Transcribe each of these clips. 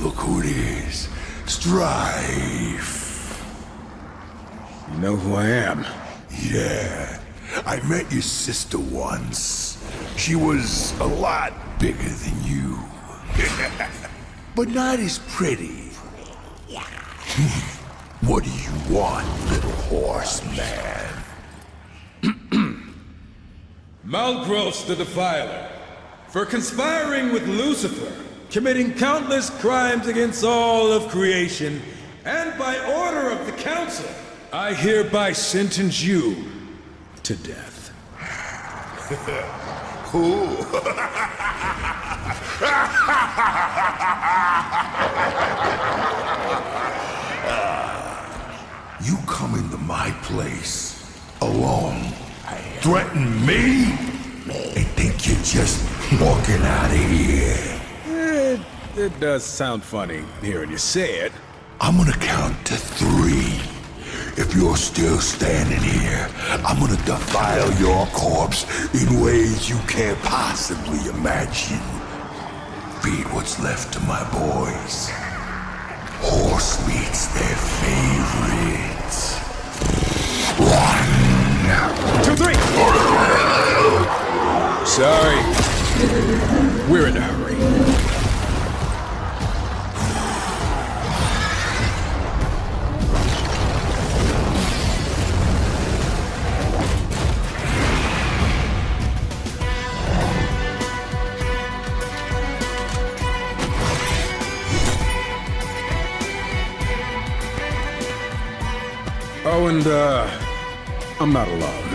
Look who it is. Strife. You know who I am? Yeah. I met your sister once. She was a lot bigger than you. But not as pretty. What do you want, little horseman? Malgros the Defiler, for conspiring with Lúcifer, committing countless crimes against all of creation, and by order of the Council, I hereby sentence you to death. Who? You come into my place alone, threaten me, and think you're just walking out of here. It does sound funny hearing you say it. I'm gonna count to 3. If you're still standing here, I'm gonna defile your corpse in ways you can't possibly imagine. Feed what's left to my boys. Horse meat's their favorite. 1, 2, 3! Sorry. We're in a hurry. Oh, and, I'm not alone.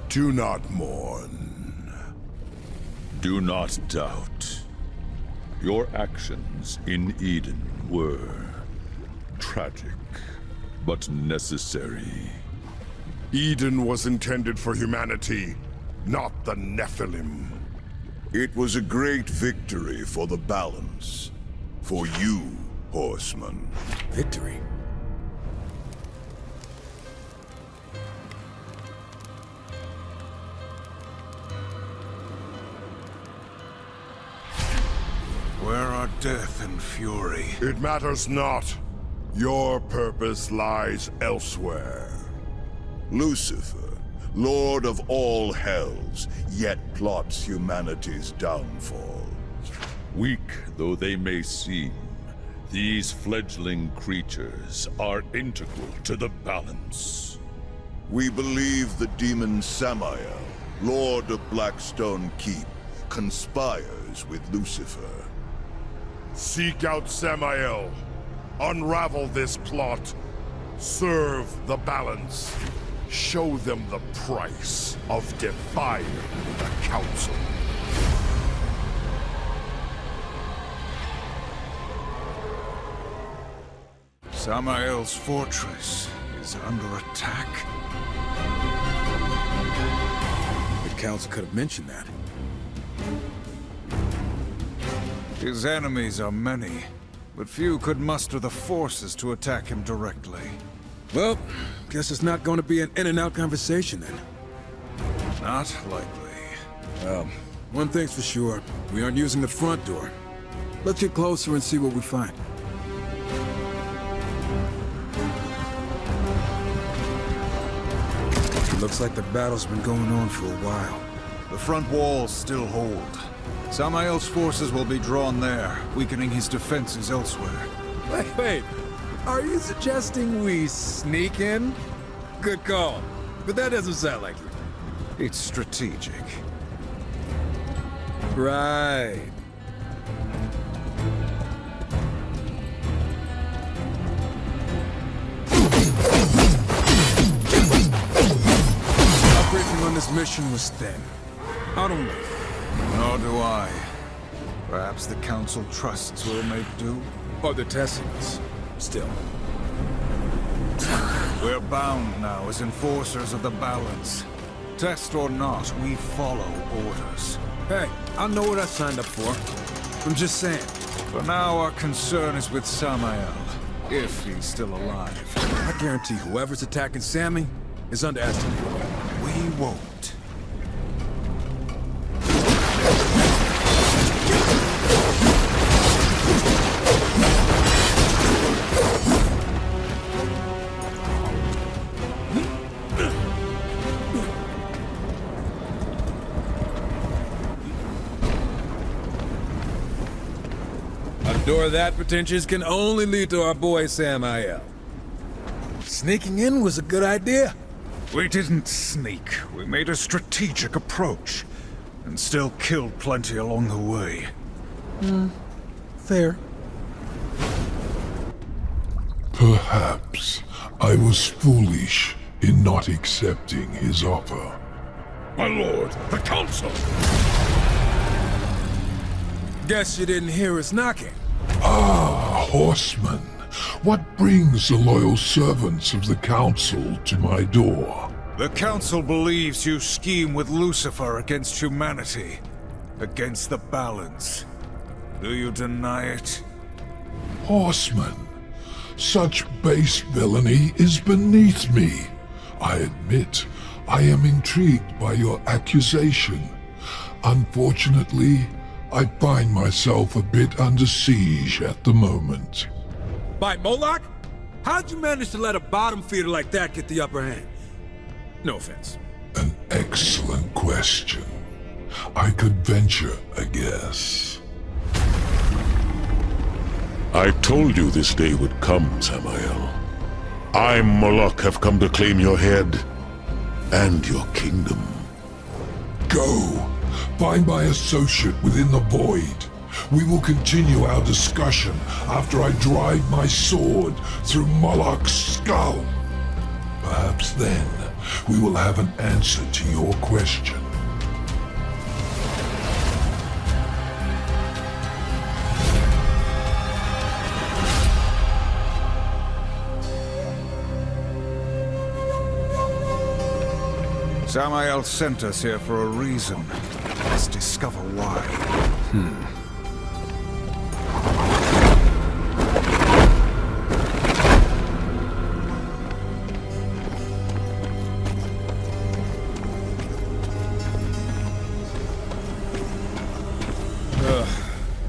Do not mourn. Do not doubt. Your actions in Eden were tragic, but necessary. Eden was intended for humanity, not the Nephilim. It was a great victory for the balance. For you, horseman. Victory? Where are death and fury? It matters not. Your purpose lies elsewhere. Lucifer, lord of all hells, yet plots humanity's downfall. Weak though they may seem, these fledgling creatures are integral to the balance. We believe the demon Samael, lord of Blackstone Keep, conspires with Lucifer. Seek out Samael. Unravel this plot. Serve the balance. Show them the price of defying the Council. Samael's fortress is under attack. The Council could have mentioned that. His enemies are many, but few could muster the forces to attack him directly. Well, guess it's not going to be an in-and-out conversation then. Not likely. Well, one thing's for sure. We aren't using the front door. Let's get closer and see what we find. Looks like the battle's been going on for a while. The front walls still hold. Samael's forces will be drawn there, weakening his defenses elsewhere. Wait. Are you suggesting we sneak in? Good call. But that doesn't sound like you. It's strategic. Right. Our briefing on this mission was thin. I don't know. Nor do I. Perhaps the Council trusts we'll make do? Or they're testing us. Still. We're bound now as enforcers of the balance. Test or not, we follow orders. Hey, I know what I signed up for. I'm just saying. For now, our concern is with Samael, if he's still alive. I guarantee whoever's attacking Sammy is underestimated. We won't. A door that pretentious can only lead to our boy Samael. Sneaking in was a good idea. We didn't sneak. We made a strategic approach. And still killed plenty along the way. Fair. Perhaps I was foolish in not accepting his offer. My lord, the council! Guess you didn't hear us knocking. Ah, horseman. What brings the loyal servants of the council to my door? The Council believes you scheme with Lúcifer against humanity. Against the balance. Do you deny it? Horseman, such base villainy is beneath me. I admit, I am intrigued by your accusation. Unfortunately, I find myself a bit under siege at the moment. By Moloch? How'd you manage to let a bottom feeder like that get the upper hand? No offense. An excellent question. I could venture a guess. I told you this day would come, Samael. I, Moloch, have come to claim your head and your kingdom. Go! Find my associate within the void. We will continue our discussion after I drive my sword through Moloch's skull. Perhaps then we will have an answer to your question. Samael sent us here for a reason. Let's discover why.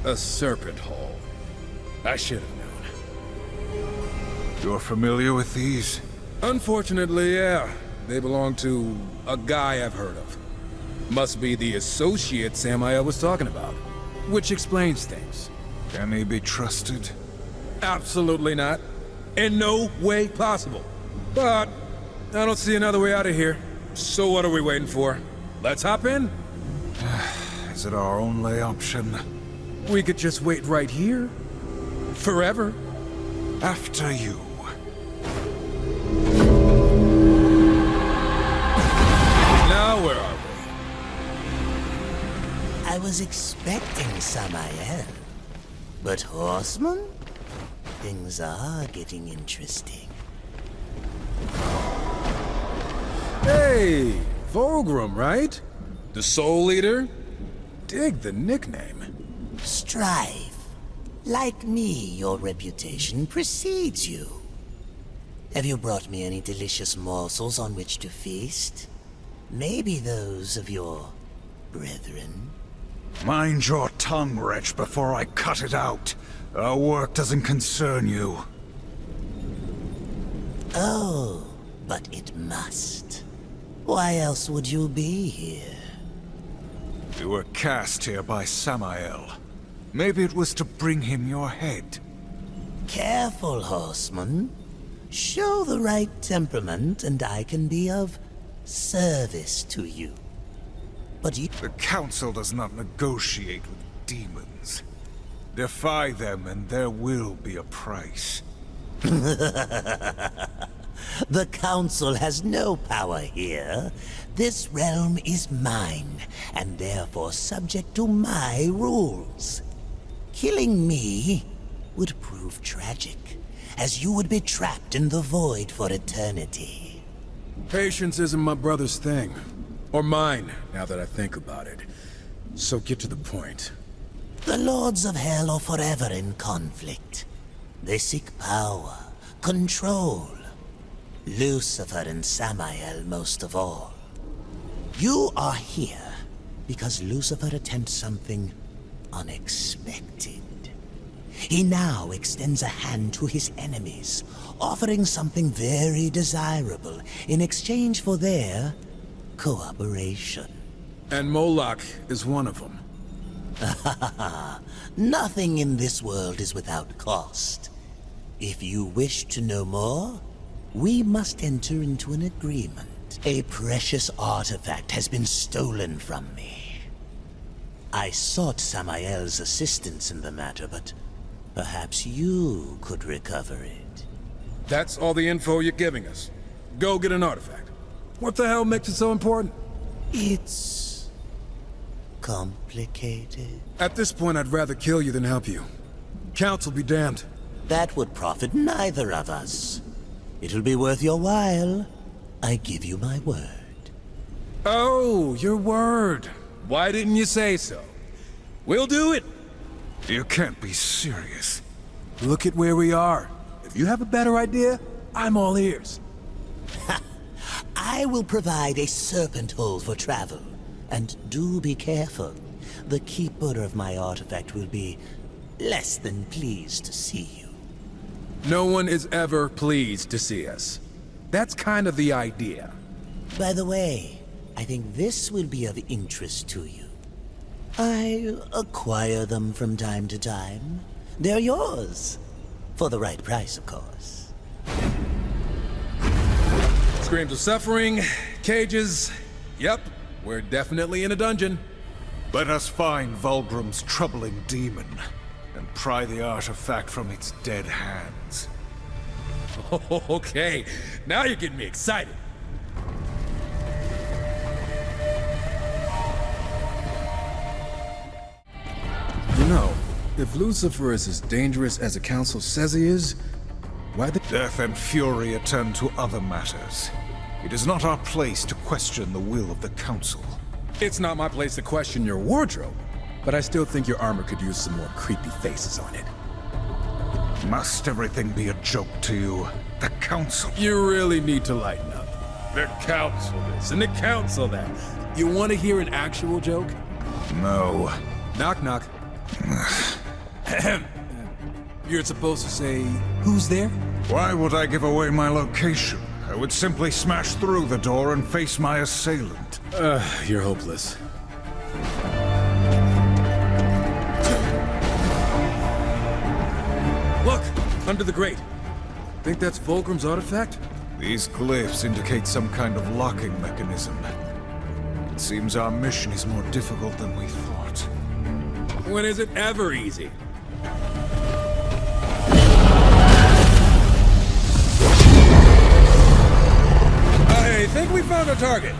A serpent hole. I should have known. You're familiar with these? Unfortunately, yeah. They belong to a guy I've heard of. Must be the associate Samael was talking about. Which explains things. Can he be trusted? Absolutely not. In no way possible. But I don't see another way out of here. So what are we waiting for? Let's hop in? Is it our only option? We could just wait right here. Forever. After you. Now where are we? I was expecting Samael. But Horseman? Things are getting interesting. Hey, Volgrim, right? The Soul Eater? Dig the nickname. Strive. Like me, your reputation precedes you. Have you brought me any delicious morsels on which to feast? Maybe those of your brethren? Mind your tongue, wretch, before I cut it out. Our work doesn't concern you. Oh, but it must. Why else would you be here? You were cast here by Samael. Maybe it was to bring him your head. Careful, horseman. Show the right temperament and I can be of service to you. But you... The Council does not negotiate with demons. Defy them and there will be a price. The Council has no power here. This realm is mine, and therefore subject to my rules. Killing me would prove tragic, as you would be trapped in the void for eternity. Patience isn't my brother's thing. Or mine, now that I think about it. So get to the point. The Lords of Hell are forever in conflict. They seek power, control. Lucifer and Samael most of all. You are here because Lucifer attempts something unexpected. He now extends a hand to his enemies, offering something very desirable in exchange for their cooperation. And Moloch is one of them. Nothing in this world is without cost. If you wish to know more, we must enter into an agreement. A precious artifact has been stolen from me. I sought Samael's assistance in the matter, but perhaps you could recover it. That's all the info you're giving us. Go get an artifact. What the hell makes it so important? It's complicated. At this point, I'd rather kill you than help you. Council be damned. That would profit neither of us. It'll be worth your while. I give you my word. Oh, your word. Why didn't you say so? We'll do it. You can't be serious. Look at where we are. If you have a better idea, I'm all ears. I will provide a serpent hole for travel. And do be careful. The keeper of my artifact will be less than pleased to see you. No one is ever pleased to see us. That's kind of the idea. By the way, I think this will be of interest to you. I acquire them from time to time. They're yours. For the right price, of course. Screams of suffering, cages. Yep, we're definitely in a dungeon. Let us find Vulgrim's troubling demon and pry the artifact from its dead hands. Okay, now you're getting me excited. You know, if Lucifer is as dangerous as the Council says he is, why the— Death and fury attend to other matters. It is not our place to question the will of the Council. It's not my place to question your wardrobe, but I still think your armor could use some more creepy faces on it. Must everything be a joke to you? The Council? You really need to lighten up. The Council this, and the Council that. You want to hear an actual joke? No. Knock, knock. You're supposed to say, who's there? Why would I give away my location? I would simply smash through the door and face my assailant. You're hopeless. Look! Under the grate. Think that's Fulgrim's artifact? These glyphs indicate some kind of locking mechanism. It seems our mission is more difficult than we thought. When is it ever easy? I think we found a target.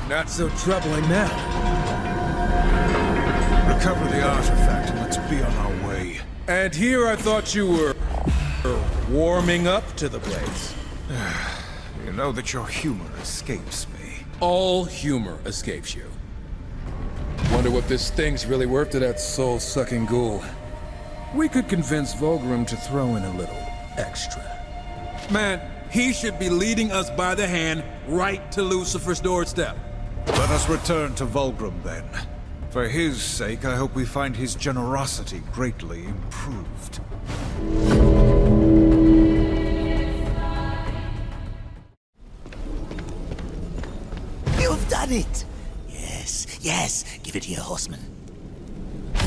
Not so troubling now. Recover the artifact and let's be on our way. And here I thought you were warming up to the place. You know that your humor escapes me. All humor escapes you. Wonder what this thing's really worth to that soul-sucking ghoul. We could convince Vulgrim to throw in a little extra. Man, he should be leading us by the hand right to Lucifer's doorstep. Let us return to Vulgrim then. For his sake, I hope we find his generosity greatly improved. You've done it! Yes, yes, give it here, horseman.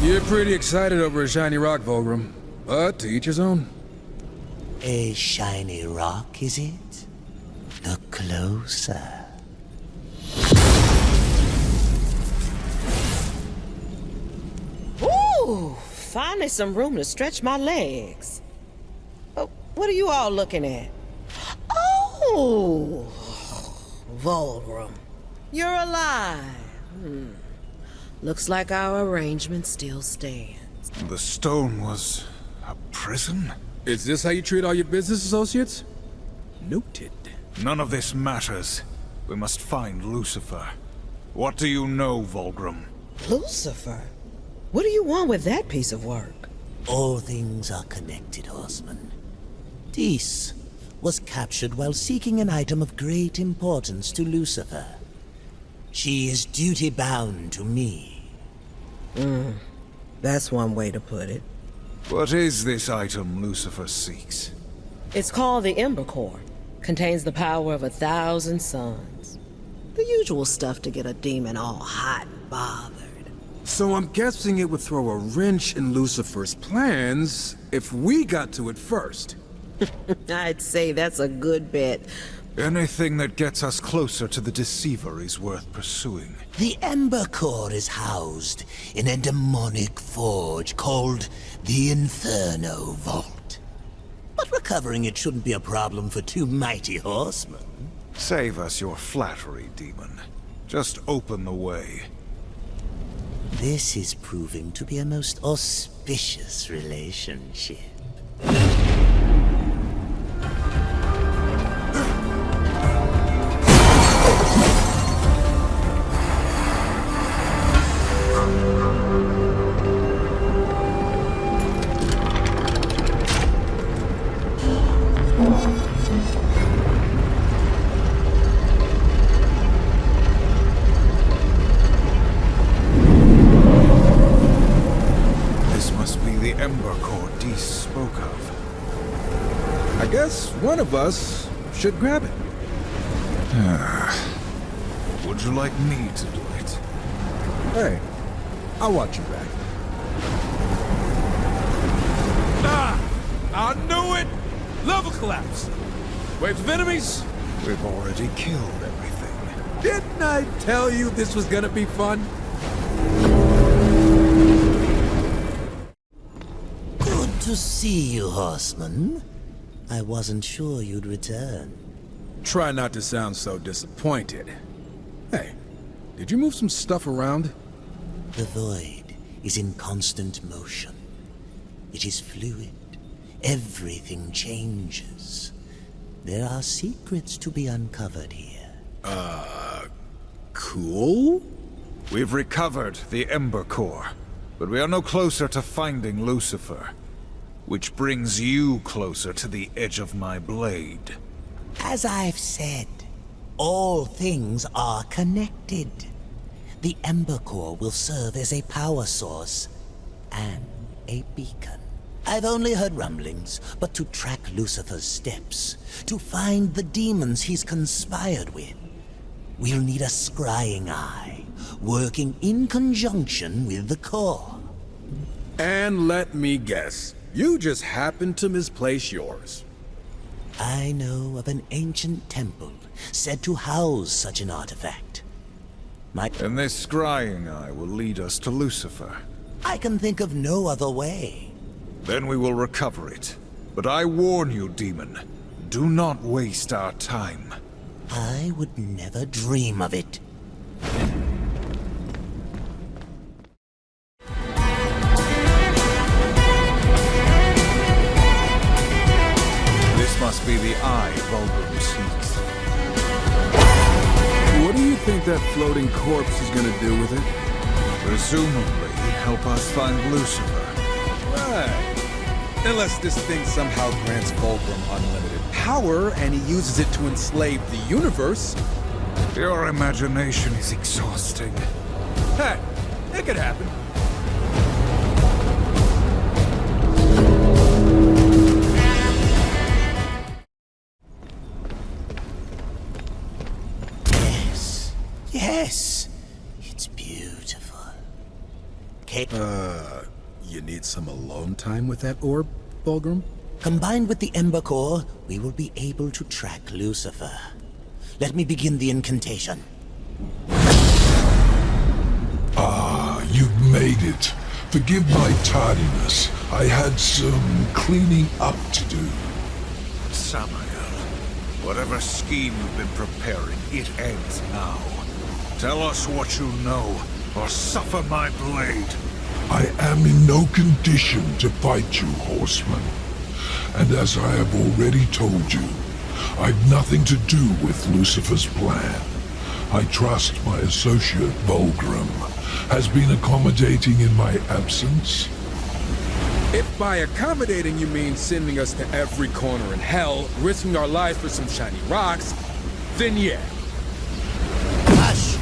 You're pretty excited over a shiny rock, Vulgrim. But to each his own. A shiny rock, is it? Look closer. Ooh, finally some room to stretch my legs. Oh, what are you all looking at? Oh, Vulgrim, you're alive. Looks like our arrangement still stands. The stone was a prison? Is this how you treat all your business associates? Noted. None of this matters. We must find Lucifer. What do you know, Vulgrim? Lucifer? What do you want with that piece of work? All things are connected, horseman. Dis was captured while seeking an item of great importance to Lucifer. She is duty-bound to me. That's one way to put it. What is this item Lucifer seeks? It's called the Ember Core. Contains the power of 1,000 suns. The usual stuff to get a demon all hot and bothered. So I'm guessing it would throw a wrench in Lucifer's plans if we got to it first. I'd say that's a good bet. Anything that gets us closer to the Deceiver is worth pursuing. The Ember Core is housed in a demonic forge called the Inferno Vault. But recovering it shouldn't be a problem for two mighty horsemen. Save us your flattery, demon. Just open the way. This is proving to be a most auspicious relationship. One of us should grab it. Would you like me to do it? Hey, I'll watch your back. I knew it! Level collapse! Waves of enemies? We've already killed everything. Didn't I tell you this was gonna be fun? Good to see you, horseman. I wasn't sure you'd return. Try not to sound so disappointed. Hey, did you move some stuff around? The void is in constant motion. It is fluid. Everything changes. There are secrets to be uncovered here. Cool? We've recovered the Ember Core, but we are no closer to finding Lucifer. Which brings you closer to the edge of my blade. As I've said, all things are connected. The Ember Core will serve as a power source and a beacon. I've only heard rumblings, but to track Lucifer's steps, to find the demons he's conspired with, we'll need a scrying eye, working in conjunction with the core. And let me guess. You just happened to misplace yours. I know of an ancient temple said to house such an artifact. And this scrying eye will lead us to Lucifer. I can think of no other way. Then we will recover it. But I warn you, demon, do not waste our time. I would never dream of it. Vulgrim seeks. What do you think that floating corpse is gonna do with it? Presumably help us find Lucifer. Right. Unless this thing somehow grants Fulgrim unlimited power and he uses it to enslave the universe. Your imagination is exhausting. Hey, it could happen. Yes. Yes. It's beautiful. You need some alone time with that orb, Fulgrim? Combined with the Ember Core, we will be able to track Lucifer. Let me begin the incantation. Ah, you've made it. Forgive my tardiness. I had some cleaning up to do. Samael, whatever scheme you've been preparing, it ends now. Tell us what you know, or suffer my blade. I am in no condition to fight you, horseman. And as I have already told you, I've nothing to do with Lucifer's plan. I trust my associate Vulgrim has been accommodating in my absence. If by accommodating you mean sending us to every corner in hell, risking our lives for some shiny rocks, then yeah. Hush!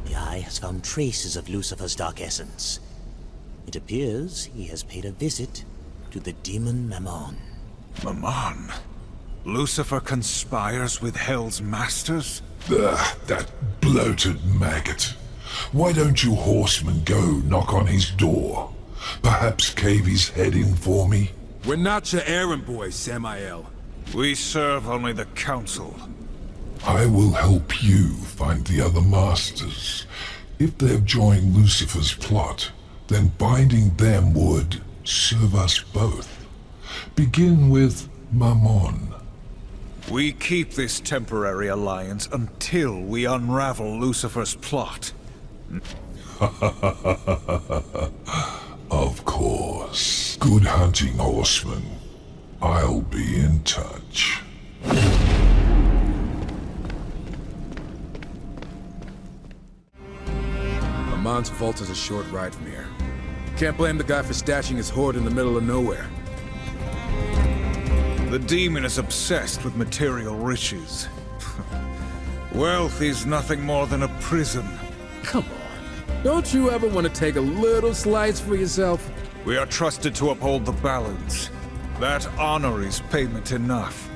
The Eye has found traces of Lucifer's dark essence. It appears he has paid a visit to the demon Mammon. Mammon? Lucifer conspires with Hell's masters? Ugh, that bloated maggot. Why don't you horsemen go knock on his door? Perhaps cave his head in for me? We're not your errand boys, Samael. We serve only the Council. I will help you find the other masters. If they've joined Lucifer's plot, then finding them would serve us both. Begin with Mammon. We keep this temporary alliance until we unravel Lucifer's plot. Of course. Good hunting, horseman. I'll be in touch. Mammon's vault is a short ride from here. Can't blame the guy for stashing his hoard in the middle of nowhere. The demon is obsessed with material riches. Wealth is nothing more than a prison. Come on. Don't you ever want to take a little slice for yourself? We are trusted to uphold the balance. That honor is payment enough.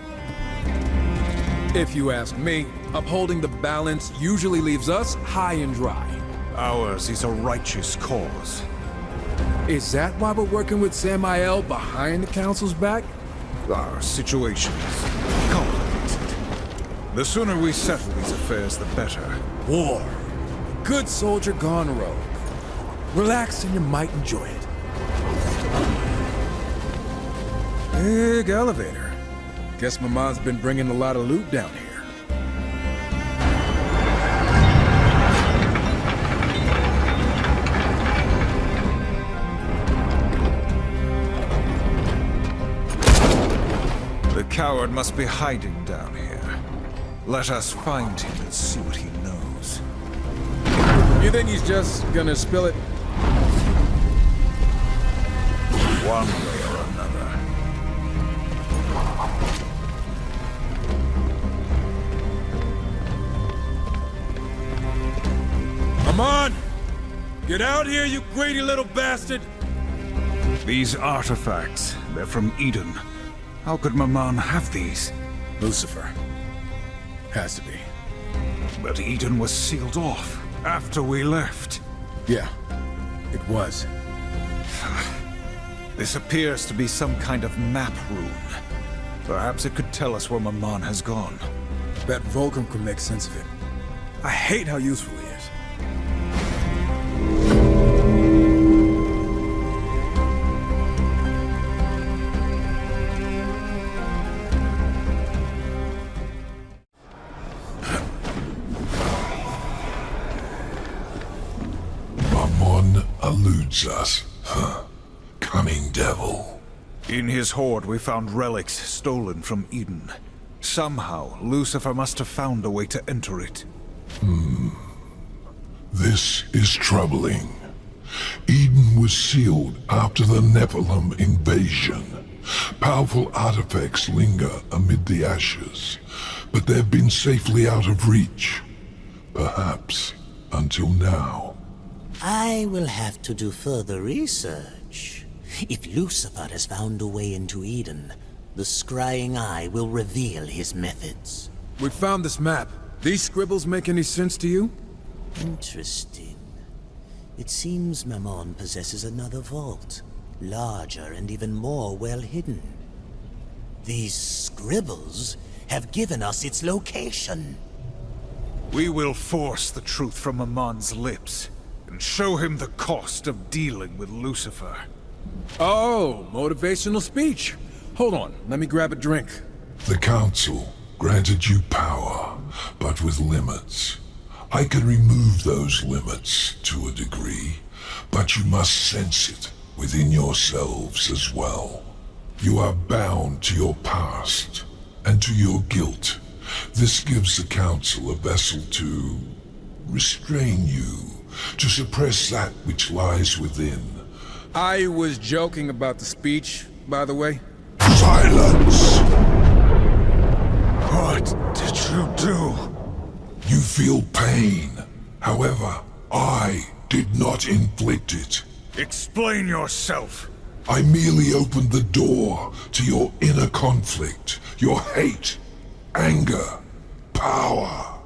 If you ask me, upholding the balance usually leaves us high and dry. Ours is a righteous cause. Is that why we're working with Samael behind the Council's back? Our situation is complicated. The sooner we settle these affairs, the better. War. Good soldier gone rogue. Relax and you might enjoy it. Big elevator. Guess my mom's been bringing a lot of loot down here. The coward must be hiding down here. Let us find him and see what he knows. You think he's just gonna spill it? One way or another. Come on! Get out here, you greedy little bastard! These artifacts, they're from Eden. How could Mammon have these? Lucifer. Has to be. But Eden was sealed off after we left. Yeah, it was. This appears to be some kind of map rune. Perhaps it could tell us where Mammon has gone. Bet Vulgrim could make sense of it. I hate how useful he is. Mammon eludes us. Huh. Cunning devil. In his hoard we found relics stolen from Eden. Somehow, Lucifer must have found a way to enter it. This is troubling. Eden was sealed after the Nephilim invasion. Powerful artifacts linger amid the ashes, but they've been safely out of reach. Perhaps until now. I will have to do further research. If Lucifer has found a way into Eden, the scrying eye will reveal his methods. We found this map. These scribbles make any sense to you? Interesting. It seems Mammon possesses another vault, larger and even more well hidden. These scribbles have given us its location. We will force the truth from Ammon's lips, and show him the cost of dealing with Lucifer. Oh, motivational speech. Hold on, let me grab a drink. The Council granted you power, but with limits. I can remove those limits to a degree, but you must sense it within yourselves as well. You are bound to your past and to your guilt. This gives the Council a vessel to restrain you, to suppress that which lies within. I was joking about the speech, by the way. Silence! What did you do? You feel pain. However, I did not inflict it. Explain yourself. I merely opened the door to your inner conflict, your hate, anger, power.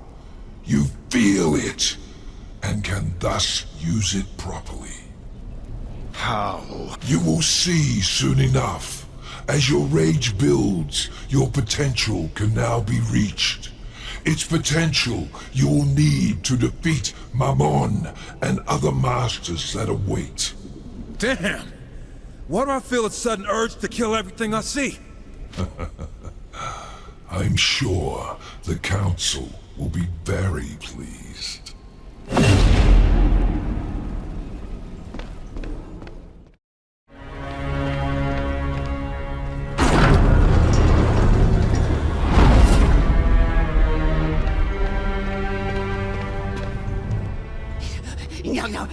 You feel it, and can thus use it properly. How? You will see soon enough. As your rage builds, your potential can now be reached. Its potential you will need to defeat Mammon and other masters that await. Damn! Why do I feel a sudden urge to kill everything I see? I'm sure the Council will be very pleased.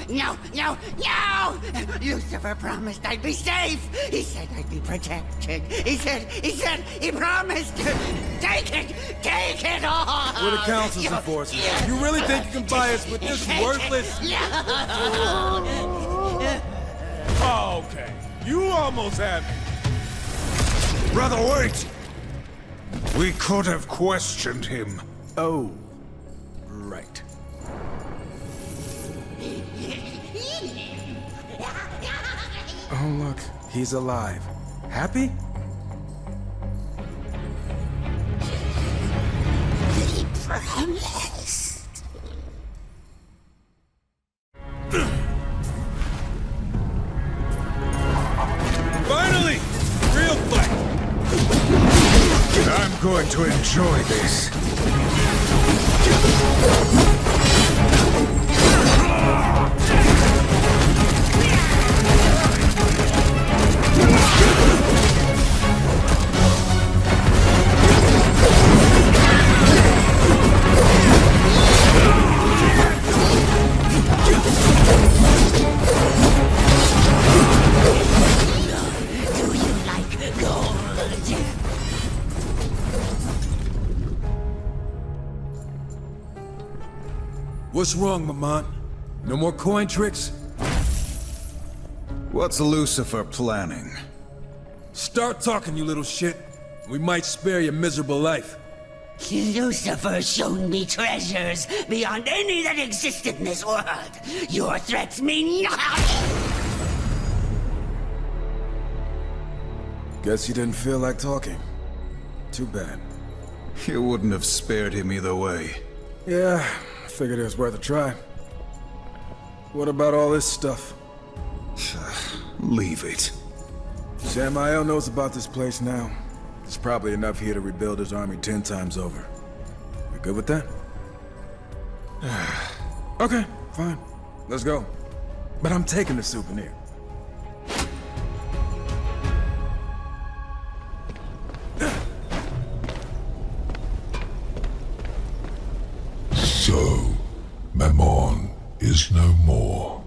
No! Lucifer promised I'd be safe! He said I'd be protected! He promised! Take it all! We're the Council's enforcers. You really think you can buy us with this worthless... Oh, okay. You almost had me. Brother, wait! We could have questioned him. Oh, right. Oh, look. He's alive. Happy? He promised. Finally! Real fight! I'm going to enjoy this. What's wrong, Mammon? No more coin tricks? What's Lucifer planning? Start talking, you little shit. We might spare your miserable life. Lucifer's shown me treasures beyond any that exist in this world. Your threats mean nothing. Guess you didn't feel like talking. Too bad. You wouldn't have spared him either way. Yeah, figured it was worth a try. What about all this stuff? Leave it. Samael knows about this place now. There's probably enough here to rebuild his army 10 times over. You good with that? Okay, fine. Let's go. But I'm taking the souvenir. Mammon is no more.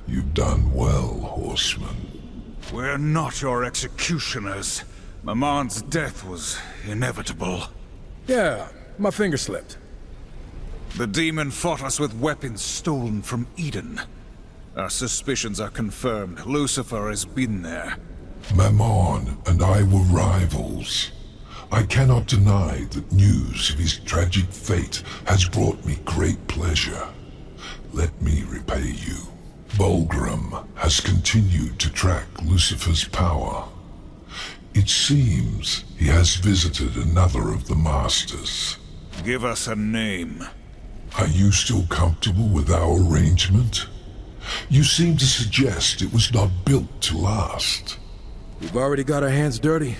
You've done well, horseman. We're not your executioners. Mammon's death was inevitable. Yeah, my finger slipped. The demon fought us with weapons stolen from Eden. Our suspicions are confirmed. Lucifer has been there. Mammon and I were rivals. I cannot deny that news of his tragic fate has brought me great pleasure. Let me repay you. Vulgrim has continued to track Lucifer's power. It seems he has visited another of the Masters. Give us a name. Are you still comfortable with our arrangement? You seem to suggest it was not built to last. We've already got our hands dirty.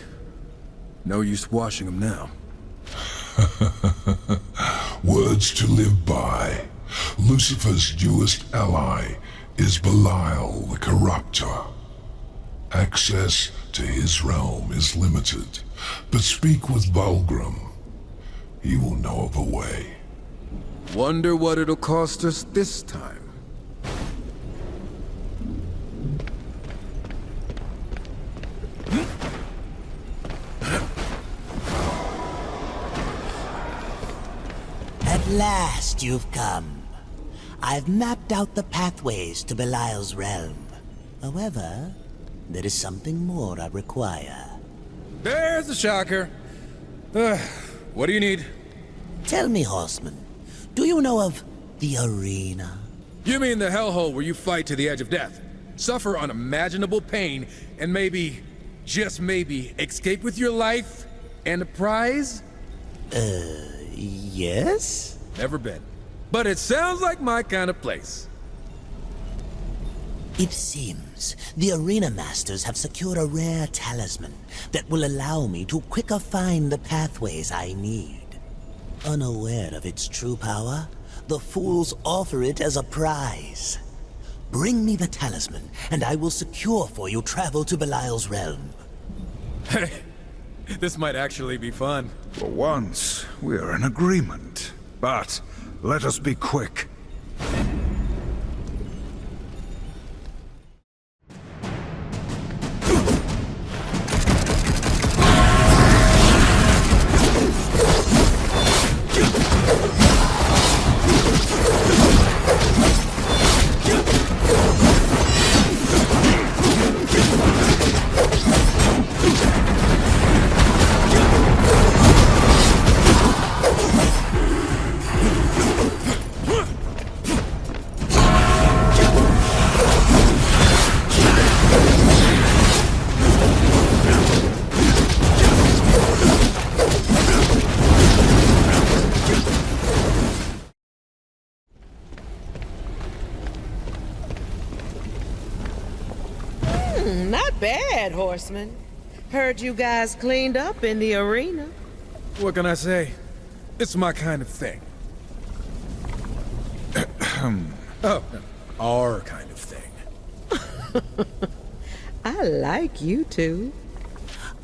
No use washing them now. Words to live by. Lucifer's newest ally is Belial the Corruptor. Access to his realm is limited, but speak with Vulgrim. He will know of a way. Wonder what it'll cost us this time. At last you've come. I've mapped out the pathways to Belial's realm. However, there is something more I require. There's the shocker. What do you need? Tell me, Horseman, do you know of the arena? You mean the hellhole where you fight to the edge of death, suffer unimaginable pain, and maybe, just maybe, escape with your life and a prize? Yes? Never been. But it sounds like my kind of place. It seems the Arena Masters have secured a rare talisman that will allow me to quicker find the pathways I need. Unaware of its true power, the fools offer it as a prize. Bring me the talisman, and I will secure for you travel to Belial's realm. Hey, this might actually be fun. For once, we're in agreement. But let us be quick. Not bad, Horseman. Heard you guys cleaned up in the arena. What can I say? It's my kind of thing. Oh, our kind of thing. I like you two.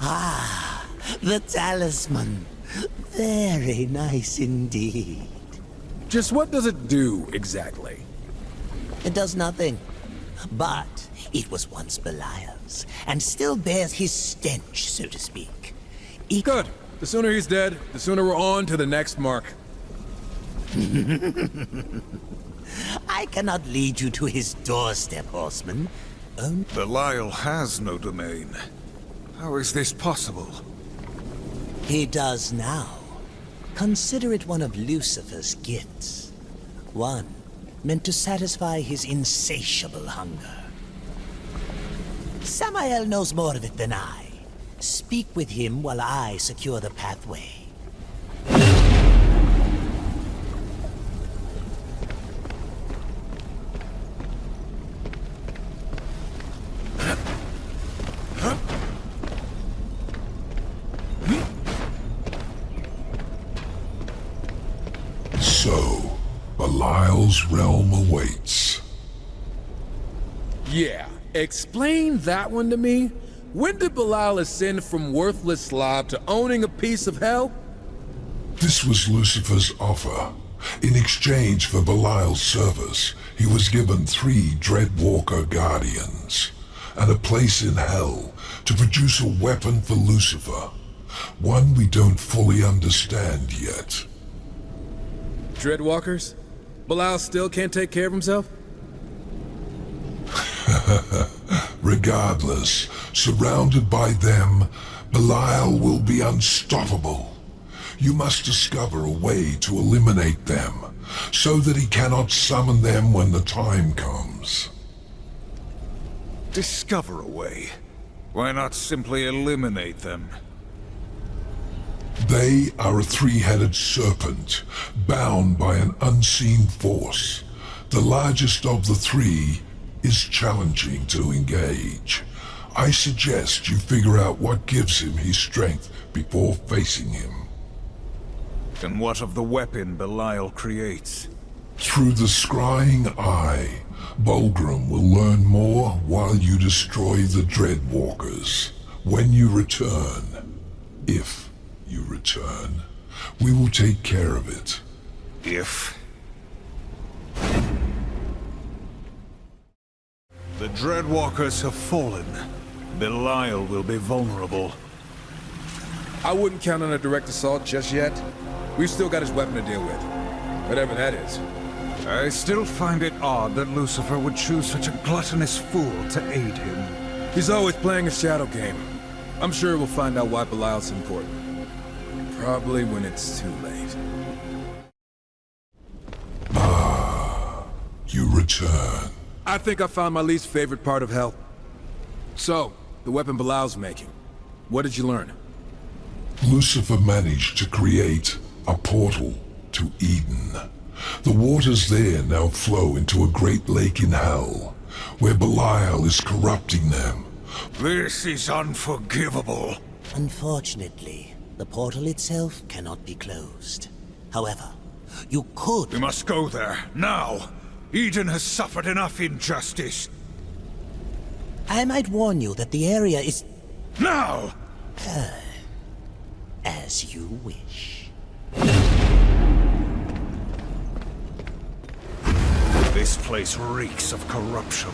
Ah, the talisman. Very nice indeed. Just what does it do, exactly? It does nothing. But it was once Belial's, and still bears his stench, so to speak. Good. The sooner he's dead, the sooner we're on to the next mark. I cannot lead you to his doorstep, Horseman. Belial has no domain. How is this possible? He does now. Consider it one of Lucifer's gifts. One meant to satisfy his insatiable hunger. Samael knows more of it than I. Speak with him while I secure the pathway. So, Belial's realm awaits. Yeah, explain that one to me. When did Belial ascend from worthless slob to owning a piece of hell? This was Lucifer's offer. In exchange for Belial's service, he was given 3 Dreadwalker Guardians, and a place in Hell to produce a weapon for Lucifer. One we don't fully understand yet. Dreadwalkers? Belial still can't take care of himself? Regardless, surrounded by them, Belial will be unstoppable. You must discover a way to eliminate them, so that he cannot summon them when the time comes. Discover a way? Why not simply eliminate them? They are a 3-headed serpent, bound by an unseen force. The largest of the 3 is challenging to engage. I suggest you figure out what gives him his strength before facing him. And what of the weapon Belial creates? Through the scrying eye, Bulgrim will learn more while you destroy the Dreadwalkers. When you return, if you return, we will take care of it. If? The Dreadwalkers have fallen. Belial will be vulnerable. I wouldn't count on a direct assault just yet. We've still got his weapon to deal with. Whatever that is. I still find it odd that Lucifer would choose such a gluttonous fool to aid him. He's always playing a shadow game. I'm sure we'll find out why Belial's important. Probably when it's too late. You return. I think I found my least favorite part of Hell. So, the weapon Belial's making. What did you learn? Lucifer managed to create a portal to Eden. The waters there now flow into a great lake in Hell, where Belial is corrupting them. This is unforgivable. Unfortunately, the portal itself cannot be closed. However, you could... We must go there, now! Eden has suffered enough injustice. I might warn you that the area is... Now! As you wish. This place reeks of corruption.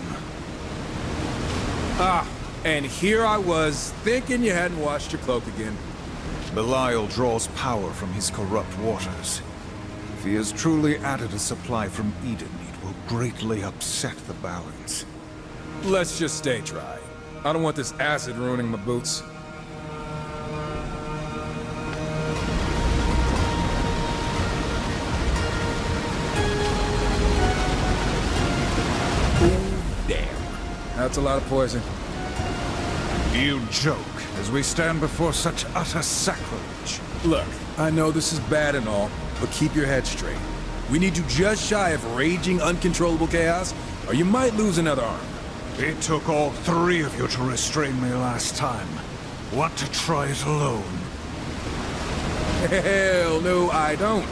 Ah, and here I was, thinking you hadn't washed your cloak again. Belial draws power from his corrupt waters. If he has truly added a supply from Eden, it will greatly upset the balance. Let's just stay dry. I don't want this acid ruining my boots. That's a lot of poison. You joke, as we stand before such utter sacrilege. Look, I know this is bad and all, but keep your head straight. We need you just shy of raging, uncontrollable chaos, or you might lose another arm. It took all 3 of you to restrain me last time. Want to try it alone? Hell no, I don't.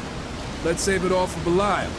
Let's save it all for Belial.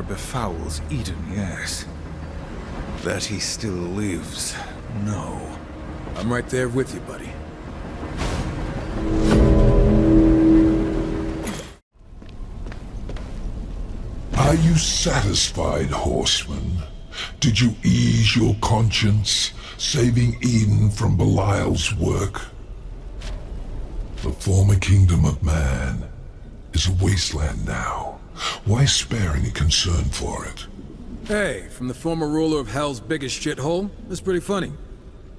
Befouls Eden, yes. That he still lives, no. I'm right there with you, buddy. Are you satisfied, horseman? Did you ease your conscience, saving Eden from Belial's work? The former kingdom of man is a wasteland now. Why spare any concern for it? Hey, from the former ruler of Hell's biggest shithole? That's pretty funny.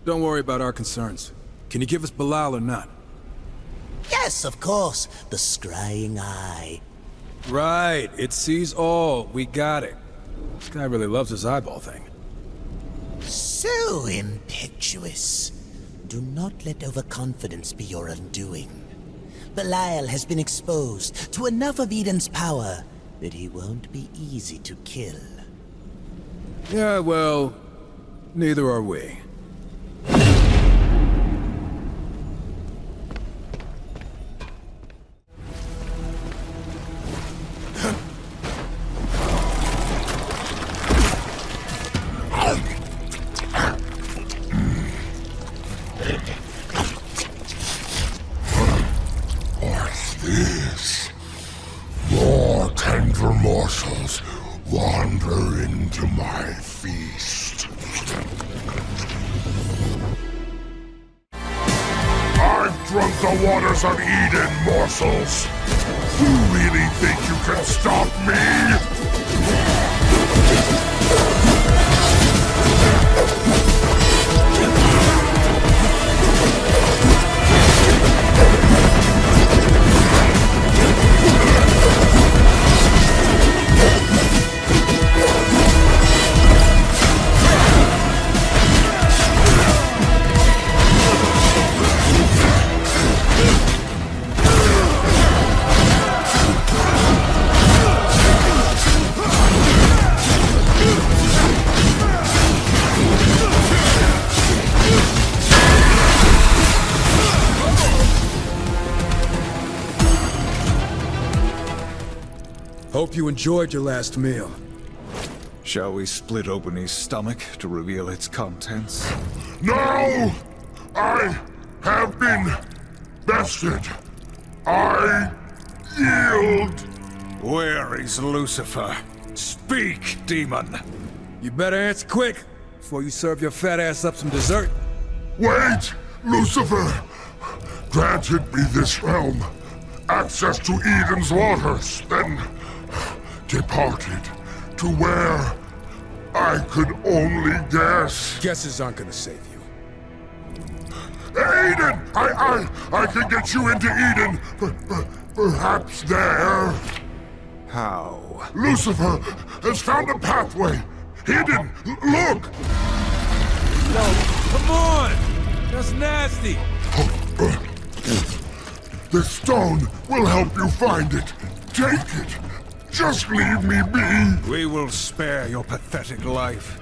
Don't worry about our concerns. Can you give us Belial or not? Yes, of course. The scrying eye. Right, it sees all. We got it. This guy really loves his eyeball thing. So impetuous. Do not let overconfidence be your undoing. Belial has been exposed to enough of Eden's power that he won't be easy to kill. Yeah, well, neither are we. What's this? More tender morsels wander into my feast. I've drunk the waters of Eden, morsels. You really think you can stop me? Hope you enjoyed your last meal. Shall we split open his stomach to reveal its contents? No! I have been bested. I yield. Where is Lucifer? Speak, demon! You better answer quick before you serve your fat ass up some dessert. Wait! Lucifer granted me this realm, access to Eden's waters, then departed to where I could only guess. Guesses aren't gonna save you. Eden! I can get you into Eden, but perhaps there. How? Lucifer has found a pathway. Hidden. Look! No, come on! That's nasty! The stone will help you find it. Take it. Just leave me be. We will spare your pathetic life,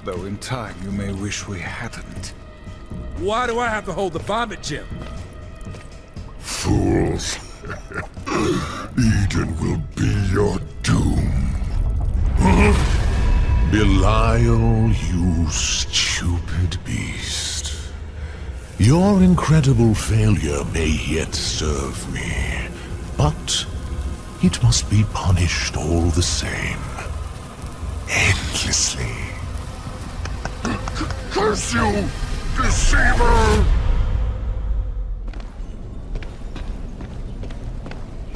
though in time you may wish we hadn't. Why do I have to hold the vomit, Jim? Fools. Eden will be your doom. Belial, you stupid beast. Your incredible failure may yet serve me, but it must be punished all the same. Endlessly. Curse you, deceiver!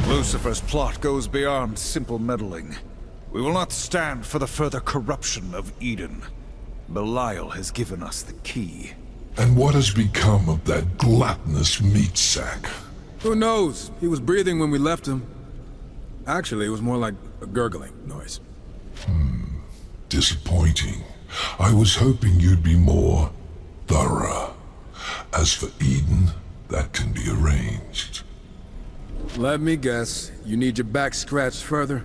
Lucifer's plot goes beyond simple meddling. We will not stand for the further corruption of Eden. Belial has given us the key. And what has become of that gluttonous meat sack? Who knows? He was breathing when we left him. Actually, it was more like a gurgling noise. Disappointing. I was hoping you'd be more thorough. As for Eden, that can be arranged. Let me guess, you need your back scratched further?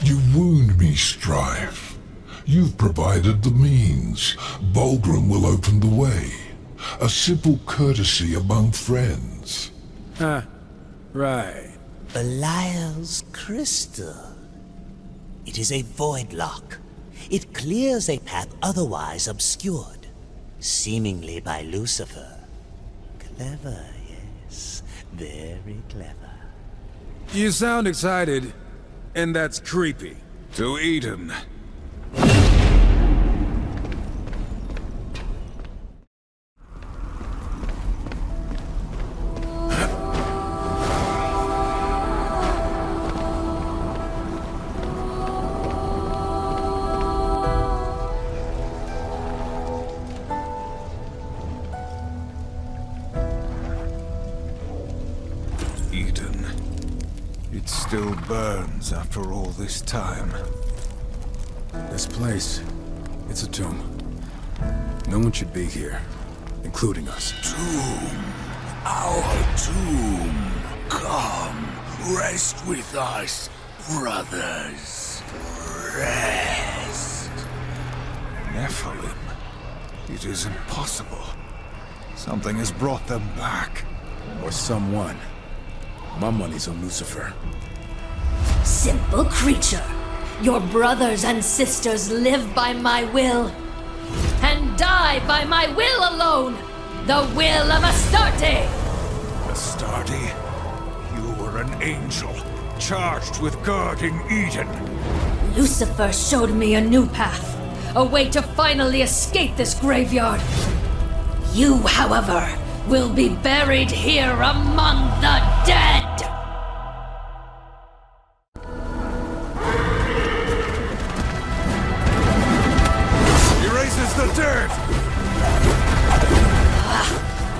You wound me, Strife. You've provided the means. Vulgrim will open the way. A simple courtesy among friends. Ah, right. Belial's crystal. It is a void lock. It clears a path otherwise obscured, seemingly by Lucifer. Clever, yes. Very clever. You sound excited, and that's creepy. To Eden. still burns after all this time. This place, it's a tomb. No one should be here, including us. Tomb, our tomb. Come, rest with us, brothers. Rest. Nephilim. It is impossible. Something has brought them back. Or someone. My money's on Lúcifer. Simple creature. Your brothers and sisters live by my will, and die by my will alone. The will of Astarte! Astarte? You were an angel, charged with guarding Eden. Lucifer showed me a new path, a way to finally escape this graveyard. You, however, will be buried here among the dead! He raises the dead!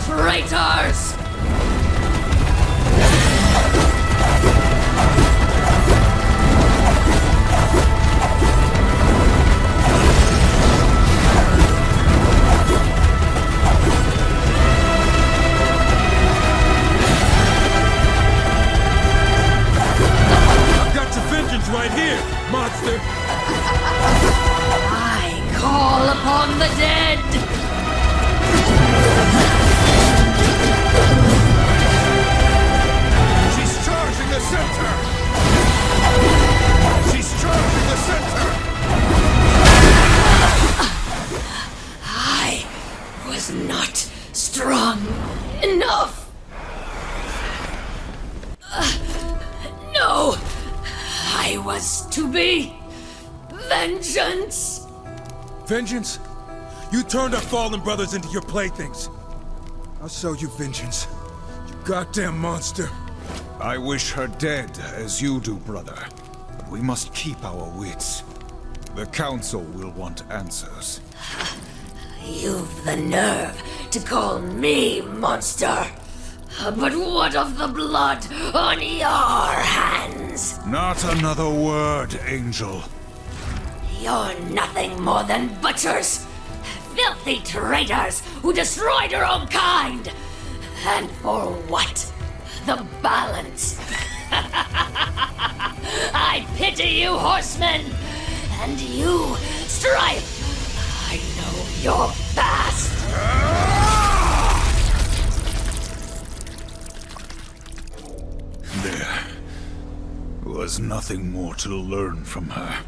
Traitors! Right here, monster! I call upon the dead! She's charging the center! She's charging the center! I was not strong enough! No! I was to be vengeance! Vengeance? You turned our fallen brothers into your playthings. I'll show you vengeance. You goddamn monster. I wish her dead, as you do, brother. But we must keep our wits. The Council will want answers. You've the nerve to call me monster! But what of the blood on your hands? Not another word, Angel. You're nothing more than butchers! Filthy traitors who destroyed your own kind! And for what? The balance! I pity you, horsemen! And you, Strife! I know your past! There was nothing more to learn from her.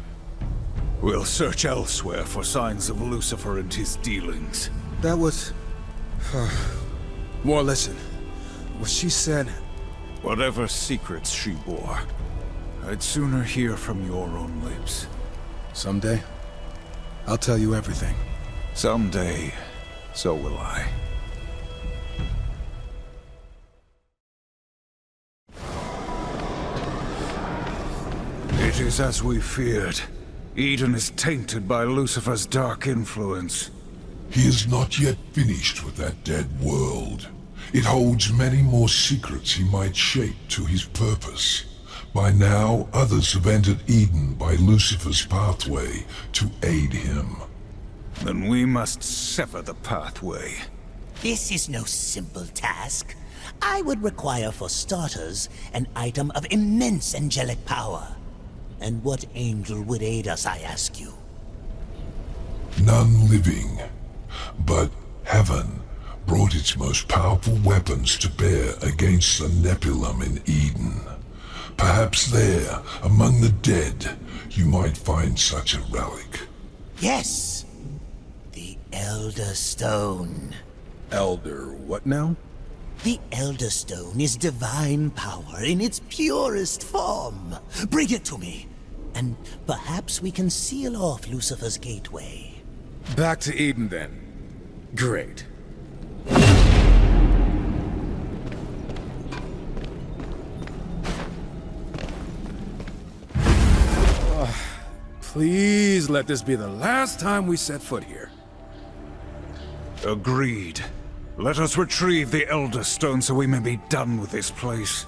We'll search elsewhere for signs of Lucifer and his dealings. That was... War, listen. What she said... Whatever secrets she bore, I'd sooner hear from your own lips. Someday, I'll tell you everything. Someday, so will I. It is as we feared. Eden is tainted by Lucifer's dark influence. He is not yet finished with that dead world. It holds many more secrets he might shape to his purpose. By now, others have entered Eden by Lucifer's pathway to aid him. Then we must sever the pathway. This is no simple task. I would require, for starters, an item of immense angelic power. And what angel would aid us, I ask you? None living. But heaven brought its most powerful weapons to bear against the Nephilim in Eden. Perhaps there, among the dead, you might find such a relic. Yes! The Elder Stone. Elder what now? The Elder Stone is divine power in its purest form. Bring it to me, and perhaps we can seal off Lucifer's gateway. Back to Eden, then. Great. Please let this be the last time we set foot here. Agreed. Let us retrieve the Elder Stone so we may be done with this place.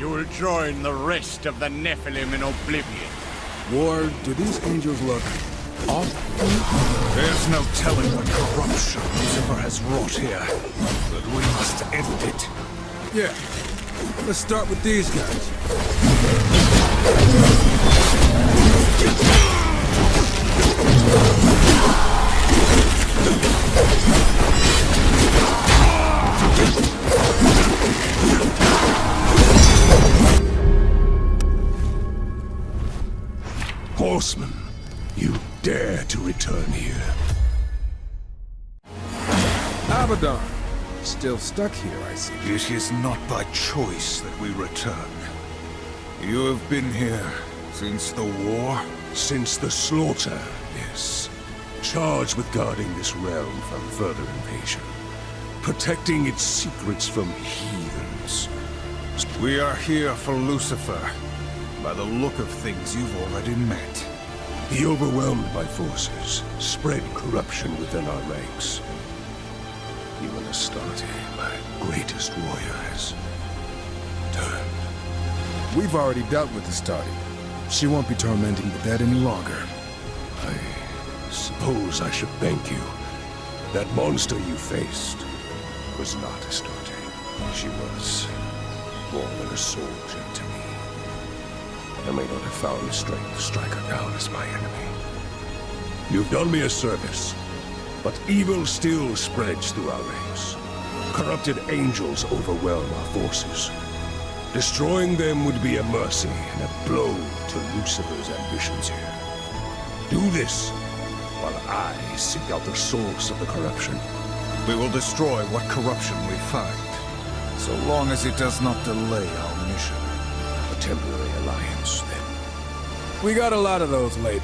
You will join the rest of the Nephilim in oblivion. Ward, do these angels look off? There's no telling what corruption Lucifer has wrought here, but we must end it. Yeah. Let's start with these guys. Horseman, you dare to return here. Abaddon. Still stuck here, I see. It is not by choice that we return. You have been here since the war? Since the slaughter, yes. Charged with guarding this realm from further invasion. Protecting its secrets from heathens. We are here for Lucifer. By the look of things, you've already met. He overwhelmed my forces, spread corruption within our ranks. Even Astarte, my greatest warrior, has turned. We've already dealt with Astarte. She won't be tormenting the dead any longer. I suppose I should thank you. That monster you faced was not Astarte. She was more than a soldier to me. I may not have found the strength to strike her down as my enemy. You've done me a service, but evil still spreads through our ranks. Corrupted angels overwhelm our forces. Destroying them would be a mercy and a blow to Lucifer's ambitions here. Do this, while I seek out the source of the corruption. We will destroy what corruption we find, so long as it does not delay our mission. A temporary alliance, then. We got a lot of those lately.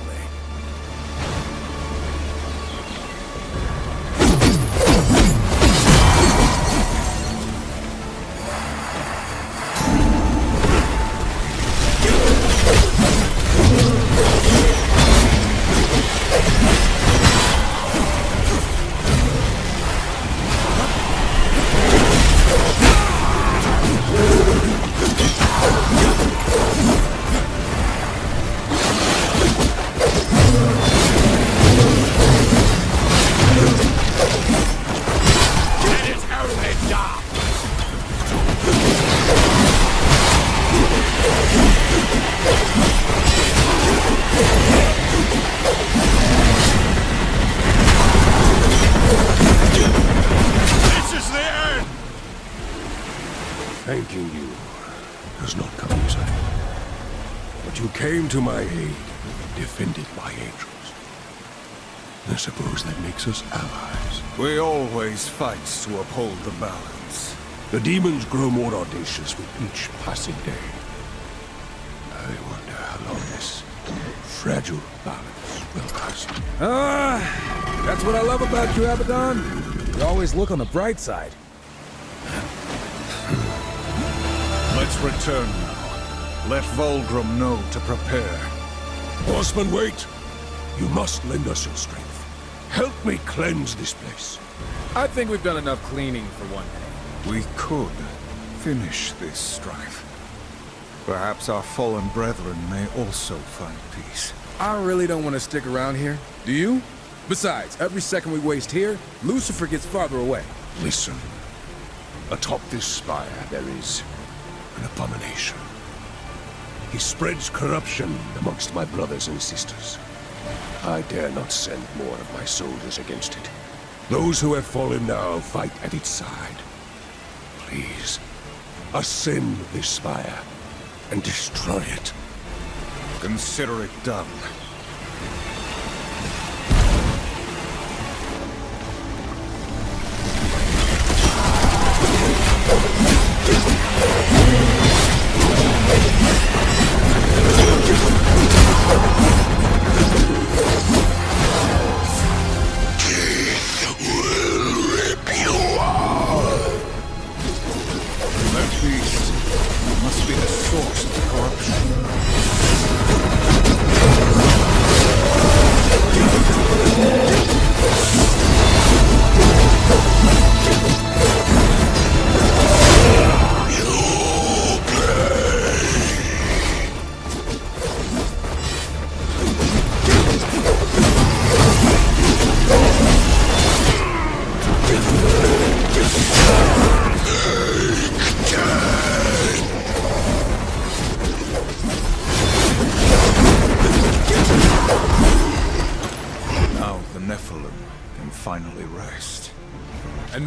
Thanking you does not come easily. But you came to my aid, defended my angels. I suppose that makes us allies. We always fight to uphold the balance. The demons grow more audacious with each passing day. I wonder how long this fragile balance will last. That's what I love about you, Abaddon. You always look on the bright side. Let's return now. Let Vulgrim know to prepare. Horseman, wait! You must lend us your strength. Help me cleanse this place. I think we've done enough cleaning for one day. We could finish this strife. Perhaps our fallen brethren may also find peace. I really don't want to stick around here. Do you? Besides, every second we waste here, Lucifer gets farther away. Listen. Atop this spire there is an abomination. He spreads corruption amongst my brothers and sisters. I dare not send more of my soldiers against it. Those who have fallen now fight at its side. Please, ascend this spire and destroy it. Consider it done.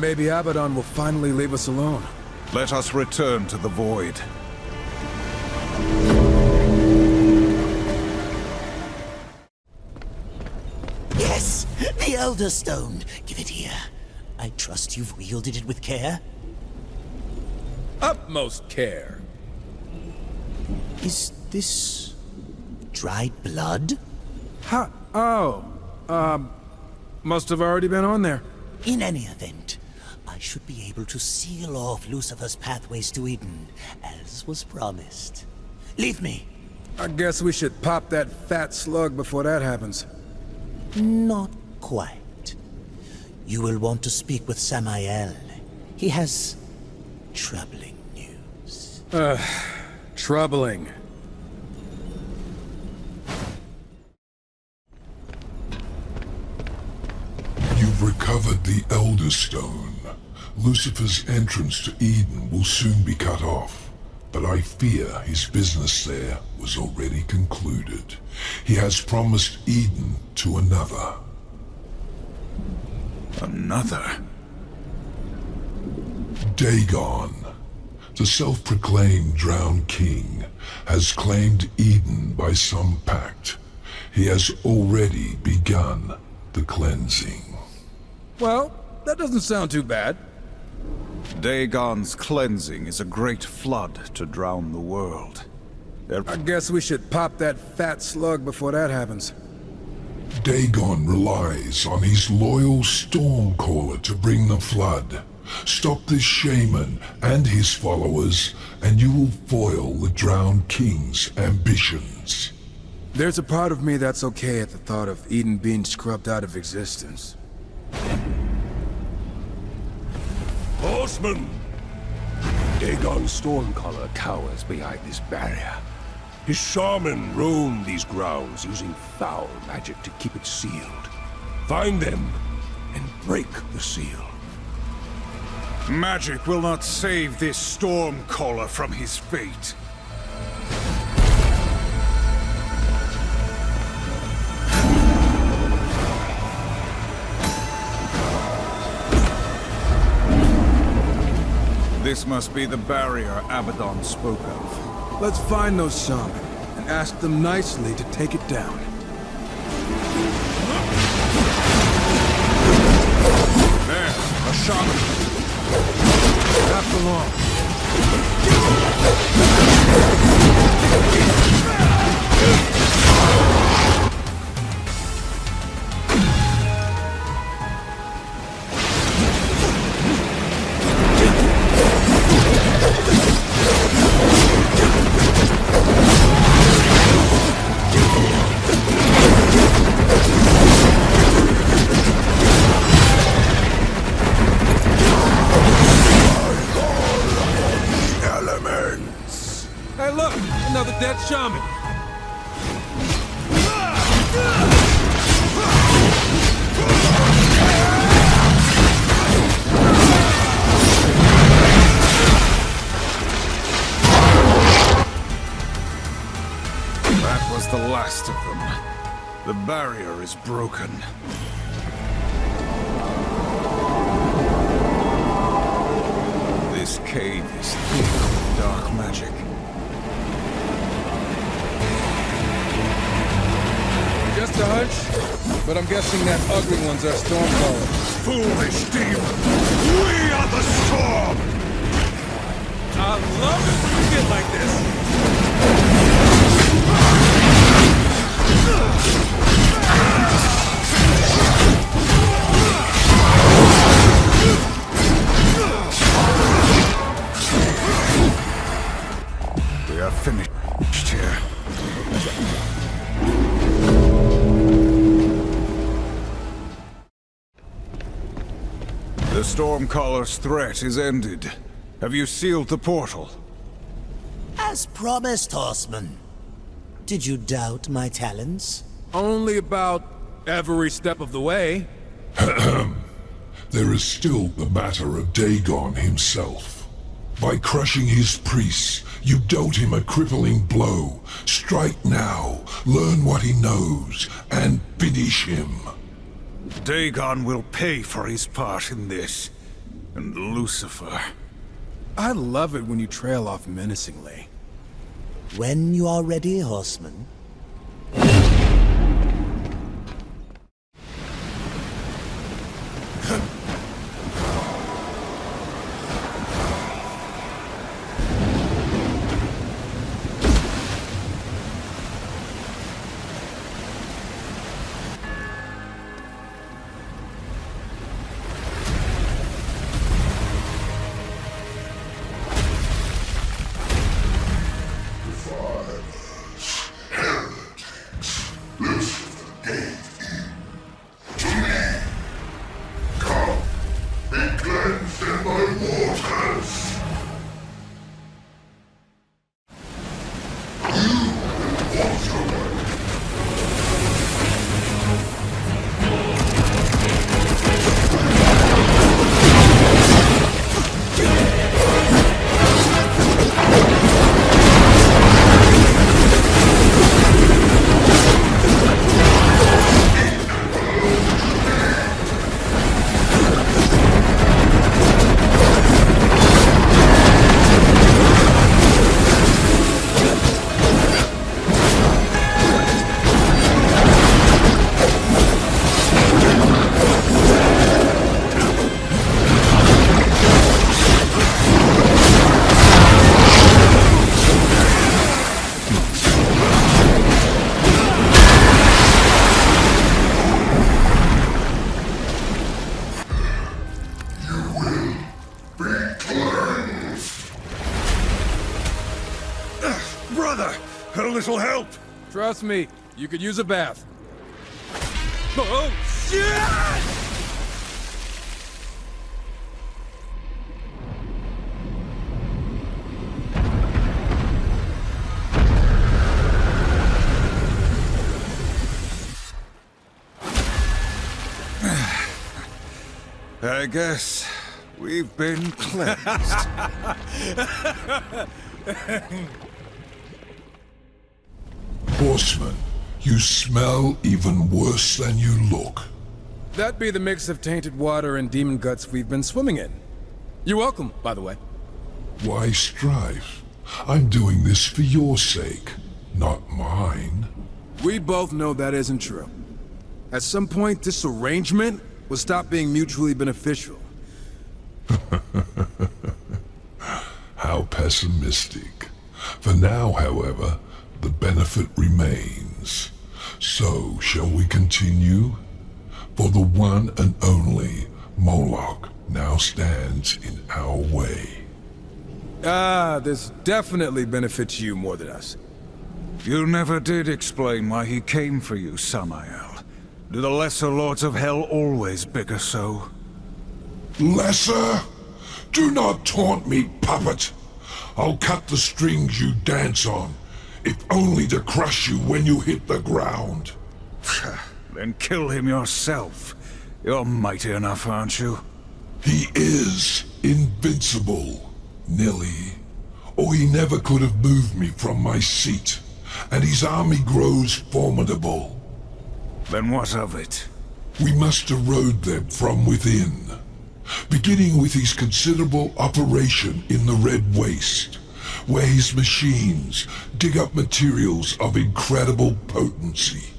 Then maybe Abaddon will finally leave us alone. Let us return to the void. Yes! The Elder Stone! Give it here. I trust you've wielded it with care. Utmost care. Is this... dried blood? Ha! Oh. Must have already been on there. In any event, I should be able to seal off Lucifer's pathways to Eden, as was promised. Leave me. I guess we should pop that fat slug before that happens. Not quite. You will want to speak with Samael. He has... troubling news. Troubling. You've recovered the Elder Stone. Lucifer's entrance to Eden will soon be cut off, but I fear his business there was already concluded. He has promised Eden to another. Another? Dagon, the self-proclaimed drowned king, has claimed Eden by some pact. He has already begun the cleansing. Well, that doesn't sound too bad. Dagon's cleansing is a great flood to drown the world. I guess we should pop that fat slug before that happens. Dagon relies on his loyal Stormcaller to bring the flood. Stop this shaman and his followers, and you will foil the drowned king's ambitions. There's a part of me that's okay at the thought of Eden being scrubbed out of existence. Horseman! Dagon's Stormcaller cowers behind this barrier. His shaman roam these grounds using foul magic to keep it sealed. Find them and break the seal. Magic will not save this Stormcaller from his fate. This must be the barrier Abaddon spoke of. Let's find those shaman and ask them nicely to take it down. There, a shaman. Not for long. Hey, look! Another dead shaman! That was the last of them. The barrier is broken. This cave is thick with dark magic. Just a hunch, but I'm guessing that ugly one's our Stormcaller. Foolish demon! We are the storm! I love it when you get like this! We are finished here. The Stormcaller's threat is ended. Have you sealed the portal? As promised, Horseman. Did you doubt my talents? Only about every step of the way. There is still the matter of Dagon himself. By crushing his priests, you dealt him a crippling blow. Strike now, learn what he knows, and finish him. Dagon will pay for his part in this. And Lucifer. I love it when you trail off menacingly. When you are ready, horseman. A little help! Trust me, you could use a bath. Oh, shit! I guess we've been cleansed. Horseman, you smell even worse than you look. That be the mix of tainted water and demon guts we've been swimming in. You're welcome, by the way. Why strife? I'm doing this for your sake, not mine. We both know that isn't true. At some point, this arrangement will stop being mutually beneficial. How pessimistic. For now, however, the benefit remains. So, shall we continue? For the one and only Moloch now stands in our way. This definitely benefits you more than us. You never did explain why he came for you, Samael. Do the lesser lords of hell always bicker so? Lesser? Do not taunt me, puppet. I'll cut the strings you dance on, if only to crush you when you hit the ground. Then kill him yourself. You're mighty enough, aren't you? He is invincible, Nilly. Or he never could have moved me from my seat, and his army grows formidable. Then what of it? We must erode them from within, beginning with his considerable operation in the Red Waste, where his machines dig up materials of incredible potency.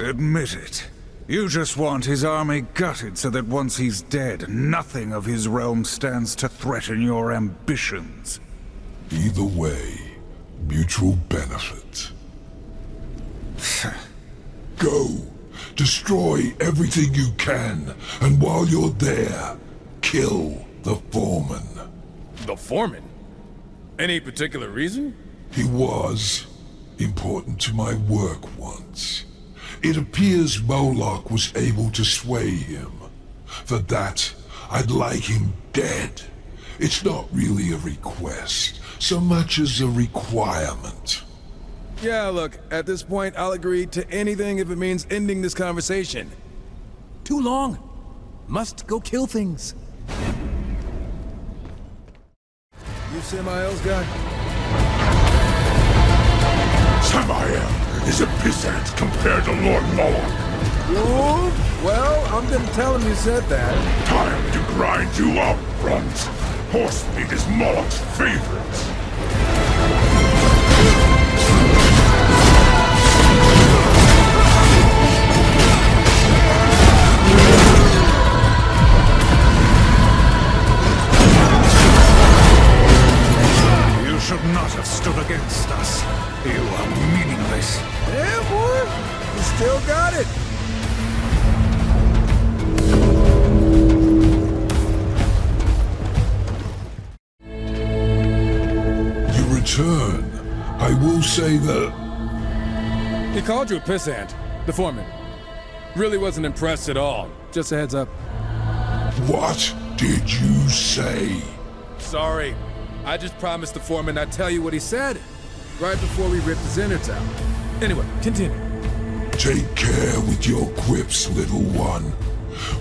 Admit it. You just want his army gutted so that once he's dead, nothing of his realm stands to threaten your ambitions. Either way, mutual benefit. Go. Destroy everything you can, and while you're there, kill the foreman. The foreman? Any particular reason? He was important to my work once. It appears Moloch was able to sway him. For that, I'd like him dead. It's not really a request, so much as a requirement. Yeah, look, at this point, I'll agree to anything if it means ending this conversation. Too long. Must go kill things. You Samael's guy? Samael is a pissant compared to Lord Moloch. Whoa! Well, I'm gonna tell him you said that. Time to grind you up, Brunt. Horse meat is Moloch's favorite. You should not have stood against us. You are meaningless. Yeah, boy. You still got it. You return. I will say that... He called you a pissant, the foreman. Really wasn't impressed at all. Just a heads up. What did you say? Sorry. I just promised the foreman I'd tell you what he said. Right before we ripped his innards out. Anyway, continue. Take care with your quips, little one.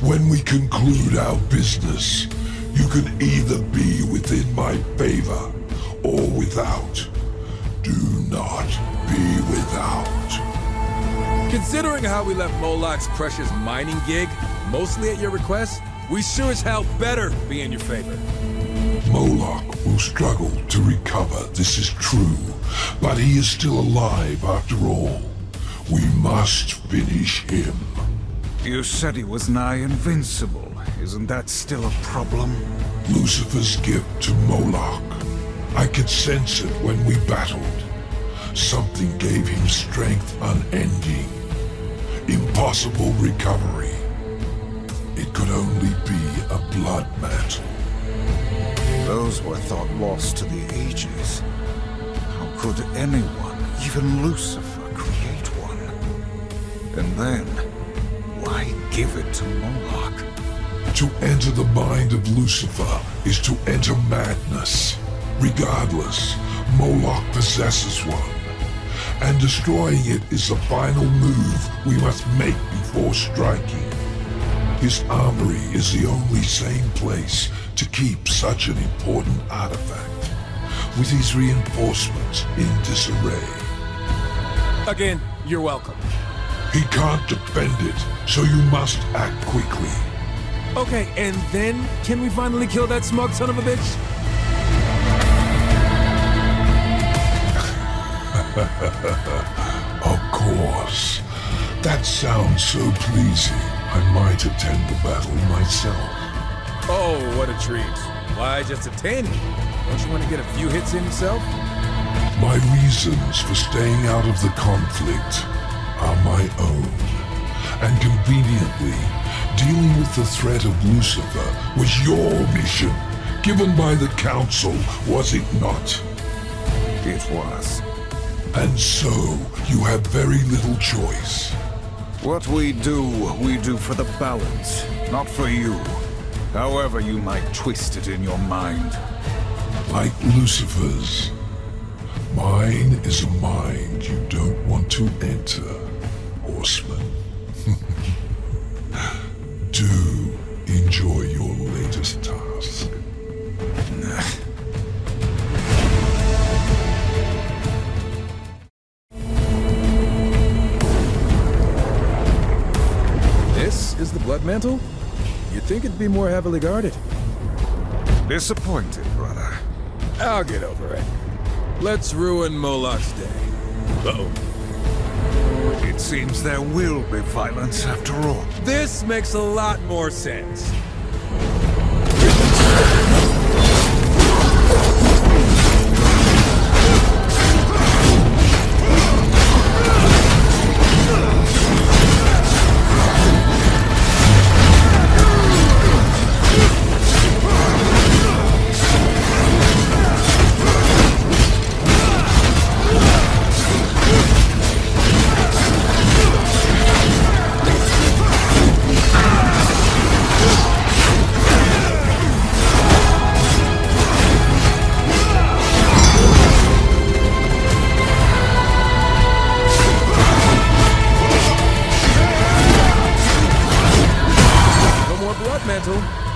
When we conclude our business, you can either be within my favor or without. Do not be without. Considering how we left Moloch's precious mining gig, mostly at your request, we sure as hell better be in your favor. Moloch will struggle to recover, this is true, but he is still alive after all. We must finish him. You said he was nigh invincible. Isn't that still a problem? Lucifer's gift to Moloch. I could sense it when we battled. Something gave him strength unending. Impossible recovery. It could only be a blood mantle. Those were thought lost to the ages. How could anyone, even Lucifer, create one? And then, why give it to Moloch? To enter the mind of Lucifer is to enter madness. Regardless, Moloch possesses one. And destroying it is the final move we must make before striking. His armory is the only sane place to keep such an important artifact, with his reinforcements in disarray. Again, you're welcome. He can't defend it, so you must act quickly. Okay, and then, can we finally kill that smug son of a bitch? Of course. That sounds so pleasing. I might attend the battle myself. Oh, what a treat. Why just attend? Don't you want to get a few hits in yourself? My reasons for staying out of the conflict are my own. And conveniently, dealing with the threat of Lucifer was your mission, given by the Council, was it not? It was. And so, you have very little choice. What we do for the balance, not for you. However you might twist it in your mind. Like Lucifer's. Mine is a mind you don't want to enter, horseman. Do enjoy your latest task. This is the Blood Mantle? You'd think it'd be more heavily guarded. Disappointed, brother. I'll get over it. Let's ruin Moloch's day. Uh-oh. It seems there will be violence after all. This makes a lot more sense.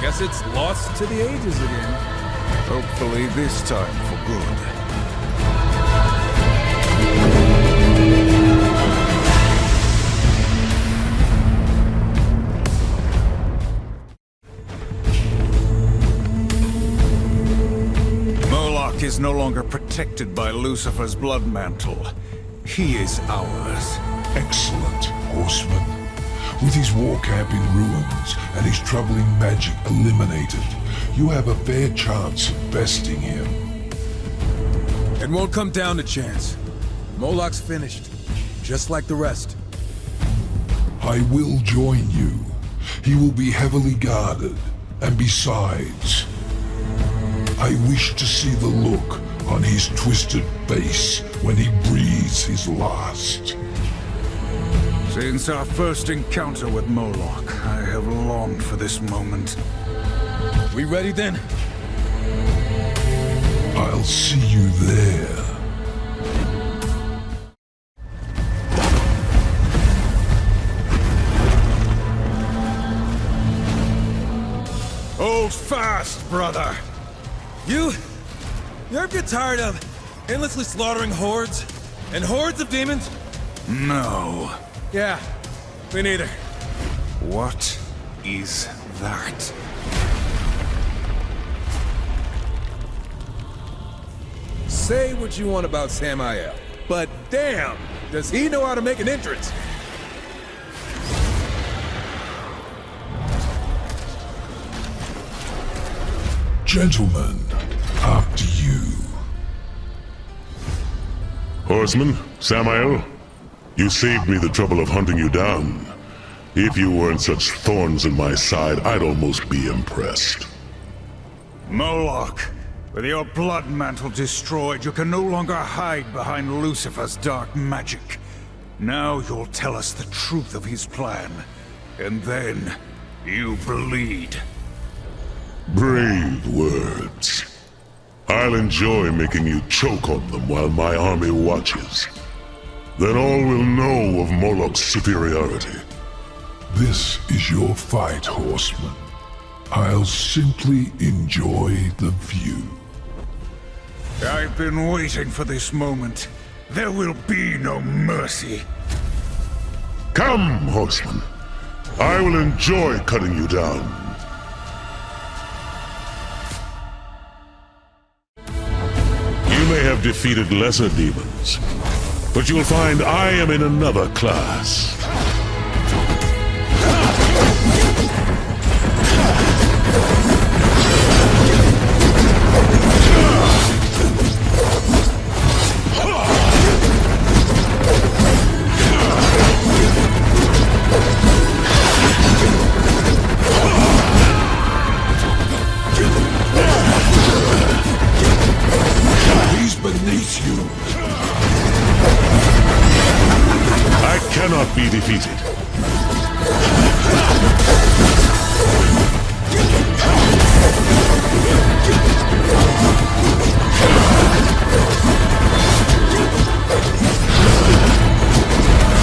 Guess it's lost to the ages again. Hopefully this time for good. is no longer protected by Lucifer's blood mantle. He is ours. Excellent, Horseman. With his war camp in ruins and his troubling magic eliminated, you have a fair chance of besting him. It won't come down to chance. Moloch's finished, just like the rest. I will join you. He will be heavily guarded, and besides, I wish to see the look on his twisted face when he breathes his last. Since our first encounter with Moloch, I have longed for this moment. We ready then? I'll see you there. Hold fast, brother! You ever get tired of endlessly slaughtering hordes? And hordes of demons? No. Yeah, me neither. What is that? Say what you want about Samael, but damn, does he know how to make an entrance? Gentlemen, after you. Horseman, Samael, you saved me the trouble of hunting you down. If you weren't such thorns in my side, I'd almost be impressed. Moloch, with your blood mantle destroyed, you can no longer hide behind Lucifer's dark magic. Now you'll tell us the truth of his plan, and then you bleed. Brave words. I'll enjoy making you choke on them while my army watches. Then all will know of Moloch's superiority. This is your fight, Horseman. I'll simply enjoy the view. I've been waiting for this moment. There will be no mercy. Come, Horseman. I will enjoy cutting you down. You may have defeated lesser demons, but you'll find I am in another class. Beneath you. I cannot be defeated.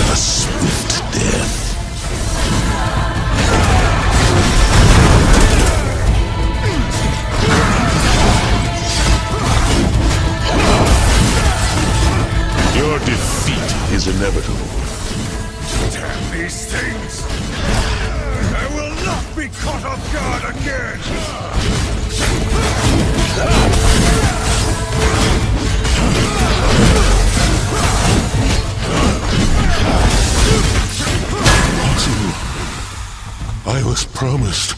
A swift death. Your defeat is inevitable. Damn these things! I will not be caught off guard again! I was promised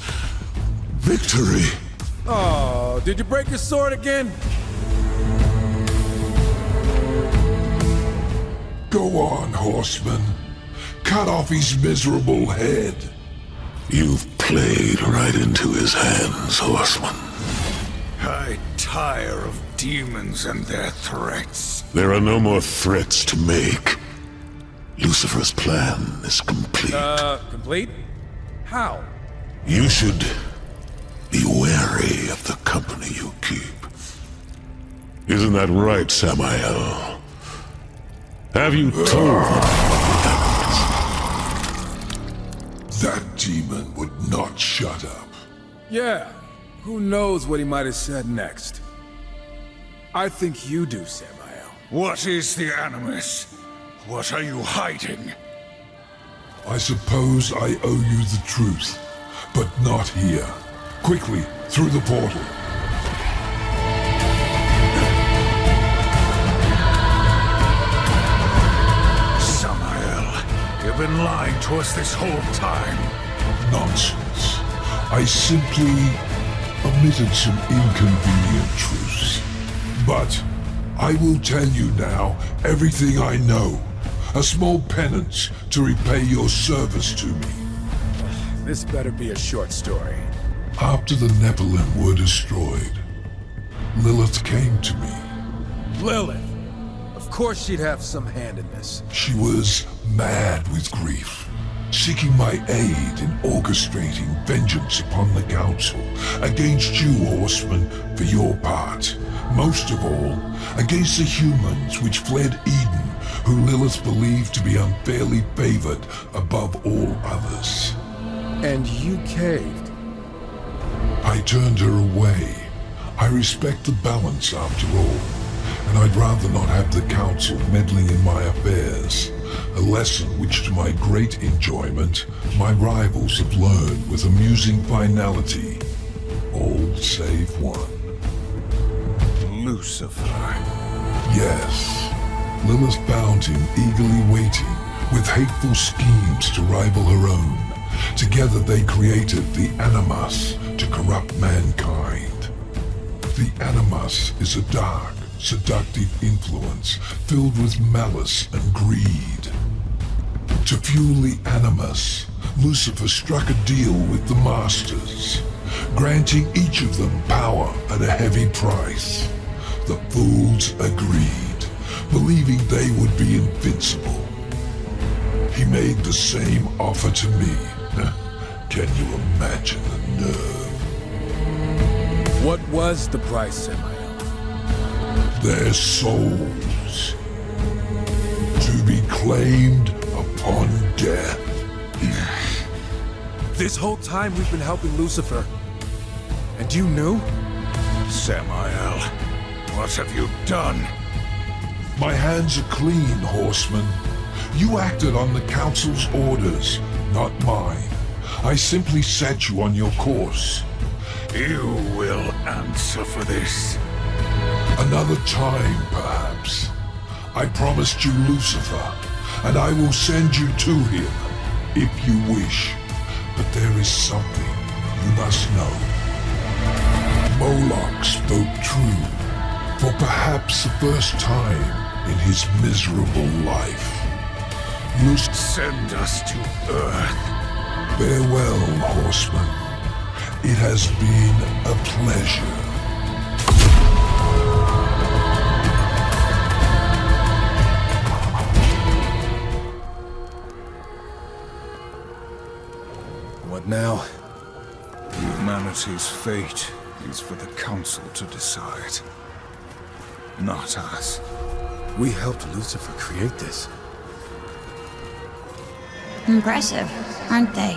victory. Oh, did you break your sword again? Go on, Horseman. Cut off his miserable head. You've played right into his hands, Horseman. I tire of demons and their threats. There are no more threats to make. Lucifer's plan is complete. Complete? How? You should be wary of the company you keep. Isn't that right, Samael? Have you told him That demon would not shut up. Yeah, who knows what he might have said next. I think you do, Samael. What is the animus? What are you hiding? I suppose I owe you the truth, but not here. Quickly, through the portal. been lying to us this whole time. Nonsense. I simply omitted some inconvenient truths. But I will tell you now everything I know. A small penance to repay your service to me. This better be a short story. After the Nephilim were destroyed, Lilith came to me. Lilith! Of course she'd have some hand in this. She was mad with grief, seeking my aid in orchestrating vengeance upon the Council, against you, Horseman, for your part. Most of all, against the humans which fled Eden, who Lilith believed to be unfairly favored above all others. And you caved? I turned her away. I respect the balance after all, and I'd rather not have the Council meddling in my affairs. A lesson which, to my great enjoyment, my rivals have learned with amusing finality. All save one. Lucifer. Yes. Lilith found him eagerly waiting, with hateful schemes to rival her own. Together they created the Animus to corrupt mankind. The Animus is a dark, seductive influence filled with malice and greed. To fuel the Animus, Lucifer struck a deal with the Masters, granting each of them power at a heavy price. The fools agreed, believing they would be invincible. He made the same offer to me. Can you imagine the nerve? What was the price, Samael? Their souls. To be claimed upon death. This whole time we've been helping Lucifer. And you knew? Samael, what have you done? My hands are clean, Horseman. You acted on the Council's orders, not mine. I simply set you on your course. You will answer for this. Another time, perhaps. I promised you Lucifer, and I will send you to him, if you wish. But there is something you must know. Moloch spoke true, for perhaps the first time in his miserable life. Send us to Earth. Farewell, Horseman. It has been a pleasure. What now? Humanity's fate is for the Council to decide. Not us. We helped Lucifer create this. Impressive, aren't they?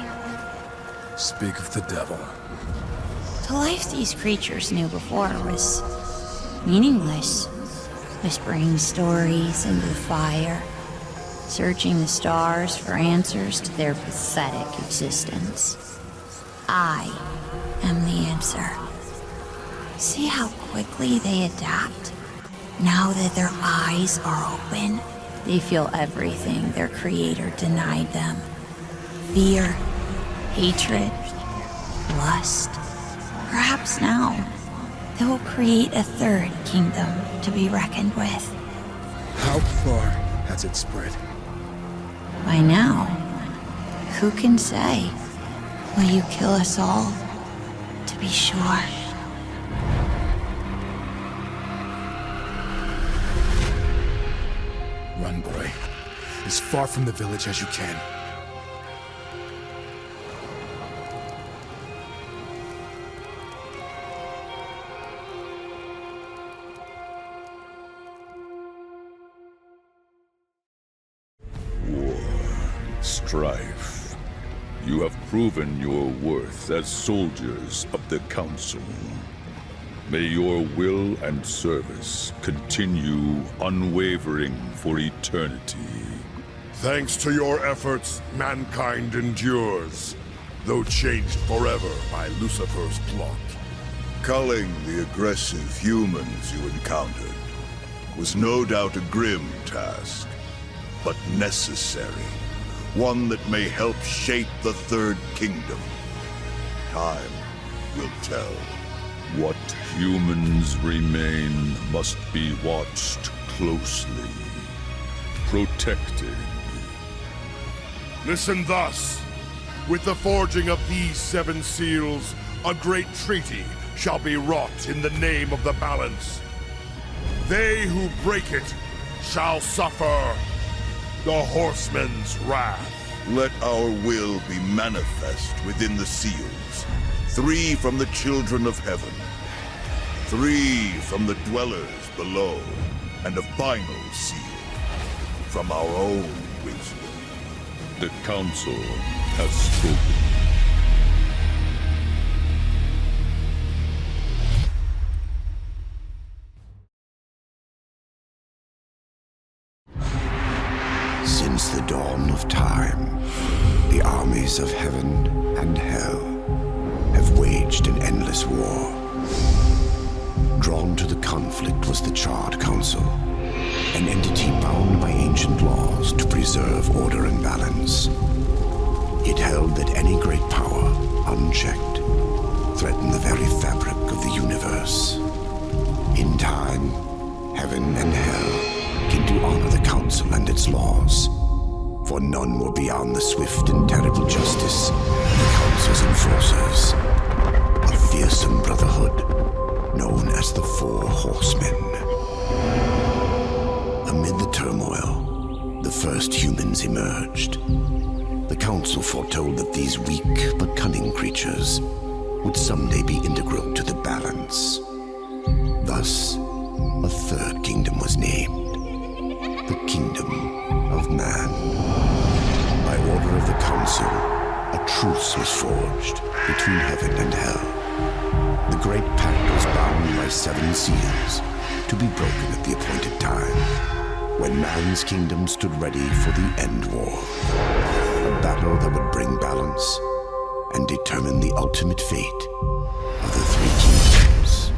Speak of the devil. The life these creatures knew before was meaningless. Whispering stories into the fire, searching the stars for answers to their pathetic existence. I am the answer. See how quickly they adapt? Now that their eyes are open, they feel everything their creator denied them. Fear, hatred, lust. Perhaps now, they will create a third kingdom to be reckoned with. How far has it spread? By now, who can say? Will you kill us all? To be sure. Run, boy. As far from the village as you can. Strife. You have proven your worth as soldiers of the Council. May your will and service continue unwavering for eternity. Thanks to your efforts, mankind endures, though changed forever by Lucifer's plot. Culling the aggressive humans you encountered was no doubt a grim task, but necessary. One that may help shape the Third Kingdom. Time will tell. What humans remain must be watched closely. Protected. Listen thus. With the forging of these 7 seals, a great treaty shall be wrought in the name of the balance. They who break it shall suffer the horseman's wrath. Let our will be manifest within the seals. 3 from the children of heaven. 3 from the dwellers below. And a final seal from our own wisdom. The Council has spoken. Since the dawn of time, the armies of heaven and hell have waged an endless war. Drawn to the conflict was the Charred Council, an entity bound by ancient laws to preserve order and balance. It held that any great power, unchecked, threatened the very fabric of the universe. In time, heaven and hell came to honor the Council and its laws, for none were beyond the swift and terrible justice of the Council's enforcers, a fearsome brotherhood known as the Four Horsemen. Amid the turmoil, the first humans emerged. The Council foretold that these weak but cunning creatures would someday be integral to the balance. Thus, a third kingdom was named, the Kingdom of Man. By order of the Council, a truce was forged between heaven and hell. The Great Pact was bound by 7 seals to be broken at the appointed time, when man's kingdom stood ready for the end war. A battle that would bring balance and determine the ultimate fate of the 3 kingdoms.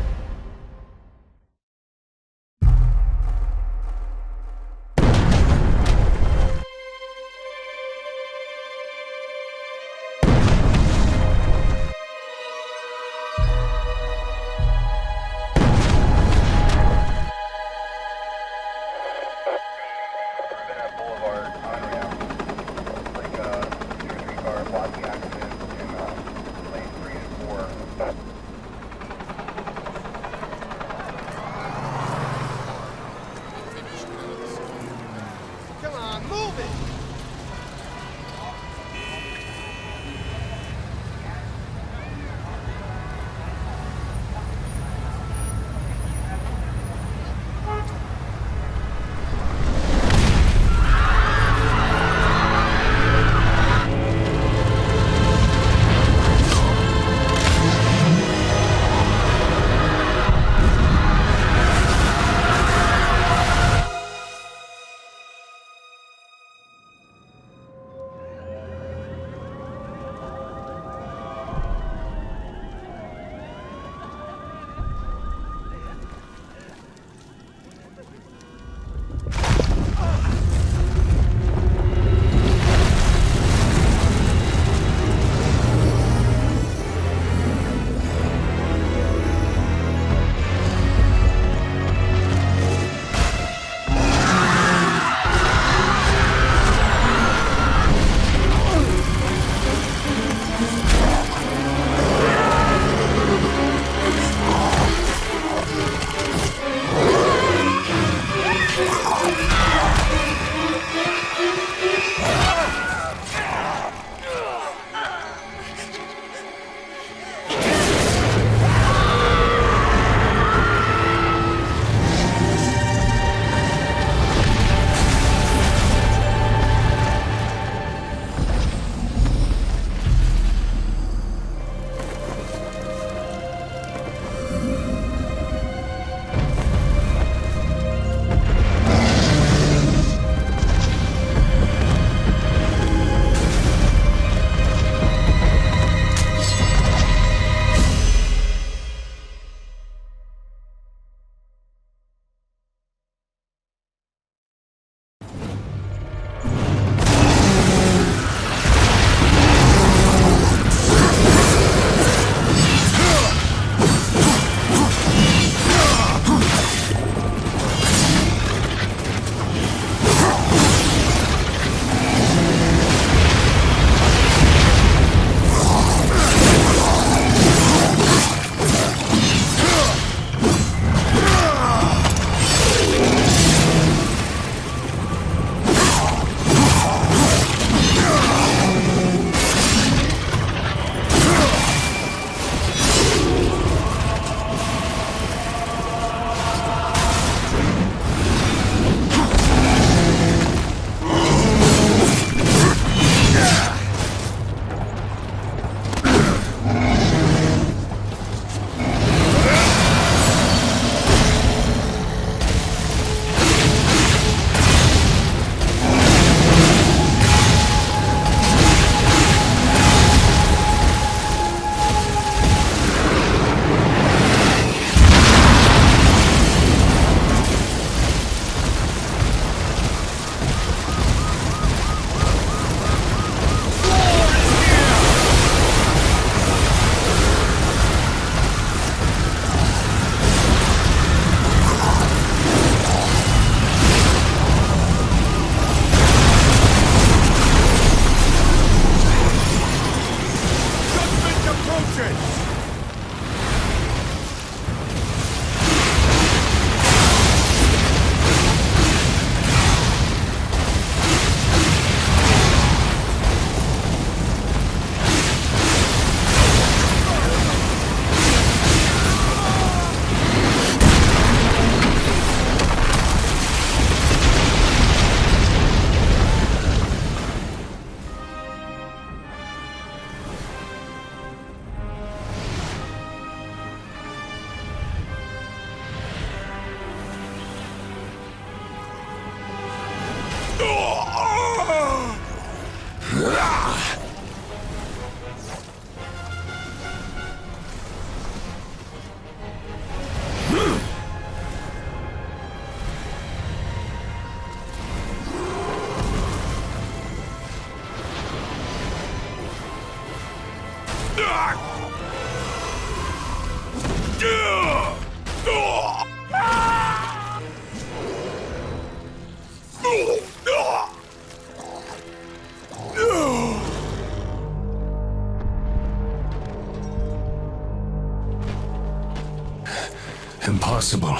Impossible.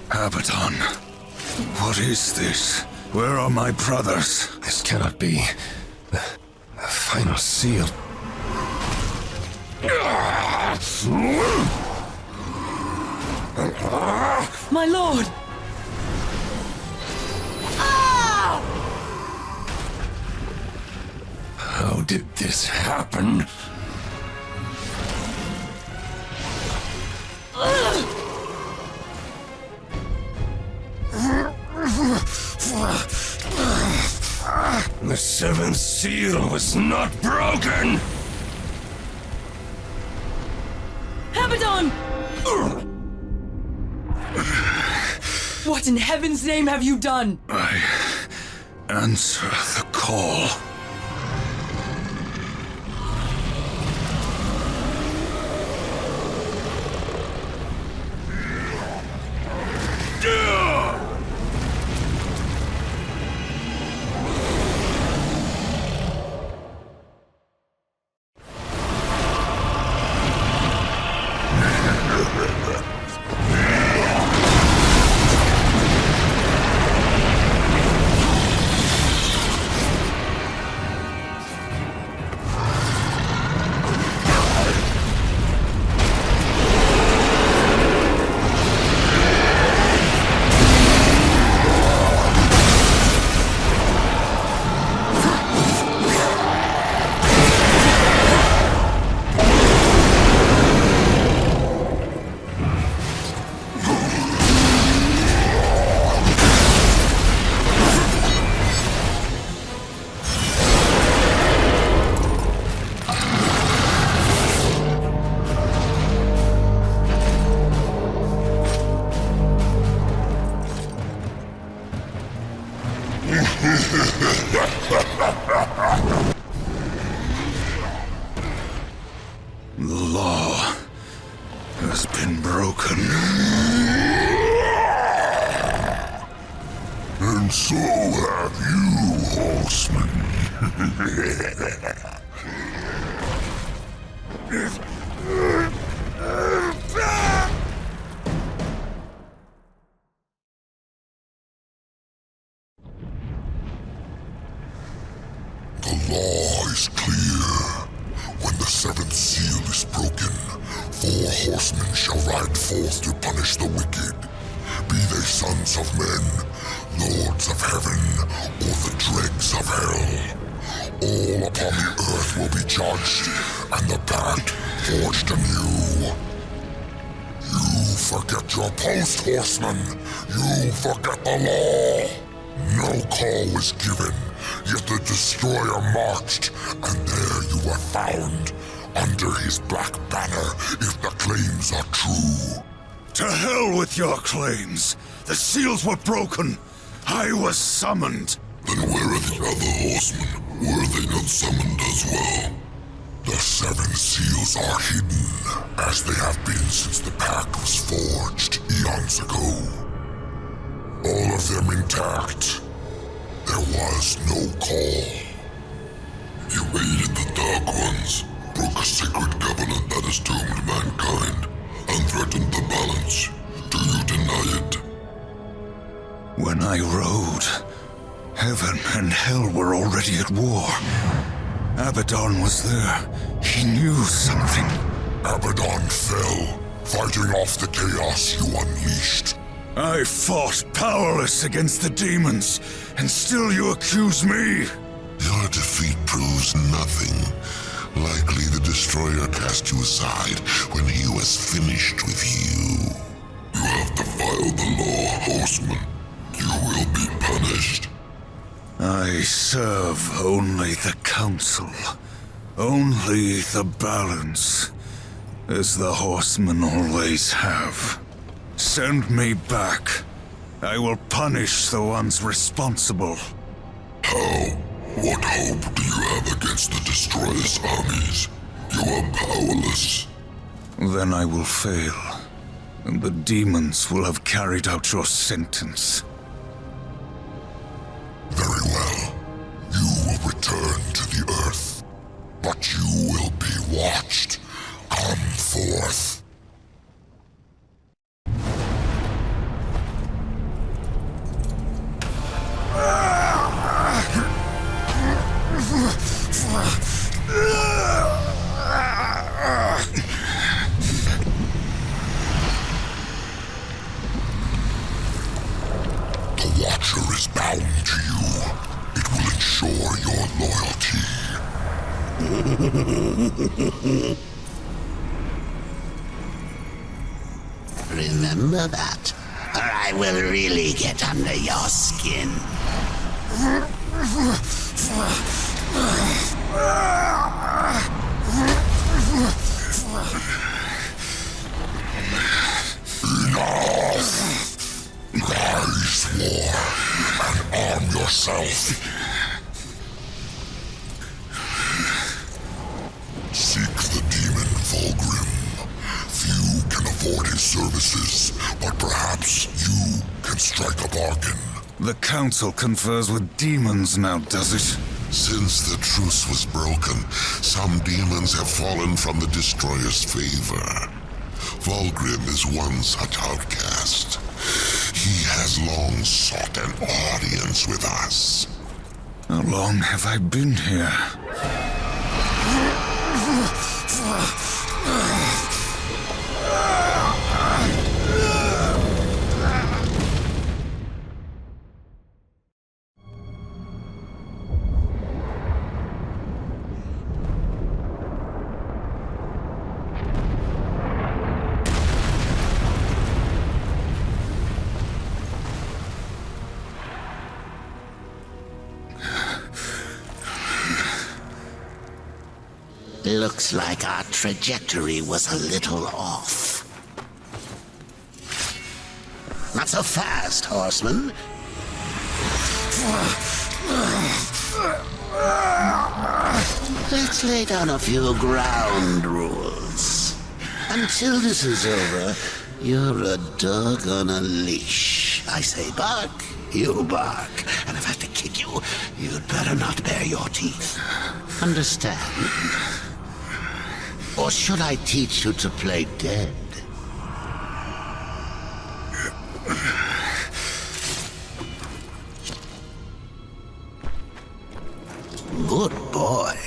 Abaddon. What is this? Where are my brothers? This cannot be. The final seal. My lord! How did this happen? The seventh seal was not broken! Abaddon! What in heaven's name have you done? I answer the call. The law has been broken. And so have you, horseman. The law is clear. When the seventh seal is broken, 4 horsemen shall ride forth to punish the wicked, be they sons of men, lords of heaven, or the dregs of hell. All upon the earth will be judged, and the pact forged anew. You forget your post, horseman. You forget the law. No call was given, yet the destroyer marched, and there you were found, under his black banner, if the claims are true. To hell with your claims! The seals were broken! I was summoned! Then where are the other horsemen? Were they not summoned as well? The 7 seals are hidden, as they have been since the pact was forged eons ago. All of them intact. There was no call. You aided the Dark Ones, broke a sacred covenant that has doomed mankind, and threatened the balance. Do you deny it? When I rode, heaven and hell were already at war. Abaddon was there. He knew something. Abaddon fell, fighting off the chaos you unleashed. I fought powerless against the demons, and still you accuse me? Your defeat proves nothing. Likely the Destroyer cast you aside when he was finished with you. You have defiled the law, horseman. You will be punished. I serve only the Council. Only the balance. As the horsemen always have. Send me back. I will punish the ones responsible. How? What hope do you have against the Destroyer's armies? You are powerless. Then I will fail, and the demons will have carried out your sentence. Very well. You will return to the Earth, but you will be watched. Come forth. The Watcher is bound to you. It will ensure your loyalty. Remember that, or I will really get under your skin. Enough! Rise, war, and arm yourself. Seek the demon Vulgrim. Few can afford his services, but perhaps you can strike a bargain. The Council confers with demons now, does it? Since the truce was broken, some demons have fallen from the Destroyer's favor. Vulgrim is one such outcast. He has long sought an audience with us. How long have I been here? Looks like our trajectory was a little off. Not so fast, horseman. Let's lay down a few ground rules. Until this is over, you're a dog on a leash. I say bark, you bark. And if I have to kick you, you'd better not bare your teeth. Understand? Or should I teach you to play dead? Good boy.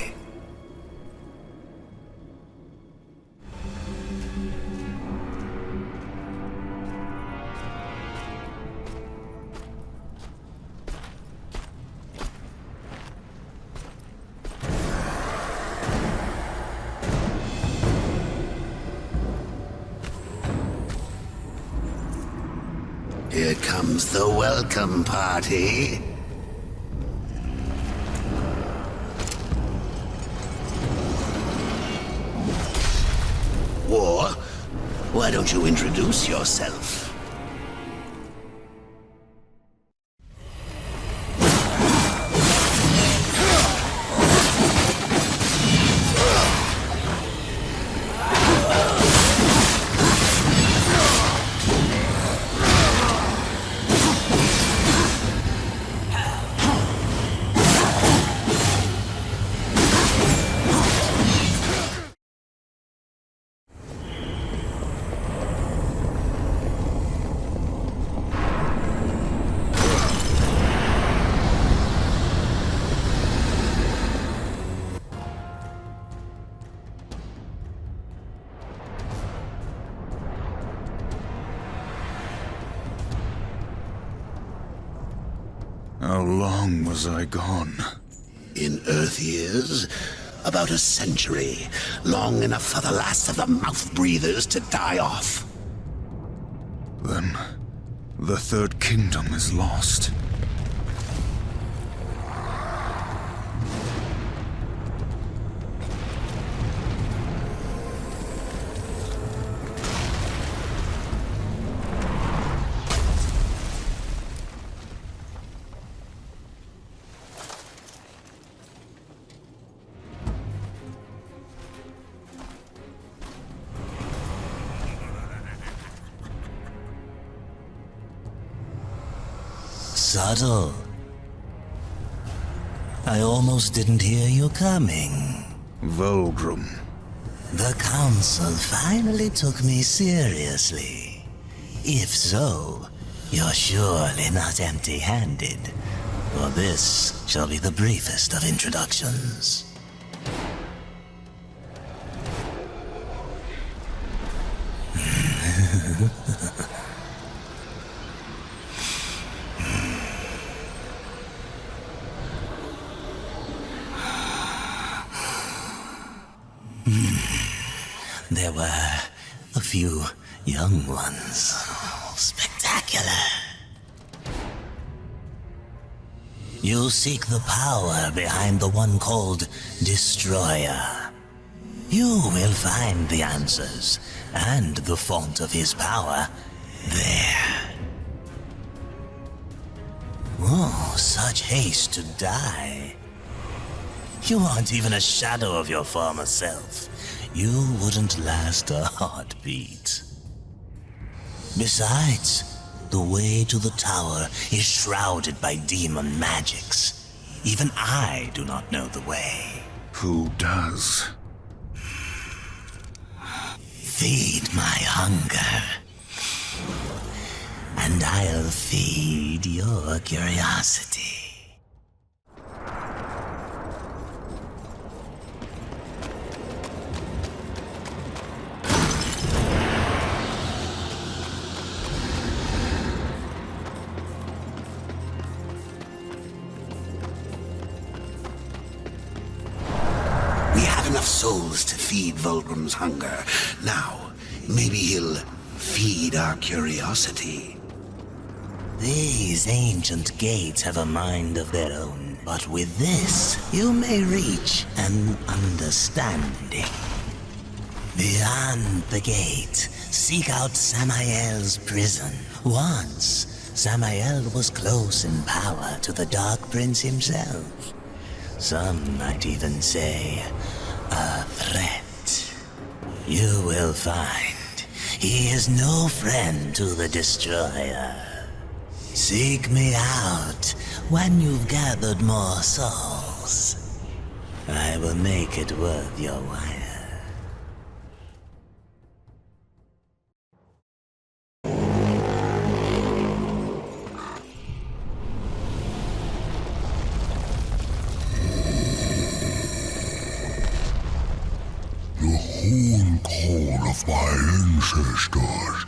Here comes the welcome party. War, why don't you introduce yourself? How long was I gone? In Earth years, about a century. Long enough for the last of the mouth-breathers to die off. Then, the Third Kingdom is lost. subtle. I almost didn't hear you coming. Vulgrim. The Council finally took me seriously. If so, you're surely not empty-handed, for this shall be the briefest of introductions. There were a few young ones. Spectacular. You seek the power behind the one called Destroyer. You will find the answers and the font of his power there. Oh, such haste to die. You aren't even a shadow of your former self. You wouldn't last a heartbeat. Besides, the way to the tower is shrouded by demon magics. Even I do not know the way. Who does? Feed my hunger, and I'll feed your curiosity. Enough souls to feed Vulgrim's hunger. Now, maybe he'll feed our curiosity. These ancient gates have a mind of their own, but with this, you may reach an understanding. Beyond the gate, seek out Samael's prison. Once, Samael was close in power to the Dark Prince himself. Some might even say, a threat. You will find he is no friend to the Destroyer. Seek me out when you've gathered more souls. I will make it worth your while. Horn call of my ancestors,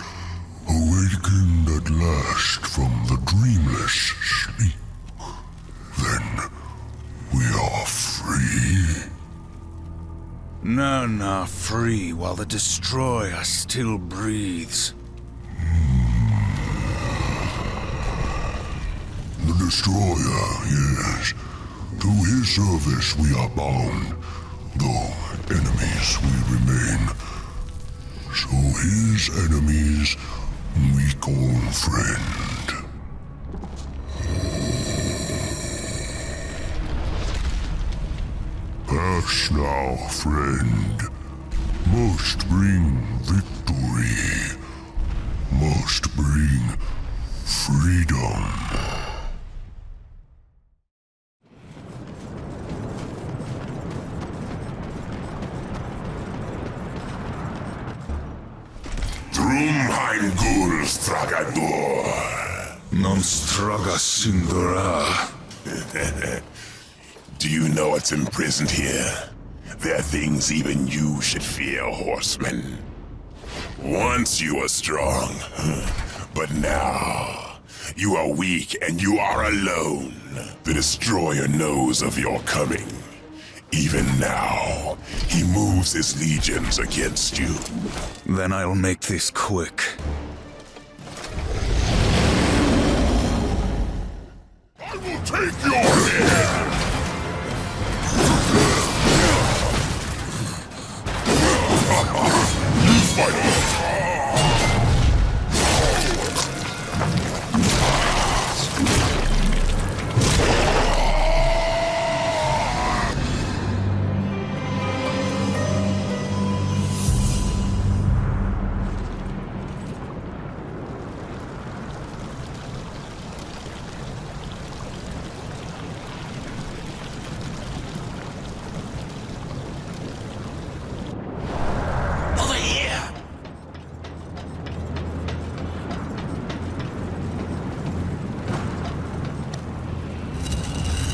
awakened at last from the dreamless sleep. Then we are free. None are free while the Destroyer still breathes. The Destroyer, yes. To his service we are bound, though enemies we remain. So his enemies we call friend. Pass now, friend. Must bring victory. Must bring freedom. Gul Stragador. Non straga sindora. Do you know what's imprisoned here? There are things even you should fear, horseman. Once you were strong, but now you are weak and you are alone. The Destroyer knows of your coming. Even now, he moves his legions against you. Then I'll make this quick. I will take your head! You fight!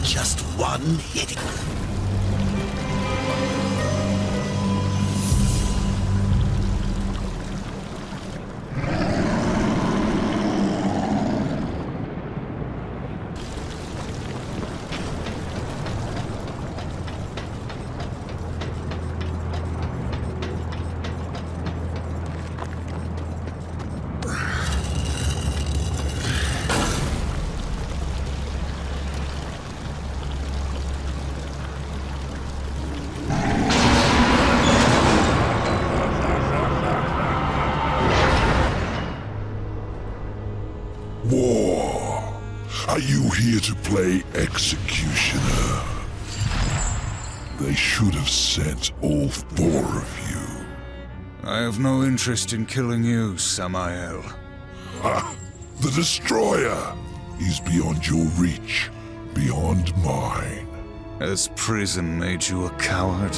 just one hit. War. Are you here to play executioner? They should have sent all 4 of you. I have no interest in killing you, Samael. Ha! The Destroyer! He's beyond your reach, beyond mine. Has prison made you a coward?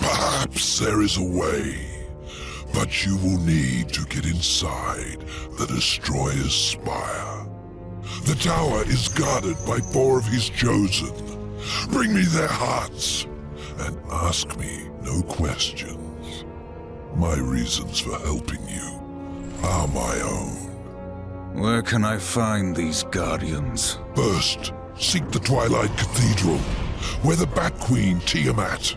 Perhaps there is a way, but you will need to get inside the Destroyer's spire. The tower is guarded by 4 of his chosen. Bring me their hearts, and ask me no questions. My reasons for helping you are my own. Where can I find these guardians? First, seek the Twilight Cathedral, where the Bat Queen Tiamat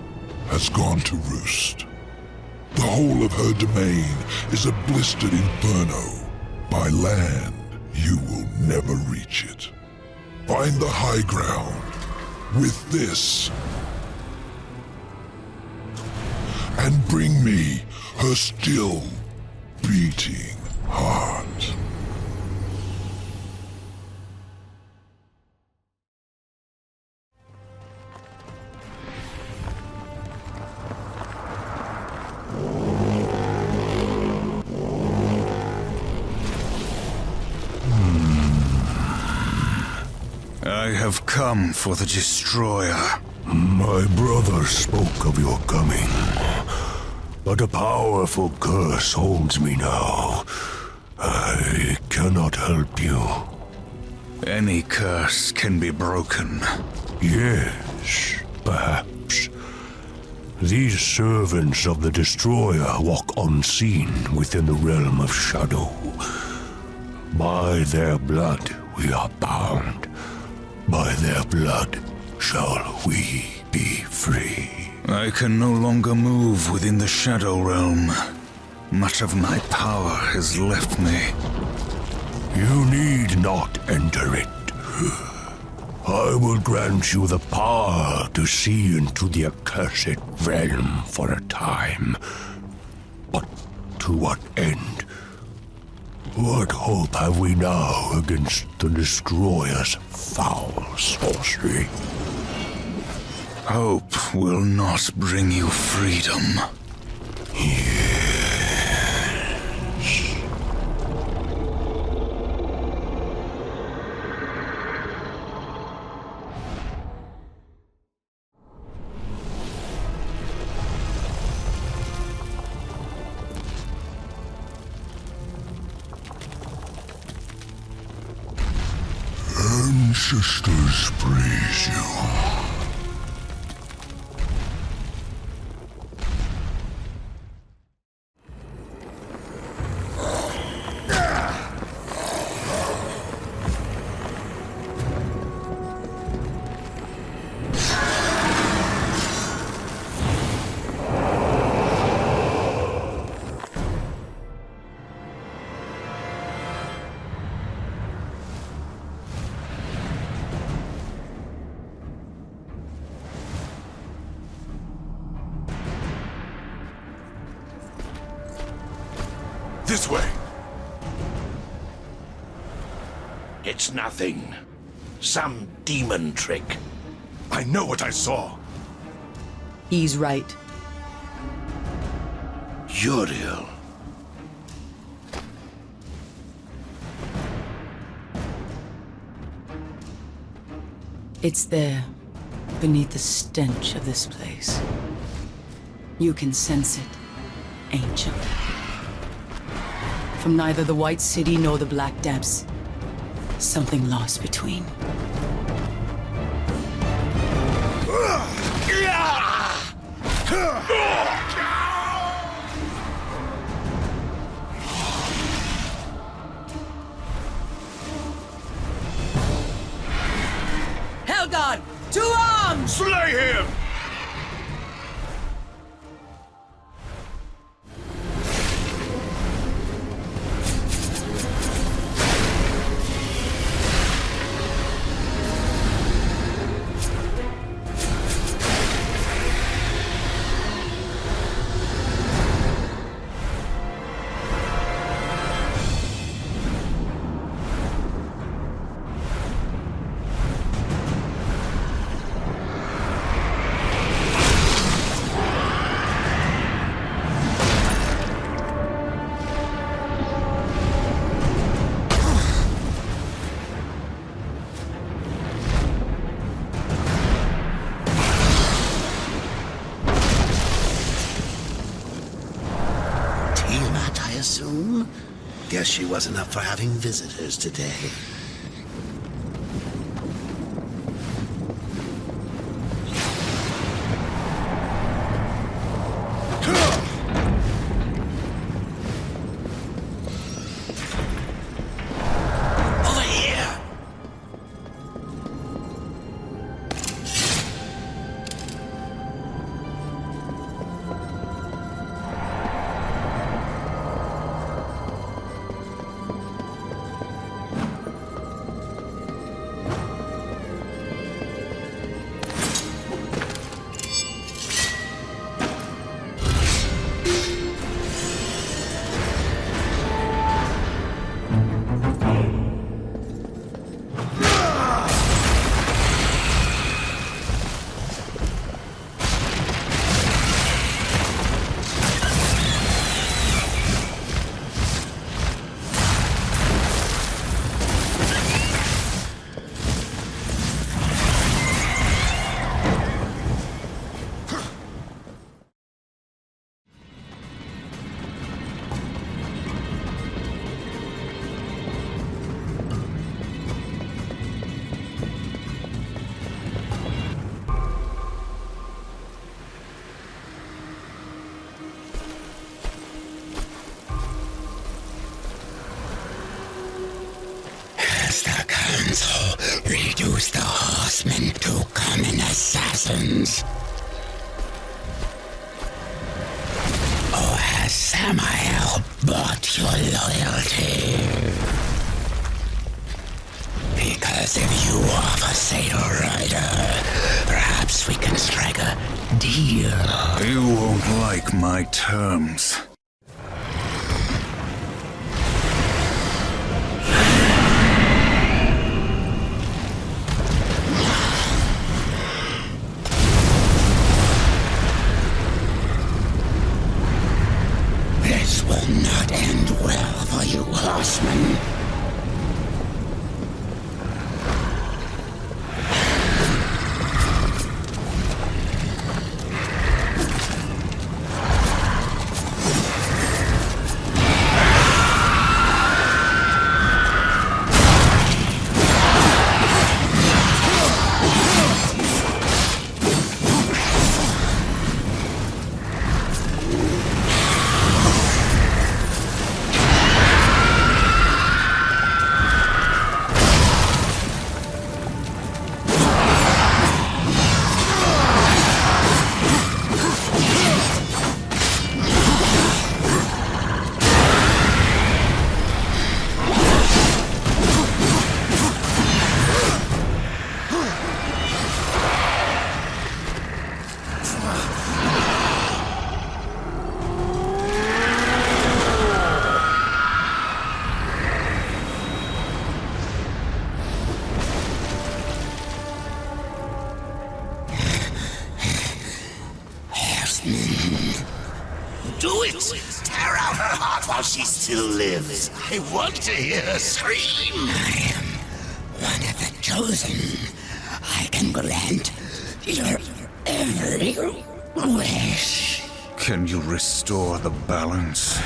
has gone to roost. The whole of her domain is a blistered inferno. By land, you will never reach it. Find the high ground with this, and bring me her still beating heart. I have come for the Destroyer. My brother spoke of your coming, but a powerful curse holds me now. I cannot help you. Any curse can be broken. Yes, perhaps. These servants of the Destroyer walk unseen within the realm of shadow. By their blood we are bound. By their blood shall we be free. I can no longer move within the Shadow Realm. Much of my power has left me. You need not enter it. I will grant you the power to see into the accursed realm for a time. But to what end? What hope have we now against the Destroyer's foul sorcery? Hope will not bring you freedom. Yes. Ancestors praise you. This way! It's nothing. Some demon trick. I know what I saw. He's right. Uriel. It's there, beneath the stench of this place. You can sense it, Ancient. from neither the White City nor the Black Depths. Something lost between. Hellgod, to arms! Slay him! Guess she wasn't up for having visitors today. Over here! The council reduce the horsemen to common assassins? Or has Samael bought your loyalty? Because if you offer Sail Rider, perhaps we can strike a deal. You won't like my terms. This will not end well for you, horsemen. Do it! Tear out her heart while she still lives. I want to hear her scream. I am one of the chosen. I can grant your every wish. Can you restore the balance?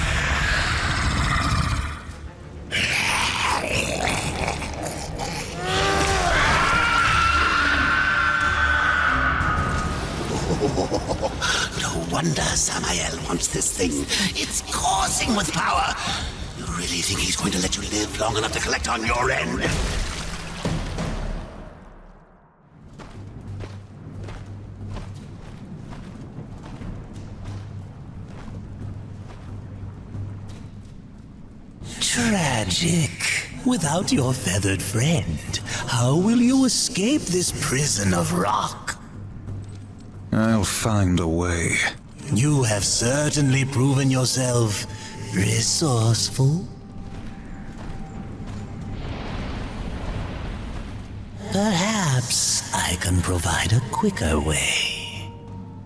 Samael wants this thing. It's coursing with power. You really think he's going to let you live long enough to collect on your end? Tragic. Without your feathered friend, how will you escape this prison of rock? I'll find a way. You have certainly proven yourself resourceful. Perhaps I can provide a quicker way.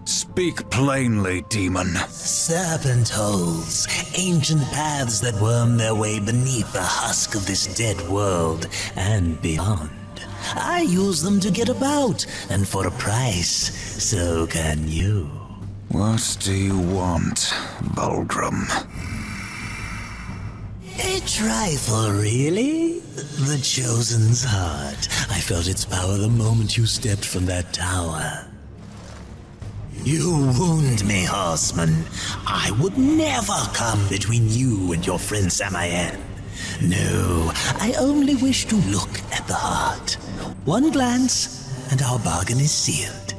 Speak plainly, demon. Serpent holes, ancient paths that worm their way beneath the husk of this dead world and beyond. I use them to get about, and for a price, so can you. What do you want, Bulgrim? A trifle, really? The Chosen's heart. I felt its power the moment you stepped from that tower. You wound me, horseman. I would never come between you and your friend Samael. No, I only wish to look at the heart. One glance, and our bargain is sealed.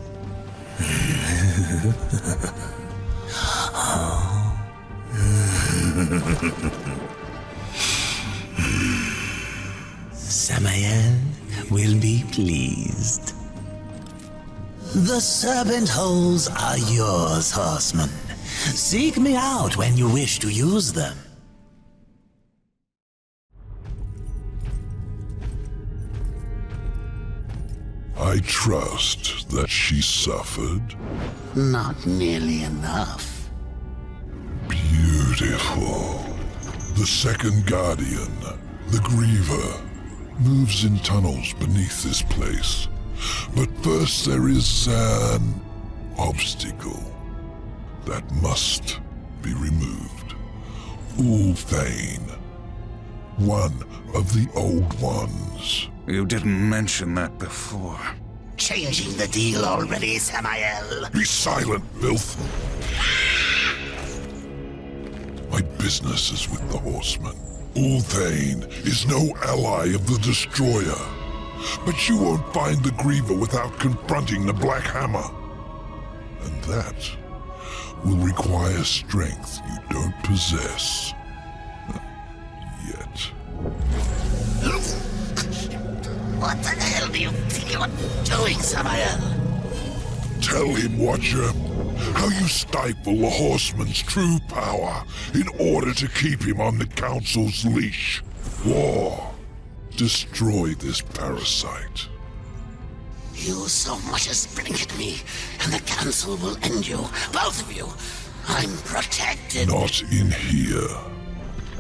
Samael will be pleased. The serpent holes are yours, horseman. Seek me out when you wish to use them. I trust that she suffered. Not nearly enough. Beautiful. The second guardian, the Griever, moves in tunnels beneath this place. But first there is an obstacle that must be removed. Ulthane, one of the old ones. You didn't mention that before. Changing the deal already, Samael. Be silent, filth. My business is with the horseman. Ulthane is no ally of the Destroyer. But you won't find the Griever without confronting the Black Hammer. And that will require strength you don't possess. Yet. What the hell do you think you're doing, Samael? Tell him, Watcher, how you stifle the horseman's true power in order to keep him on the Council's leash. War. Destroy this parasite. You so much as blink at me, and the Council will end you. Both of you. I'm protected. Not in here.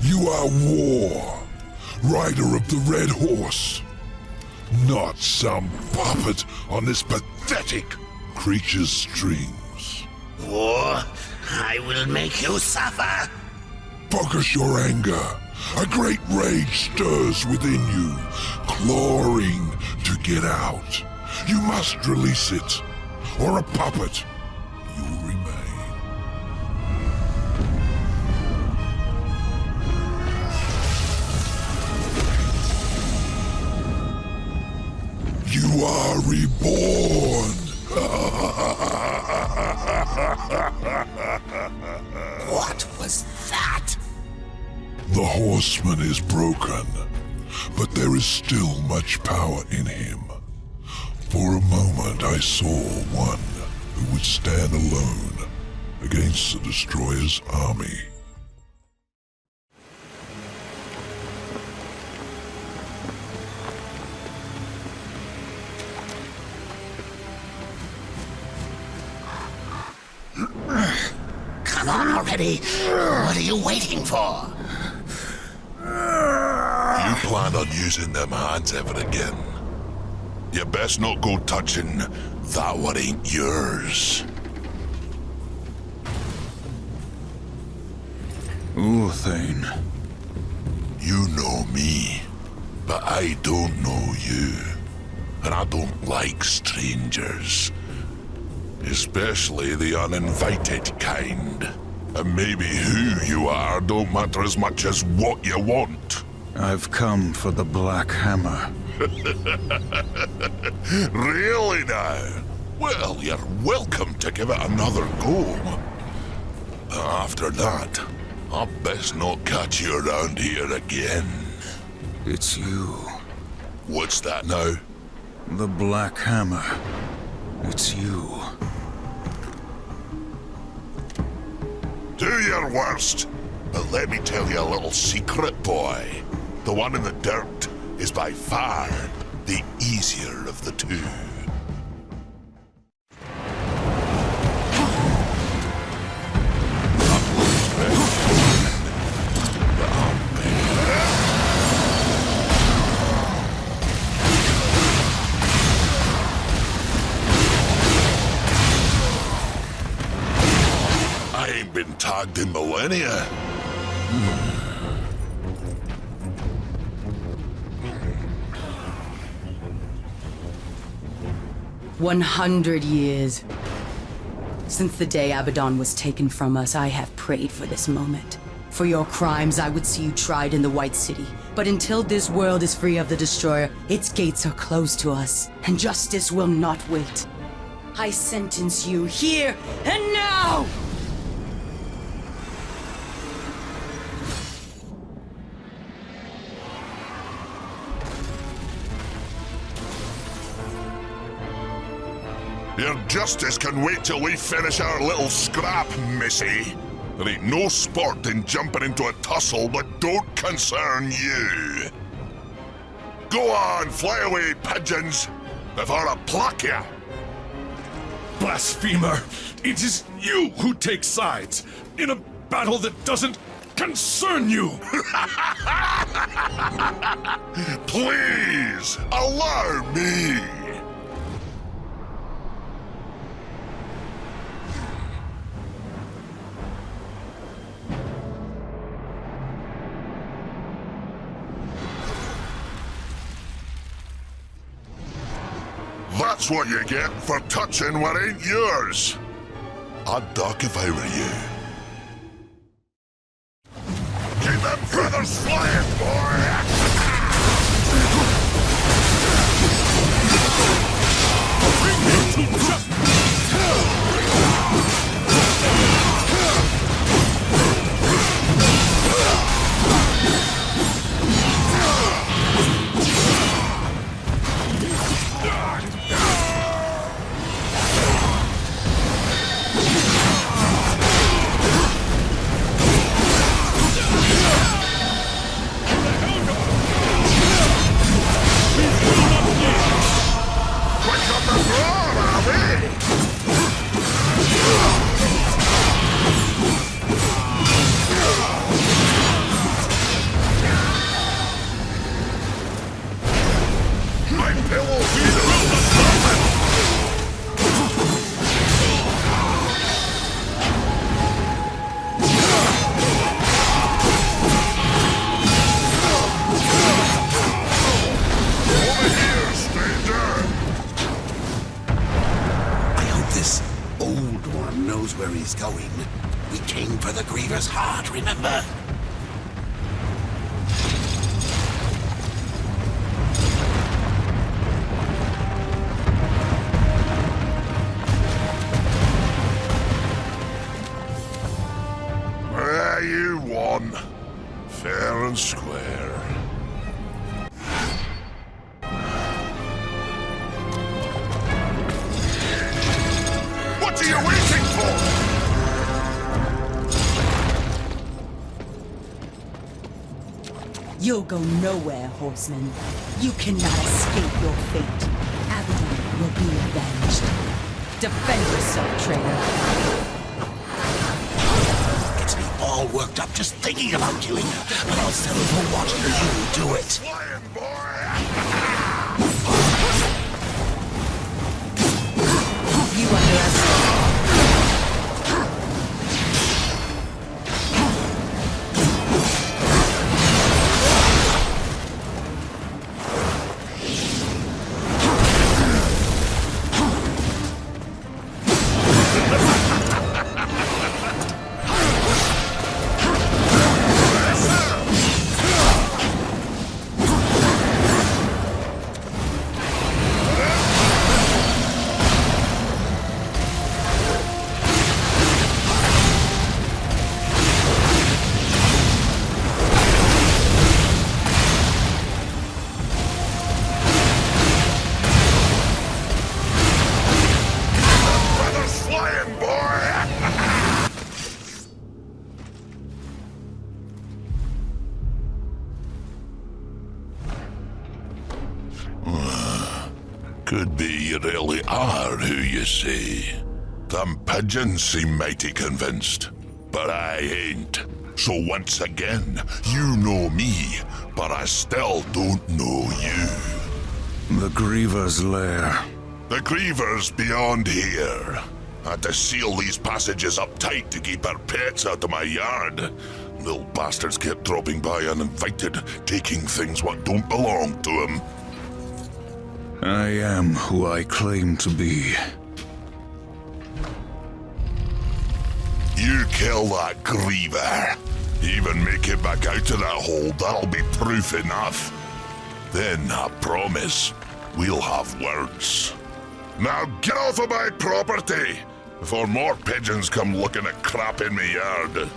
You are War, rider of the Red Horse. Not some puppet on this pathetic creature's strings. War, I will make you suffer. Focus your anger. A great rage stirs within you, clawing to get out. You must release it, or a puppet, you will remain. You are reborn! What was that? The horseman is broken, but there is still much power in him. For a moment I saw one who would stand alone against the Destroyer's army. Come on already. What are you waiting for? You plan on using them hands ever again? You best not go touching that what ain't yours. Ulthane. You know me, but I don't know you. And I don't like strangers. Especially the uninvited kind. And maybe who you are don't matter as much as what you want. I've come for the Black Hammer. Really now? Well, you're welcome to give it another go. After that, I'll best not catch you around here again. It's you. What's that now? The Black Hammer. It's you. Do your worst. But let me tell you a little secret, boy. The one in the dirt is by far the easier of the two. I ain't been tagged in millennia. 100 years. Since the day Abaddon was taken from us, I have prayed for this moment. For your crimes, I would see you tried in the White City. But until this world is free of the Destroyer, its gates are closed to us, and justice will not wait. I sentence you here and now! Your justice can wait till we finish our little scrap, missy. There ain't no sport in jumping into a tussle that don't concern you. Go on, fly away, pigeons, before I pluck ya. Blasphemer! It is you who take sides in a battle that doesn't concern you! Please, allow me! That's what you get for touching what ain't yours. I'd duck if I were you. Keep them feathers flying, boy! Going. We came for the Griever's heart, remember? You won. Fair and square. What are you waiting for? You'll go nowhere, horseman. You cannot escape your fate. Abaddon will be avenged. Defend yourself, traitor. Gets me all worked up just thinking about killing her, but I'll settle for watching you do it. You underestimate. Could be you really are who you say. Them pigeons seem mighty convinced, but I ain't. So once again, you know me, but I still don't know you. The Griever's lair. The Griever's beyond here. I had to seal these passages up tight to keep our pets out of my yard. Little bastards kept dropping by uninvited, taking things what don't belong to them. I am who I claim to be. You kill that Griever. Even make it back out of that hole, that'll be proof enough. Then, I promise, we'll have words. Now get off of my property, before more pigeons come looking at crap in me yard.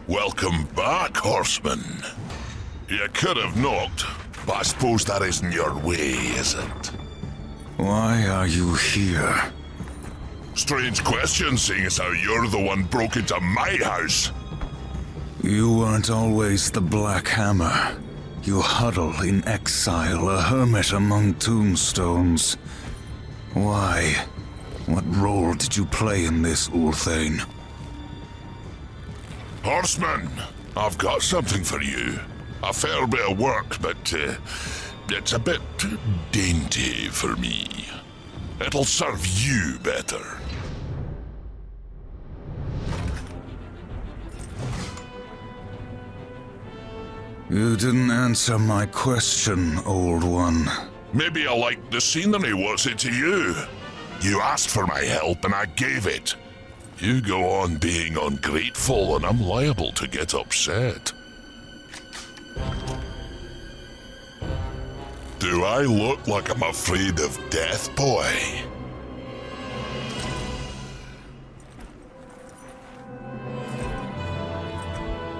Welcome back, horseman. You could have knocked, but I suppose that isn't your way, is it? Why are you here? Strange question, seeing as how you're the one broke into my house. You weren't always the Black Hammer. You huddle in exile, a hermit among tombstones. Why? What role did you play in this, Ulthane? Horseman, I've got something for you. A fair bit of work, but it's a bit dainty for me. It'll serve you better. You didn't answer my question, old one. Maybe I liked the scenery, what's it to you? You asked for my help and I gave it. You go on being ungrateful and I'm liable to get upset. Do I look like I'm afraid of death, boy?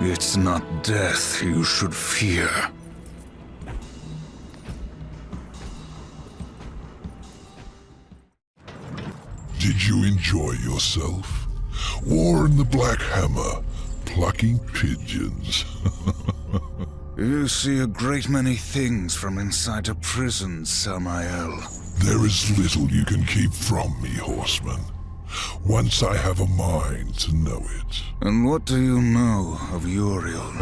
It's not death you should fear. Did you enjoy yourself? War in the Black Hammer, plucking pigeons. You see a great many things from inside a prison, Samael. There is little you can keep from me, horseman. Once I have a mind to know it. And what do you know of Uriel?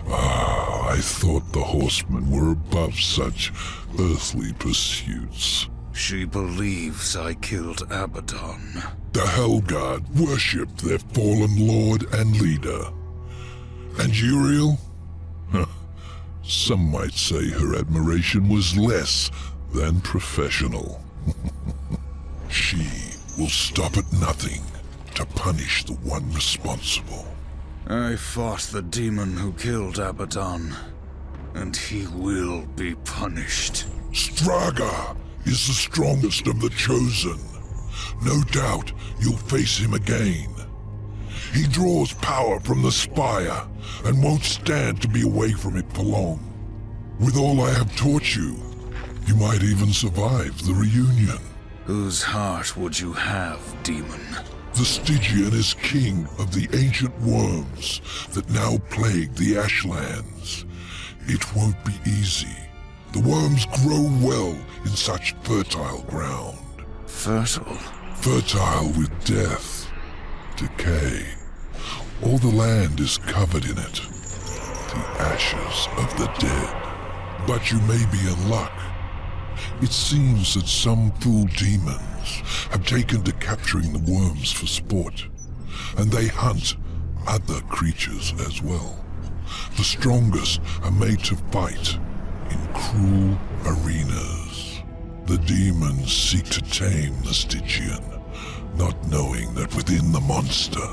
I thought the horsemen were above such earthly pursuits. She believes I killed Abaddon. The Hellguard worshipped their fallen lord and leader. And Uriel? Some might say her admiration was less than professional. She will stop at nothing to punish the one responsible. I fought the demon who killed Abaddon, and he will be punished. Straga is the strongest of the Chosen. No doubt you'll face him again. He draws power from the spire and won't stand to be away from it for long. With all I have taught you, you might even survive the reunion. Whose heart would you have, demon? The Stygian is king of the ancient worms that now plague the Ashlands. It won't be easy. The worms grow well in such fertile ground. Fertile? Fertile with death, decay. All the land is covered in it. The ashes of the dead. But you may be in luck. It seems that some fool demons have taken to capturing the worms for sport, and they hunt other creatures as well. The strongest are made to fight in cruel arenas. The demons seek to tame the Stygian, not knowing that within the monster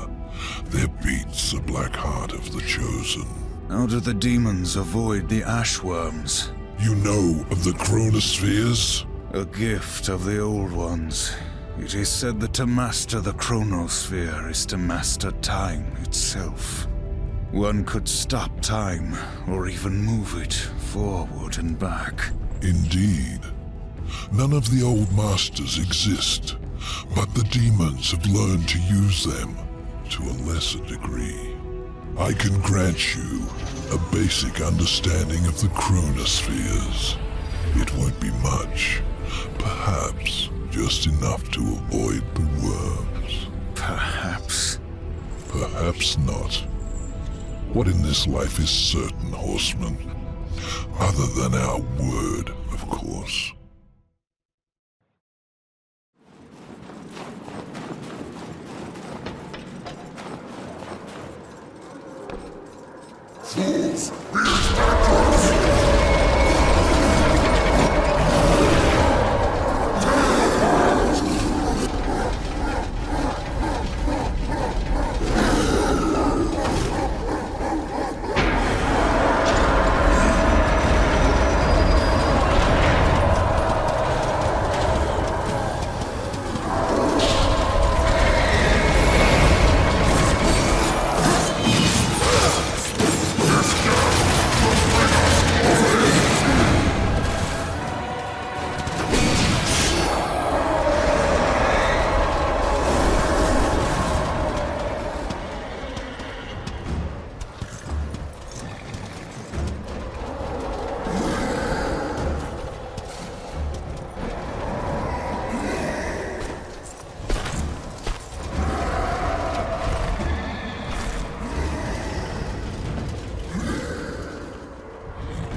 there beats the black heart of the Chosen. How do the demons avoid the ashworms? You know of the chronospheres? A gift of the old ones. It is said that to master the chronosphere is to master time itself. One could stop time, or even move it forward and back. Indeed. None of the old masters exist, but the demons have learned to use them to a lesser degree. I can grant you a basic understanding of the chronospheres. It won't be much. Perhaps just enough to avoid the worms. Perhaps. Perhaps not. What in this life is certain, horseman? Other than our word, of course. Fools! Here's backwards!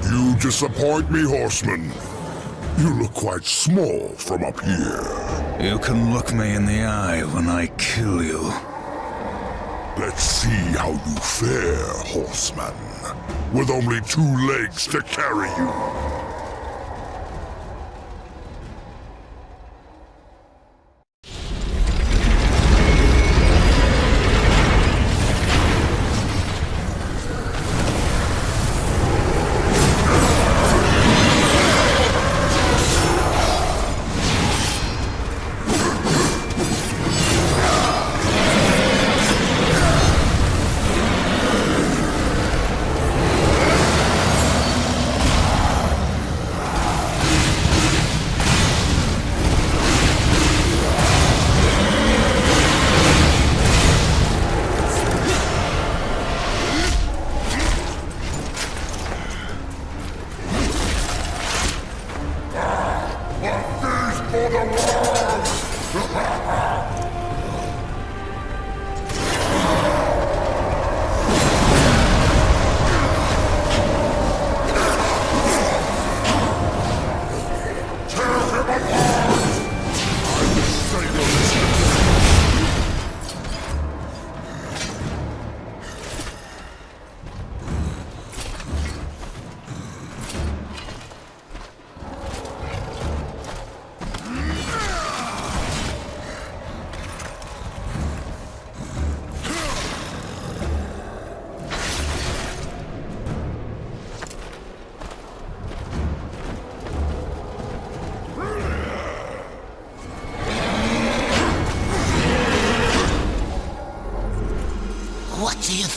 You disappoint me, horseman. You look quite small from up here. You can look me in the eye when I kill you. Let's see how you fare, horseman. With only 2 legs to carry you.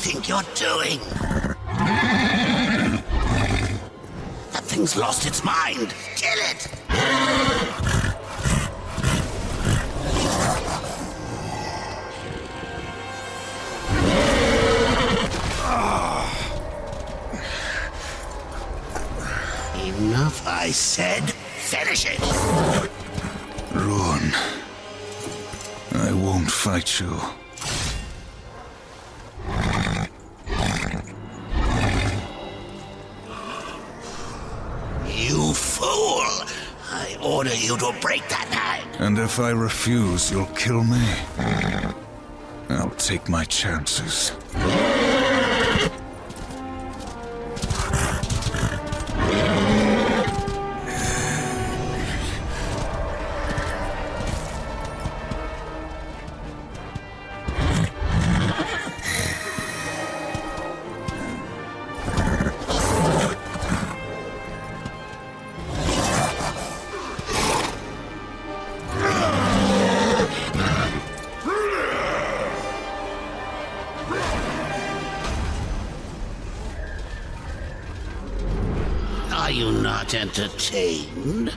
think you're doing? That thing's lost its mind. Kill it! Enough, I said. Finish it! Ruin. I won't fight you. You fool! I order you to break that knife! And if I refuse, you'll kill me? I'll take my chances. Are you not entertained?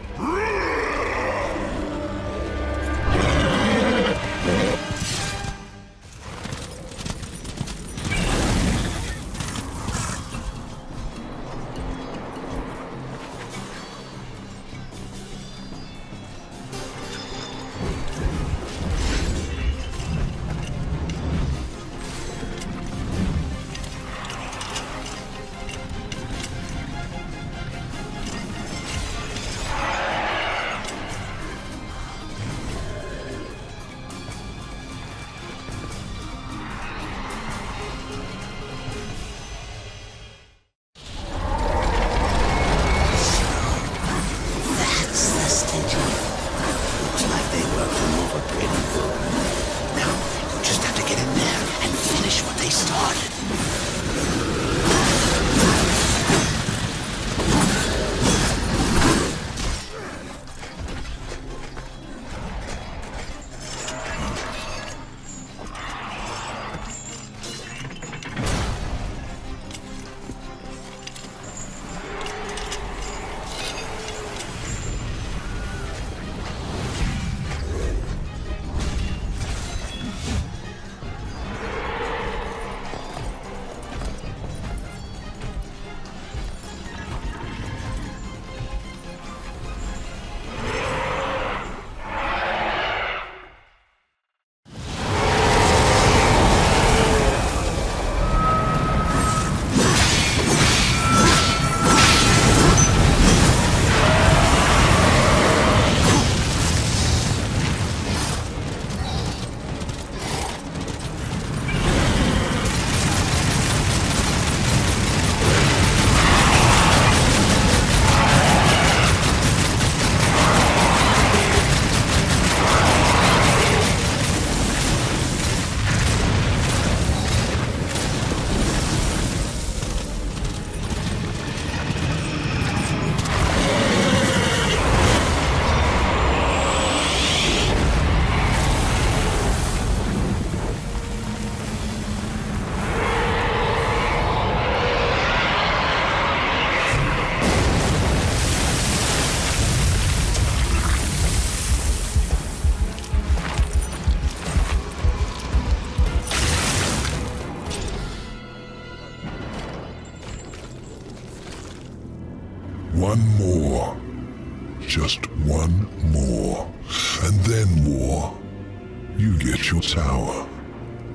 One more. Just one more. And then war. You get your tower.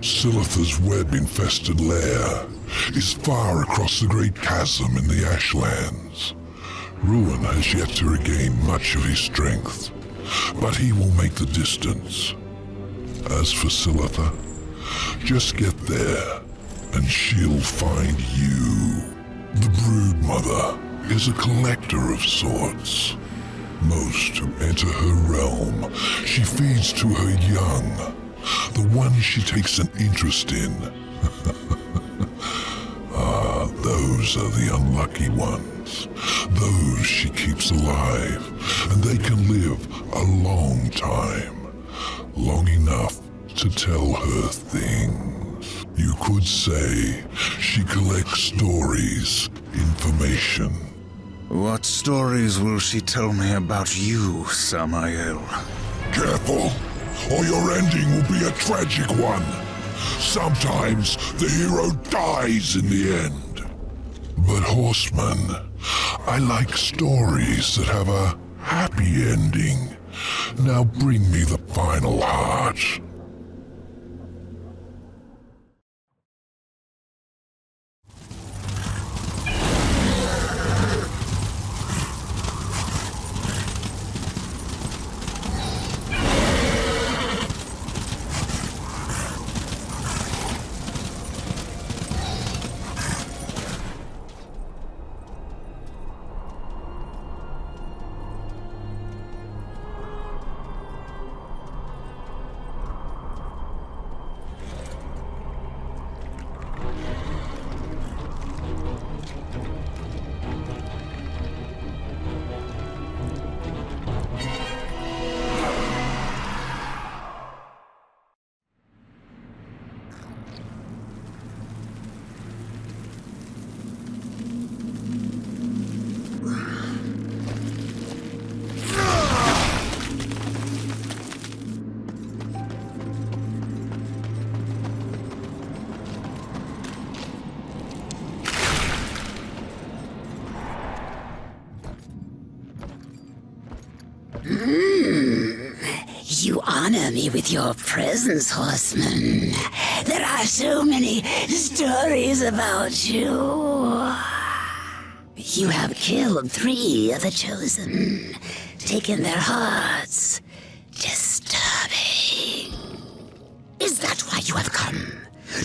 Silith's web-infested lair is far across the great chasm in the Ashlands. Ruin has yet to regain much of his strength, but he will make the distance. As for Silitha, just get there, and she'll find you. The Broodmother is a collector of sorts. Most who enter her realm, she feeds to her young, the ones she takes an interest in. Those are the unlucky ones. Those she keeps alive, and they can live a long time. Long enough to tell her things. You could say she collects stories, information. What stories will she tell me about you, Samael? Careful, or your ending will be a tragic one. Sometimes the hero dies in the end. But Horseman, I like stories that have a happy ending. Now bring me the final heart. You honor me with your presence, Horseman. There are so many stories about you. You have killed 3 of the Chosen, taken their hearts. Disturbing. Is that why you have come?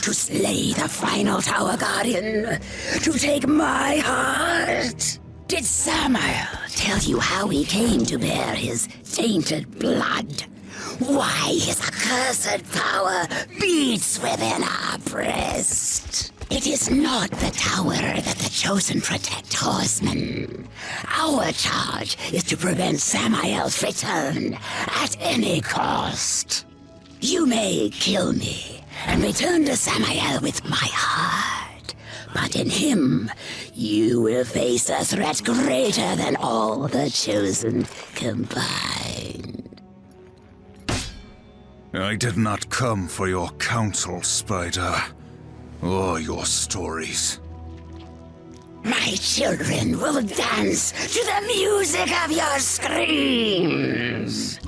To slay the final Tower Guardian? To take my heart? Did Samael tell you how he came to bear his tainted blood? Why his accursed power beats within our breast? It is not the tower that the Chosen protect, Horseman. Our charge is to prevent Samael's return at any cost. You may kill me and return to Samael with my heart, but in him, you will face a threat greater than all the Chosen combined. I did not come for your counsel, Spider, or your stories. My children will dance to the music of your screams.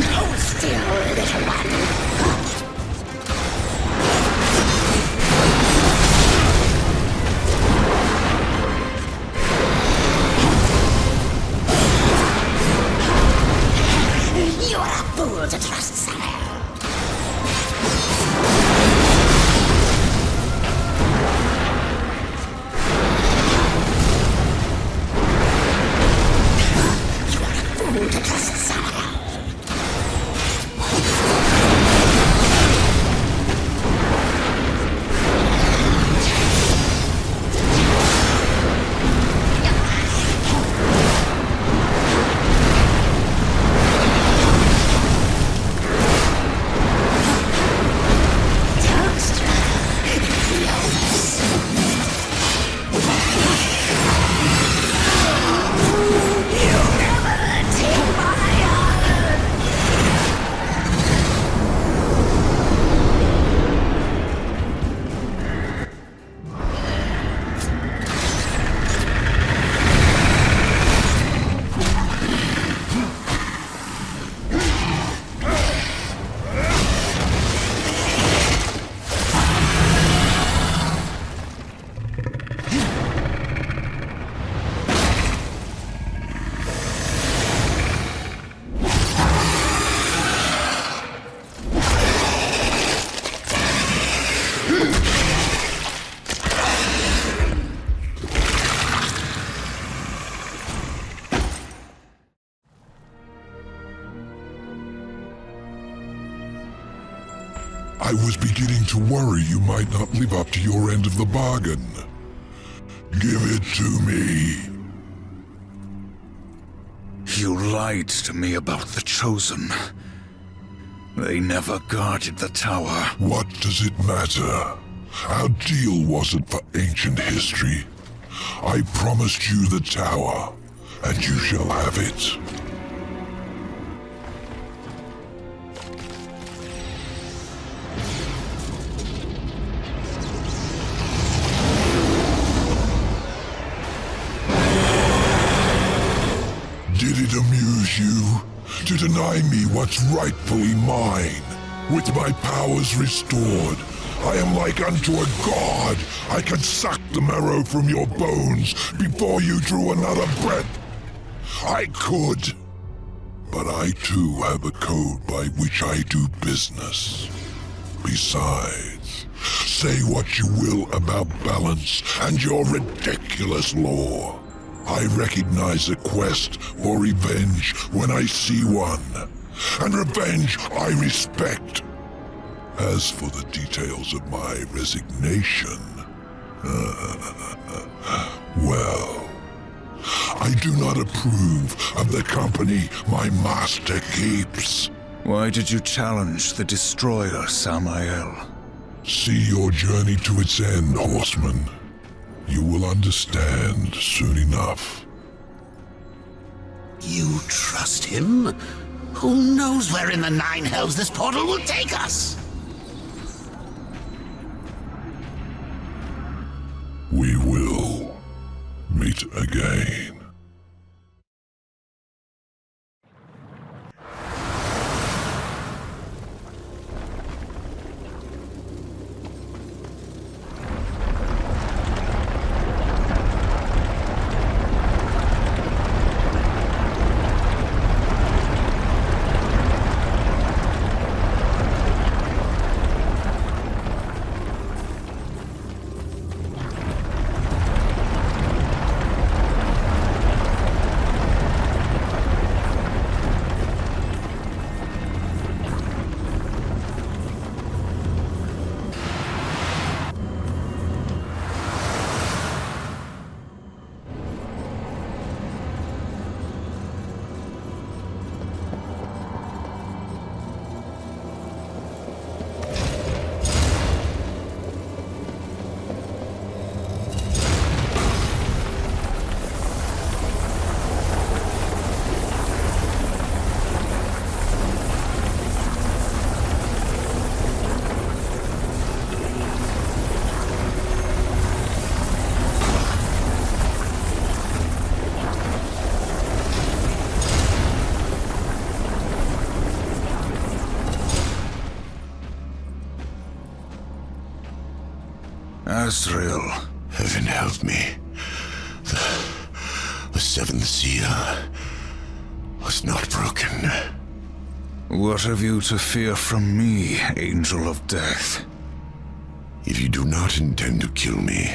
Hold still, little one. You are a fool to trust Samael. You are a fool to trust Samael. I was beginning to worry you might not live up to your end of the bargain. Give it to me. You lied to me about the Chosen. They never guarded the tower. What does it matter? Our deal wasn't for ancient history. I promised you the tower, and you shall have it. Did it amuse you to deny me what's rightfully mine? With my powers restored, I am like unto a god. I can suck the marrow from your bones before you drew another breath. I could, but I too have a code by which I do business. Besides, say what you will about balance and your ridiculous law. I recognize a quest for revenge when I see one, and revenge I respect. As for the details of my resignation, well, I do not approve of the company my master keeps. Why did you challenge the destroyer, Samael? See your journey to its end, horseman. You will understand soon enough. You trust him? Who knows where in the Nine Hells this portal will take us? We will meet again. Azrael. Heaven help me. The seventh seal was not broken. What have you to fear from me, Angel of Death? If you do not intend to kill me,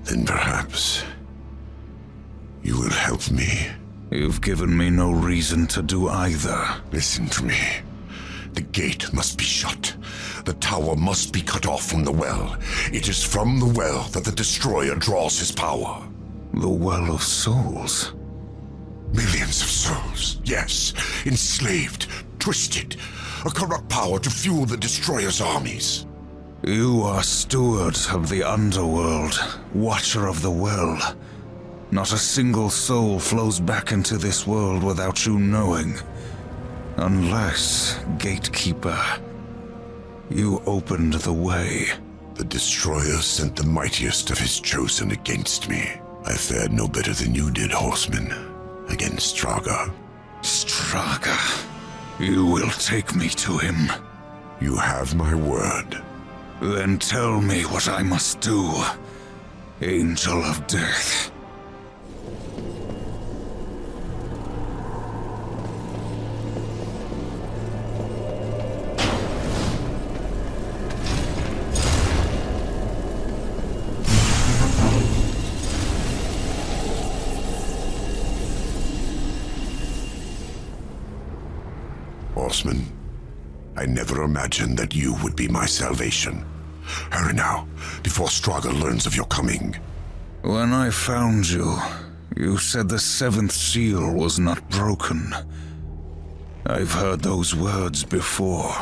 then perhaps you will help me. You've given me no reason to do either. Listen to me. The gate must be shut. The tower must be cut off from the well. It is from the well that the Destroyer draws his power. The Well of Souls? Millions of souls, yes. Enslaved, twisted. A corrupt power to fuel the Destroyer's armies. You are steward of the underworld, watcher of the well. Not a single soul flows back into this world without you knowing. Unless, gatekeeper, you opened the way. The Destroyer sent the mightiest of his chosen against me. I fared no better than you did, horseman, against Straga. Straga? You will take me to him. You have my word. Then tell me what I must do, Angel of Death. Horseman, I never imagined that you would be my salvation. Hurry now, before Straga learns of your coming. When I found you, you said the seventh seal was not broken. I've heard those words before.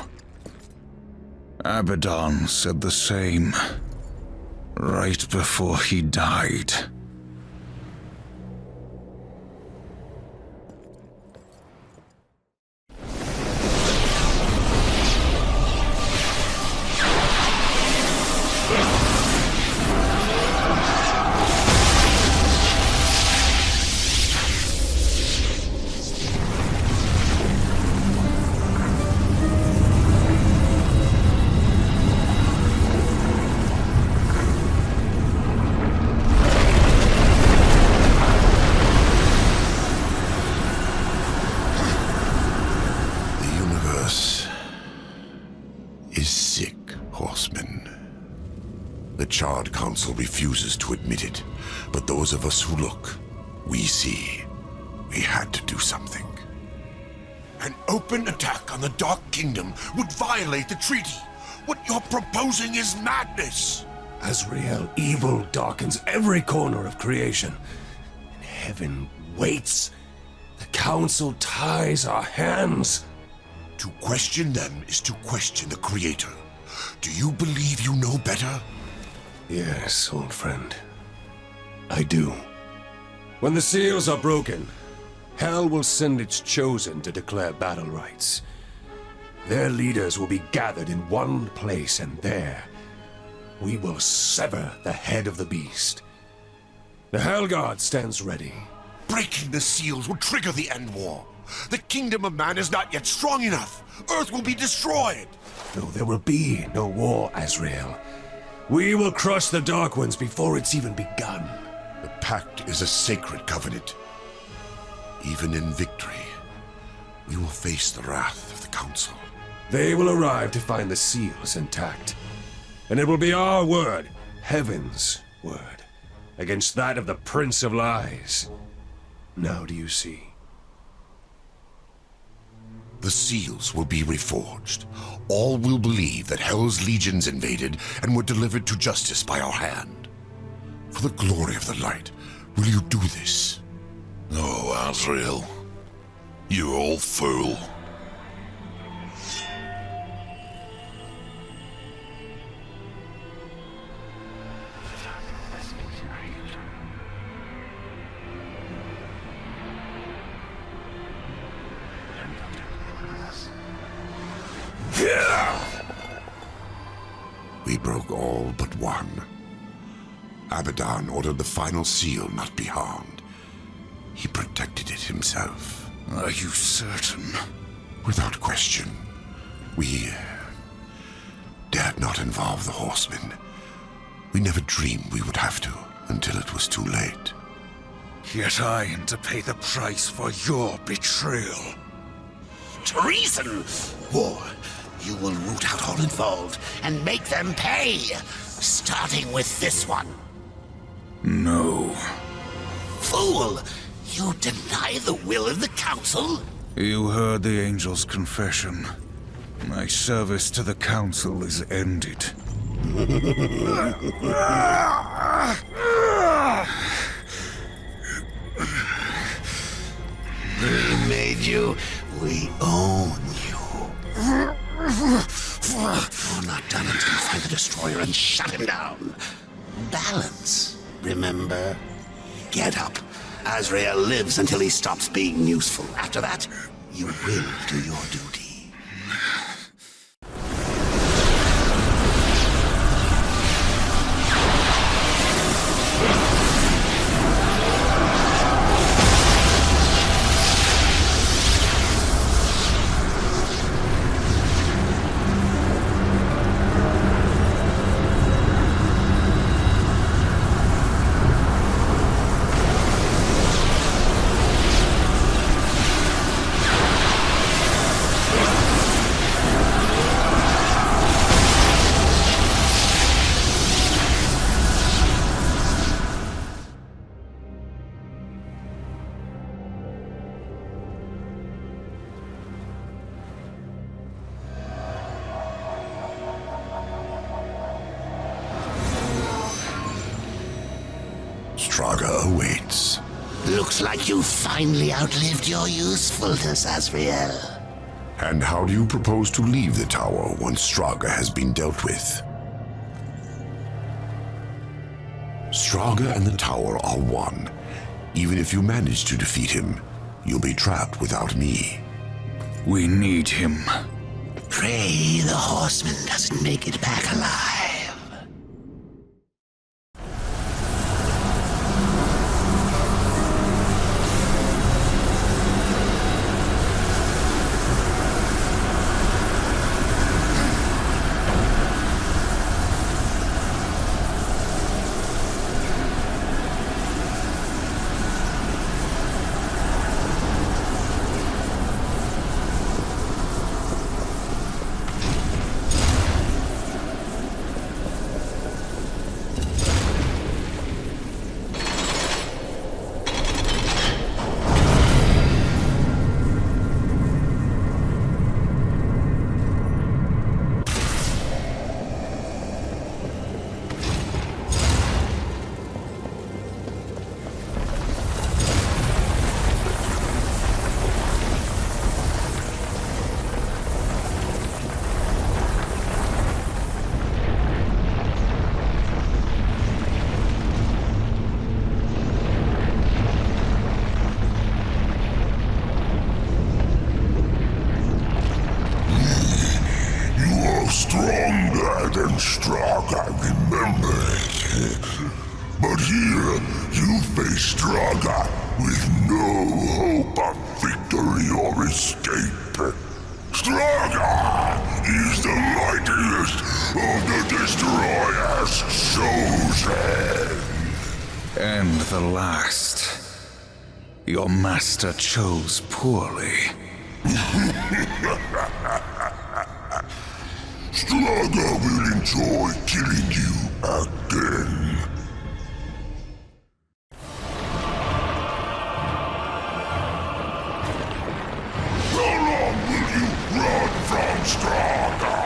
Abaddon said the same, right before he died. The Charred Council refuses to admit it, but those of us who look, we see. We had to do something. An open attack on the Dark Kingdom would violate the treaty. What you're proposing is madness. Azrael, evil darkens every corner of creation. And heaven waits. The Council ties our hands. To question them is to question the Creator. Do you believe you know better? Yes, old friend. I do. When the seals are broken, Hell will send its chosen to declare battle rights. Their leaders will be gathered in one place, and there we will sever the head of the beast. The Hellguard stands ready. Breaking the seals will trigger the end war. The kingdom of man is not yet strong enough. Earth will be destroyed. No, there will be no war, Azrael. We will crush the Dark Ones before it's even begun. The pact is a sacred covenant. Even in victory, we will face the wrath of the Council. They will arrive to find the seals intact. And it will be our word, Heaven's word, against that of the Prince of Lies. Now do you see? The seals will be reforged. All will believe that Hell's legions invaded and were delivered to justice by our hand. For the glory of the light, will you do this? No, Azrael. You old fool. We broke all but one. Abaddon ordered the final seal not be harmed. He protected it himself. Are you certain? Without question. We dared not involve the Horsemen. We never dreamed we would have to, until it was too late. Yet I am to pay the price for your betrayal. Treason! War. You will root out all involved and make them pay, starting with this one. No. Fool! You deny the will of the Council? You heard the Angel's confession. My service to the Council is ended. We made you. We own you. You're not done until you find the Destroyer and shut him down. Balance, remember? Get up. Azrael lives until he stops being useful. After that, you will do your duty. Straga awaits. Looks like you finally outlived your usefulness, Azrael. And how do you propose to leave the tower once Straga has been dealt with? Straga and the tower are one. Even if you manage to defeat him, you'll be trapped without me. We need him. Pray the horseman doesn't make it back alive. Stronger than Straga, remember it. But here, you face Straga with no hope of victory or escape. Straga is the mightiest of the Destroyer's chosen. And the last. Your master chose poorly. Straga will enjoy killing you again. How long will you run from Straga?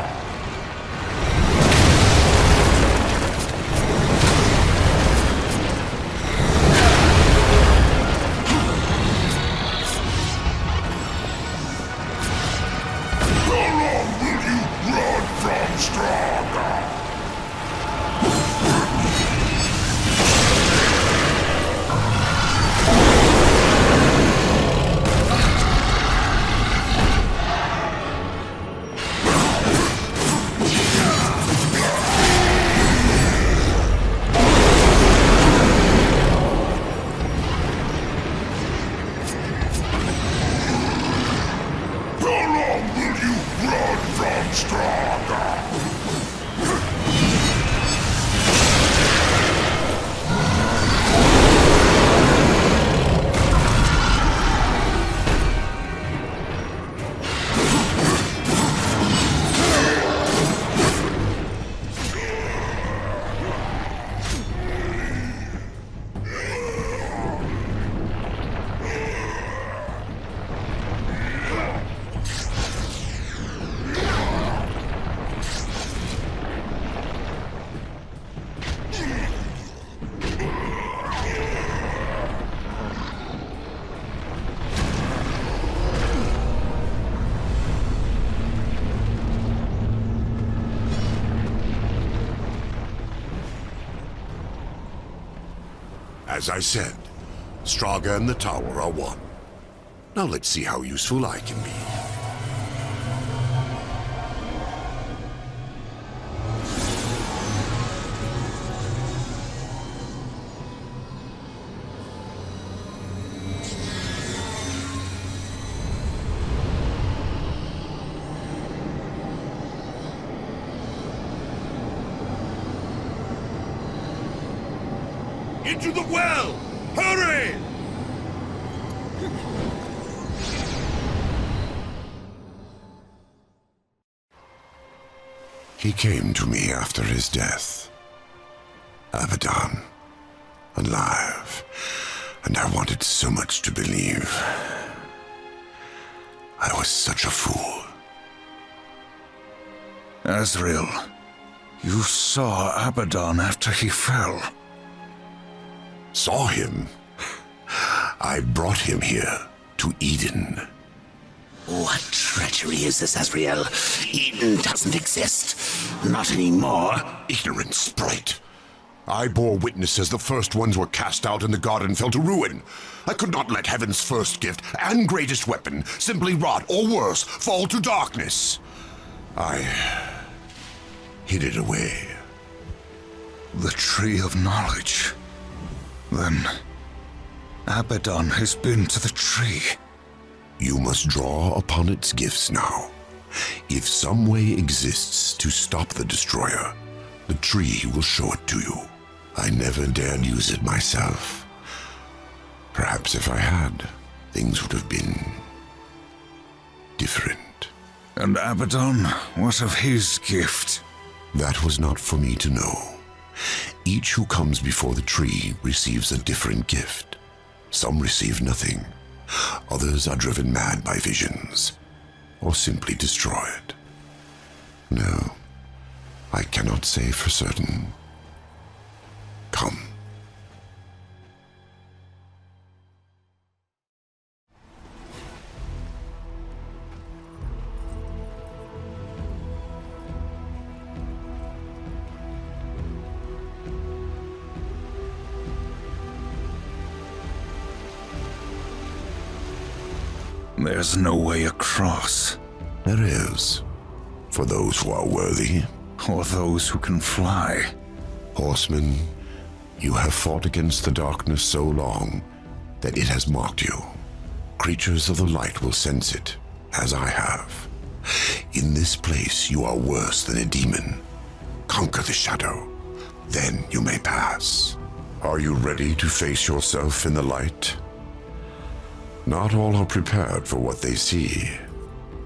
As I said, Straga and the tower are one. Now let's see how useful I can be. Into the well! Hurry! He came to me after his death. Abaddon, alive, and I wanted so much to believe. I was such a fool. Azrael, you saw Abaddon after he fell. Saw him? I brought him here to Eden. What treachery is this, Azrael? Eden doesn't exist. Not anymore. Ignorant sprite. I bore witness as the first ones were cast out and the garden fell to ruin. I could not let heaven's first gift and greatest weapon simply rot, or worse, fall to darkness. I hid it away. The Tree of Knowledge. Then Abaddon has been to the tree. You must draw upon its gifts now. If some way exists to stop the destroyer, the tree will show it to you. I never dared use it myself. Perhaps if I had, things would have been different. And Abaddon, what of his gift? That was not for me to know. Each who comes before the tree receives a different gift. Some receive nothing. Others are driven mad by visions, or simply destroyed. No, I cannot say for certain. Come. There's no way across. There is, for those who are worthy. Or those who can fly. Horsemen, you have fought against the darkness so long that it has mocked you. Creatures of the light will sense it, as I have. In this place you are worse than a demon. Conquer the shadow, then you may pass. Are you ready to face yourself in the light? Not all are prepared for what they see.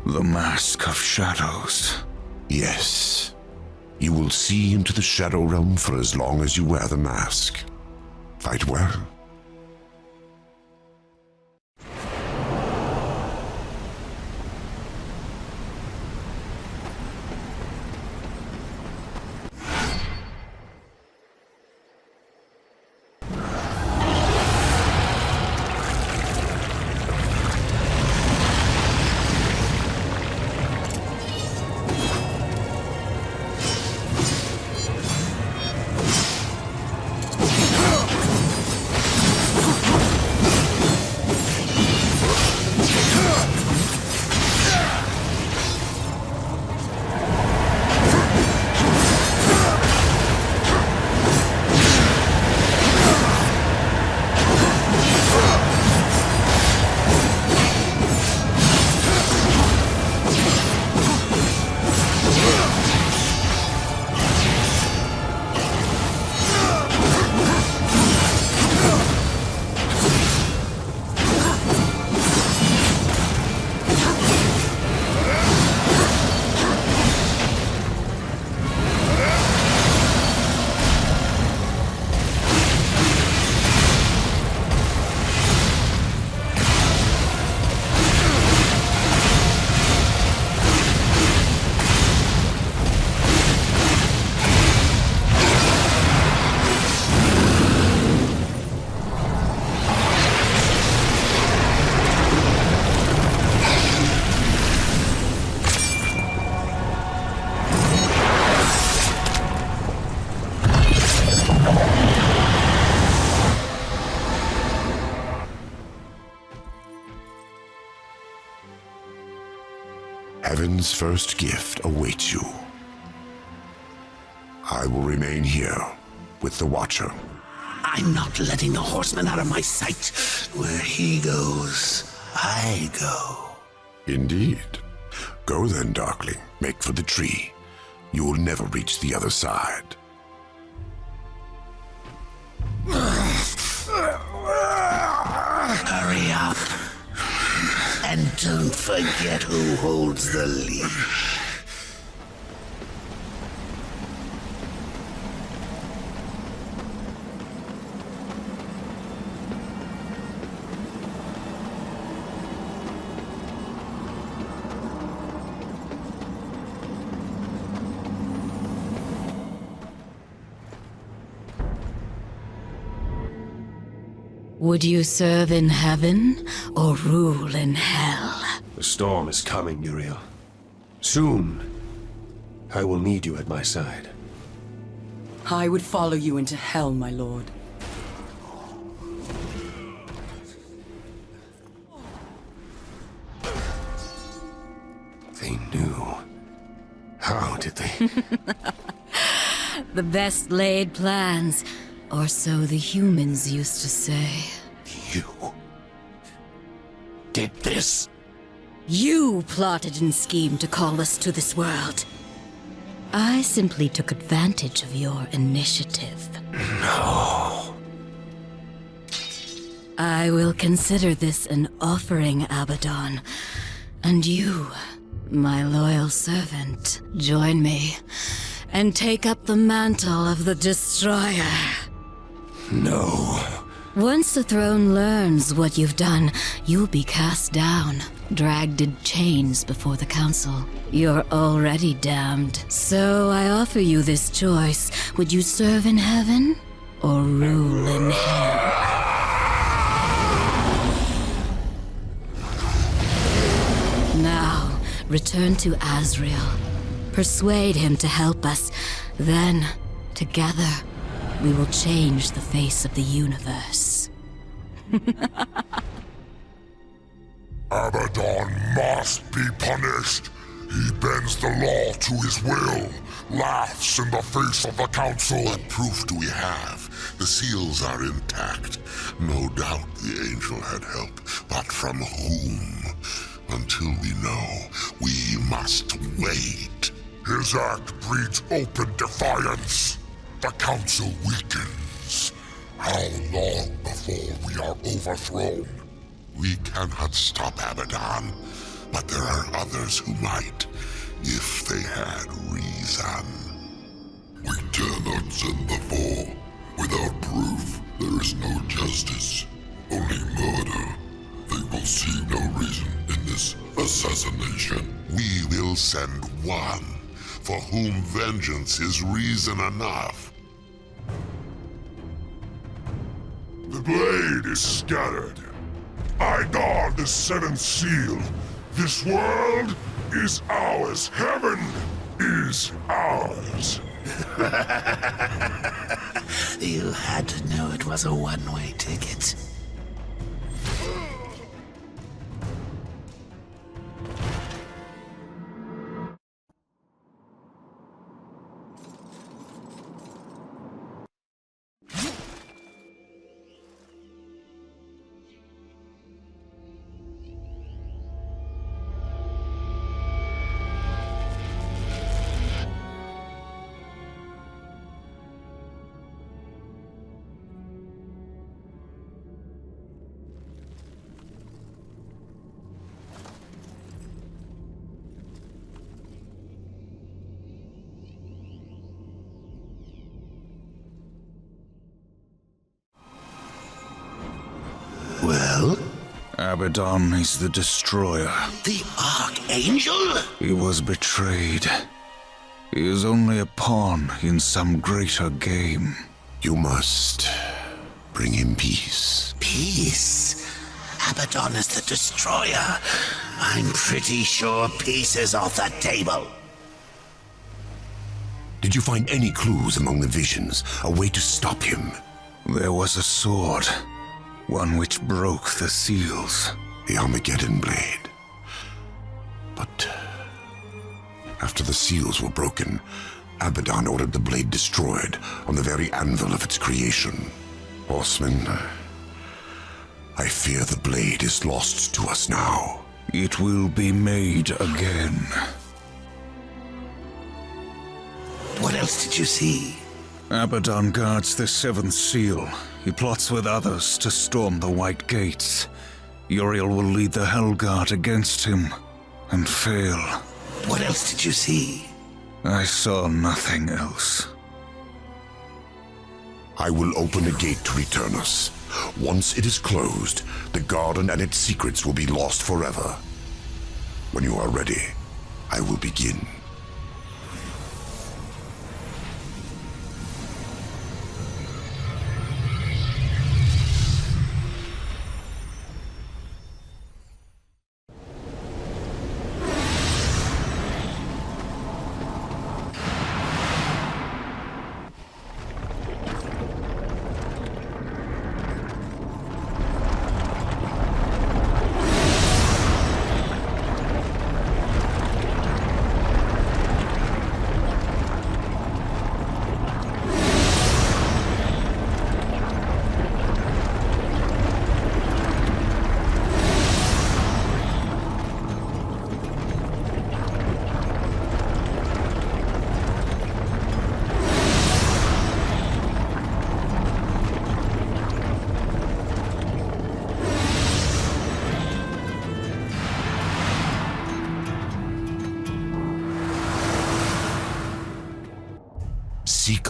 The Mask of Shadows. Yes. You will see into the Shadow Realm for as long as you wear the mask. Fight well. Heaven's first gift awaits you. I will remain here with the Watcher. I'm not letting the horseman out of my sight. Where he goes, I go. Indeed. Go then, Darkling. Make for the tree. You will never reach the other side. Hurry up. And don't forget who holds the leash. Would you serve in heaven or rule in hell? The storm is coming, Uriel. Soon, I will need you at my side. I would follow you into hell, my lord. They knew. How did they? The best laid plans, or so the humans used to say. You did this? You plotted and schemed to call us to this world. I simply took advantage of your initiative. No. I will consider this an offering, Abaddon. And you, my loyal servant, join me and take up the mantle of the Destroyer. No. Once the throne learns what you've done, you'll be cast down, dragged in chains before the council. You're already damned. So I offer you this choice. Would you serve in heaven or rule in hell? Now, return to Azrael. Persuade him to help us. Then, together, we will change the face of the universe. Abaddon must be punished. He bends the law to his will, laughs in the face of the council. What proof do we have? The seals are intact. No doubt the angel had help, but from whom? Until we know, we must wait. His act breeds open defiance. The council weakens. How long before we are overthrown? We cannot stop Abaddon, but there are others who might, if they had reason. We dare not send the four. Without proof, there is no justice, only murder. They will see no reason in this assassination. We will send one, for whom vengeance is reason enough. The blade is scattered. I guard the seventh seal. This world is ours. Heaven is ours. You had to know it was a one-way ticket. Well? Abaddon is the Destroyer. The Archangel? He was betrayed. He is only a pawn in some greater game. You must bring him peace. Peace? Abaddon is the Destroyer. I'm pretty sure peace is off the table. Did you find any clues among the visions? A way to stop him? There was a sword. One which broke the seals. The Armageddon blade. But after the seals were broken, Abaddon ordered the blade destroyed on the very anvil of its creation. Horseman, I fear the blade is lost to us now. It will be made again. What else did you see? Abaddon guards the seventh seal. He plots with others to storm the White Gates. Uriel will lead the Hellguard against him and fail. What else did you see? I saw nothing else. I will open a gate to return us. Once it is closed, the garden and its secrets will be lost forever. When you are ready, I will begin.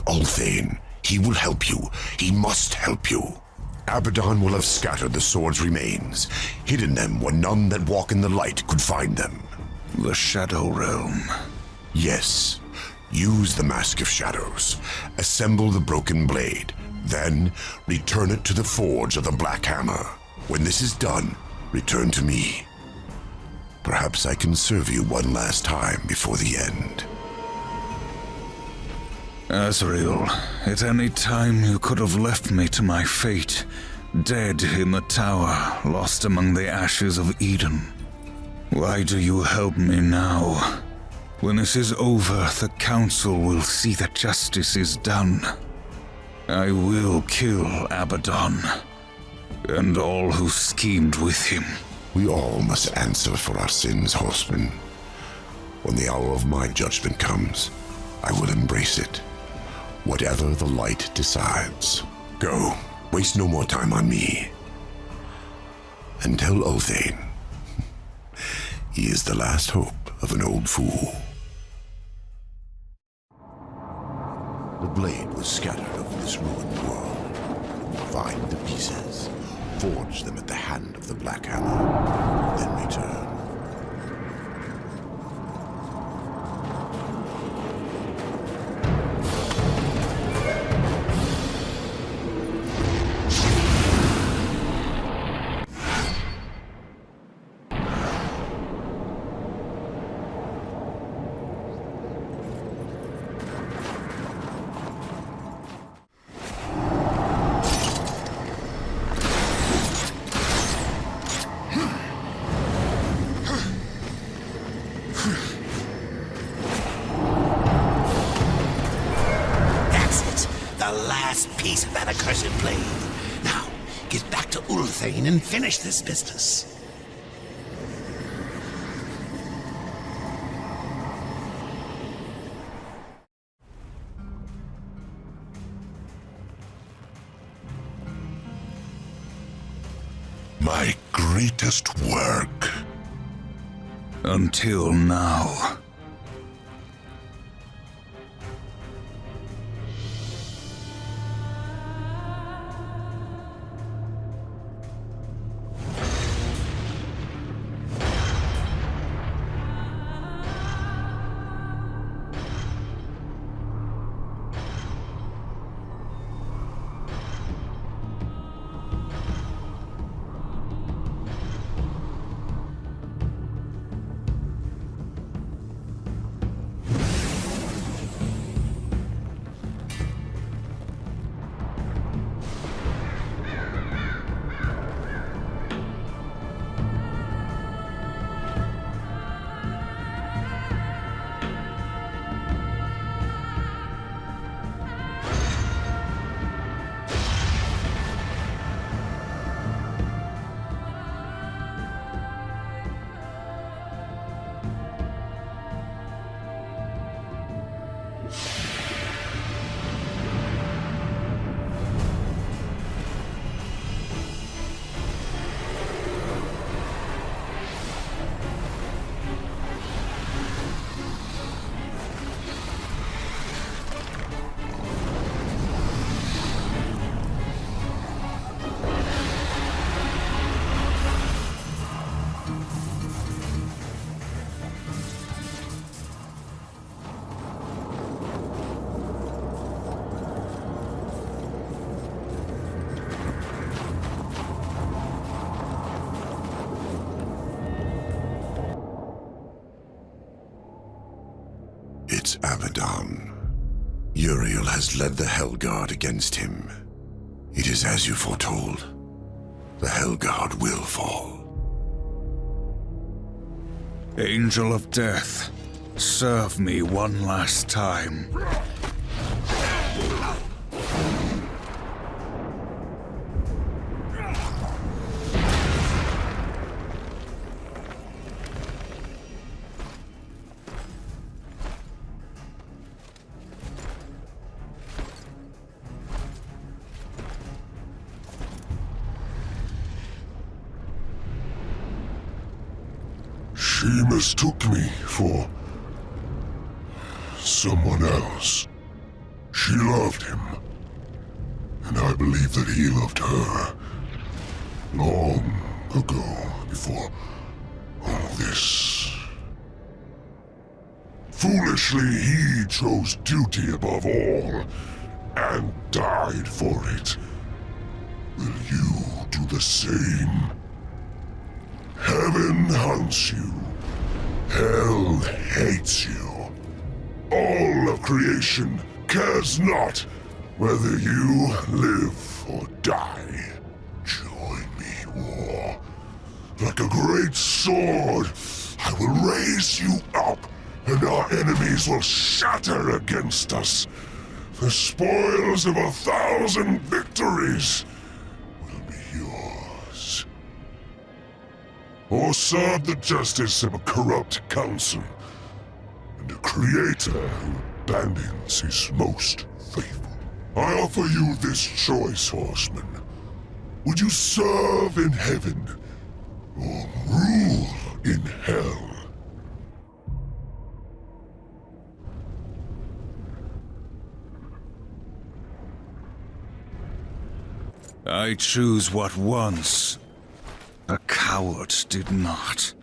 Ulthane. He will help you. He must help you. Abaddon will have scattered the sword's remains, hidden them where none that walk in the light could find them. The Shadow Realm. Yes. Use the Mask of Shadows. Assemble the broken blade. Then, return it to the forge of the Black Hammer. When this is done, return to me. Perhaps I can serve you one last time before the end. Azrael, at any time you could have left me to my fate, dead in the tower, lost among the ashes of Eden. Why do you help me now? When this is over, the Council will see that justice is done. I will kill Abaddon, and all who schemed with him. We all must answer for our sins, horseman. When the hour of my judgment comes, I will embrace it. Whatever the light decides. Go, waste no more time on me. And tell Ulthane, he is the last hope of an old fool. The blade was scattered over this ruined world. Find the pieces, forge them at the hand of the Black Hammer, then return. Piece of that accursed blade. Now, get back to Ulthane and finish this business. My greatest work. Until now. It's Abaddon. Uriel has led the Hellguard against him. It is as you foretold. The Hellguard will fall. Angel of Death, serve me one last time. She mistook me for someone else. She She loved him. And I believe that he loved her. Long ago, before all this. Foolishly, he chose duty above all, and died for it. Will you do the same? Heaven hunts you. Hell hates you. All of creation cares not whether you live or die. Join me, war. Like a great sword, I will raise you up, and our enemies will shatter against us. The spoils of 1,000 victories will be yours. Or serve the justice of a corrupt council, and a creator who abandons his most faithful. I offer you this choice, horseman. Would you serve in heaven, or rule in hell? I choose what once a coward did not.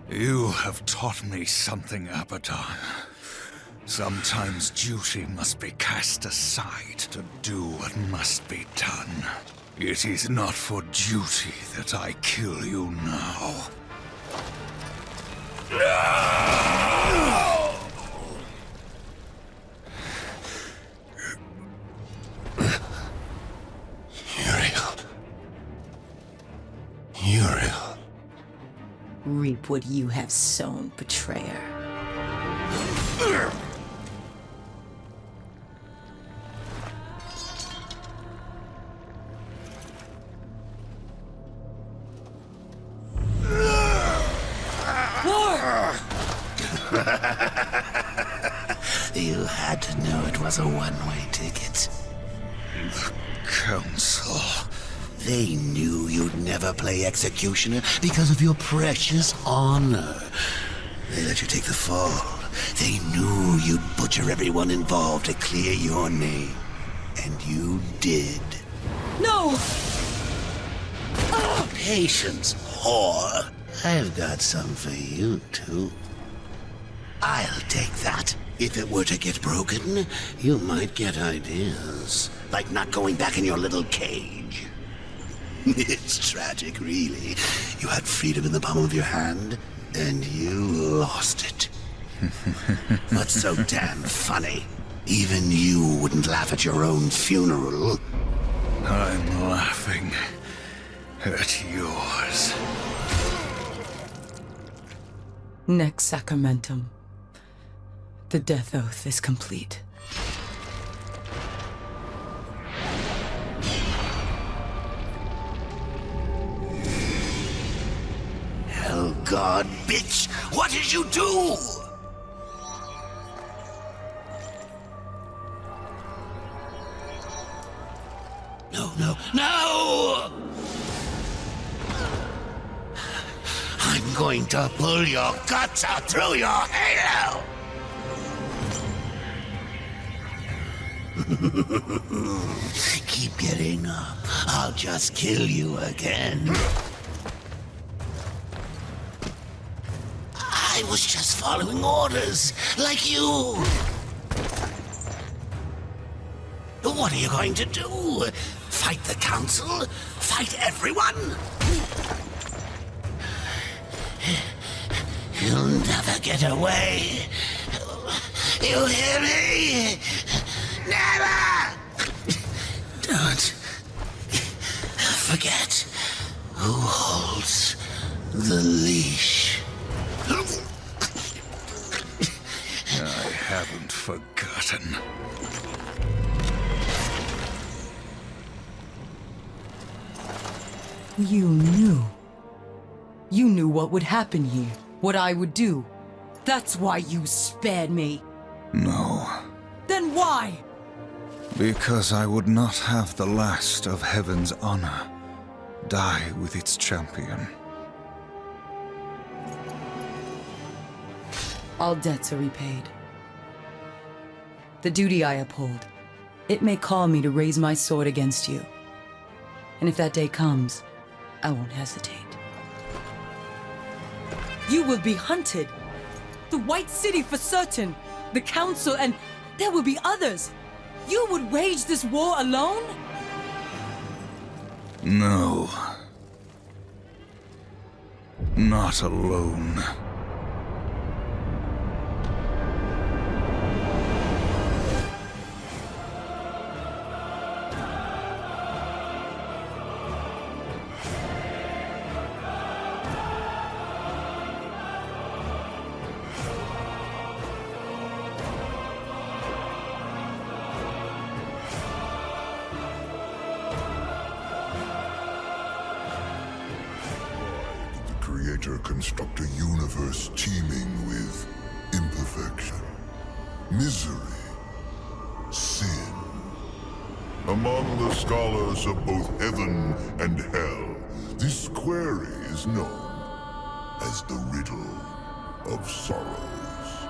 You have taught me something, Abaddon. Sometimes duty must be cast aside to do what must be done. It is not for duty that I kill you now. Uriel. Reap what you have sown, betrayer. You had to know it was a one-way ticket. The Council. They knew you'd never play executioner because of your precious honor. They let you take the fall. They knew you'd butcher everyone involved to clear your name. And you did. No! Patience, whore. I've got some for you, too. I'll take that. If it were to get broken, you might get ideas. Like not going back in your little cage. It's tragic, really. You had freedom in the palm of your hand, and you lost it. What's so damn funny? Even you wouldn't laugh at your own funeral. I'm laughing at yours. Next sacramentum. The death oath is complete. Hell God, bitch! What did you do? No! I'm going to pull your guts out through your halo! Keep getting up. I'll just kill you again. I was just following orders, like you. What are you going to do? Fight the council? Fight everyone? You'll never get away. You hear me? Never! Don't forget who holds the leash. I haven't forgotten. You knew. You knew what would happen here, what I would do. That's why you spared me. No. Then why? Because I would not have the last of heaven's honor die with its champion. All debts are repaid. The duty I uphold, it may call me to raise my sword against you. And if that day comes, I won't hesitate. You will be hunted. The White City for certain. The Council, and there will be others. You would wage this war alone? No. Not alone. Construct a universe teeming with imperfection, misery, sin. Among the scholars of both heaven and hell, this query is known as the riddle of sorrows.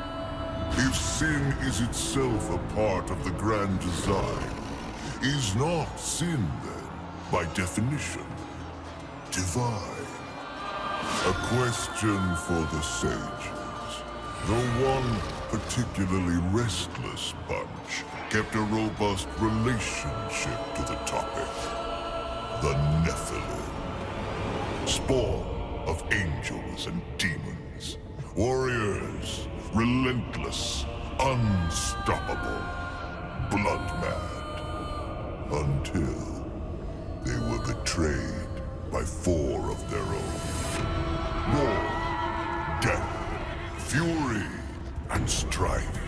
If sin is itself a part of the grand design, is not sin then, by definition, divine? A question for the sages. The one particularly restless bunch kept a robust relationship to the topic. The Nephilim. Spawn of angels and demons. Warriors, relentless, unstoppable, blood-mad. Until they were betrayed by 4 of their own. War, death, fury, and strife.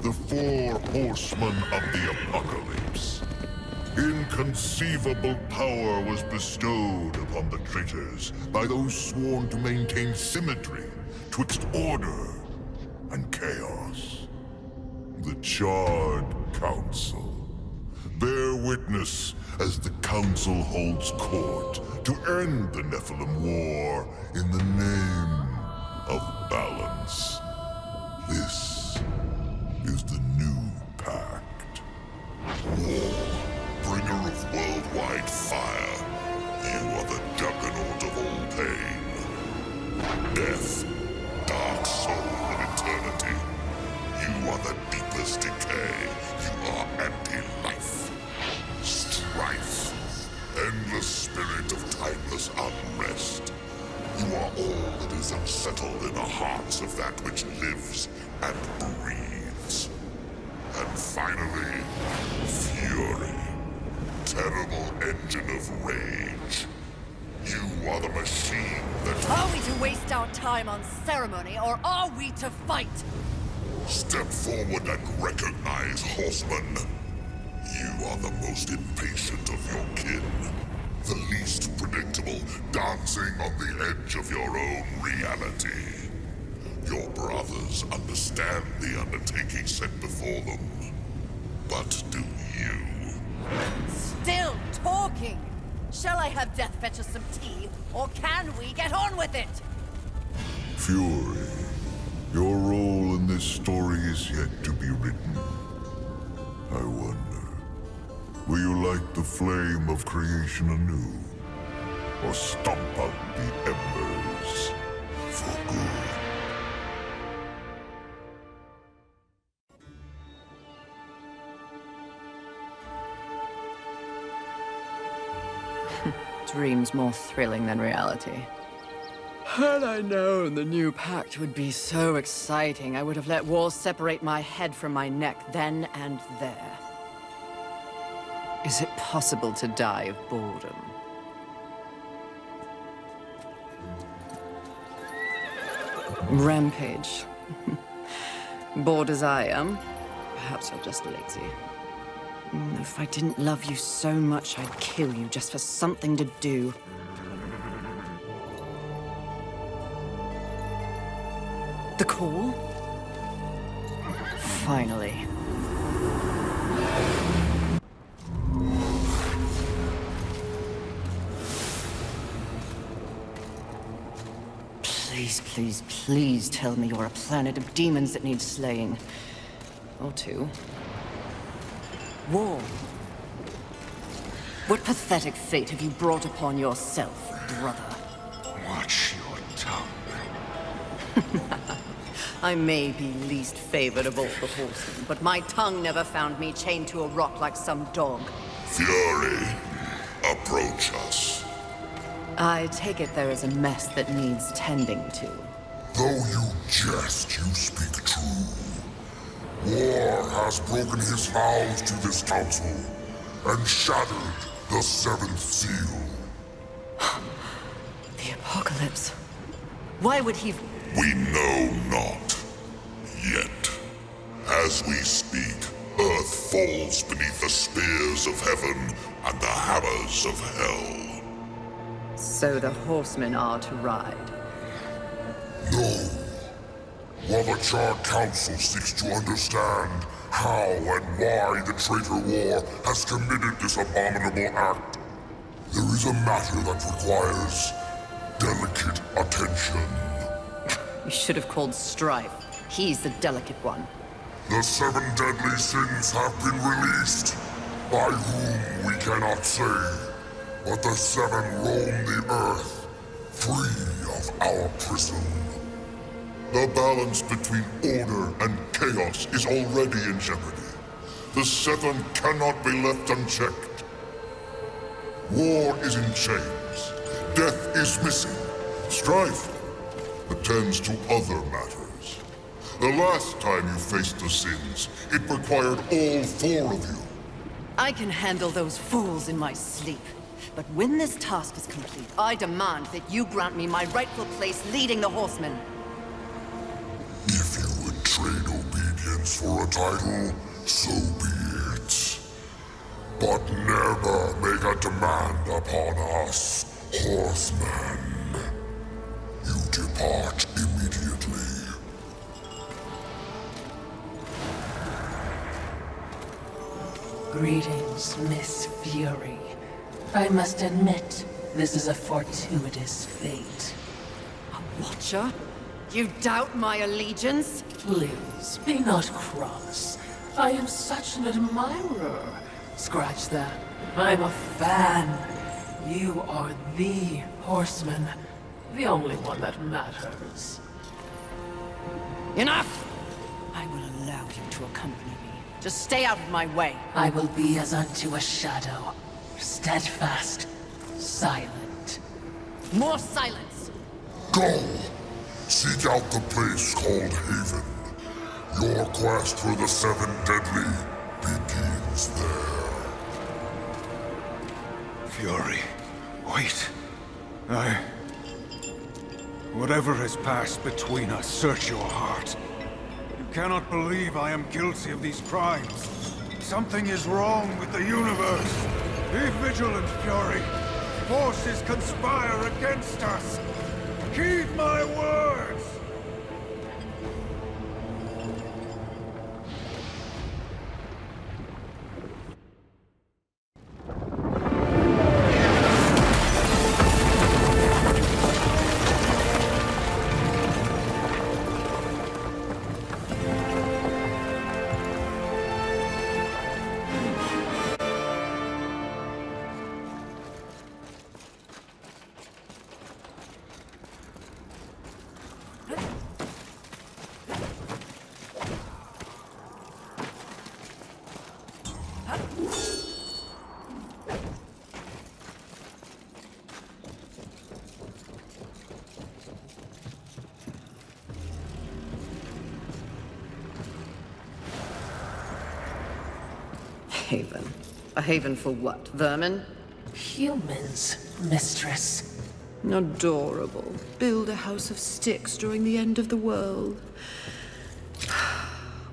The 4 horsemen of the apocalypse. Inconceivable power was bestowed upon the traitors by those sworn to maintain symmetry twixt order and chaos. The Charred Council. Bear witness as the Council holds court to end the Nephilim War in the name of balance. This is the new pact. War, bringer of worldwide death, dark soul of eternity. You are the deepest decay. You are anti-life. Strife. Endless spirit of timeless unrest. You are all that is unsettled in the hearts of that which lives and breathes. And finally, fury. Terrible engine of rage. You are the machine that... Are we to waste our time on ceremony, or are we to fight? Step forward and recognize, horseman. You are the most impatient of your kin. The least predictable, dancing on the edge of your own reality. Your brothers understand the undertaking set before them. But do you? Still talking! Shall I have Death fetch us some tea, or can we get on with it? Fury, your role in this story is yet to be written. I wonder, will you light the flame of creation anew? Or stomp out the embers for good? Dreams more thrilling than reality. Had I known the new pact would be so exciting, I would have let walls separate my head from my neck then and there. Is it possible to die of boredom? Rampage. Bored as I am, perhaps you're just lazy. If I didn't love you so much, I'd kill you just for something to do. The call? Finally. Please, please, please tell me you're a planet of demons that needs slaying. Or two. War. What pathetic fate have you brought upon yourself, brother? Watch your tongue. I may be least favored of all the horsemen, but my tongue never found me chained to a rock like some dog. Fury, approach us. I take it there is a mess that needs tending to. Though you jest, you speak true. War has broken his vows to this council and shattered the seventh seal. The apocalypse. Why would he... We know not. Yet. As we speak, Earth falls beneath the spears of heaven and the hammers of hell. So the horsemen are to ride. No. While the Charred Council seeks to understand how and why the traitor war has committed this abominable act, there is a matter that requires delicate attention. You should have called Strife. He's the delicate one. The 7 deadly sins have been released, by whom we cannot say, but the 7 roam the earth, free of our prison. The balance between order and chaos is already in jeopardy. The 7 cannot be left unchecked. War is in chains. Death is missing. Strife attends to other matters. The last time you faced the sins, it required all 4 of you. I can handle those fools in my sleep. But when this task is complete, I demand that you grant me my rightful place leading the horsemen. If you would trade obedience for a title, so be it. But never make a demand upon us, horsemen. You depart immediately. Greetings, Miss Fury. I must admit, this is a fortuitous fate. A watcher? You doubt my allegiance? Please, be not cross. I am such an admirer. Scratch that. I'm a fan. You are the horseman. The only one that matters. Enough! I will allow you to accompany me. Just stay out of my way. I will be as unto a shadow. Steadfast. Silent. More silence! Go! Seek out the place called Haven. Your quest for the Seven Deadly begins there. Fury, wait. Whatever has passed between us, search your heart. You cannot believe I am guilty of these crimes. Something is wrong with the universe. Be vigilant, Fury. Forces conspire against us. Heed my words! Haven. A haven for what? Vermin? Humans, mistress. Adorable. Build a house of sticks during the end of the world.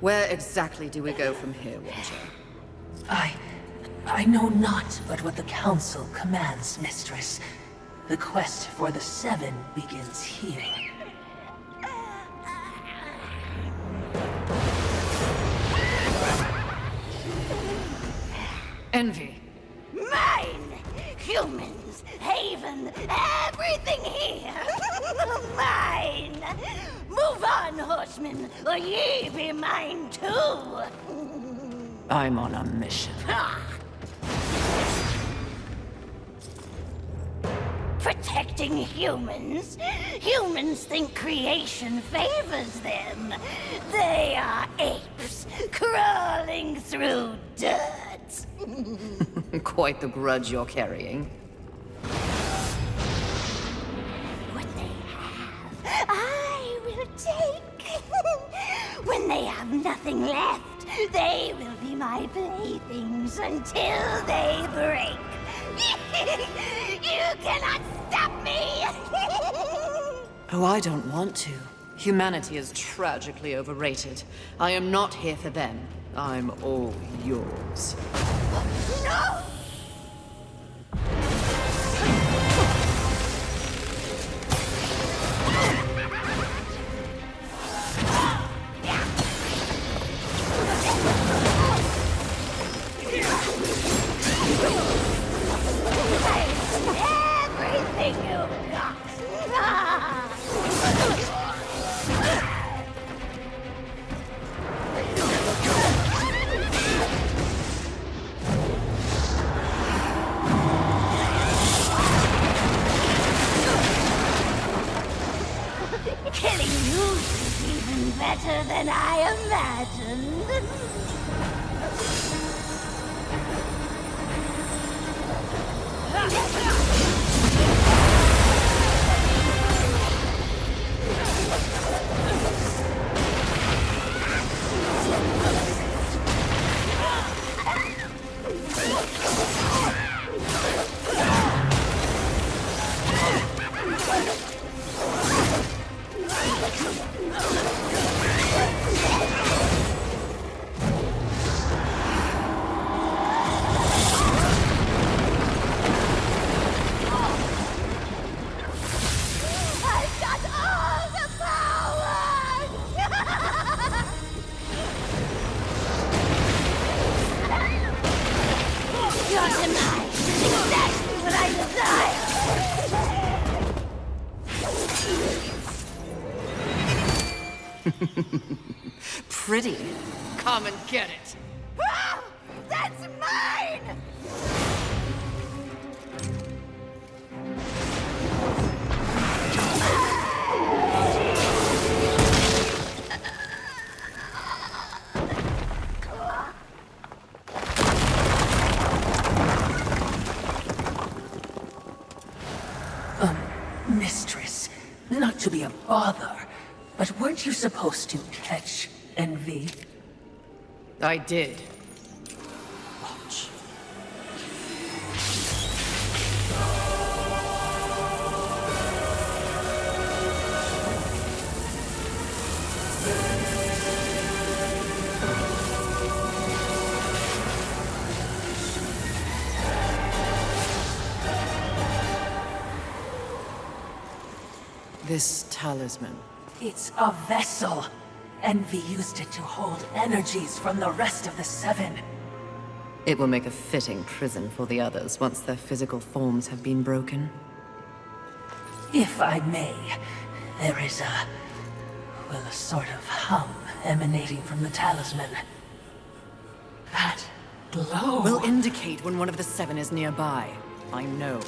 Where exactly do we go from here, Watcher? I know not but what the Council commands, mistress. The quest for the Seven begins here. Envy. Mine! Humans, Haven, everything here! Mine! Move on, horsemen, or ye be mine too! I'm on a mission. Protecting humans? Humans think creation favors them. They are apes, crawling through dirt. Quite the grudge you're carrying. What they have, I will take. When they have nothing left, they will be my playthings until they break. You cannot stop me! Oh, I don't want to. Humanity is tragically overrated. I am not here for them. I'm all yours. No! Everything you've got. Killing you is even better than I imagined. I've got all the power! Your demise is exactly what I desire! Pretty. Come and get it. Ah, that's mine! Not to be a bother, but weren't you supposed to catch envy? I did. Watch. This talisman. It's a vessel. Envy used it to hold energies from the rest of the seven. It will make a fitting prison for the others once their physical forms have been broken. If I may, there is a sort of hum emanating from the talisman. That glow will indicate when one of the seven is nearby. I know.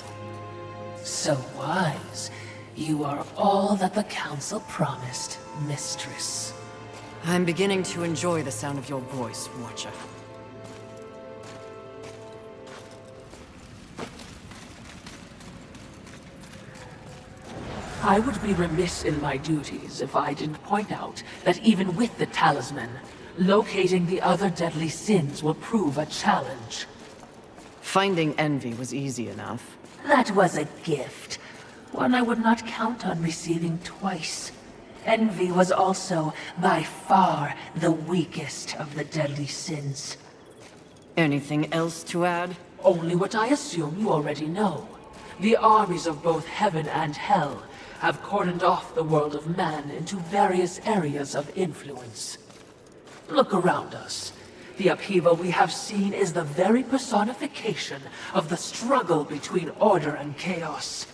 So wise. You are all that the Council promised, Mistress. I'm beginning to enjoy the sound of your voice, Watcher. I would be remiss in my duties if I didn't point out that even with the talisman, locating the other deadly sins will prove a challenge. Finding envy was easy enough. That was a gift. One I would not count on receiving twice. Envy was also, by far, the weakest of the deadly sins. Anything else to add? Only what I assume you already know. The armies of both heaven and hell have cordoned off the world of man into various areas of influence. Look around us. The upheaval we have seen is the very personification of the struggle between order and chaos.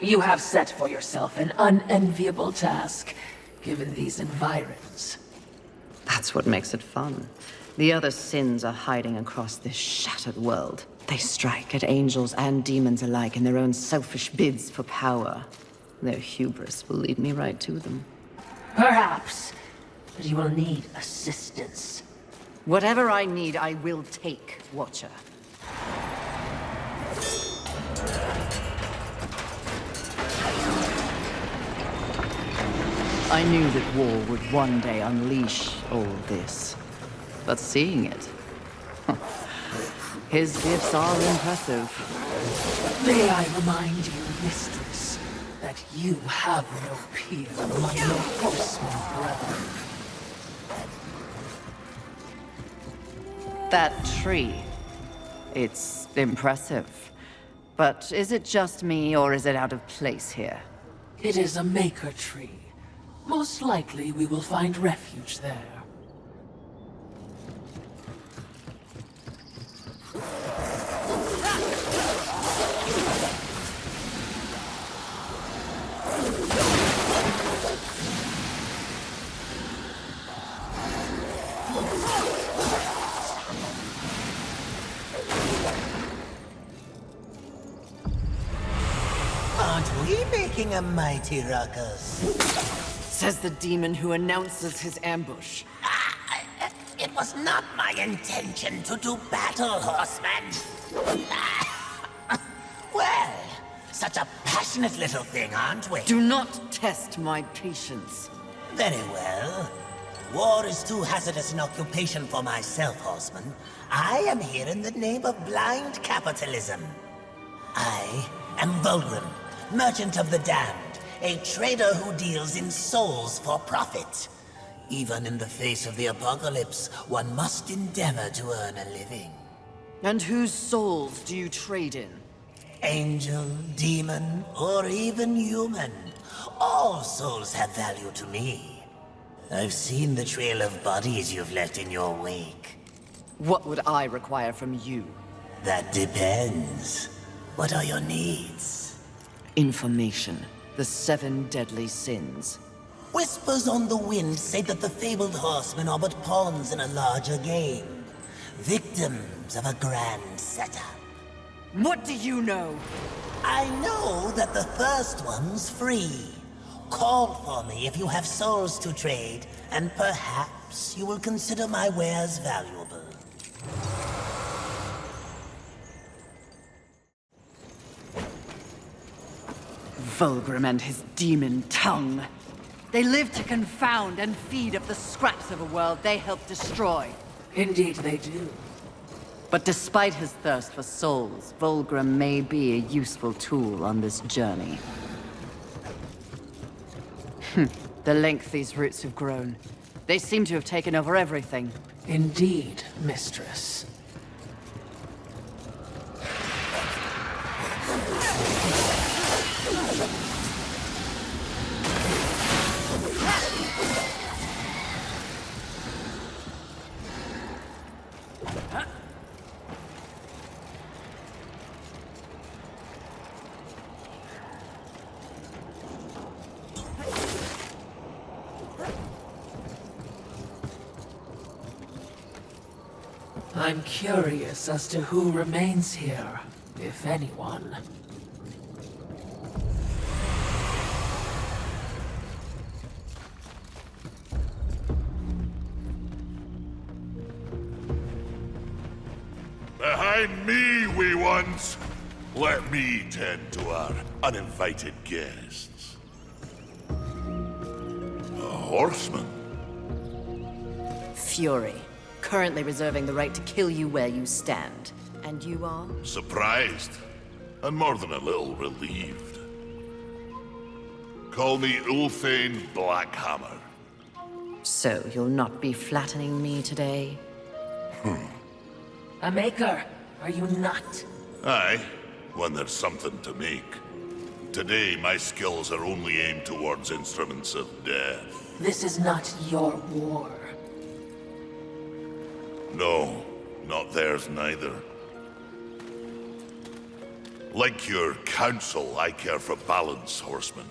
You have set for yourself an unenviable task, given these environs. That's what makes it fun. The other sins are hiding across this shattered world. They strike at angels and demons alike in their own selfish bids for power. Their hubris will lead me right to them. Perhaps, but you will need assistance. Whatever I need, I will take, Watcher. I knew that war would one day unleash all this. But seeing it... his gifts are impressive. May I remind you, Mistress, that you have no peer among your horsemen brethren. That tree. It's impressive. But is it just me, or is it out of place here? It is a maker tree. Most likely we will find refuge there. Aren't we making a mighty ruckus? Says the demon who announces his ambush. It was not my intention to do battle, horseman. Well, such a passionate little thing, aren't we? Do not test my patience. Very well. War is too hazardous an occupation for myself, horseman. I am here in the name of blind capitalism. I am Volgrim, merchant of the damned. A trader who deals in souls for profit. Even in the face of the apocalypse, one must endeavor to earn a living. And whose souls do you trade in? Angel, demon, or even human. All souls have value to me. I've seen the trail of bodies you've left in your wake. What would I require from you? That depends. What are your needs? Information. The 7 deadly sins. Whispers on the wind say that the fabled horsemen are but pawns in a larger game. Victims of a grand setup. What do you know? I know that the first one's free. Call for me if you have souls to trade, and perhaps you will consider my wares valuable. Fulgrim and his demon tongue. They live to confound and feed up the scraps of a world they helped destroy. Indeed they do. But despite his thirst for souls, Fulgrim may be a useful tool on this journey. The length these roots have grown. They seem to have taken over everything. Indeed, mistress. I'm curious as to who remains here, if anyone. Behind me, wee ones! Let me tend to our uninvited guests. A horseman? Fury. Currently reserving the right to kill you where you stand. And you are? Surprised, and more than a little relieved. Call me Ulthane Blackhammer. So you'll not be flattening me today? A maker, are you not? Aye, when there's something to make. Today, my skills are only aimed towards instruments of death. This is not your war. No, not theirs neither. Like your council, I care for balance, horsemen.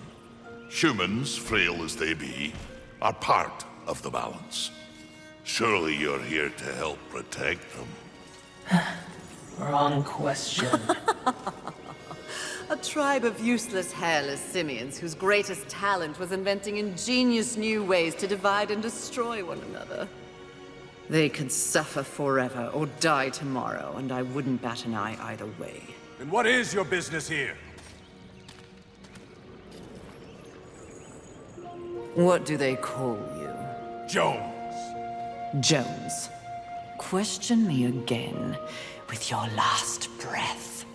Humans, frail as they be, are part of the balance. Surely you're here to help protect them. Wrong question. A tribe of useless, hairless simians whose greatest talent was inventing ingenious new ways to divide and destroy one another. They could suffer forever or die tomorrow, and I wouldn't bat an eye either way. And what is your business here? What do they call you? Jones. Jones. Question me again with your last breath.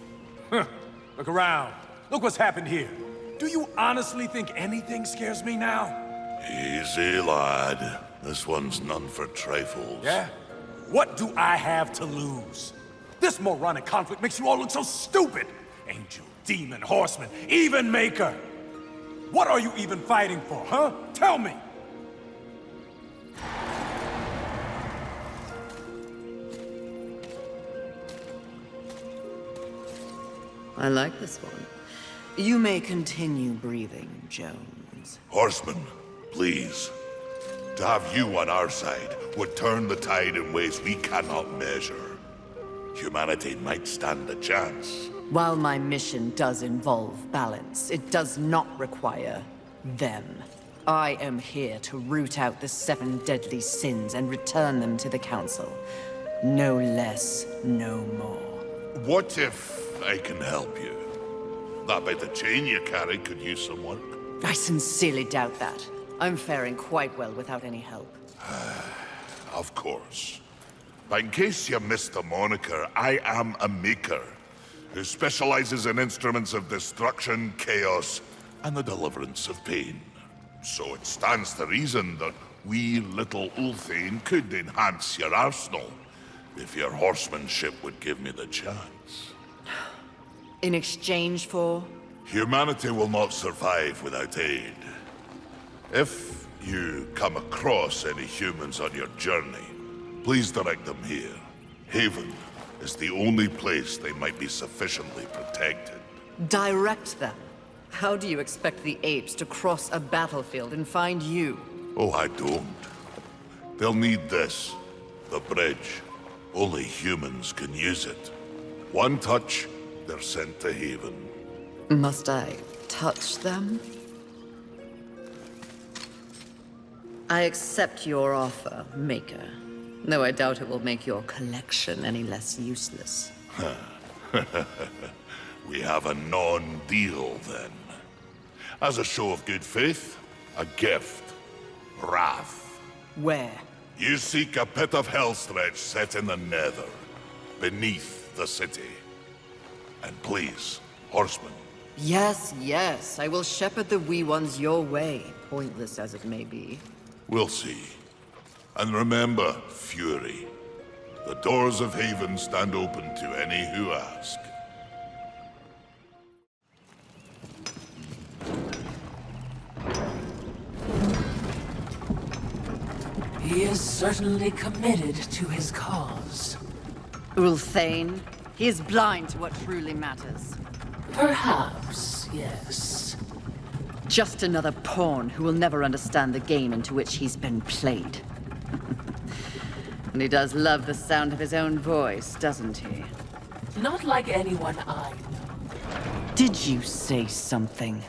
Look around. Look what's happened here. Do you honestly think anything scares me now? Easy, lad. This one's none for trifles. Yeah? What do I have to lose? This moronic conflict makes you all look so stupid. Angel, demon, horseman, even maker. What are you even fighting for, huh? Tell me! I like this one. You may continue breathing, Jones. Horsemen, please. To have you on our side would turn the tide in ways we cannot measure. Humanity might stand a chance. While my mission does involve balance, it does not require them. I am here to root out the 7 deadly sins and return them to the Council. No less, no more. What if I can help you? That bit of chain you carry could use some work. I sincerely doubt that. I'm faring quite well without any help. Of course. But in case you missed the moniker, I am a maker who specializes in instruments of destruction, chaos, and the deliverance of pain. So it stands to reason that wee little Ulthane could enhance your arsenal if your horsemanship would give me the chance. In exchange for? Humanity will not survive without aid. If you come across any humans on your journey, please direct them here. Haven is the only place they might be sufficiently protected. Direct them? How do you expect the apes to cross a battlefield and find you? Oh, I don't. They'll need this. The bridge. Only humans can use it. One touch, they're sent to Haven. Must I touch them? I accept your offer, Maker. Though I doubt it will make your collection any less useless. We have a non-deal, then. As a show of good faith, a gift. Wrath. Where? You seek a pit of hellstretch set in the nether, beneath the city. And please, horsemen. Yes, yes, I will shepherd the wee ones your way, pointless as it may be. We'll see. And remember, Fury. The doors of Haven stand open to any who ask. He is certainly committed to his cause. Ulthane, he is blind to what truly matters. Perhaps, yes. Just another pawn who will never understand the game into which he's been played. And he does love the sound of his own voice, doesn't he? Not like anyone I know. Did you say something?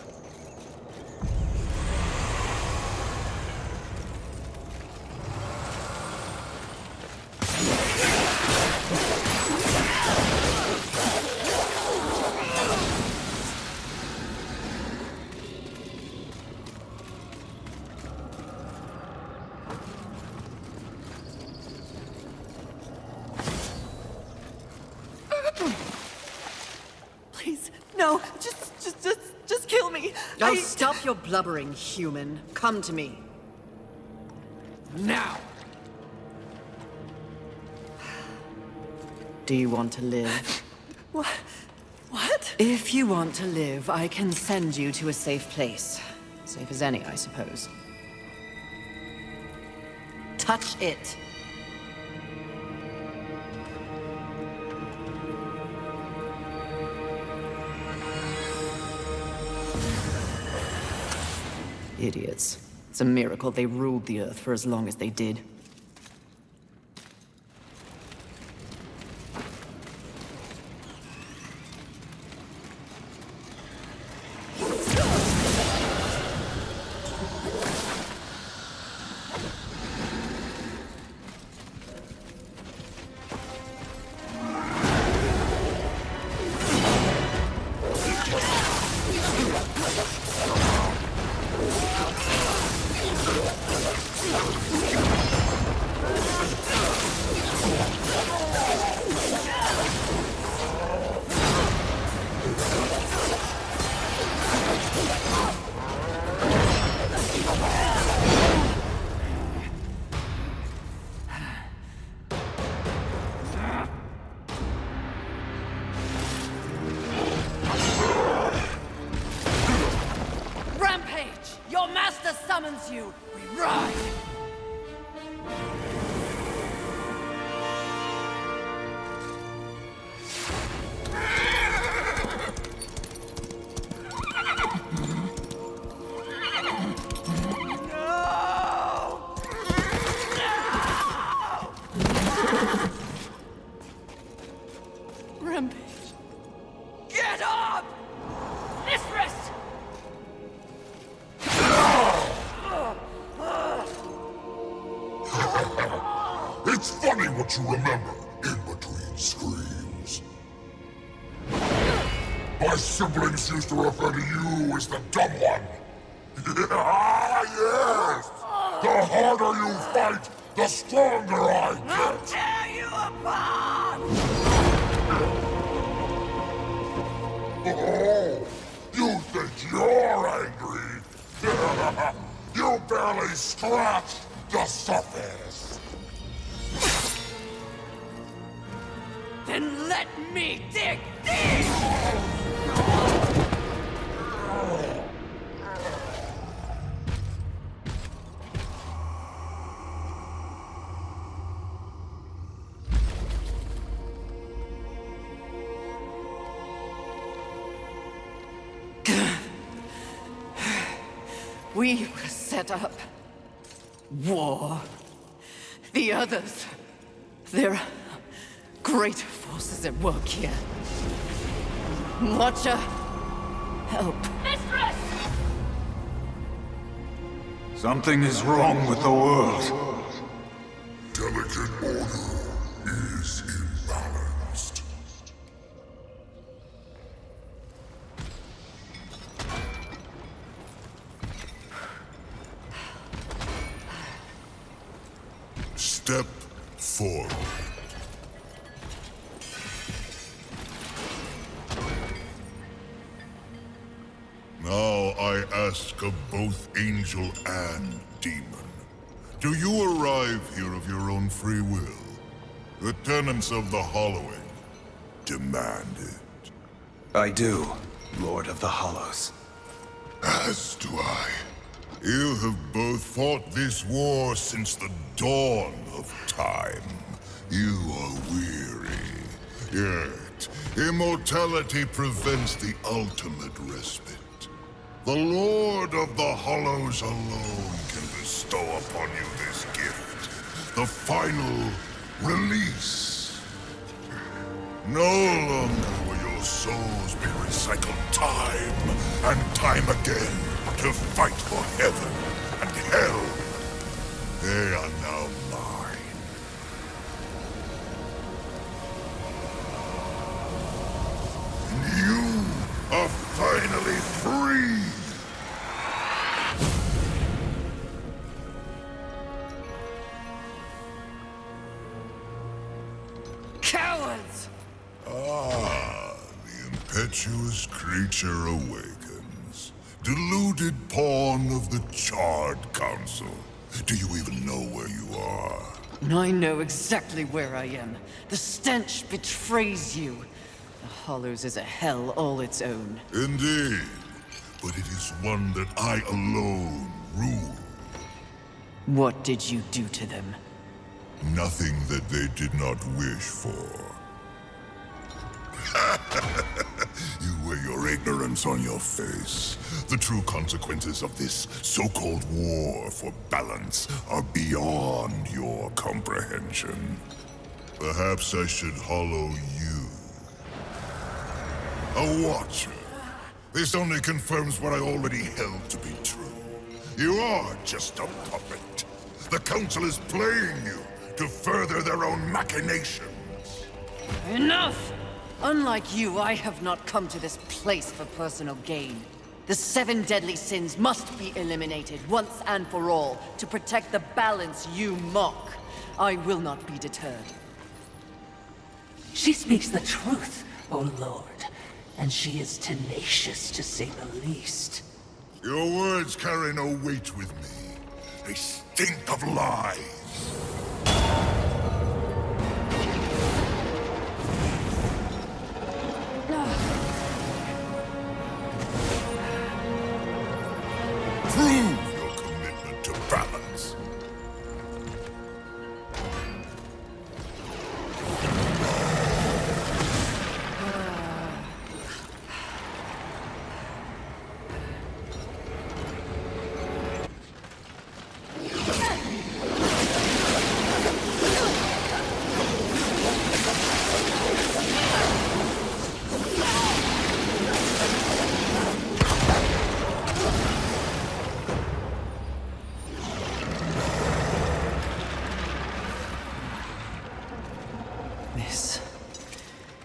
No, just kill me. Oh, stop your blubbering, human. Come to me. Now! Do you want to live? What? If you want to live, I can send you to a safe place. Safe as any, I suppose. Touch it. Idiots. It's a miracle they ruled the Earth for as long as they did. summons you, we ride! Rampage. Get up! Mistress! It's funny what you remember in between screams. My siblings used to refer to you as the dumb one. Yes! The harder you fight, the stronger I get! I'll tear you apart! Oh, you think you're angry? You barely scratched the surface. Then let me dig deep! We were set up. War. The others. There are great forces at work here. Watcher, help. Mistress! Something is wrong with the world. Delicate order is imbalanced. Step forward. Now I ask of both angel and demon. Do you arrive here of your own free will? The tenets of the Hollowing demand it. I do, Lord of the Hollows. As do I. You have both fought this war since the dawn of time. You are weary. Yet, immortality prevents the ultimate respite. The Lord of the Hollows alone can bestow upon you this gift. The final release. No longer will your souls be recycled time and time again to fight for heaven and hell. They are now mine. And you are finally free. Cowards! Ah, the impetuous creature awakens. Deluded pawn of the Charred Council. Do you even know where you are? I know exactly where I am. The stench betrays you. The Hollows is a hell all its own. Indeed. But it is one that I alone rule. What did you do to them? Nothing that they did not wish for. You wear your ignorance on your face. The true consequences of this so-called war for balance are beyond your comprehension. Perhaps I should hollow you. A watcher. This only confirms what I already held to be true. You are just a puppet. The Council is playing you to further their own machinations. Enough! Unlike you, I have not come to this place for personal gain. The 7 deadly sins must be eliminated once and for all to protect the balance you mock. I will not be deterred. She speaks the truth, O Lord, and she is tenacious to say the least. Your words carry no weight with me. They stink of lies. Prove your commitment to balance.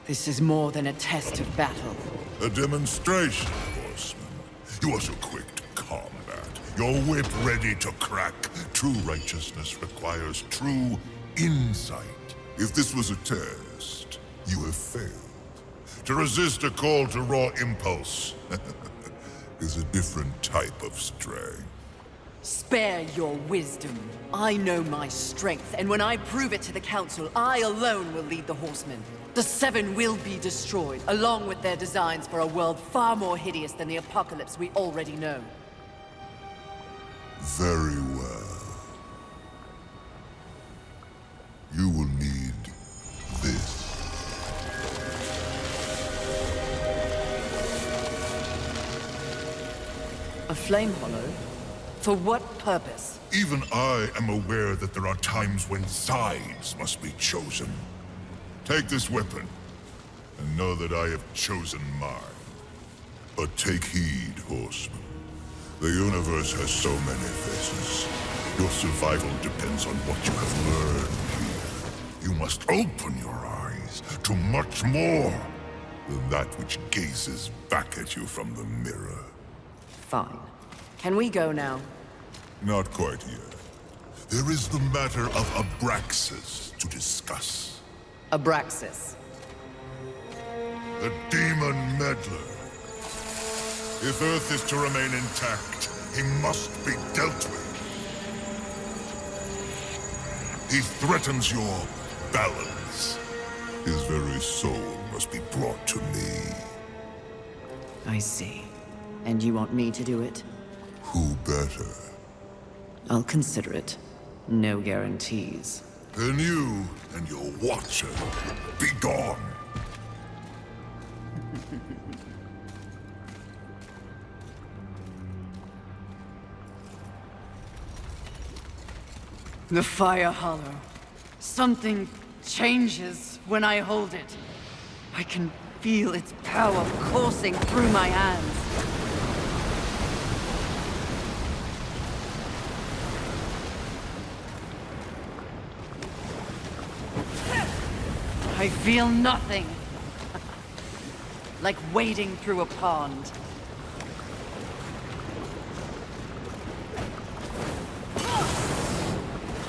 This is more than a test of battle. A demonstration, horseman. You are so quick to combat. Your whip ready to crack. True righteousness requires true insight. If this was a test, you have failed. To resist a call to raw impulse is a different type of strength. Spare your wisdom. I know my strength, and when I prove it to the Council, I alone will lead the Horsemen. The 7 will be destroyed, along with their designs for a world far more hideous than the apocalypse we already know. Very well. You will need this. A flame hollow? For what purpose? Even I am aware that there are times when sides must be chosen. Take this weapon, and know that I have chosen mine. But take heed, horseman. The universe has so many faces. Your survival depends on what you have learned here. You must open your eyes to much more than that which gazes back at you from the mirror. Fine. Can we go now? Not quite yet. There is the matter of Abraxas to discuss. Abraxas. The demon meddler. If Earth is to remain intact, he must be dealt with. He threatens your balance. His very soul must be brought to me. I see. And you want me to do it? Who better? I'll consider it. No guarantees. Then you and your watcher, be gone. The fire hollow. Something changes when I hold it. I can feel its power coursing through my hands. I feel nothing. Like wading through a pond.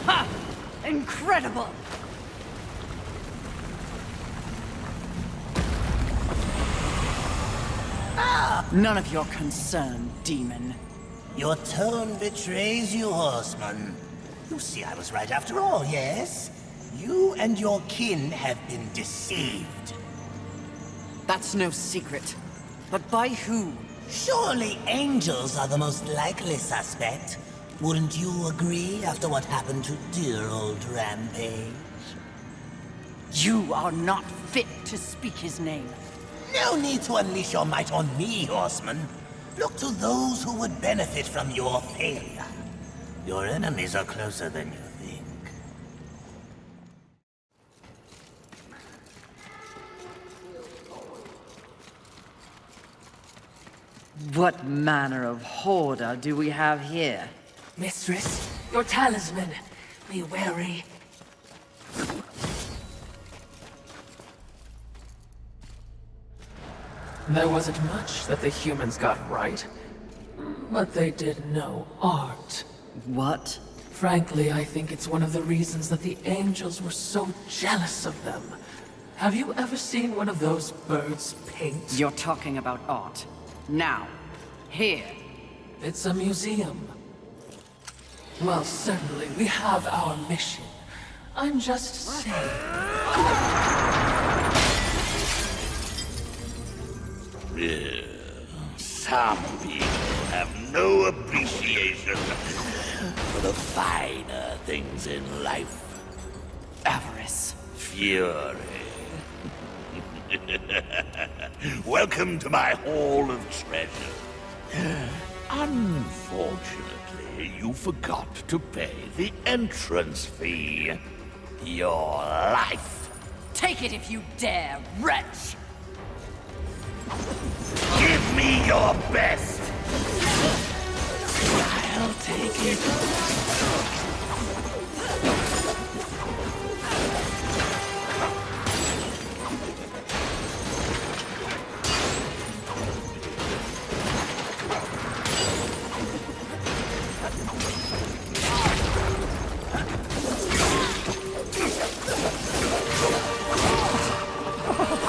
Ha! Incredible! None of your concern, demon. Your tone betrays you, horseman. You see I was right after all, yes? You and your kin have been deceived. That's no secret. But by who? Surely angels are the most likely suspect. Wouldn't you agree after what happened to dear old Rampage? You are not fit to speak his name. No need to unleash your might on me, horseman. Look to those who would benefit from your failure. Your enemies are closer than you think. What manner of hoarder do we have here? Mistress, your talisman. Be wary. There wasn't much that the humans got right, but they did know art. What? Frankly, I think it's one of the reasons that the angels were so jealous of them. Have you ever seen one of those birds paint? You're talking about art. Now. Here. It's a museum. Well, certainly, we have our mission. I'm just saying. Some people have no appreciation for the finer things in life. Avarice. Fury. Welcome to my hall of treasure. Unfortunately, you forgot to pay the entrance fee. Your life. Take it if you dare, wretch! Give me your best. I'll take it.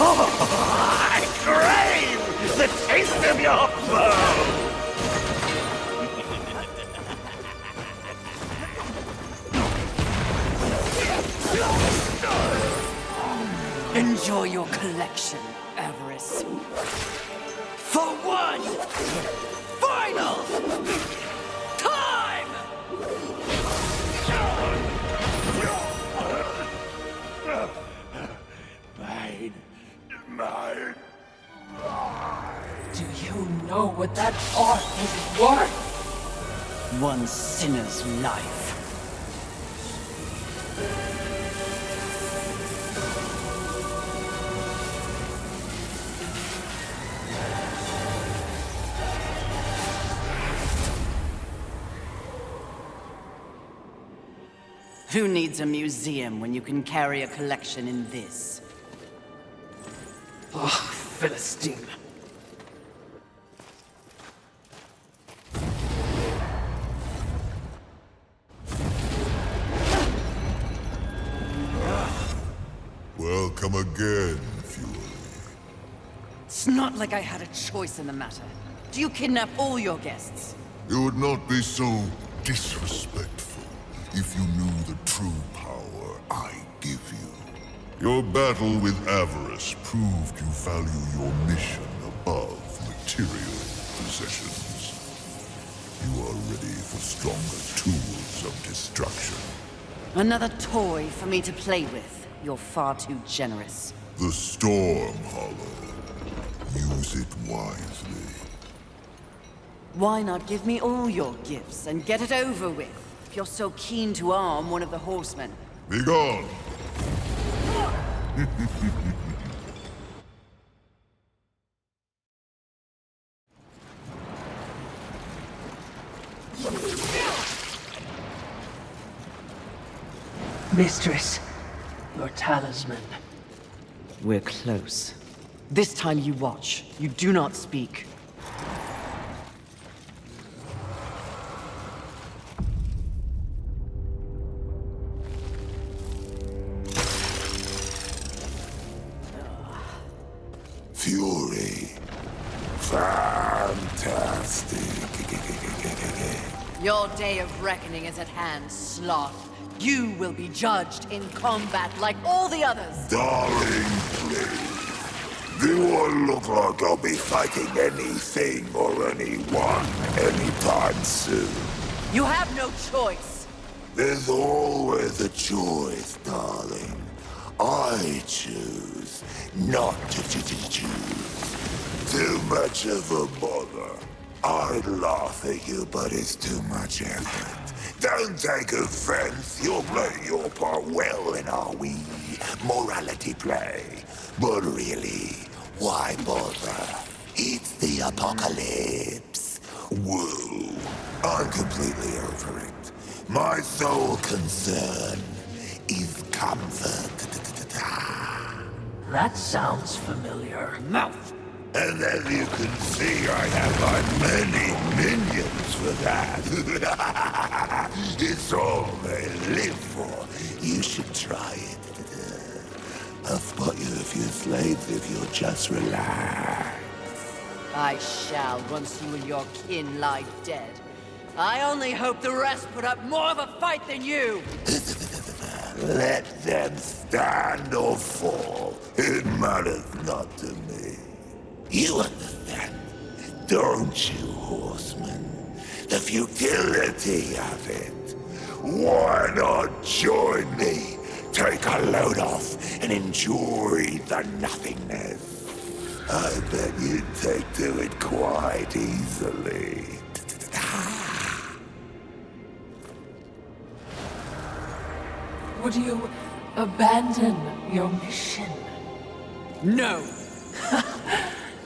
I crave the taste of your blood! Enjoy your collection, Avarice. For one final time! Mine. Do you know what that art is worth? One sinner's life. Who needs a museum when you can carry a collection in this? Oh, Philistine. come again, Fury. It's not like I had a choice in the matter. Do you kidnap all your guests? You would not be so disrespectful if you knew the true power I give you. Your battle with avarice proved you value your mission above material possessions. You are ready for stronger tools of destruction. Another toy for me to play with. You're far too generous. The Storm Hollow. Use it wisely. Why not give me all your gifts and get it over with, if you're so keen to arm one of the horsemen? Be gone! Mistress, your talisman. We're close. This time you watch. You do not speak. Fury. Fantastic. Your day of reckoning is at hand, Sloth. You will be judged in combat like all the others. Darling, please. Do I look like I'll be fighting anything or anyone anytime soon? You have no choice. There's always a choice, darling. I choose not to choose. Too much of a bother. I'd laugh at you, but it's too much effort. Don't take offense. You're playing your part well in our wee morality play. But really, why bother? It's the apocalypse. Woo. I'm completely over it. My sole concern is comfort. That sounds familiar. Mouth! And as you can see, I have my many minions for that. It's all they live for. You should try it. I'll spot you a few slaves if you'll just relax. I shall, once you and your kin lie dead. I only hope the rest put up more of a fight than you! Let them stand or fall. It matters not to me. You understand, don't you, horseman? The futility of it. Why not join me? Take a load off and enjoy the nothingness. I bet you'd take to it quite easily. Would you abandon your mission? No!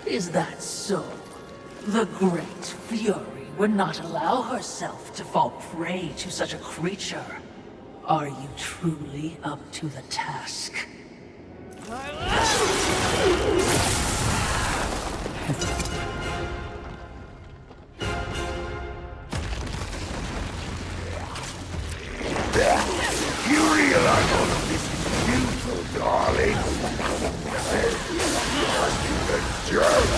Is that so? The Great Fury would not allow herself to fall prey to such a creature. Are you truly up to the task? You realize all of this is futile, darling? You're a jerk.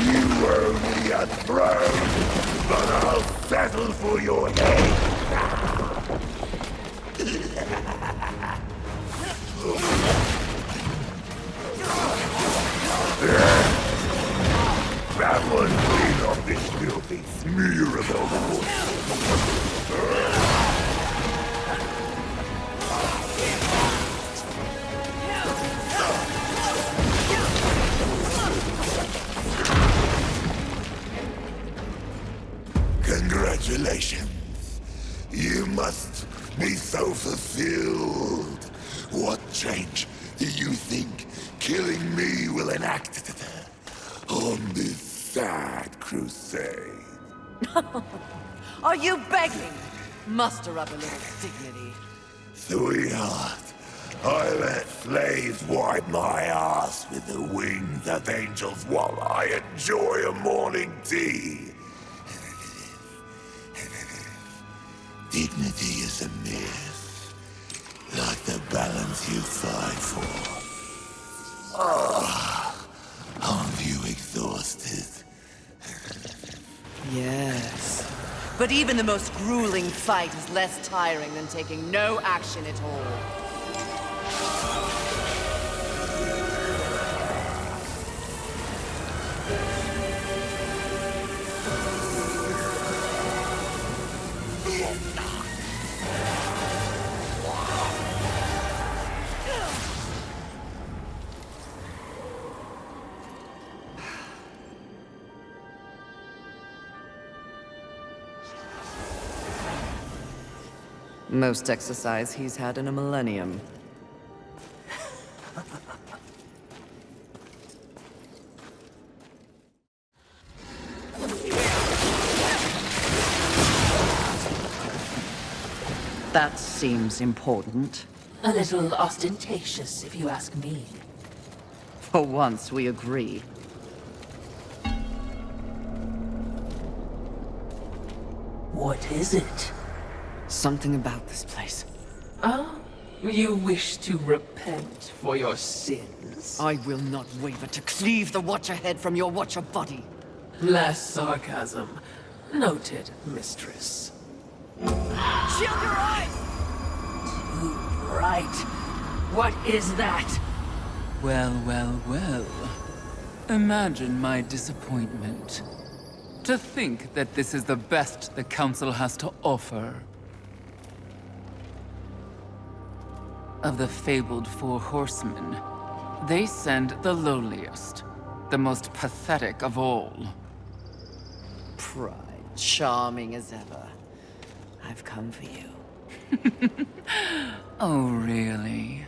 You owe me a throne, but I'll settle for your head now. That one clean off this filthy smear of a horse. Congratulations. You must be so fulfilled. What change do you think killing me will enact on this sad crusade? Are you begging? Muster up a little dignity. Sweetheart, I let slaves wipe my ass with the wings of angels while I enjoy a morning tea. you fight for? Oh, aren't you exhausted? Yes. But even the most grueling fight is less tiring than taking no action at all. Most exercise he's had in a millennium. That seems important. A little ostentatious, if you ask me. For once, we agree. What is it? Something about this place. Ah, you wish to repent for your sins? I will not waver to cleave the Watcher head from your Watcher body. Less sarcasm. Noted, mistress. Shield your eyes! Too bright. What is that? Well, well, well. Imagine my disappointment. To think that this is the best the Council has to offer. Of the fabled Four Horsemen, they send the lowliest, the most pathetic of all. Pride, charming as ever. I've come for you. Oh, really?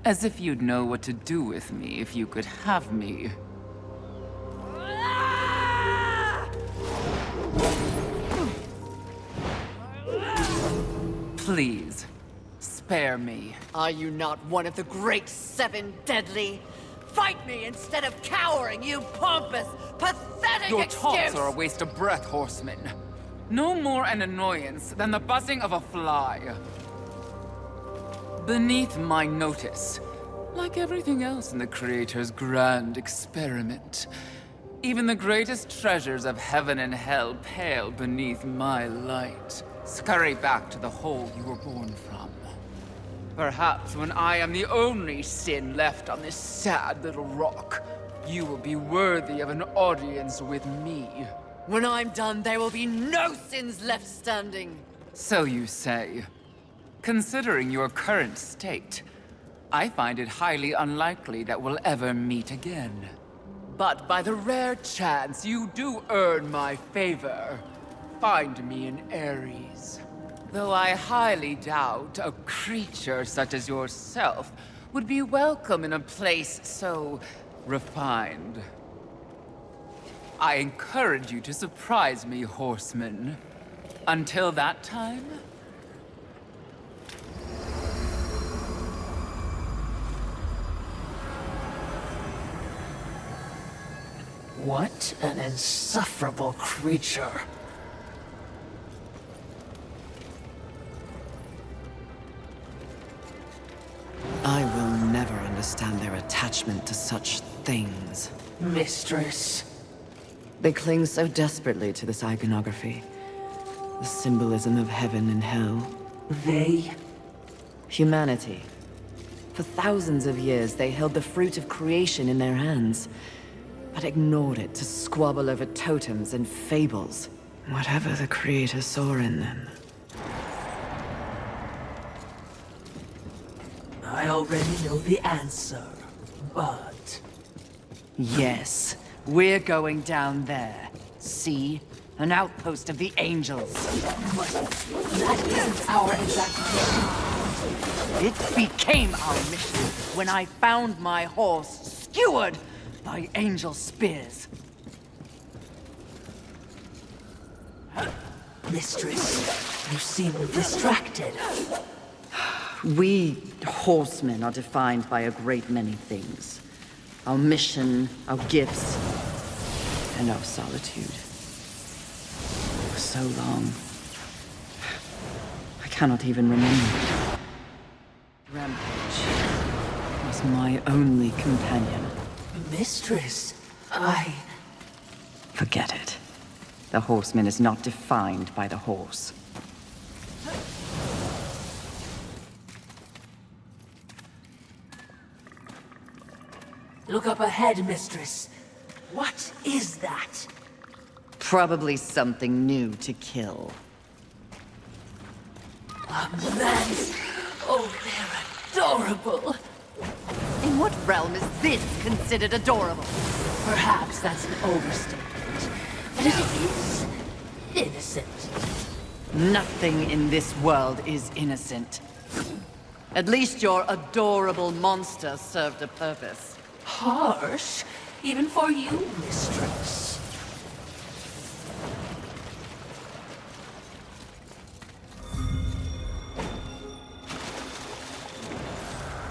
As if you'd know what to do with me if you could have me. Please, spare me. Are you not one of the great seven deadly? Fight me instead of cowering, you pompous, pathetic Your excuse! taunts are a waste of breath, horseman. No more an annoyance than the buzzing of a fly. Beneath my notice, like everything else in the Creator's grand experiment, even the greatest treasures of heaven and hell pale beneath my light. Scurry back to the hole you were born from. Perhaps when I am the only sin left on this sad little rock, you will be worthy of an audience with me. When I'm done, there will be no sins left standing. So you say. Considering your current state, I find it highly unlikely that we'll ever meet again. But by the rare chance you do earn my favor, find me in Ares. Though I highly doubt a creature such as yourself would be welcome in a place so refined. I encourage you to surprise me, horseman. Until that time... What an insufferable creature. I will never understand their attachment to such things. Mistress. They cling so desperately to this iconography. The symbolism of heaven and hell. They? Humanity. For thousands of years, they held the fruit of creation in their hands, but ignored it to squabble over totems and fables. Whatever the Creator saw in them. I already know the answer, but... Yes, we're going down there. See? An outpost of the angels. But that isn't our exact mission. It became our mission when I found my horse skewered by angel spears. Mistress, you seem distracted. We horsemen are defined by a great many things. Our mission, our gifts, and our solitude. For so long, I cannot even remember. Rampage. was my only companion. Mistress, Forget it. The horseman is not defined by the horse. Look up ahead, Mistress. What is that? Probably something new to kill. Lands. Oh, they're adorable. In what realm is this considered adorable? Perhaps that's an overstatement, but it is innocent. Nothing in this world is innocent. At least your adorable monster served a purpose. Harsh, even for you, Mistress.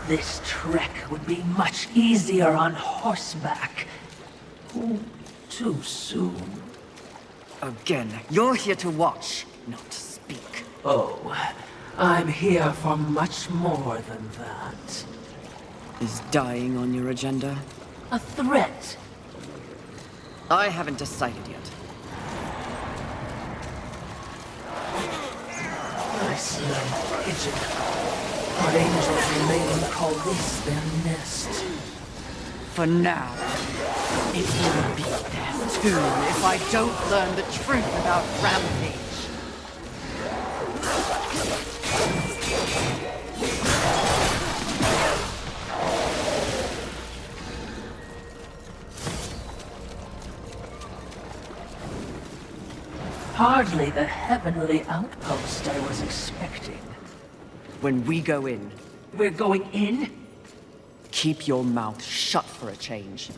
This trek would be much easier on horseback. Oh, too soon. Again, you're here to watch, not to speak. Oh, I'm here for much more than that. Is dying on your agenda? A threat. I haven't decided yet. I smell pigeon. What angels remain call this their nest. For now. It will be there too if I don't learn the truth about Rampage. Hardly the heavenly outpost I was expecting. When we go in, We're going in? keep your mouth shut for a change.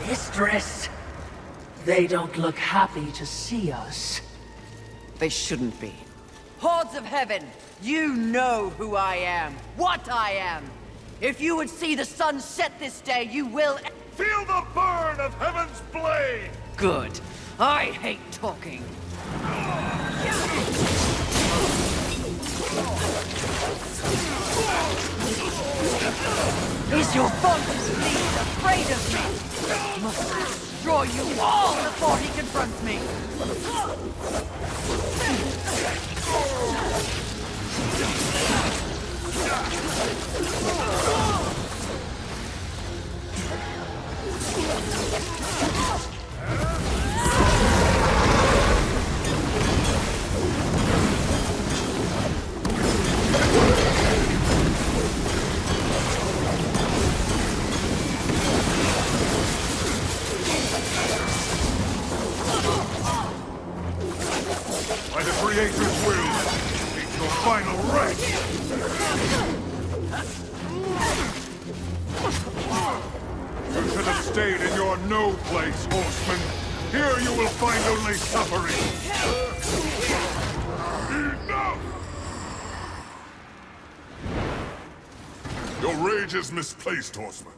Mistress, they don't look happy to see us. They shouldn't be. Hordes of heaven, you know who I am, what I am. If you would see the sun set this day, you will... Feel the burn of heaven's blade! Good. I hate talking. Is your bogus lead afraid of me? Must destroy you all before he confronts me. By the Creator's will, meet your final wreck! You should have stayed in your no place, horseman. Here you will find only suffering. Enough! Your rage is misplaced, horseman.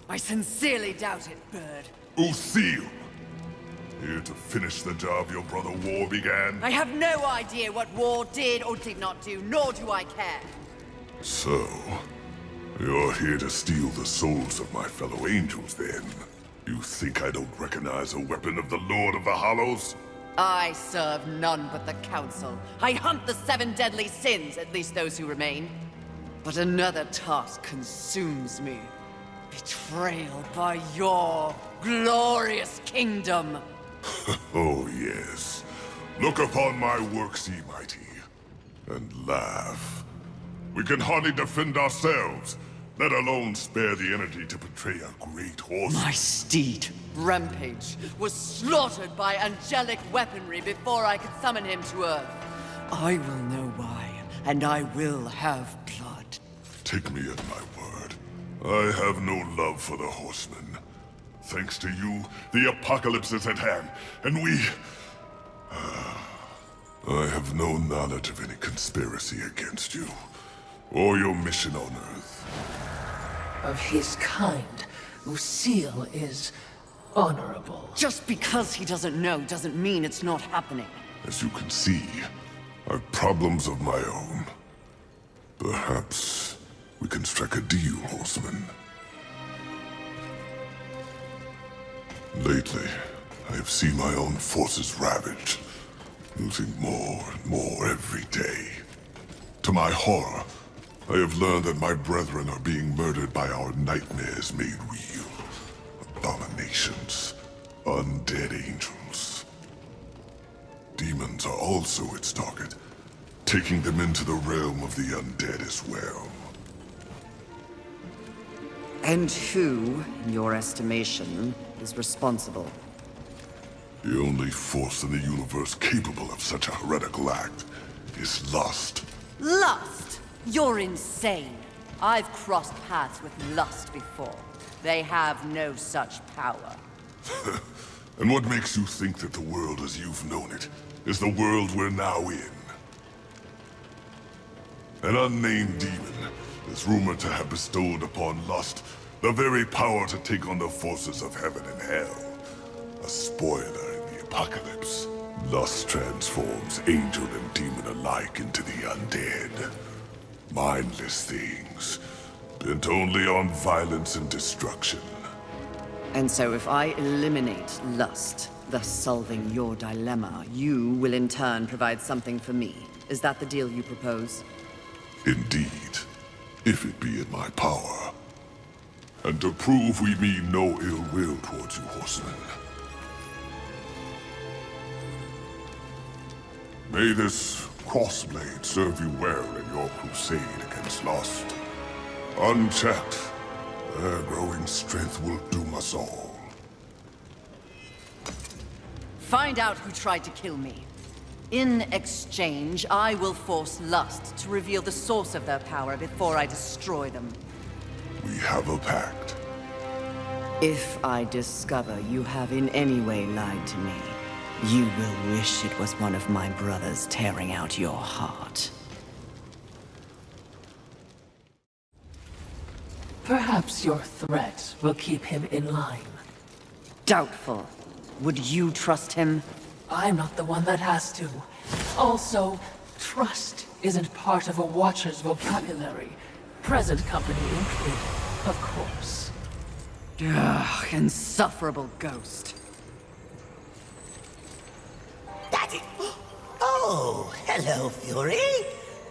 I sincerely doubt it, Bird. Lucille, here to finish the job your brother War began. I have no idea what War did or did not do, nor do I care. So, you're here to steal the souls of my fellow angels, then? You think I don't recognize a weapon of the Lord of the Hollows? I serve none but the Council. I hunt the 7 deadly sins, at least those who remain. But another task consumes me. Betrayal by your glorious kingdom. Oh, yes. Look upon my works, ye mighty, and laugh. We can hardly defend ourselves, let alone spare the energy to betray a great horse. My steed, Rampage, was slaughtered by angelic weaponry before I could summon him to Earth. I will know why, and I will have blood. Take me at my word. I have no love for the horsemen. Thanks to you, the apocalypse is at hand, and we... I have no knowledge of any conspiracy against you, or your mission on Earth. Of his kind, Lucille is honorable. Just because he doesn't know doesn't mean it's not happening. As you can see, I've problems of my own. Perhaps we can strike a deal, horseman. Lately, I have seen my own forces ravaged, losing more and more every day. To my horror, I have learned that my brethren are being murdered by our nightmares made real. Abominations, undead angels. Demons are also its target, taking them into the realm of the undead as well. And who, in your estimation, is responsible? The only force in the universe capable of such a heretical act is lust. Lust? You're insane. I've crossed paths with lust before. They have no such power. And what makes you think that the world as you've known it is the world we're now in? An unnamed demon is rumored to have bestowed upon lust the very power to take on the forces of heaven and hell. A spoiler in the apocalypse. Lust transforms angel and demon alike into the undead. Mindless things, bent only on violence and destruction. And so if I eliminate lust, thus solving your dilemma, you will in turn provide something for me. Is that the deal you propose? Indeed, if it be in my power. And to prove we mean no ill will towards you, horsemen. May this crossblade serve you well in your crusade against lust. Unchecked, their growing strength will doom us all. Find out who tried to kill me. In exchange, I will force lust to reveal the source of their power before I destroy them. We have a pact. If I discover you have in any way lied to me, you will wish it was one of my brothers tearing out your heart. Perhaps your threat will keep him in line. Doubtful. Would you trust him? I'm not the one that has to. Also, trust isn't part of a Watcher's vocabulary. Present company included, of course. Ugh, insufferable ghost. Daddy! Oh, hello, Fury.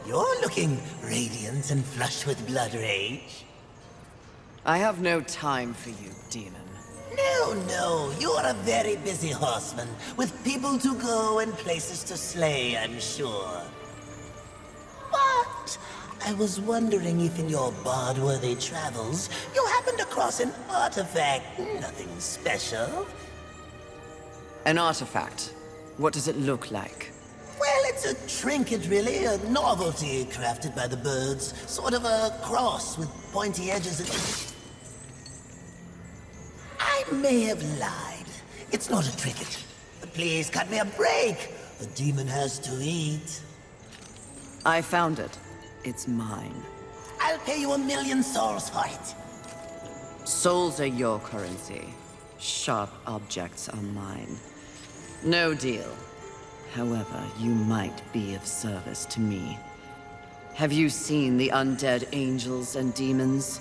You're looking radiant and flushed with blood rage. I have no time for you, demon. No, you're a very busy horseman, with people to go and places to slay, I'm sure. But I was wondering if in your bard-worthy travels, you happened across an artifact. Nothing special. An artifact? What does it look like? Well, it's a trinket, really. A novelty crafted by the birds. Sort of a cross with pointy edges and... I may have lied. It's not a trinket. Please cut me a break. The demon has to eat. I found it. It's mine. I'll pay you 1,000,000 souls for it. Souls are your currency. Sharp objects are mine. No deal. However, you might be of service to me. Have you seen the undead angels and demons?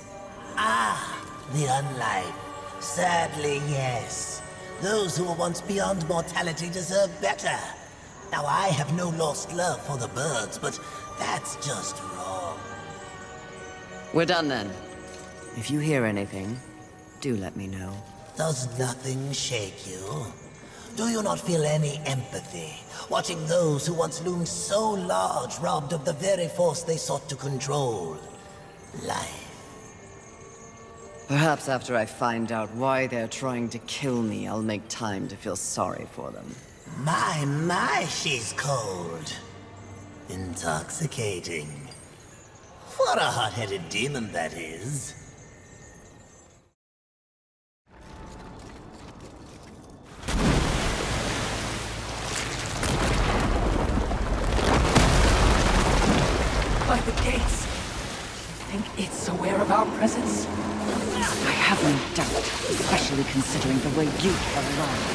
Ah, the unlife. Sadly, yes. Those who were once beyond mortality deserve better. Now, I have no lost love for the birds, but that's just wrong. We're done then. If you hear anything, do let me know. Does nothing shake you? Do you not feel any empathy, watching those who once loomed so large robbed of the very force they sought to control? Life. Perhaps after I find out why they're trying to kill me, I'll make time to feel sorry for them. My, she's cold. Intoxicating. For a hot-headed demon, that is. By the gates! think it's aware of our presence? I have no doubt, especially considering the way you have lied.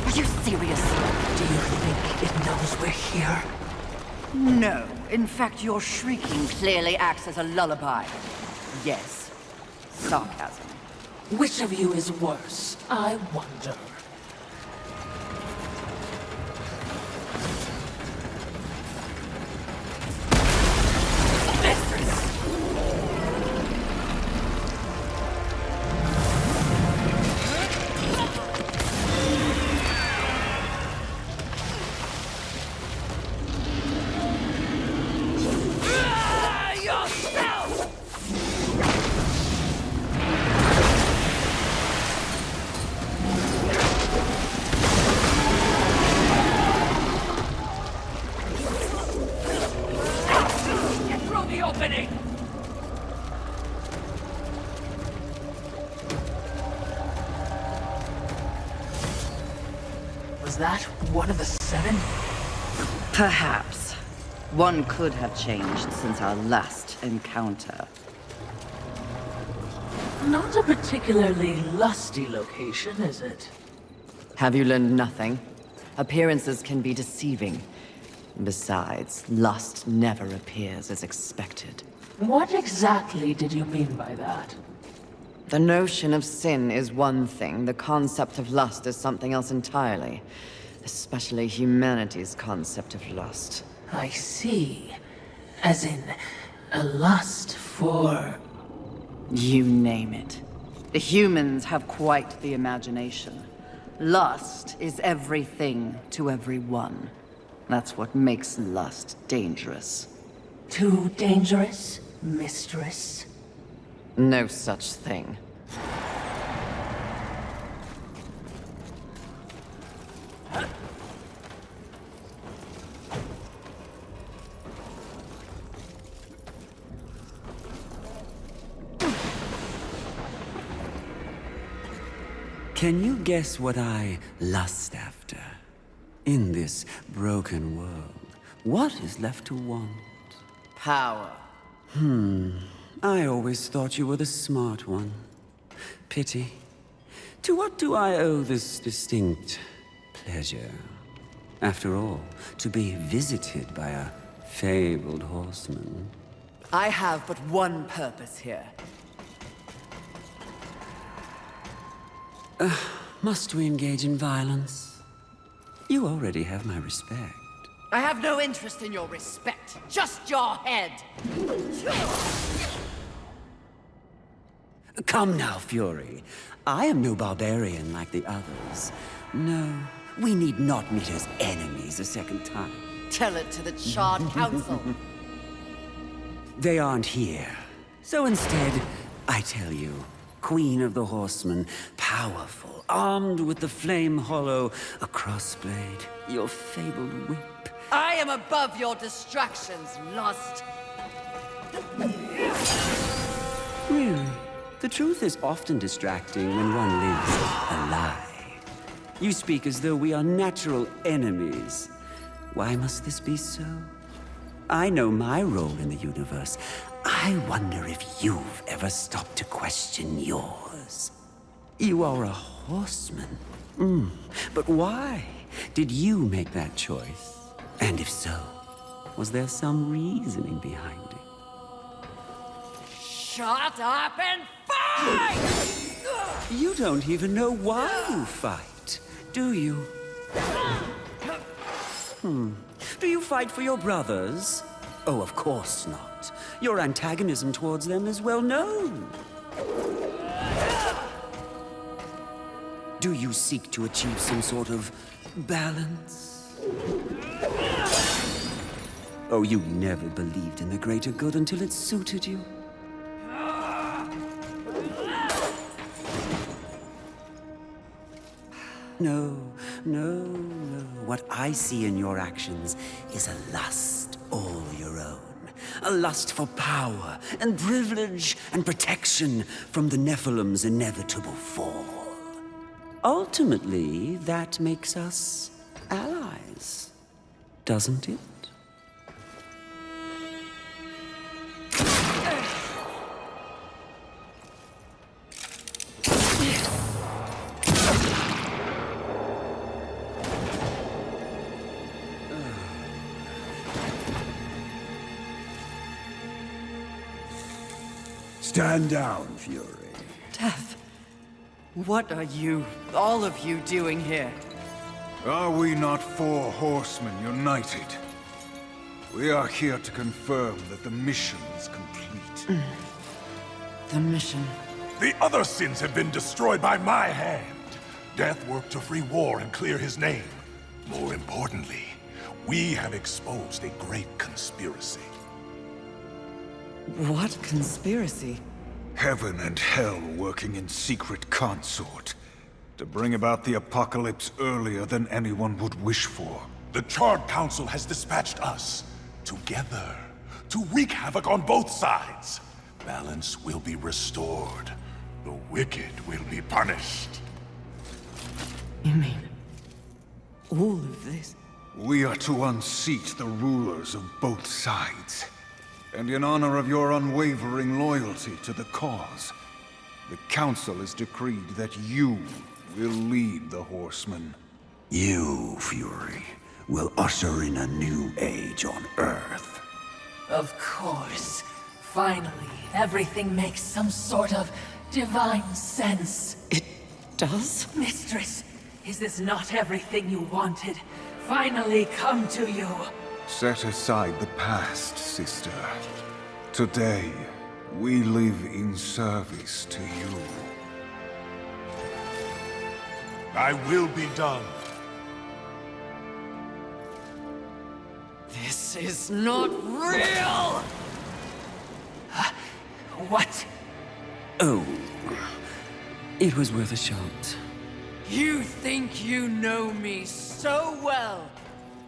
Are you serious? Do you think it knows we're here? No. In fact, your shrieking clearly acts as a lullaby. Yes. Sarcasm. Which of you is worse, I wonder. Was that one of the 7? Perhaps. One could have changed since our last encounter. Not a particularly lusty location, is it? Have you learned nothing? Appearances can be deceiving. Besides, lust never appears as expected. What exactly did you mean by that? The notion of sin is one thing, the concept of lust is something else entirely. Especially humanity's concept of lust. I see. As in, a lust for... You name it. The humans have quite the imagination. Lust is everything to everyone. That's what makes lust dangerous. Too dangerous, mistress? No such thing. Can you guess what I lust after? In this broken world, what is left to want? Power. I always thought you were the smart one. Pity. To what do I owe this distinct pleasure? After all, to be visited by a fabled horseman. I have but one purpose here. Must we engage in violence? You already have my respect. I have no interest in your respect, just your head. Come now, Fury. I am no barbarian like the others. No, we need not meet as enemies a second time. Tell it to the Charred Council. They aren't here. So instead, I tell you, Queen of the Horsemen, powerful, armed with the flame hollow, a crossblade, your fabled whip. I am above your distractions, lust. Really? The truth is often distracting when one lives a lie. You speak as though we are natural enemies. Why must this be so? I know my role in the universe. I wonder if you've ever stopped to question yours. You are a horseman. But why did you make that choice? And if so, was there some reasoning behind it? Shut up and fight! You don't even know why you fight, do you? Do you fight for your brothers? Oh, of course not. Your antagonism towards them is well known. Do you seek to achieve some sort of balance? Oh, you never believed in the greater good until it suited you. No. What I see in your actions is a lust all your own. A lust for power and privilege and protection from the Nephilim's inevitable fall. Ultimately, that makes us allies, doesn't it? Stand down, Fury. Death. What are you, all of you, doing here? Are we not 4 horsemen united? We are here to confirm that the mission is complete. The mission. The other sins have been destroyed by my hand. Death worked to free war and clear his name. More importantly, we have exposed a great conspiracy. What conspiracy? Heaven and hell working in secret consort to bring about the apocalypse earlier than anyone would wish for. The Charred Council has dispatched us together to wreak havoc on both sides. Balance will be restored. The wicked will be punished. You mean all of this? We are to unseat the rulers of both sides. And in honor of your unwavering loyalty to the cause, the Council has decreed that you will lead the Horsemen. You, Fury, will usher in a new age on Earth. Of course. Finally, everything makes some sort of divine sense. It does? Mistress, is this not everything you wanted? Finally come to you. Set aside the past, sister. Today, we live in service to you. I will be done. This is not real! What? Oh, it was worth a shot. You think you know me so well!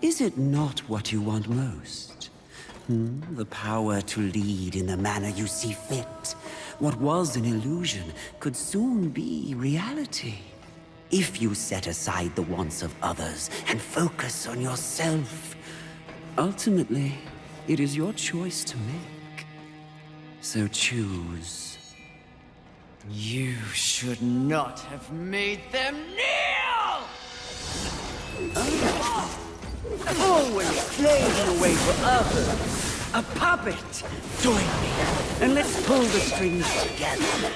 Is it not what you want most? The power to lead in the manner you see fit. What was an illusion could soon be reality. If you set aside the wants of others and focus on yourself. Ultimately, it is your choice to make. So choose. You should not have made them kneel! Always slaving away for others. A puppet. Join me, and let's pull the strings together.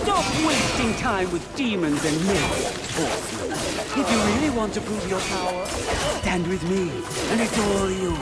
Stop wasting time with demons and myths, horsemen. If you really want to prove your power, stand with me, and it's all yours.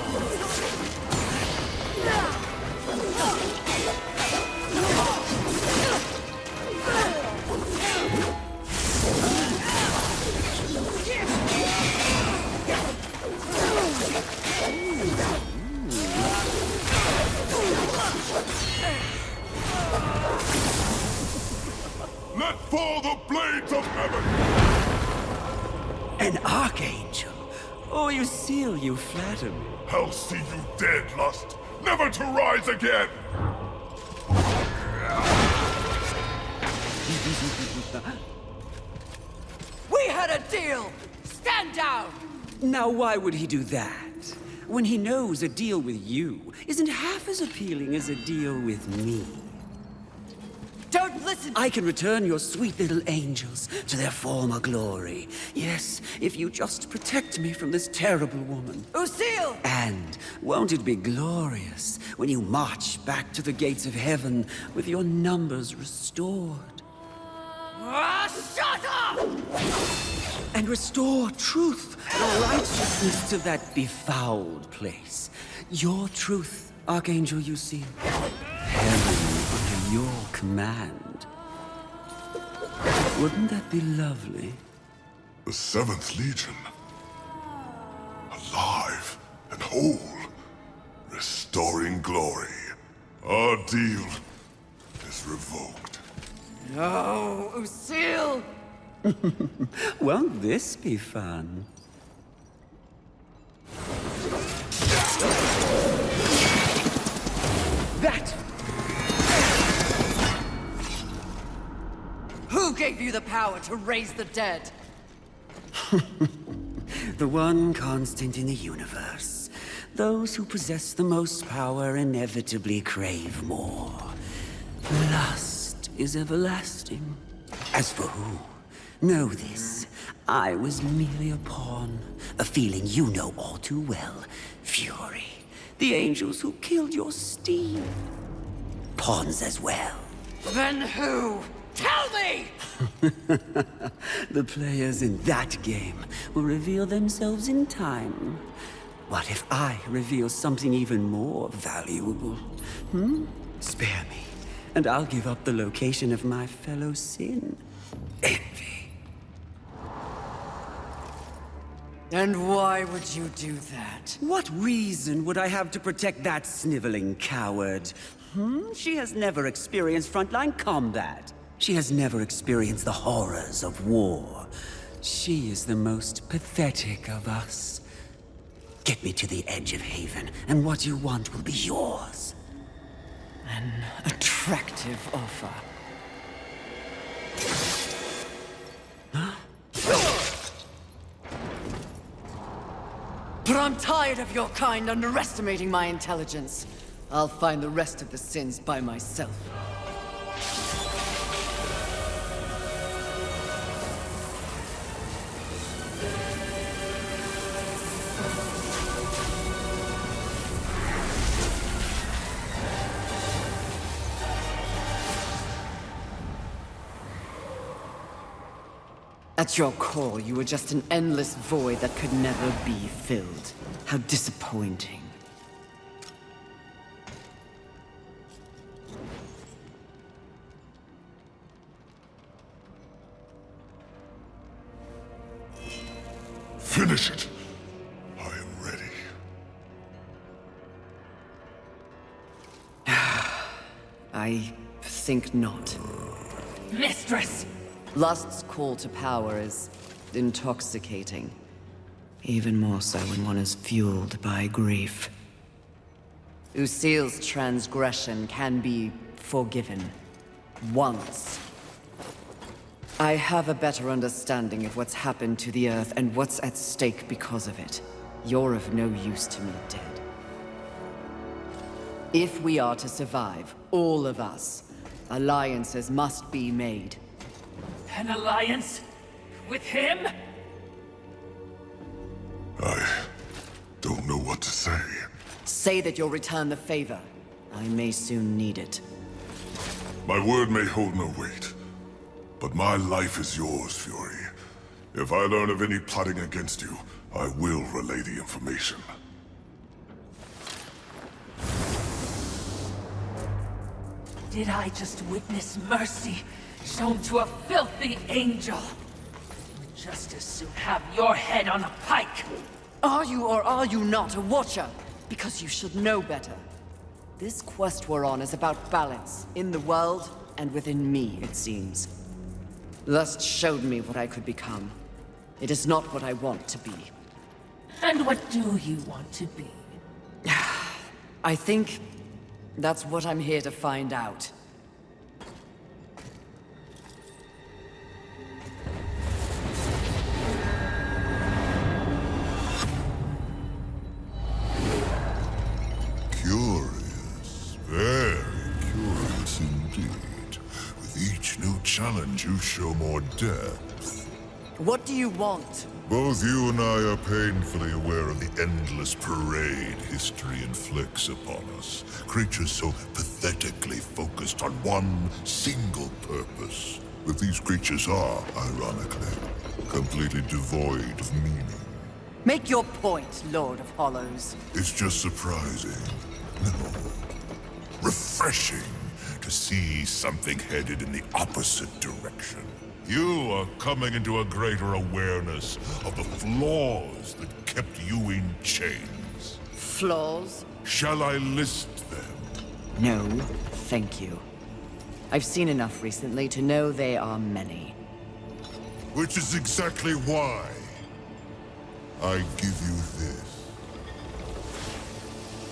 Let fall the blades of heaven! An archangel? Oh, you seal, you flatter me. I'll see you dead, Lust, never to rise again! We had a deal! Stand down! Now why would he do that? When he knows a deal with you isn't half as appealing as a deal with me. Don't listen! I can return your sweet little angels to their former glory. Yes, if you just protect me from this terrible woman. Lucille! And won't it be glorious when you march back to the gates of heaven with your numbers restored? Shut up! And restore truth and righteousness to that befouled place. Your truth, Archangel Lucille. Heaven under your command. Wouldn't that be lovely? The 7th Legion. Alive and whole. Restoring glory. Our deal is revoked. No, Lucille! Won't this be fun? That! Who gave you the power to raise the dead? The one constant in the universe. Those who possess the most power inevitably crave more. Lust is everlasting. As for who, know this. I was merely a pawn. A feeling you know all too well. Fury. The angels who killed your steed. Pawns as well. Then who? Tell me! The players in that game will reveal themselves in time. What if I reveal something even more valuable? Spare me, and I'll give up the location of my fellow sin. Envy. And why would you do that? What reason would I have to protect that sniveling coward? She has never experienced frontline combat. She has never experienced the horrors of war. She is the most pathetic of us. Get me to the edge of Haven, and what you want will be yours. An attractive offer. But I'm tired of your kind underestimating my intelligence. I'll find the rest of the sins by myself. At your core, you were just an endless void that could never be filled. How disappointing. Finish it. I am ready. I think not. Mistress! Lust's call to power is intoxicating. Even more so when one is fueled by grief. Lucille's transgression can be forgiven. Once. I have a better understanding of what's happened to the Earth and what's at stake because of it. You're of no use to me, dead. If we are to survive, all of us, alliances must be made. An alliance? With him? I don't know what to say. Say that you'll return the favor. I may soon need it. My word may hold no weight, but my life is yours, Fury. If I learn of any plotting against you, I will relay the information. Did I just witness mercy shown to a filthy angel? Would just as soon have your head on a pike. Are you or are you not a Watcher? Because you should know better. This quest we're on is about balance, in the world and within me, it seems. Lust showed me what I could become. It is not what I want to be. And what do you want to be? I think that's what I'm here to find out. Curious. Very curious indeed. With each new challenge, you show more depth. What do you want? Both you and I are painfully aware of the endless parade history inflicts upon us. Creatures so pathetically focused on one single purpose. But these creatures are, ironically, completely devoid of meaning. Make your point, Lord of Hollows. It's just surprising. No. Refreshing to see something headed in the opposite direction. You are coming into a greater awareness of the flaws that kept you in chains. Flaws? Shall I list them? No, thank you. I've seen enough recently to know they are many. Which is exactly why I give you this.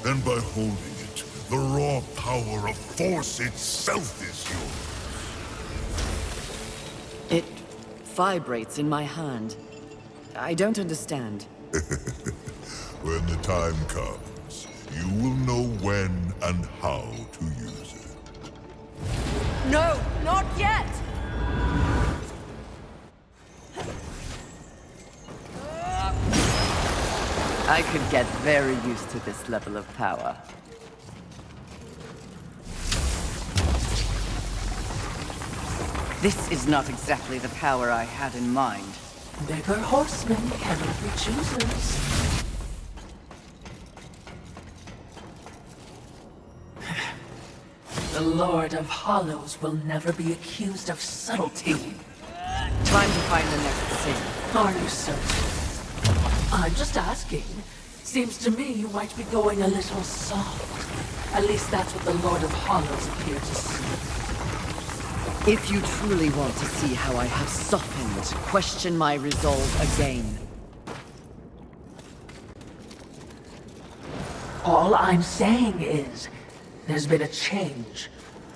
And by holding it, the raw power of Force itself is yours. It vibrates in my hand. I don't understand. When the time comes, you will know when and how to use it. No, not yet! I could get very used to this level of power. This is not exactly the power I had in mind. Bigger horsemen cannot be choosers. The Lord of Hollows will never be accused of subtlety. Time to find the next sin. Are you certain? I'm just asking. Seems to me you might be going a little soft. At least that's what the Lord of Hollows appeared to see. If you truly want to see how I have softened, question my resolve again. All I'm saying is, there's been a change.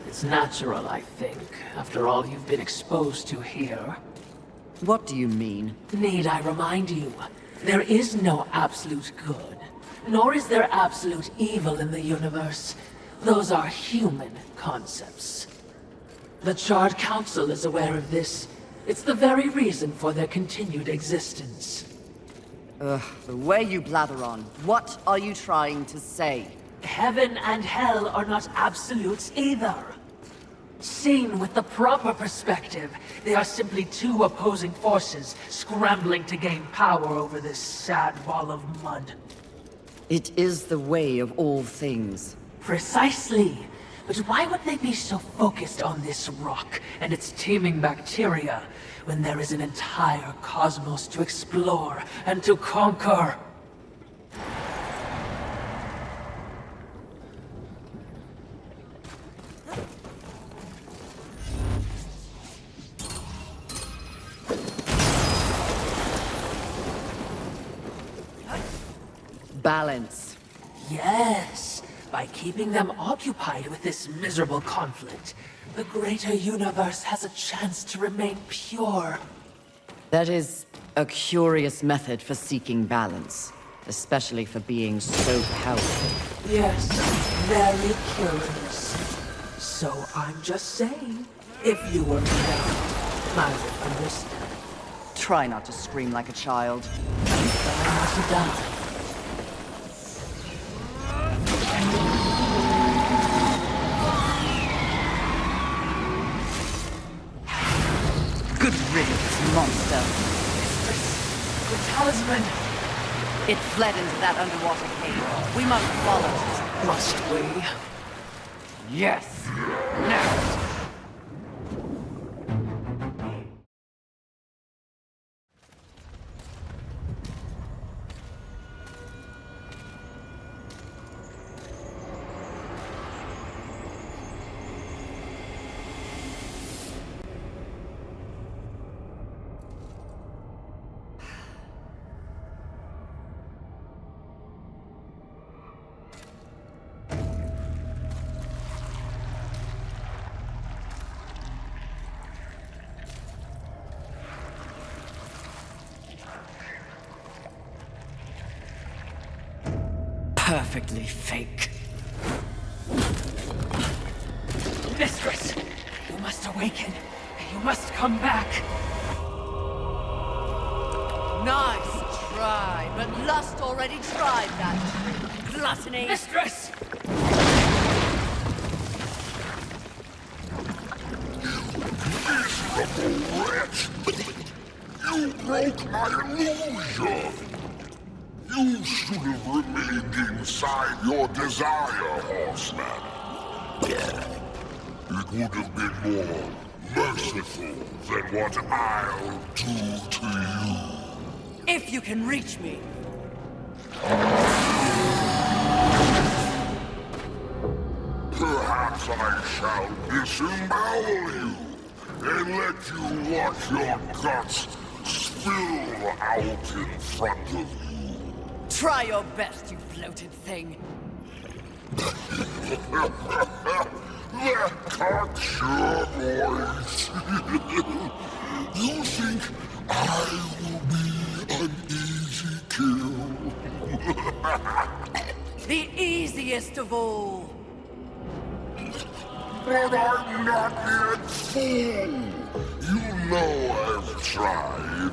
It's natural, I think, after all you've been exposed to here. What do you mean? Need I remind you, there is no absolute good, nor is there absolute evil in the universe. Those are human concepts. The Charred Council is aware of this. It's the very reason for their continued existence. Ugh, the way you blather on. What are you trying to say? Heaven and hell are not absolutes either. Seen with the proper perspective, they are simply two opposing forces scrambling to gain power over this sad ball of mud. It is the way of all things. Precisely. But why would they be so focused on this rock and its teeming bacteria when there is an entire cosmos to explore and to conquer? Balance. Yes. By keeping them occupied with this miserable conflict, the greater universe has a chance to remain pure. That is a curious method for seeking balance, especially for being so powerful. Yes, very curious. So I'm just saying, if you were around, I would understand. Try not to scream like a child. Try not to die. Good riddance, monster. The talisman! It fled into that underwater cave. We must follow it. Must we? Yes! Now! Perfectly fake. Mistress! You must awaken. You must come back. Nice try, but Lust already tried that. Gluttony. Mistress! Miserable wretch! You broke my illusion! You should have remained inside your desire, horseman. It would have been more merciful than what I'll do to you. If you can reach me. Perhaps I shall disembowel you. and let you watch your guts spill out in front of you. Try your best, you bloated thing. That cocksure voice. You think I will be an easy kill? The easiest of all. But I'm not yet full. You know I've tried.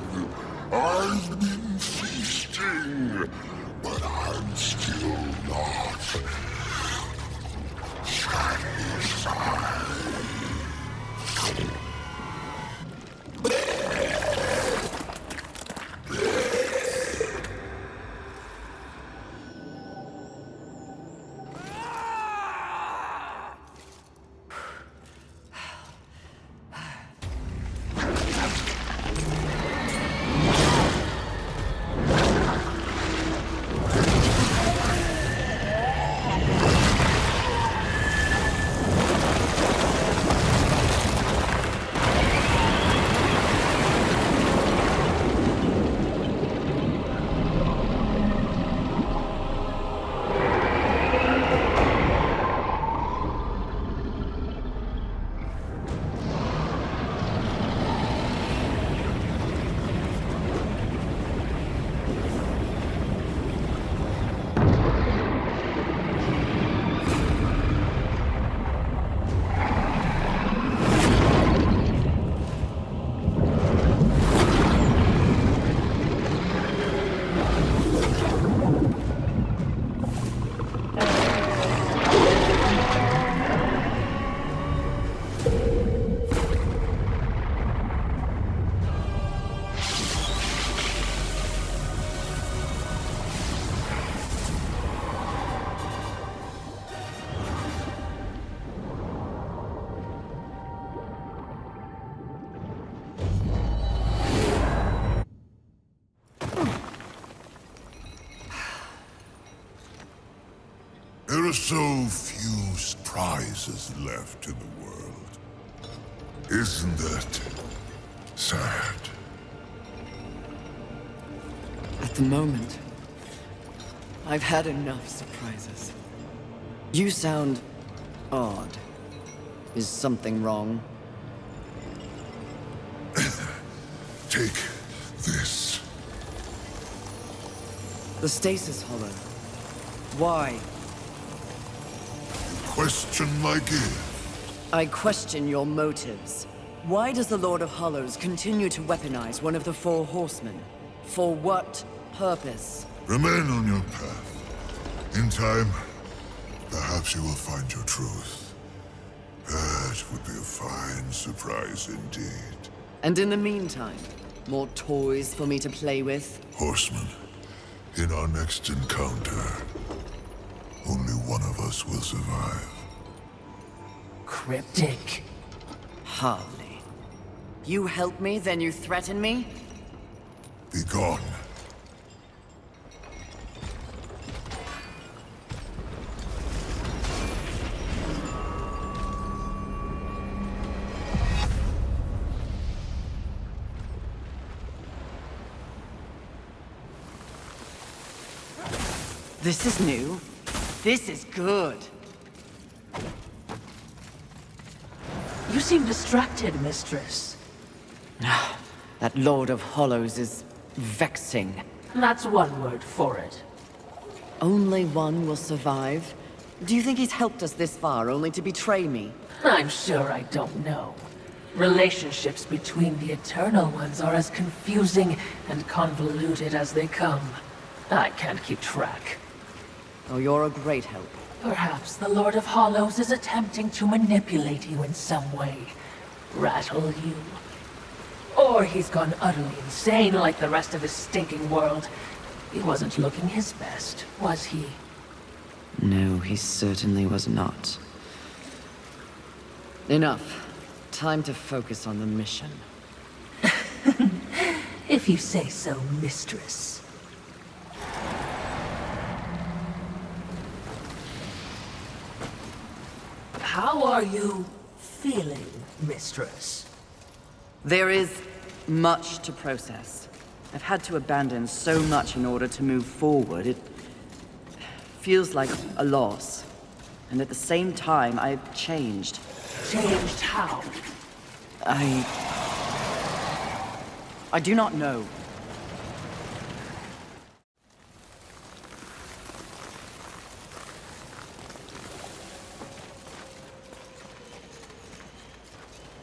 I've been feasting, but I'm still not satisfied. There are so few surprises left in the world. Isn't that sad? At the moment, I've had enough surprises. You sound odd. Is something wrong? Take this. The stasis hollow. Why? Question my gift. I question your motives. Why does the Lord of Hollows continue to weaponize one of the four horsemen? For what purpose? Remain on your path. In time, perhaps you will find your truth. That would be a fine surprise indeed. And in the meantime, more toys for me to play with? Horseman, in our next encounter, only one of us will survive. Cryptic. Hardly. You help me, then you threaten me? Be gone. This is new. This is good. You seem distracted, mistress. That Lord of Hollows is vexing. That's one word for it. Only one will survive? Do you think he's helped us this far only to betray me? I'm sure I don't know. Relationships between the Eternal Ones are as confusing and convoluted as they come. I can't keep track. Oh, you're a great help. Perhaps the Lord of Hollows is attempting to manipulate you in some way. Rattle you. Or he's gone utterly insane like the rest of his stinking world. He wasn't looking his best, was he? No, he certainly was not. Enough. Time to focus on the mission. If you say so, mistress. How are you feeling, mistress? There is much to process. I've had to abandon so much in order to move forward. It feels like a loss. And at the same time, I've changed. Changed how? I do not know.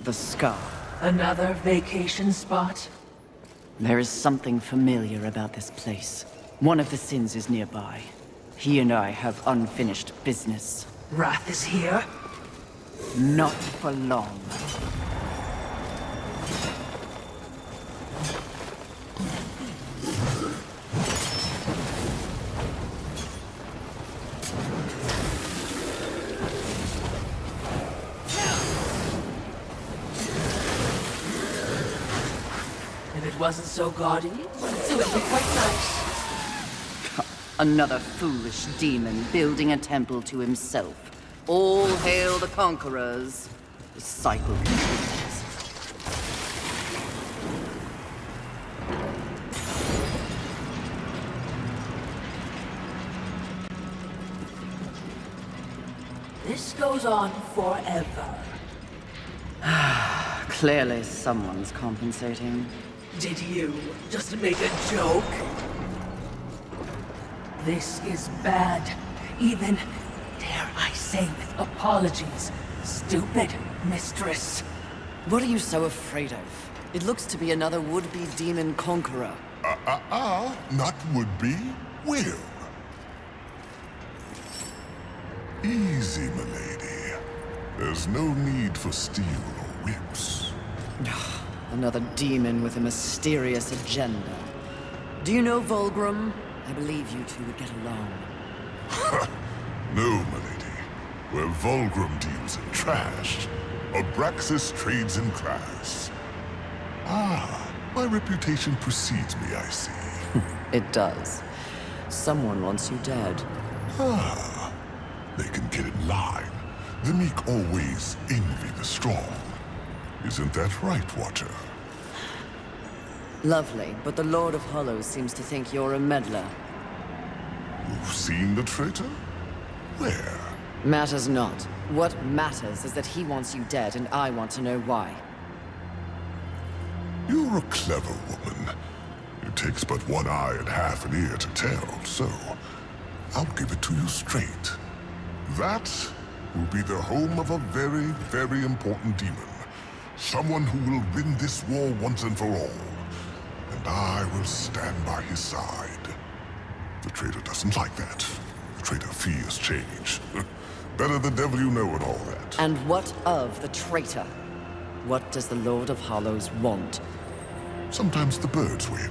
The scar. Another vacation spot? There is something familiar about this place. One of the sins is nearby. He and I have unfinished business. Wrath is here? Not for long. Wasn't so gaudy. It would be quite nice. Another foolish demon building a temple to himself. All hail the conquerors. The cycle continues. This goes on forever. Clearly someone's compensating. Did you just make a joke? This is bad. Even, dare I say with apologies, stupid mistress. What are you so afraid of? It looks to be another would-be demon conqueror. Not would-be, will. Easy, milady. There's no need for steel or whips. Another demon with a mysterious agenda. Do you know Volgrim? I believe you two would get along. No, milady. Where Volgrim deals in trash, Abraxas trades in class. My reputation precedes me, I see. It does. Someone wants you dead. They can get in line. The meek always envy the strong. Isn't that right, Watcher? Lovely, but the Lord of Hollows seems to think you're a meddler. You've seen the traitor? Where? Matters not. What matters is that he wants you dead, and I want to know why. You're a clever woman. It takes but one eye and half an ear to tell, so I'll give it to you straight. That will be the home of a very, very important demon. Someone who will win this war once and for all. And I will stand by his side. The traitor doesn't like that. The traitor fears change. Better the devil you know and all that. And what of the traitor? What does the Lord of Hollows want? Sometimes the birds win.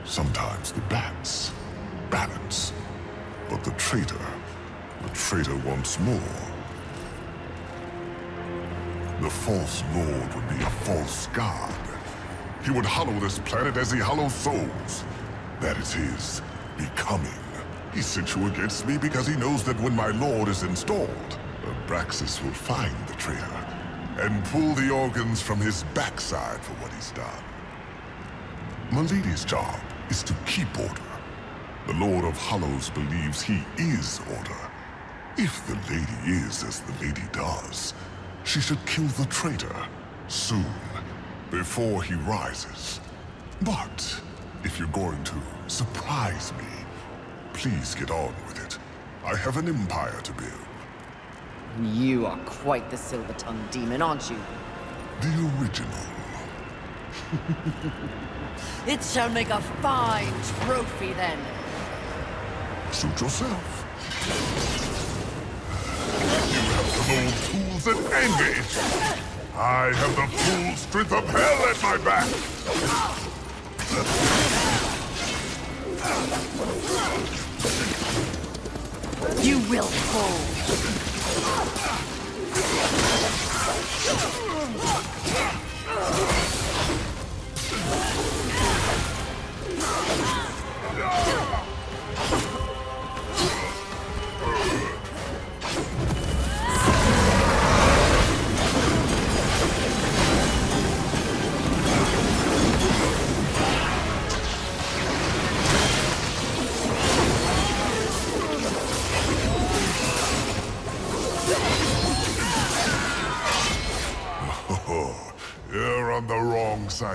Sometimes the bats. Balance. But the traitor wants more. The false lord would be a false god. He would hollow this planet as he hollows souls. That is his becoming. He sent you against me because he knows that when my lord is installed, Abraxas will find the traitor and pull the organs from his backside for what he's done. Milady's job is to keep order. The Lord of Hollows believes he is order. If the lady is as the lady does, she should kill the traitor soon, before he rises. But if you're going to surprise me, please get on with it. I have an empire to build. You are quite the silver-tongued demon, aren't you? The original. It shall make a fine trophy, then. Suit yourself. You have some old tools at engage. I have the full strength of hell at my back. You will fall.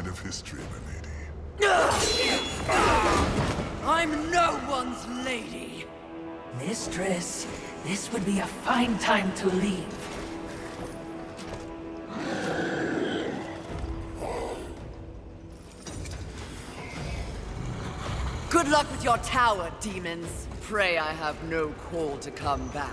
of history, my lady. I'm no one's lady. Mistress, this would be a fine time to leave. Good luck with your tower, demons. Pray I have no call to come back.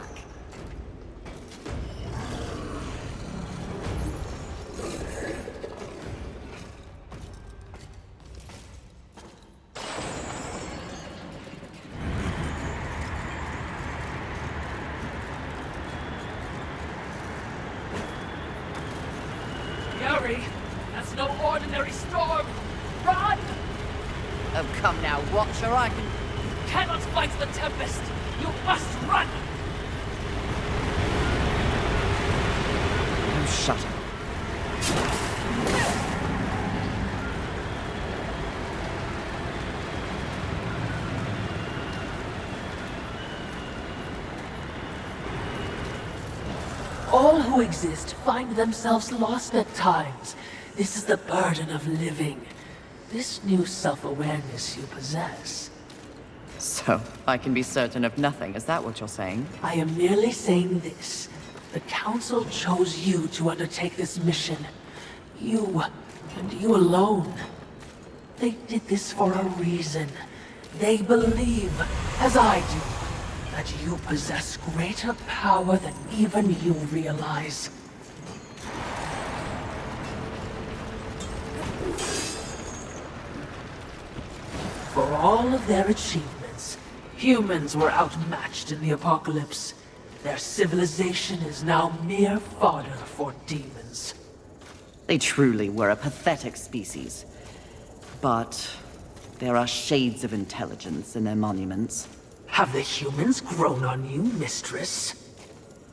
Yuri, that's no ordinary storm. Run! Oh, come now, Watcher, I can... You cannot fight the Tempest. You must run! Oh, shut up. All who exist find themselves lost at times. This is the burden of living. This new self-awareness you possess. So, I can be certain of nothing, is that what you're saying? I am merely saying this. The Council chose you to undertake this mission. You, and you alone. They did this for a reason. They believe, as I do, that you possess greater power than even you realize. For all of their achievements, humans were outmatched in the apocalypse. Their civilization is now mere fodder for demons. They truly were a pathetic species. But there are shades of intelligence in their monuments. Have the humans grown on you, Mistress?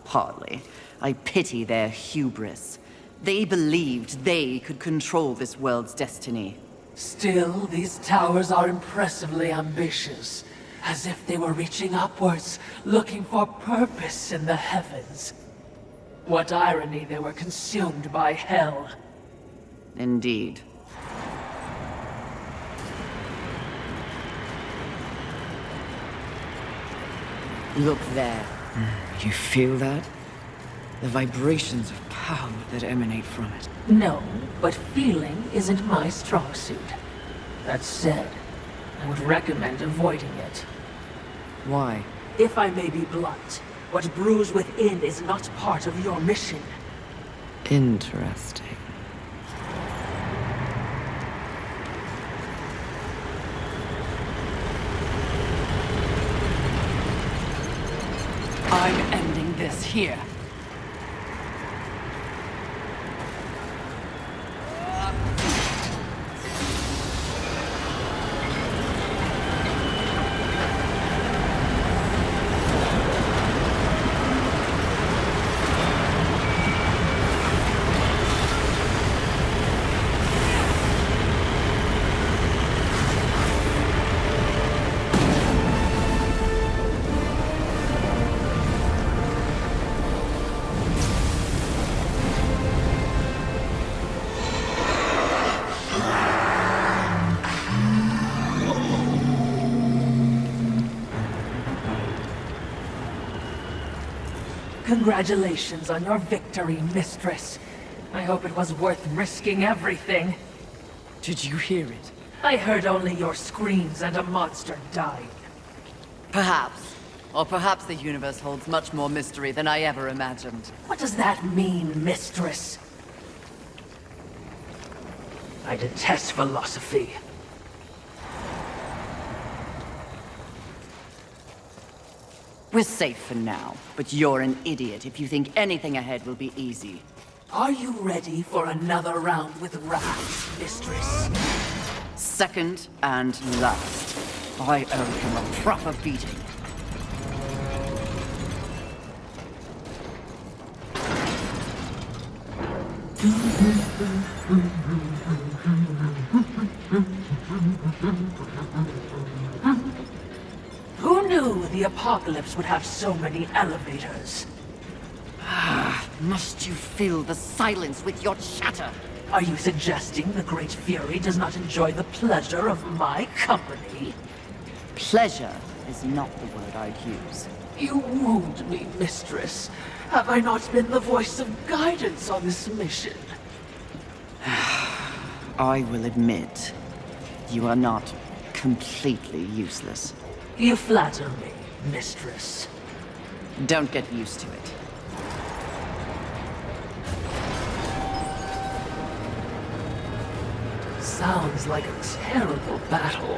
Hardly. I pity their hubris. They believed they could control this world's destiny. Still, these towers are impressively ambitious, as if they were reaching upwards, looking for purpose in the heavens. What irony they were consumed by hell. Indeed. Look there. You feel that? The vibrations of power that emanate from it. No, but feeling isn't my strong suit. That said, I would recommend avoiding it. Why? If I may be blunt, what brews within is not part of your mission. Interesting. I'm ending this here. Congratulations on your victory, Mistress. I hope it was worth risking everything. Did you hear it? I heard only your screams and a monster dying. Perhaps. Or perhaps the universe holds much more mystery than I ever imagined. What does that mean, Mistress? I detest philosophy. We're safe for now, but you're an idiot if you think anything ahead will be easy. Are you ready for another round with wrath, Mistress? Second and last. I owe him a proper beating. Who knew the apocalypse would have so many elevators? Must you fill the silence with your chatter? Are you suggesting the Great Fury does not enjoy the pleasure of my company? Pleasure is not the word I'd use. You wound me, mistress. Have I not been the voice of guidance on this mission? I will admit, you are not completely useless. You flatter me, mistress. Don't get used to it. Sounds like a terrible battle.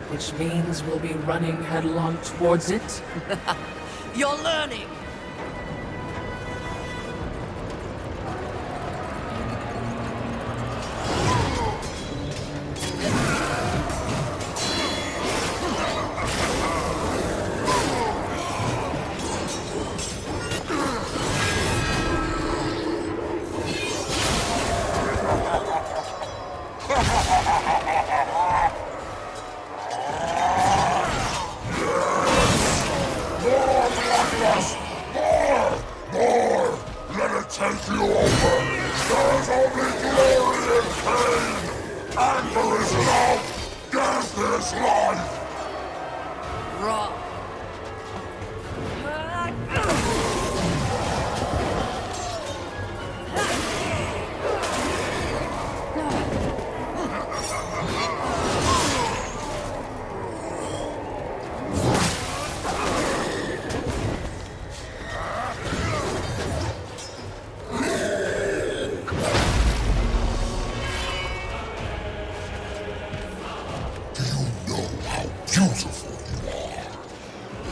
Which means we'll be running headlong towards it? You're learning!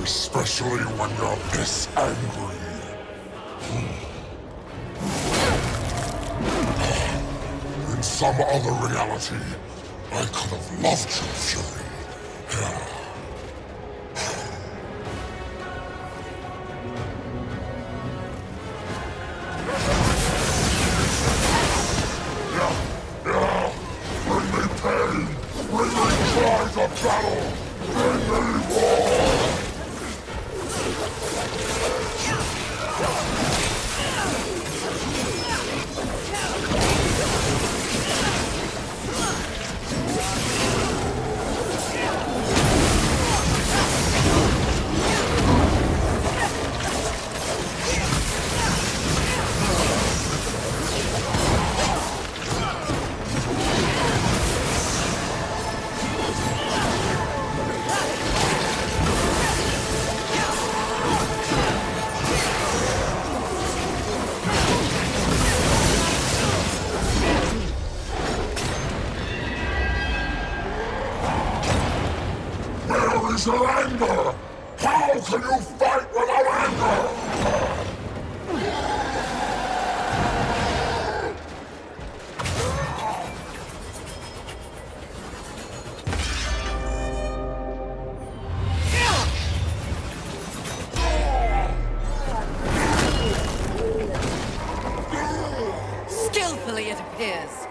Especially when you're this angry. In some other reality, I could have loved you, Fury. Bring me pain! Bring me cries of battle! Bring me war! Where is your anger? How can you fight without anger? Skillfully, it appears.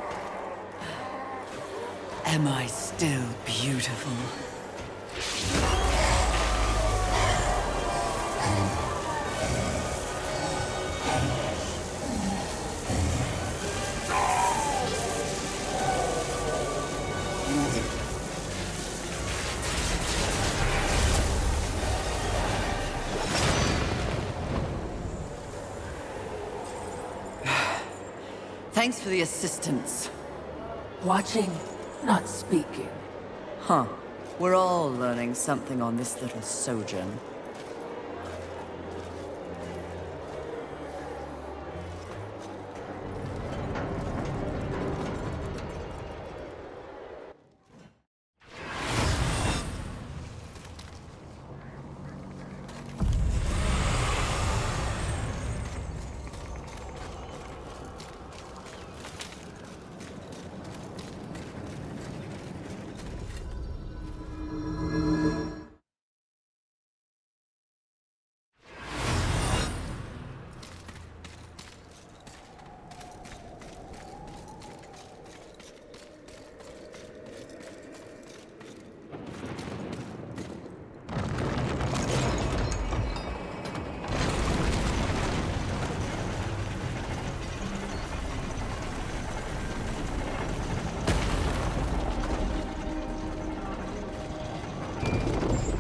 Am I still beautiful? Thanks for the assistance. Watching, not speaking. Huh. We're all learning something on this little sojourn.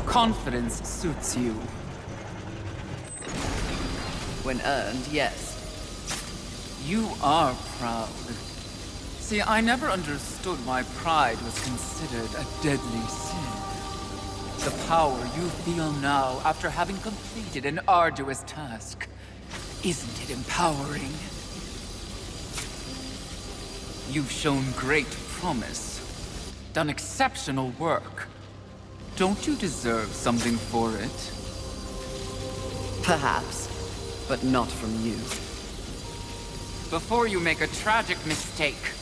Confidence suits you. When earned, yes. You are proud. See, I never understood why pride was considered a deadly sin. The power you feel now after having completed an arduous task. Isn't it empowering? You've shown great promise. Done exceptional work. Don't you deserve something for it? Perhaps, but not from you. Before you make a tragic mistake,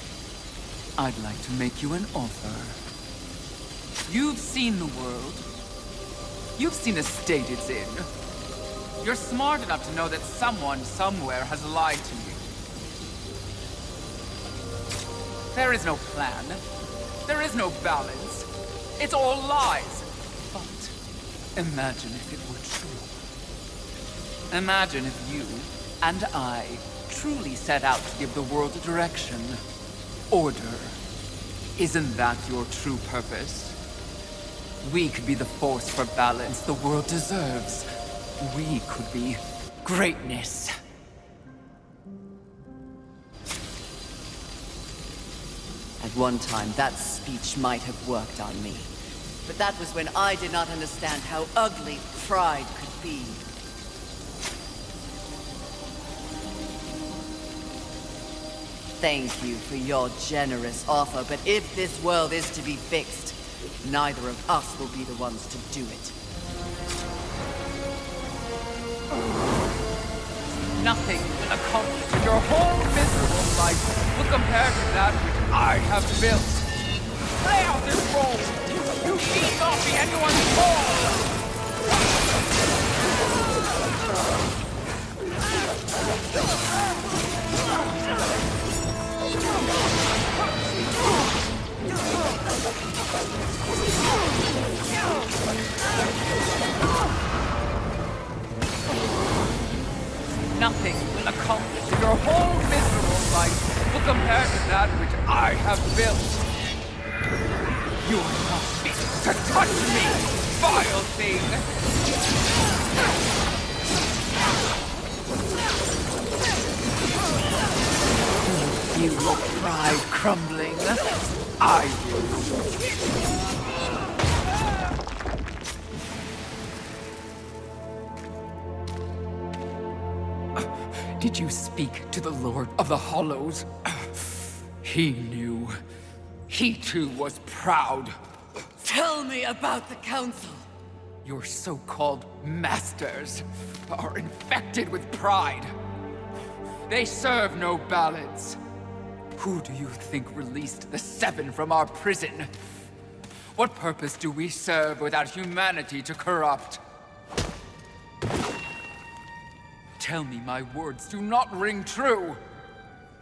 I'd like to make you an offer. You've seen the world. You've seen the state it's in. You're smart enough to know that someone somewhere has lied to you. There is no plan. There is no balance. It's all lies. But imagine if it were true. Imagine if you and I truly set out to give the world a direction. Order. Isn't that your true purpose? We could be the force for balance the world deserves. We could be greatness. At one time, that speech might have worked on me. But that was when I did not understand how ugly pride could be. Thank you for your generous offer, but if this world is to be fixed, neither of us will be the ones to do it. Nothing accomplished in your whole miserable life will compare to that which I have built. Play out this role! You need not be anyone's fool! Nothing will accomplish in your whole miserable life will compare to that which I have built. You are not fit to touch me, vile thing! You will pride crumbling. I will. Did you speak to the Lord of the Hollows? He knew. He too was proud. Tell me about the Council. Your so-called masters are infected with pride. They serve no balance. Who do you think released the Seven from our prison? What purpose do we serve without humanity to corrupt? Tell me my words do not ring true.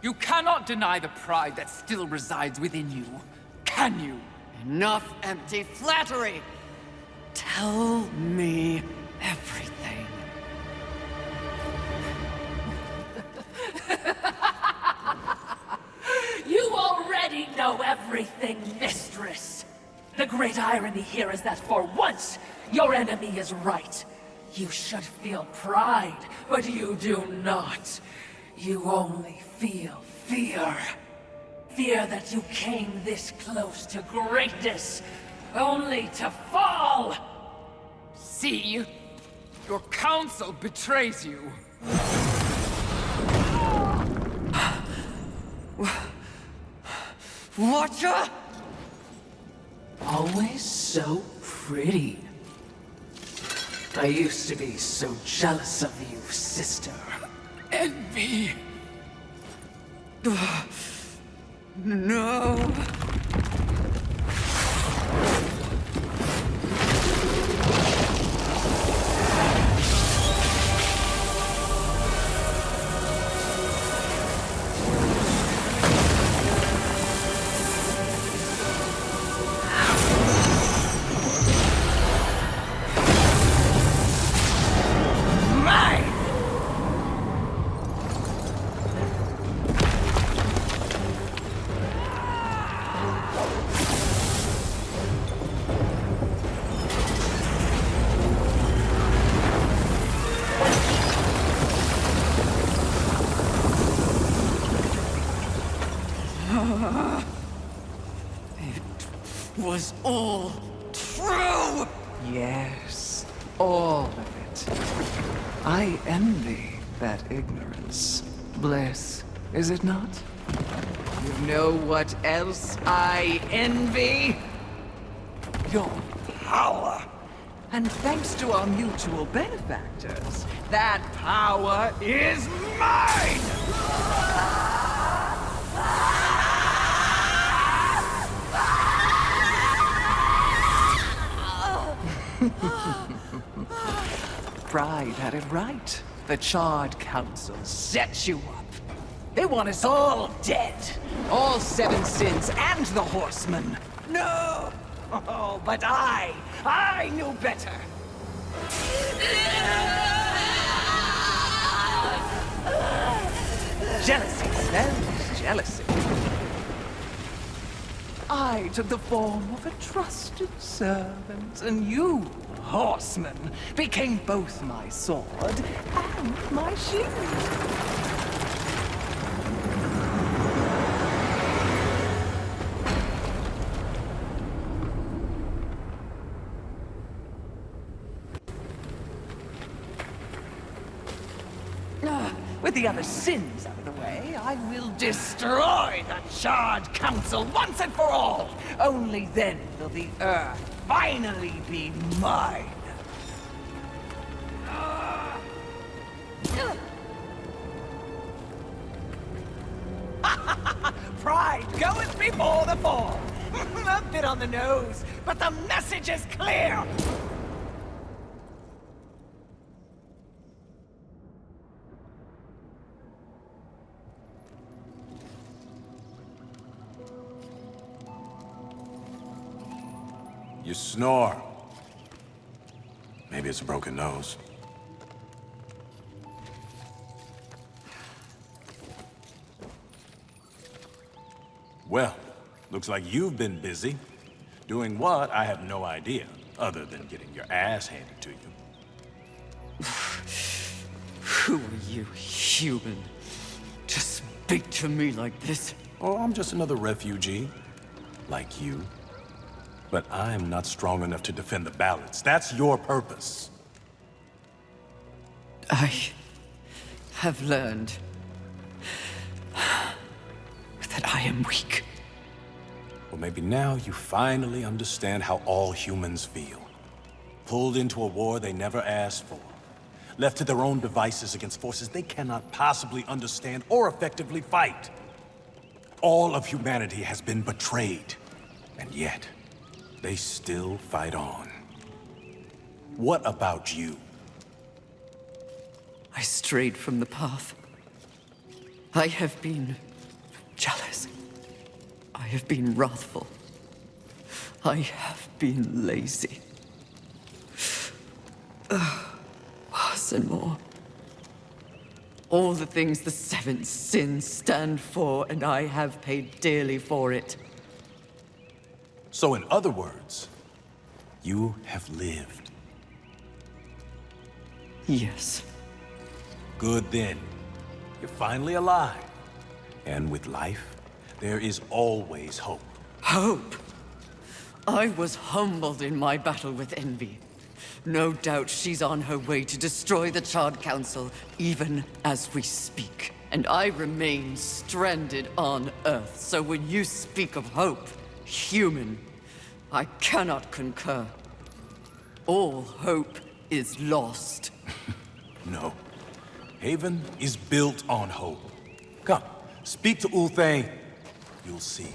You cannot deny the pride that still resides within you, can you? Enough empty flattery! Tell me everything. You already know everything, mistress. The great irony here is that for once, your enemy is right. You should feel pride, but you do not. You only feel fear. Fear that you came this close to greatness, only to fall! See? Your council betrays you. Watcher? Always so pretty. I used to be so jealous of you, sister. Envy. No. was all true! Yes, all of it. I envy that ignorance. Bliss, is it not? You know what else I envy? Your power. And thanks to our mutual benefactors, that power is mine! Pride had it right. The Charred Council set you up. They want us all dead. All 7 sins and the Horsemen. No! Oh, but I knew better. Jealousy, selfish jealousy. I took the form of a trusted servant, and you, Horseman, became both my sword and my shield. With the other sins out of the way, I will destroy the Charred Council once and for all! Only then will the Earth finally be mine! Pride goeth before the fall! A bit on the nose, but the message is clear! You snore. Maybe it's a broken nose. Well, looks like you've been busy. Doing what, I have no idea, other than getting your ass handed to you. Who are you, human, to speak to me like this? Oh, I'm just another refugee, like you. But I'm not strong enough to defend the balance. That's your purpose. I have learned that I am weak. Well, maybe now you finally understand how all humans feel. Pulled into a war they never asked for. Left to their own devices against forces they cannot possibly understand or effectively fight. All of humanity has been betrayed. And yet, they still fight on. What about you? I strayed from the path. I have been jealous. I have been wrathful. I have been lazy. Worse and more. All the things the 7 sins stand for, and I have paid dearly for it. So in other words, you have lived. Yes. Good then. You're finally alive. And with life, there is always hope. Hope? I was humbled in my battle with envy. No doubt she's on her way to destroy the Charred Council, even as we speak. And I remain stranded on Earth, so when you speak of hope, human, I cannot concur. All hope is lost. No. Haven is built on hope. Come, speak to Ulthane. You'll see.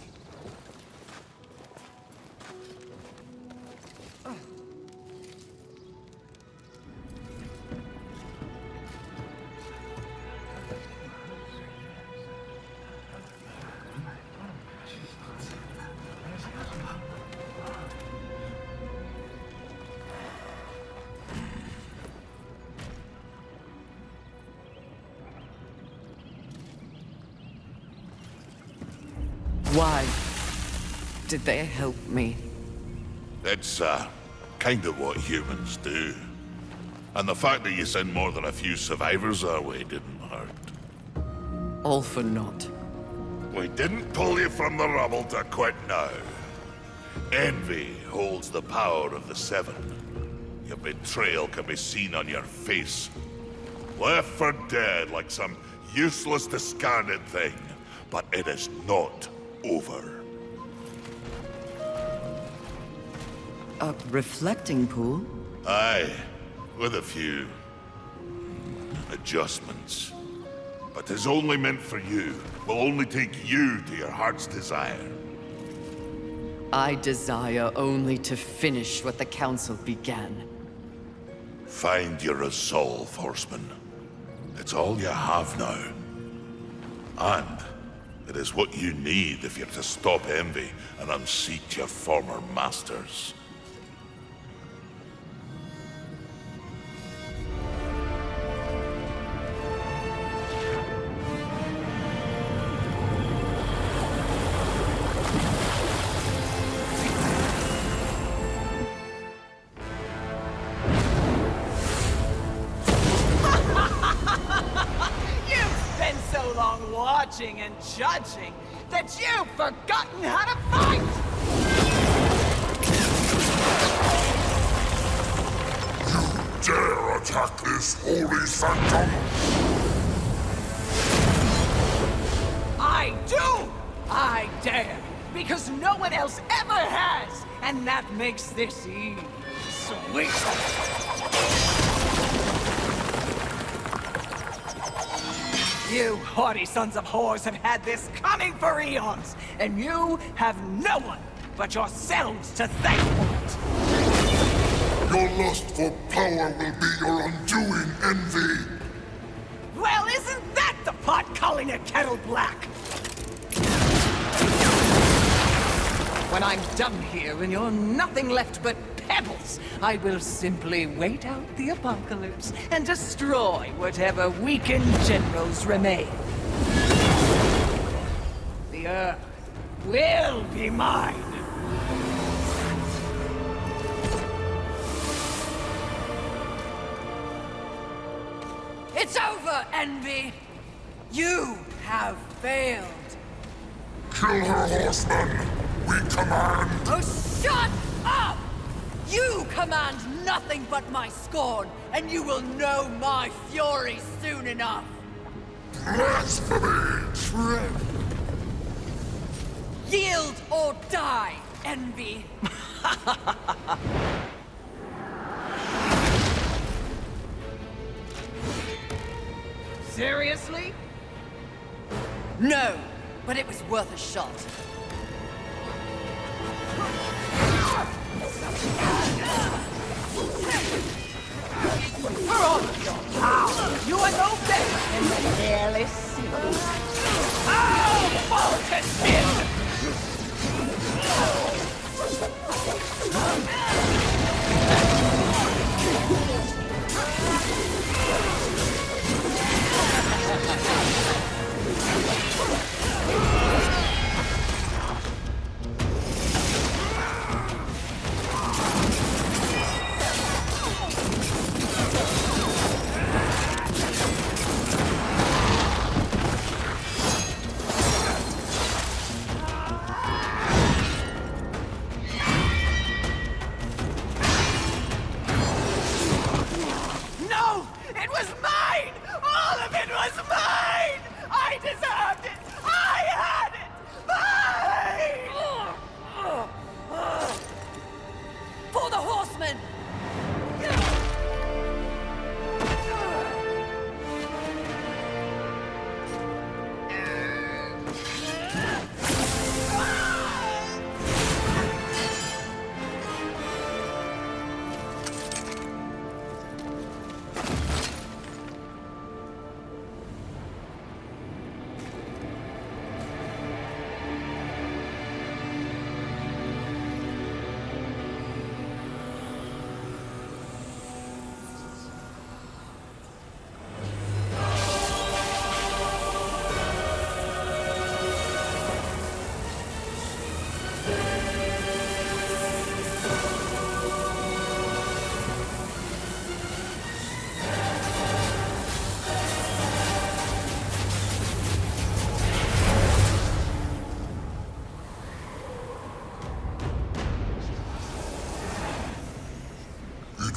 Why did they help me? That's, kind of what humans do. And the fact that you sent more than a few survivors our way didn't hurt. All for naught. We didn't pull you from the rubble to quit now. Envy holds the power of the seven. Your betrayal can be seen on your face. Left for dead like some useless, discarded thing. But it is not over. A reflecting pool? Aye, with a few adjustments. But 'tis only meant for you. Will only take you to your heart's desire. I desire only to finish what the Council began. Find your resolve, horseman. It's all you have now. And it is what you need if you're to stop envy and unseat your former masters. And judging that you've forgotten how to fight! You dare attack this holy sanctum? I do! I dare! Because no one else ever has! And that makes this Eve sweet! You haughty sons of whores have had this coming for eons, and you have no one but yourselves to thank for it. Your lust for power will be your undoing, Envy. Well, isn't that the pot calling a kettle black? When I'm done here and you're nothing left but pebbles, I will simply wait out the apocalypse and destroy whatever weakened generals remain. The Earth will be mine. It's over, Envy! You have failed. Kill her, horseman! We command! Oh, shut up! You command nothing but my scorn, and you will know my fury soon enough! Blasphemy! True. Yield or die, Envy! Seriously? No, but it was worth a shot. For all of your power, you are no better than the careless seals. Oh, bolted sin!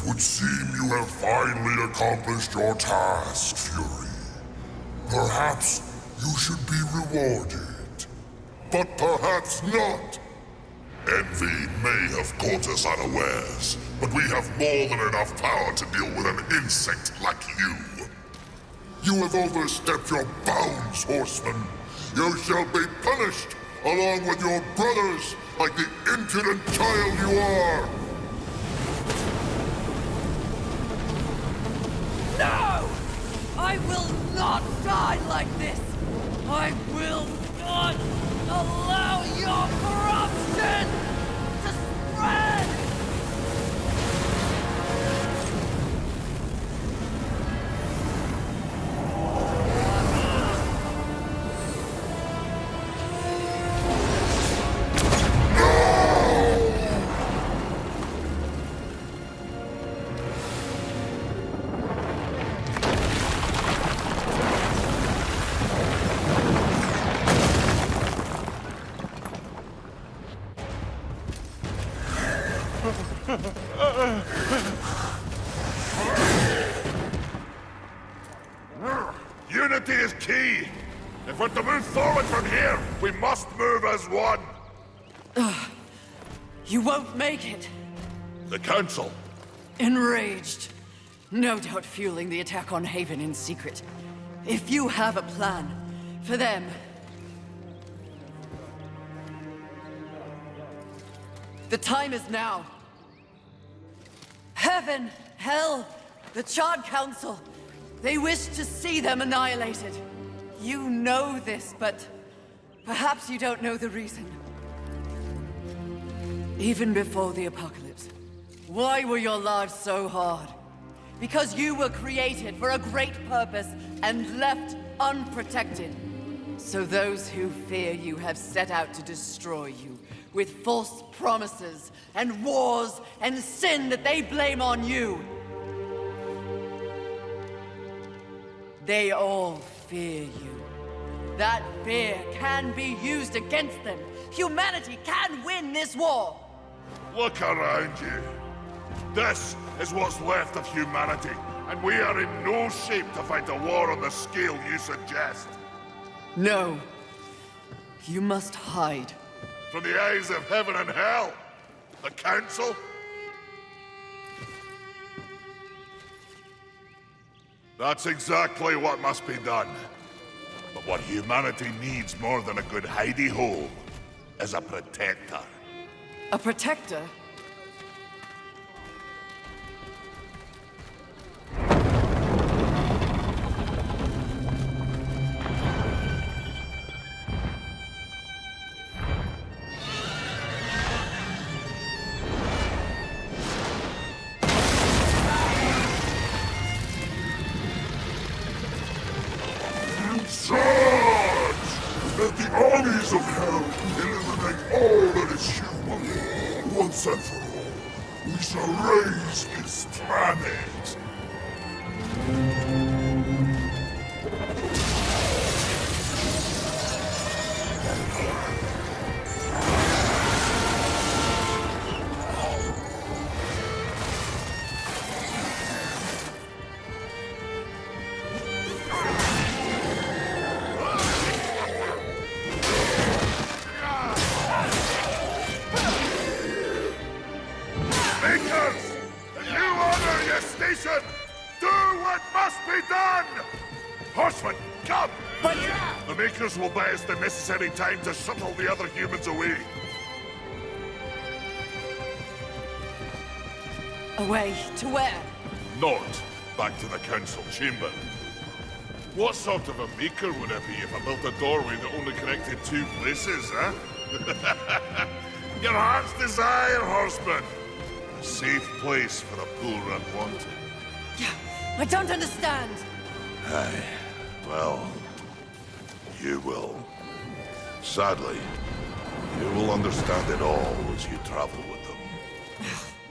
would seem you have finally accomplished your task, Fury. Perhaps you should be rewarded, but perhaps not. Envy may have caught us unawares, but we have more than enough power to deal with an insect like you. You have overstepped your bounds, horseman. You shall be punished, along with your brothers, like the impudent child you are. No! I will not die like this! I will not allow your corruption to spread! Unity is key. If we're to move forward from here, we must move as one. You won't make it. The Council. Enraged. No doubt fueling the attack on Haven in secret. If you have a plan for them... The time is now. Heaven, hell, the Charred Council. They wish to see them annihilated. You know this, but perhaps you don't know the reason. Even before the apocalypse, why were your lives so hard? Because you were created for a great purpose and left unprotected. So those who fear you have set out to destroy you with false promises and wars and sin that they blame on you. They all fear you. That fear can be used against them. Humanity can win this war. Look around you. This is what's left of humanity, and we are in no shape to fight a war on the scale you suggest. No. You must hide. From the eyes of heaven and hell? The Council? That's exactly what must be done. But what humanity needs more than a good hidey hole is a protector. A protector? Let the armies of hell eliminate all that is human. Once and for all, we shall raise this planet. Will buy us the necessary time to shuttle the other humans away. Away to where? Not back to the Council chamber. What sort of a maker would it be if I built a doorway that only connected two places, huh? Your heart's desire, horseman. A safe place for the poor unwanted. I don't understand. Aye, well... You will. Sadly, you will understand it all as you travel with them.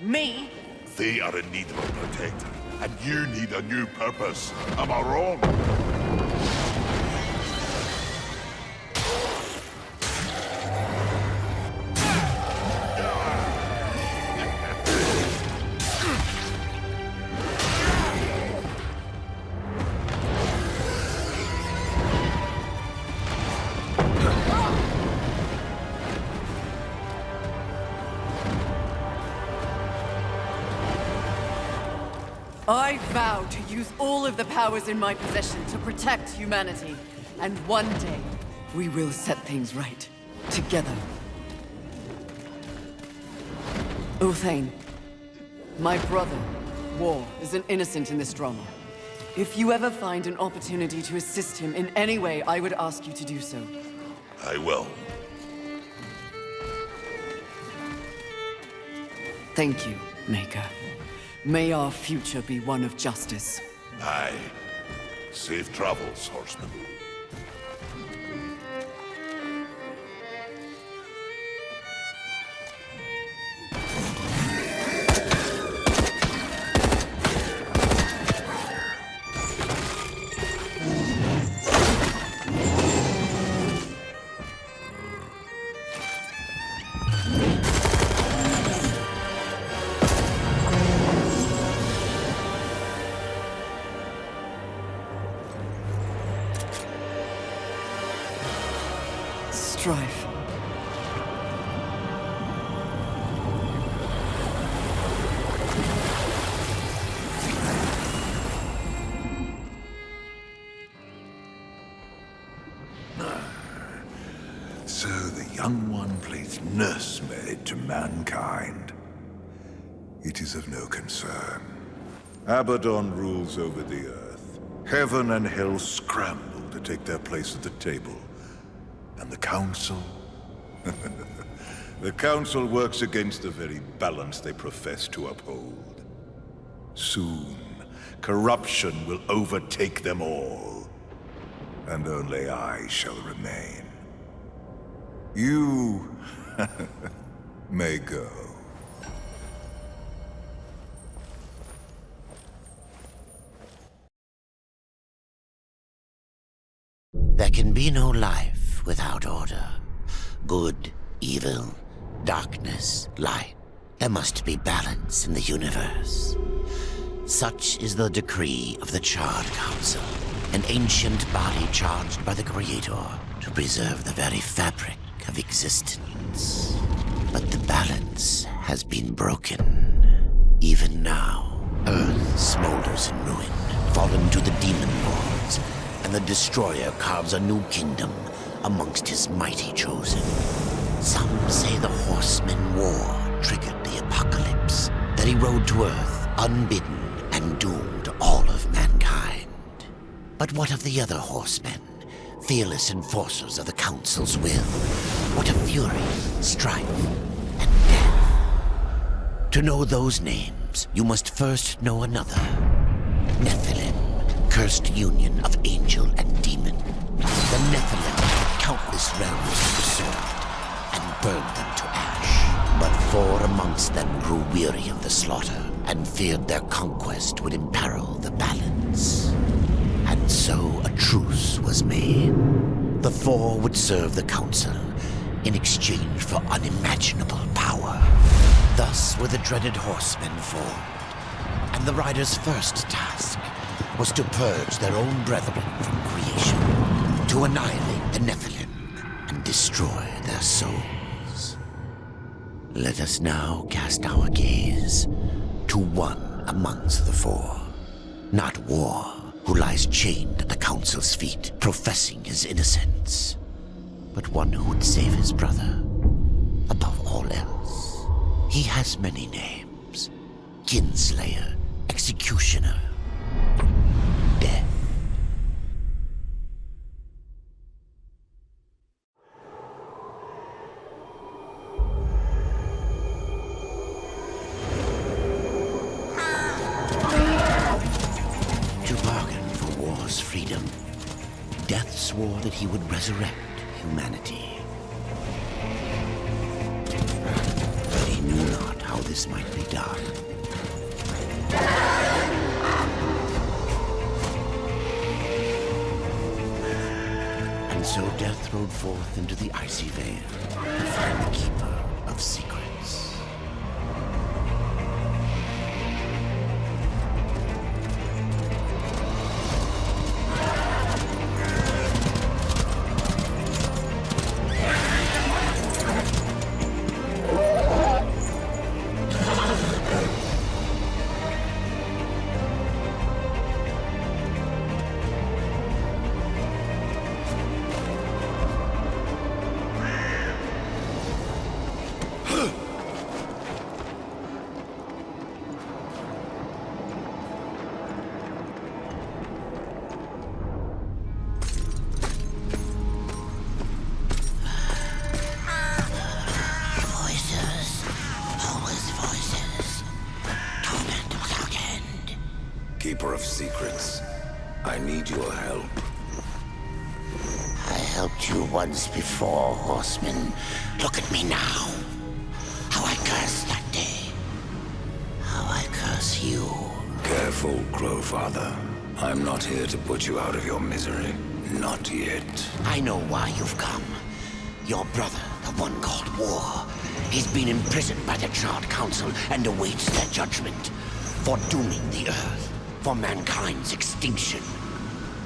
Me? They are in need of a protector, and you need a new purpose. Am I wrong? I vow to use all of the powers in my possession to protect humanity. And one day, we will set things right. Together. Uthane, my brother, War, is an innocent in this drama. If you ever find an opportunity to assist him in any way, I would ask you to do so. I will. Thank you, Maker. May our future be one of justice. Aye. Safe travels, horseman. Strife. So the young one plays nursemaid to mankind. It is of no concern. Abaddon rules over the earth. Heaven and hell scramble to take their place at the table. And the Council? The Council works against the very balance they profess to uphold. Soon, corruption will overtake them all. And only I shall remain. You may go. There can be no life without order. Good, evil, darkness, light. There must be balance in the universe. Such is the decree of the Charred Council, an ancient body charged by the Creator to preserve the very fabric of existence. But the balance has been broken. Even now, Earth smolders in ruin, fallen to the demon lords, and the Destroyer carves a new kingdom amongst his mighty chosen. Some say the Horseman War triggered the apocalypse, that he rode to Earth unbidden and doomed all of mankind. But what of the other horsemen, fearless enforcers of the Council's will? What of fury, strife, and death? To know those names, you must first know another. Nephilim, cursed union of angel and demon. The Nephilim had countless realms to the sword, and burned them to ash. But 4 amongst them grew weary of the slaughter, and feared their conquest would imperil the balance. And so a truce was made. The 4 would serve the Council in exchange for unimaginable power. Thus were the dreaded horsemen formed, and the riders' first task was to purge their own brethren from creation, to annihilate the Nephilim and destroy their souls. Let us now cast our gaze to one amongst the 4. Not War, who lies chained at the Council's feet, professing his innocence, but one who would save his brother above all else. He has many names: Kinslayer, Executioner, Death. To bargain for War's freedom, Death swore that he would resurrect humanity. But he knew not how this might be done. And so Death rode forth into the icy veil to find the Keeper of Secrets. Keeper of secrets, I need your help. I helped you once before, Horseman. Look at me now. How I cursed that day. How I curse you. Careful, Crowfather. I'm not here to put you out of your misery. Not yet. I know why you've come. Your brother, the one called War, he's been imprisoned by the Charred Council and awaits their judgment. For dooming the Earth. For mankind's extinction.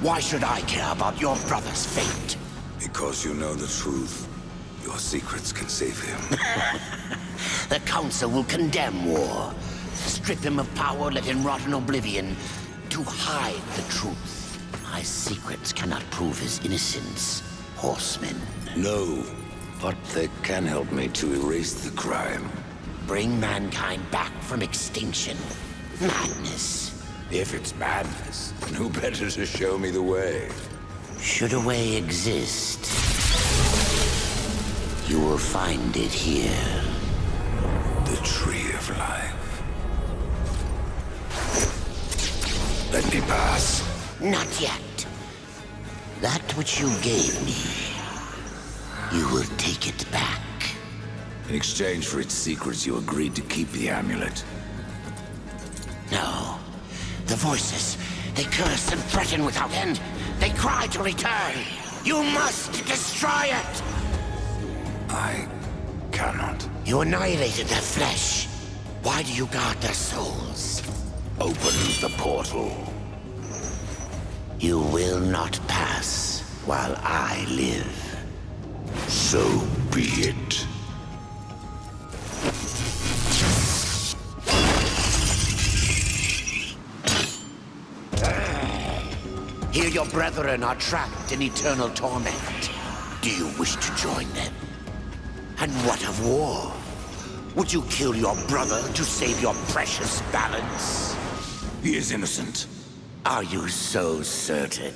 Why should I care about your brother's fate? Because you know the truth. Your secrets can save him. The Council will condemn War. Strip him of power, let him rot in oblivion. To hide the truth. My secrets cannot prove his innocence, Horseman. No, but they can help me to erase the crime. Bring mankind back from extinction. Madness. If it's madness, then who better to show me the way? Should a way exist, you will find it here. The Tree of Life. Let me pass. Not yet. That which you gave me, you will take it back. In exchange for its secrets, you agreed to keep the amulet. No. The voices, they curse and threaten without end. They cry to return. You must destroy it! I cannot. You annihilated their flesh. Why do you guard their souls? Open the portal. You will not pass while I live. So be it. Here your brethren are trapped in eternal torment. Do you wish to join them? And what of War? Would you kill your brother to save your precious balance? He is innocent. Are you so certain?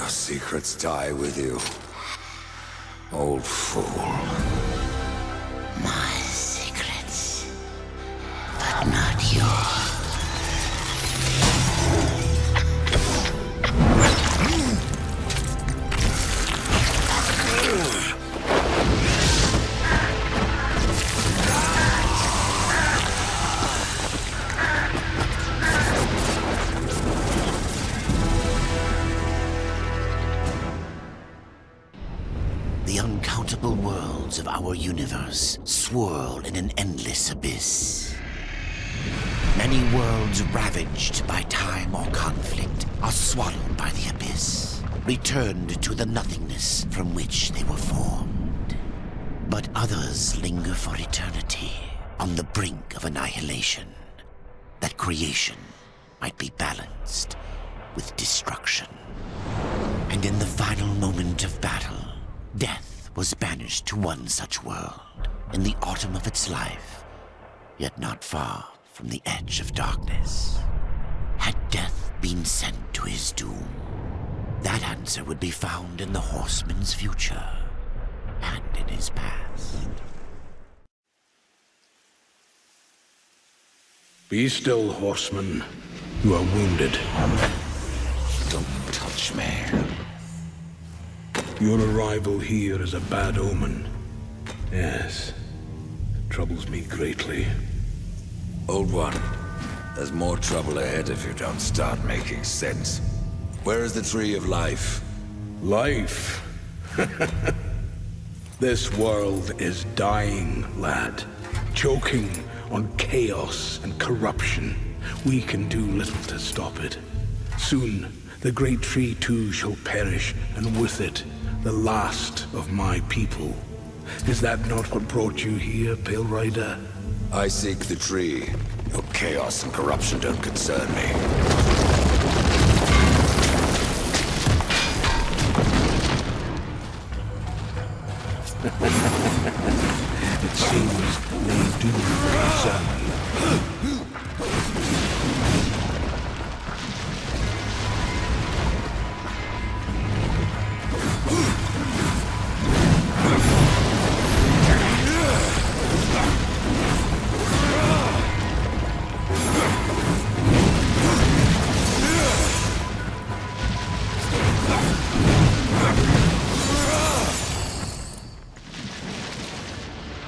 Secrets die with you, old fool. My secrets, but not yours. The uncountable worlds of our universe swirl in an endless abyss. Many worlds ravaged by time or conflict are swallowed by the abyss, returned to the nothingness from which they were formed. But others linger for eternity on the brink of annihilation, that creation might be balanced with destruction. And in the final moment of battle, death was banished to one such world in the autumn of its life, yet not far from the edge of darkness. Had death been sent to his doom, that answer would be found in the horseman's future and in his past. Be still, horseman. You are wounded. Don't touch me. Your arrival here is a bad omen. Yes. It troubles me greatly. Old one, there's more trouble ahead if you don't start making sense. Where is the tree of life? Life? This world is dying, lad. Choking on chaos and corruption. We can do little to stop it. Soon, the great tree too shall perish, and with it, the last of my people. Is that not what brought you here, Pale Rider? I seek the tree. Your chaos and corruption don't concern me. It seems they do concern you.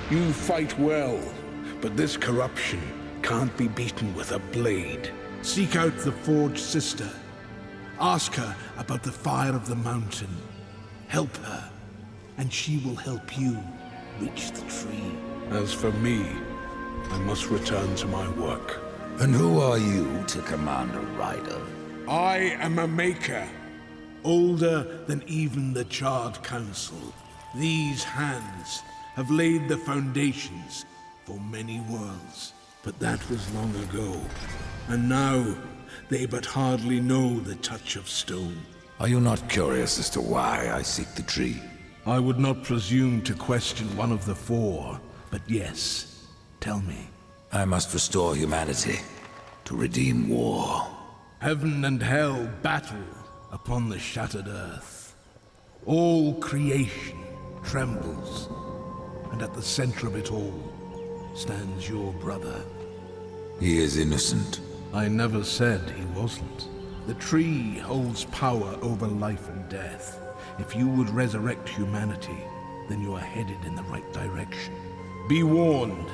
You fight well, but this corruption can't be beaten with a blade. Seek out the Forge Sister. Ask her about the fire of the mountain. Help her, and she will help you reach the tree. As for me, I must return to my work. And who are you to command a rider? I am a maker, older than even the Charred Council. These hands have laid the foundations for many worlds. But that was long ago, and now they but hardly know the touch of stone. Are you not curious as to why I seek the tree? I would not presume to question one of the four, but yes, tell me. I must restore humanity, to redeem war. Heaven and hell battle upon the shattered earth. All creation trembles, and at the center of it all stands your brother. He is innocent. I never said he wasn't. The tree holds power over life and death. If you would resurrect humanity, then you are headed in the right direction. Be warned.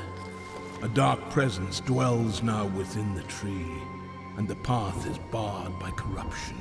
A dark presence dwells now within the tree, and the path is barred by corruption.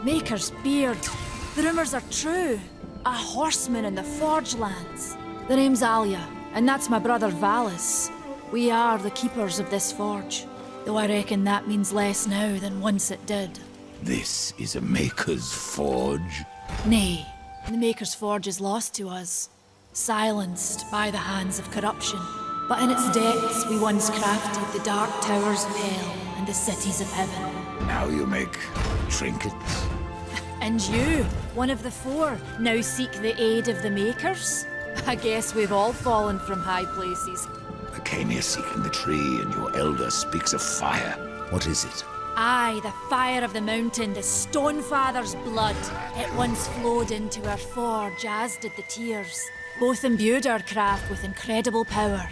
Maker's beard. The rumors are true. A horseman in the Forge lands. The name's Alia, and that's my brother Valis. We are the keepers of this forge, though I reckon that means less now than once it did. This is a Maker's Forge? Nay, the Maker's Forge is lost to us, silenced by the hands of corruption. But in its depths we once crafted the dark towers of hell and the cities of heaven. Now you make trinkets? And you, one of the four, now seek the aid of the Makers? I guess we've all fallen from high places. I came here seeking the tree, and your elder speaks of fire. What is it? Aye, the fire of the mountain, the Stonefather's blood. It once flowed into our forge, as did the tears. Both imbued our craft with incredible power,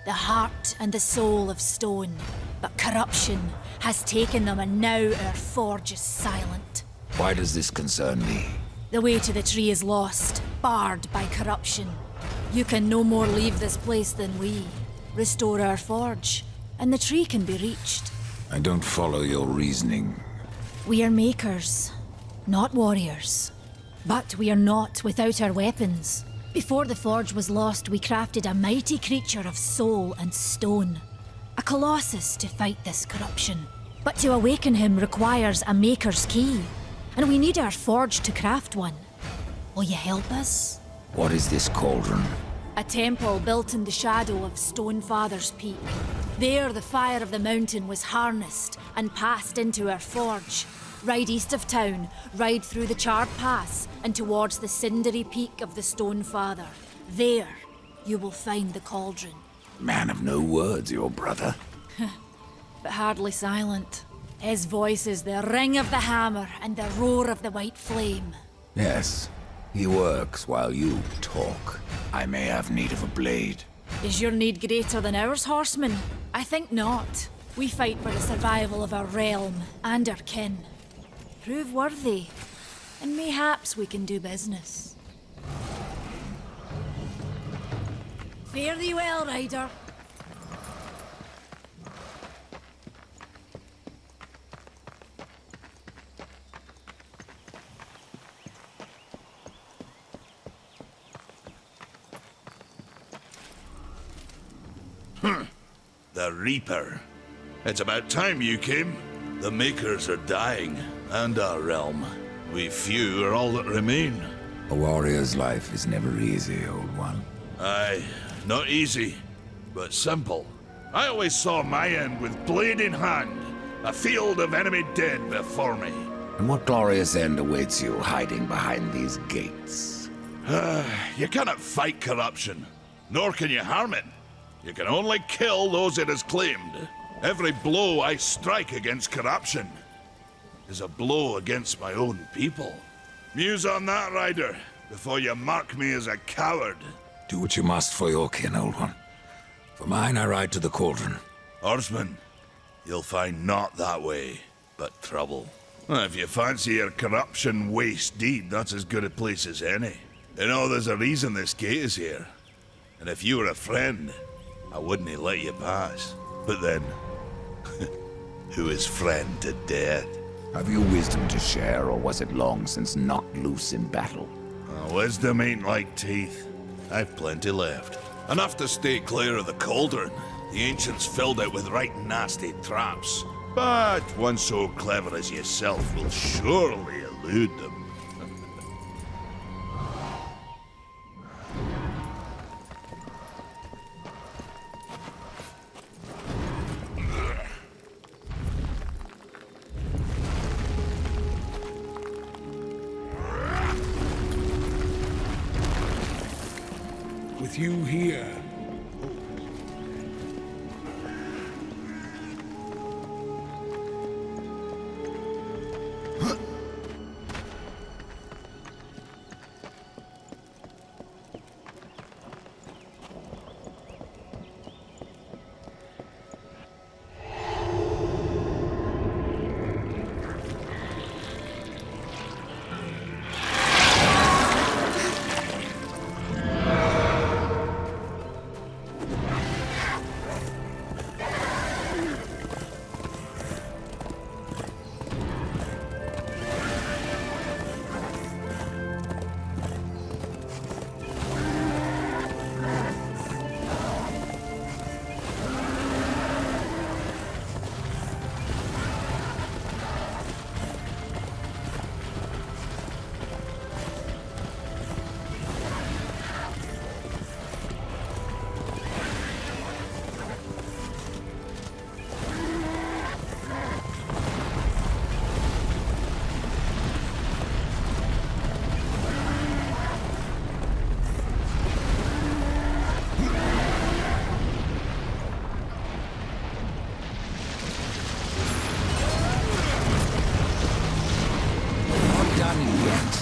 the heart and the soul of stone. But corruption has taken them, and now our forge is silent. Why does this concern me? The way to the tree is lost, barred by corruption. You can no more leave this place than we. Restore our forge, and the tree can be reached. I don't follow your reasoning. We are makers, not warriors. But we are not without our weapons. Before the forge was lost, we crafted a mighty creature of soul and stone. A colossus to fight this corruption. But to awaken him requires a maker's key. And we need our forge to craft one. Will you help us? What is this cauldron? A temple built in the shadow of Stonefather's Peak. There, the fire of the mountain was harnessed and passed into our forge. Ride east of town, ride through the charred pass, and towards the cindery peak of the Stonefather. There, you will find the cauldron. Man of no words, your brother. But hardly silent. His voice is the ring of the hammer and the roar of the white flame. Yes, he works while you talk. I may have need of a blade. Is your need greater than ours, horseman? I think not. We fight for the survival of our realm and our kin. Prove worthy, and mayhaps we can do business. Fare thee well, rider. The Reaper. It's about time you came. The Makers are dying, and our realm. We few are all that remain. A warrior's life is never easy, old one. Aye, not easy, but simple. I always saw my end with blade in hand, a field of enemy dead before me. And what glorious end awaits you hiding behind these gates? You cannot fight corruption, nor can you harm it. You can only kill those it has claimed. Every blow I strike against corruption is a blow against my own people. Muse on that, Rider, before you mark me as a coward. Do what you must for your kin, old one. For mine, I ride to the cauldron. Horseman, you'll find not that way, but trouble. If you fancy your corruption waist deep, that's as good a place as any. You know, there's a reason this gate is here. And if you were a friend, I wouldn't let you pass. But then, who is friend to death? Have you wisdom to share, or was it long since knocked loose in battle? Wisdom ain't like teeth. I've plenty left. Enough to stay clear of the cauldron. The ancients filled it with right nasty traps. But one so clever as yourself will surely elude them. With you here, yet.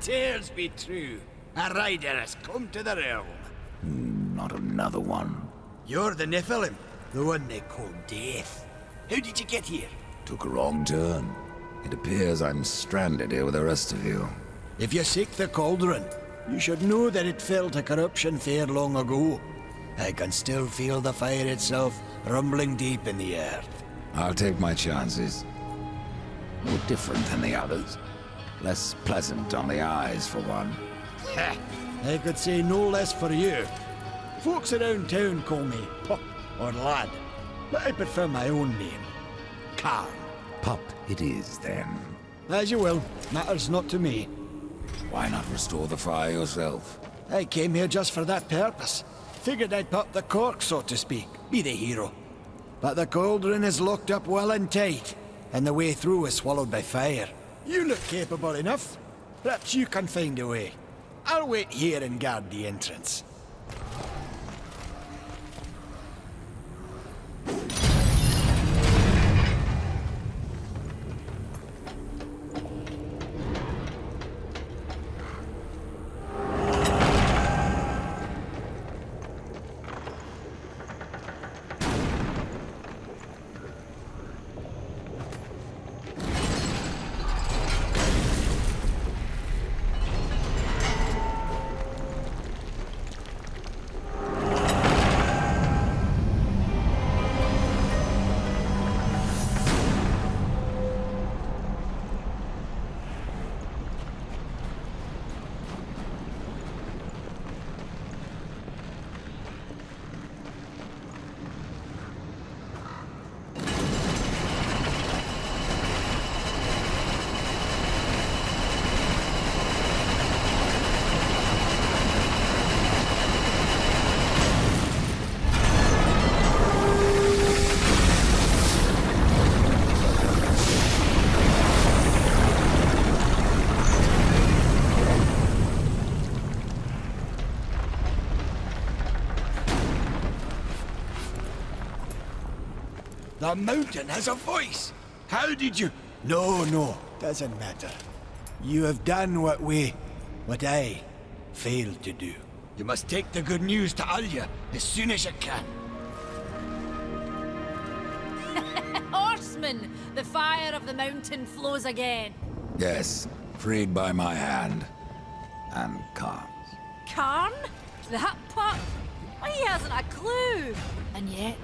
Tears be true. A rider has come to the realm. Not another one. You're the Nephilim, the one they call Death. How did you get here? Took a wrong turn. It appears I'm stranded here with the rest of you. If you seek the cauldron, you should know that it fell to corruption fair long ago. I can still feel the fire itself rumbling deep in the earth. I'll take my chances. No different than the others. Less pleasant on the eyes, for one. Ha! I could say no less for you. Folks around town call me Pup or Lad, but I prefer my own name. Karn. Pup it is, then. As you will. Matters not to me. Why not restore the fire yourself? I came here just for that purpose. Figured I'd pop the cork, so to speak. Be the hero. But the cauldron is locked up well and tight, and the way through is swallowed by fire. You look capable enough. Perhaps you can find a way. I'll wait here and guard the entrance. The mountain has a voice! How did you... No, doesn't matter. You have done what I failed to do. You must take the good news to Alia as soon as you can. Horsemen! The fire of the mountain flows again. Yes, freed by my hand. And Karn's. Karn? That pup? He hasn't a clue! And yet,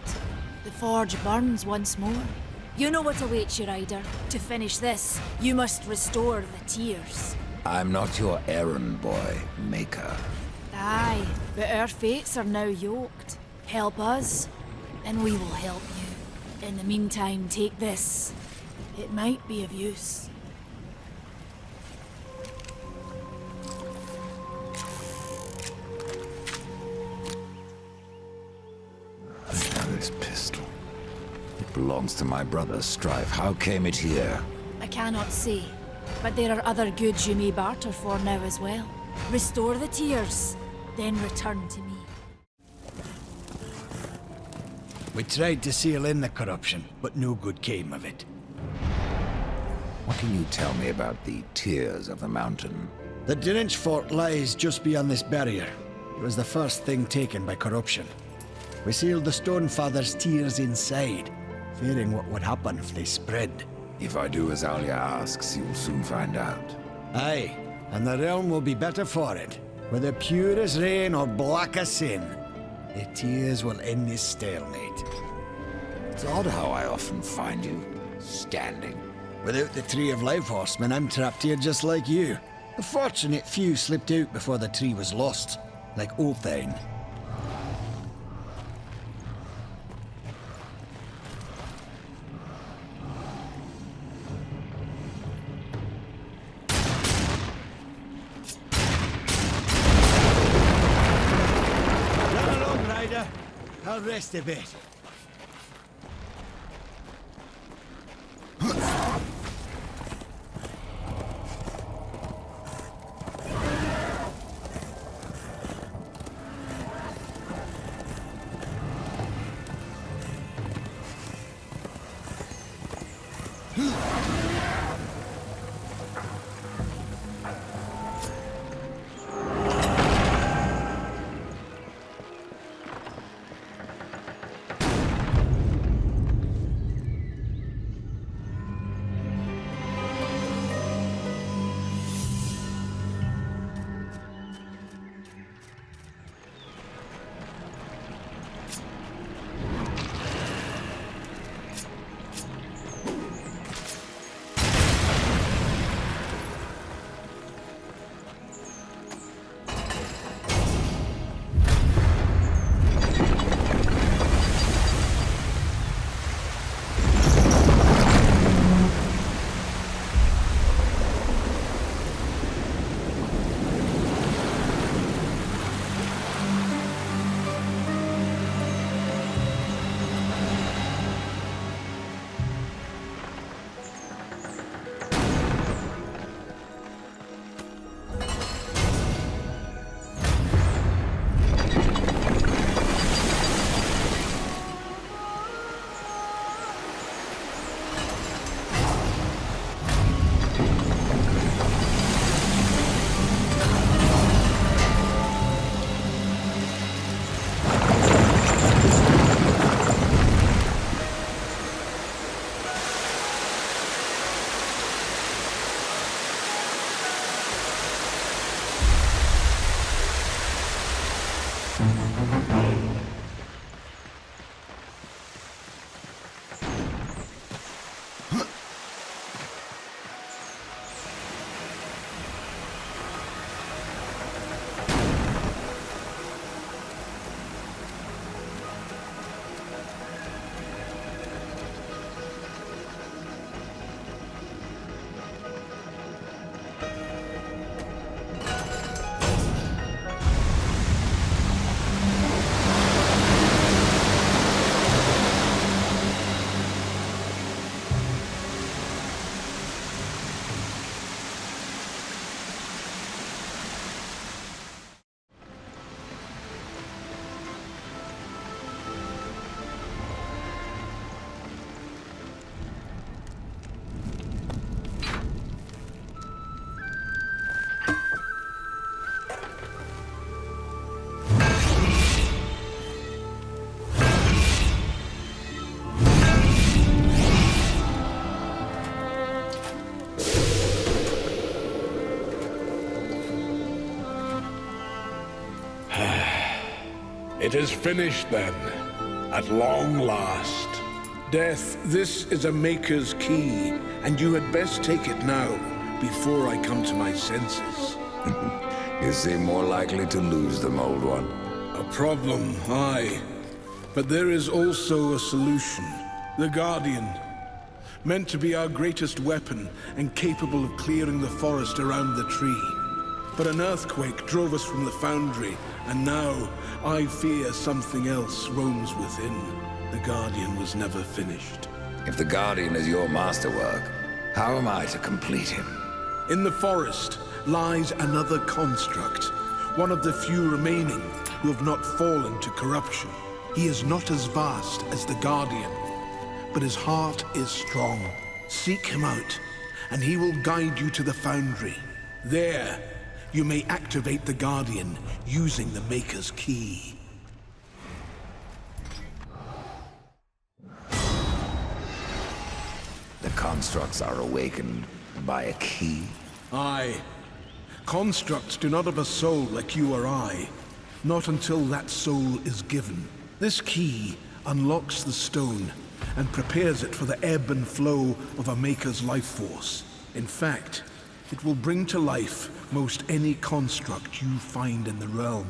the forge burns once more. You know what awaits you, Rider. To finish this, you must restore the tears. I'm not your errand boy, Maker. Aye, but our fates are now yoked. Help us, and we will help you. In the meantime, take this. It might be of use. This pistol. It belongs to my brother, Strife. How came it here? I cannot say, but there are other goods you may barter for now as well. Restore the tears, then return to me. We tried to seal in the corruption, but no good came of it. What can you tell me about the tears of the mountain? The Drench fort lies just beyond this barrier. It was the first thing taken by corruption. We sealed the Stonefather's tears inside, fearing what would happen if they spread. If I do as Alia asks, you'll soon find out. Aye, and the realm will be better for it. Whether pure as rain or black as sin, the tears will end this stalemate. It's odd how I often find you standing. Without the Tree of Life, Horseman, I'm trapped here just like you. A fortunate few slipped out before the tree was lost, like Ulthane. I'll rest a bit. It is finished then, at long last. Death, this is a Maker's key, and you had best take it now, before I come to my senses. You seem more likely to lose them, old one. A problem, aye. But there is also a solution. The Guardian. Meant to be our greatest weapon, and capable of clearing the forest around the tree. But an earthquake drove us from the foundry, and now I fear something else roams within. The Guardian was never finished. If the Guardian is your masterwork, how am I to complete him? In the forest lies another construct, one of the few remaining who have not fallen to corruption. He is not as vast as the Guardian, but his heart is strong. Seek him out, and he will guide you to the foundry. There, you may activate the Guardian using the Maker's key. The constructs are awakened by a key? Aye. Constructs do not have a soul like you or I. Not until that soul is given. This key unlocks the stone and prepares it for the ebb and flow of a Maker's life force. In fact, it will bring to life most any construct you find in the realm.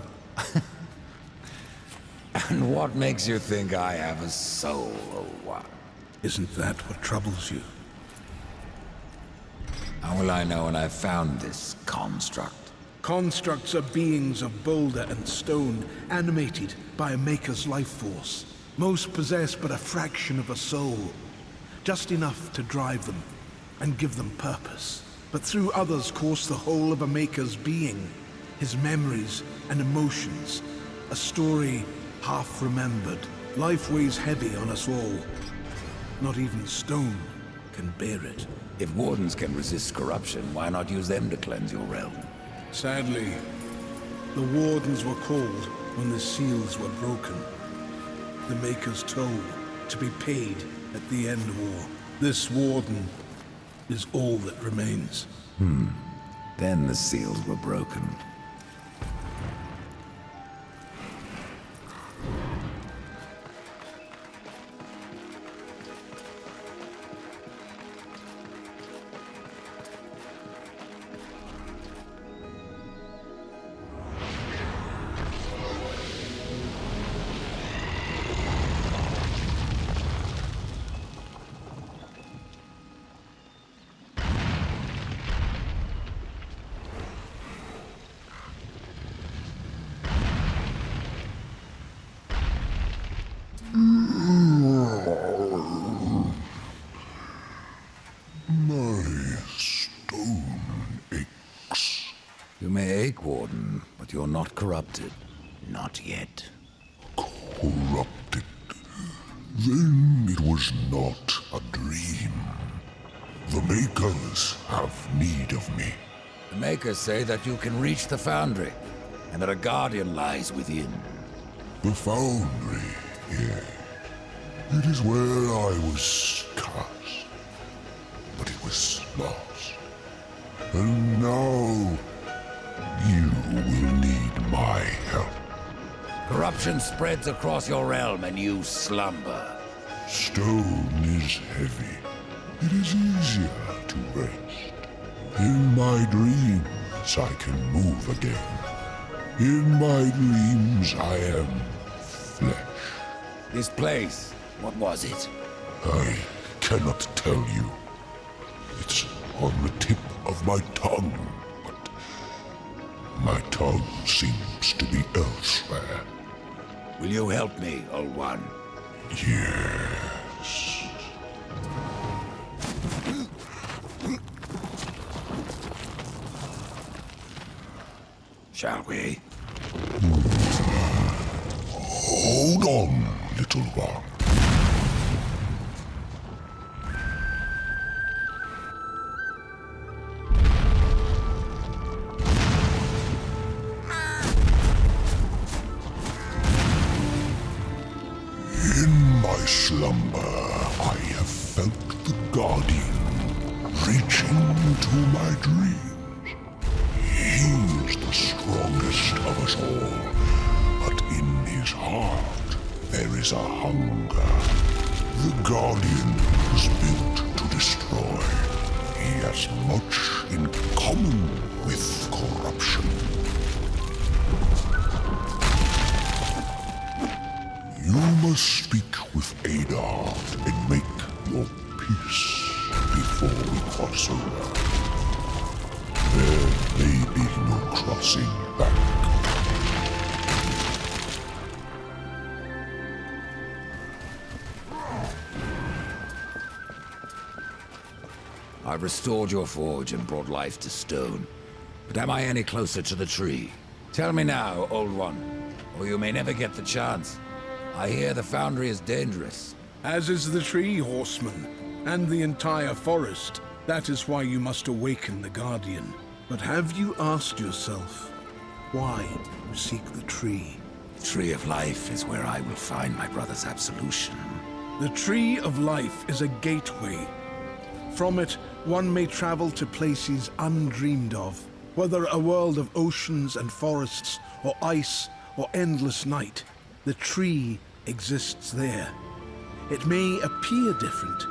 And what makes you think I have a soul, old one? Isn't that what troubles you? How will I know when I've found this construct? Constructs are beings of boulder and stone, animated by a maker's life force. Most possess but a fraction of a soul, just enough to drive them and give them purpose. But through others course the whole of a maker's being, his memories and emotions, a story half remembered. Life weighs heavy on us all. Not even stone can bear it. If wardens can resist corruption, why not use them to cleanse your realm? Sadly, the wardens were called when the seals were broken. The Maker's toll to be paid at the end war. This warden is all that remains. Then the seals were broken. You may ache, Warden, but you're not corrupted. Not yet. Corrupted. Then it was not a dream. The Makers have need of me. The Makers say that you can reach the Foundry, and that a Guardian lies within. The Foundry, yes. It is where I was cast. But it was lost. And now, you will need my help. Corruption spreads across your realm and you slumber. Stone is heavy. It is easier to rest. In my dreams, I can move again. In my dreams, I am flesh. This place, what was it? I cannot tell you. It's on the tip of my tongue, but my tongue seems to be elsewhere. Will you help me, Old One? Yes. Shall we? Hold on, little one. In my slumber, I have felt the Guardian reaching into my dreams. He is the strongest of us all, but in his heart there is a hunger. The Guardian was built to destroy. He has much in common with corruption. You must speak with Ainda and make your peace before we cross over. There may be no crossing back. I've restored your forge and brought life to stone. But am I any closer to the tree? Tell me now, Old One, or you may never get the chance. I hear the Foundry is dangerous. As is the tree, horseman, and the entire forest. That is why you must awaken the Guardian. But have you asked yourself, why you seek the tree? The Tree of Life is where I will find my brother's absolution. The Tree of Life is a gateway. From it, one may travel to places undreamed of, whether a world of oceans and forests, or ice, or endless night. The tree exists there. It may appear different,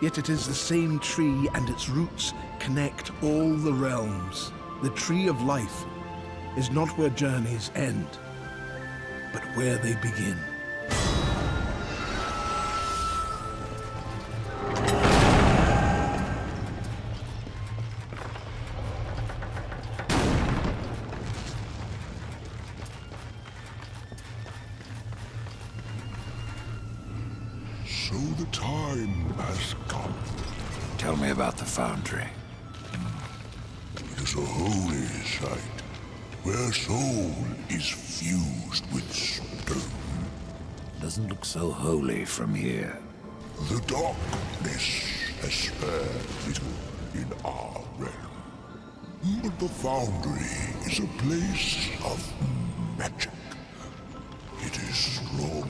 yet it is the same tree and its roots connect all the realms. The Tree of Life is not where journeys end, but where they begin. So the time has come. Tell me about the foundry. It is a holy site, where soul is fused with stone. Doesn't look so holy from here. The darkness has spared little in our realm. But the foundry is a place of magic. It is strong.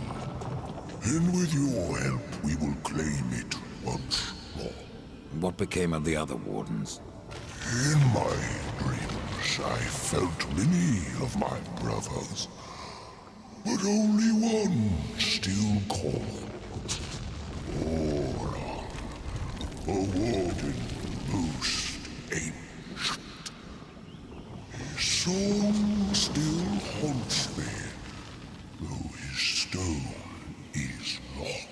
And with your help, we will claim it once more. What became of the other wardens? In my dreams, I felt many of my brothers, but only one still called. Oran, a warden most ancient. His song still haunts me, though his stone is lost.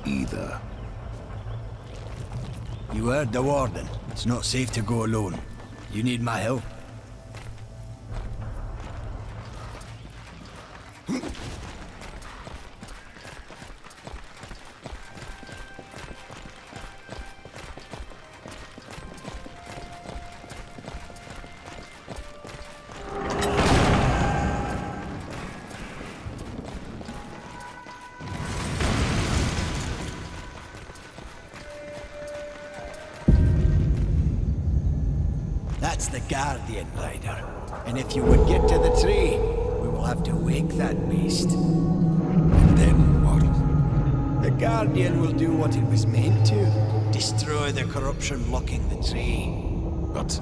Either. You heard the warden. It's not safe to go alone. You need my help. That's the Guardian, Rider. And if you would get to the tree, we will have to wake that beast. And then what? The Guardian will do what it was meant to. Destroy the corruption blocking the tree. But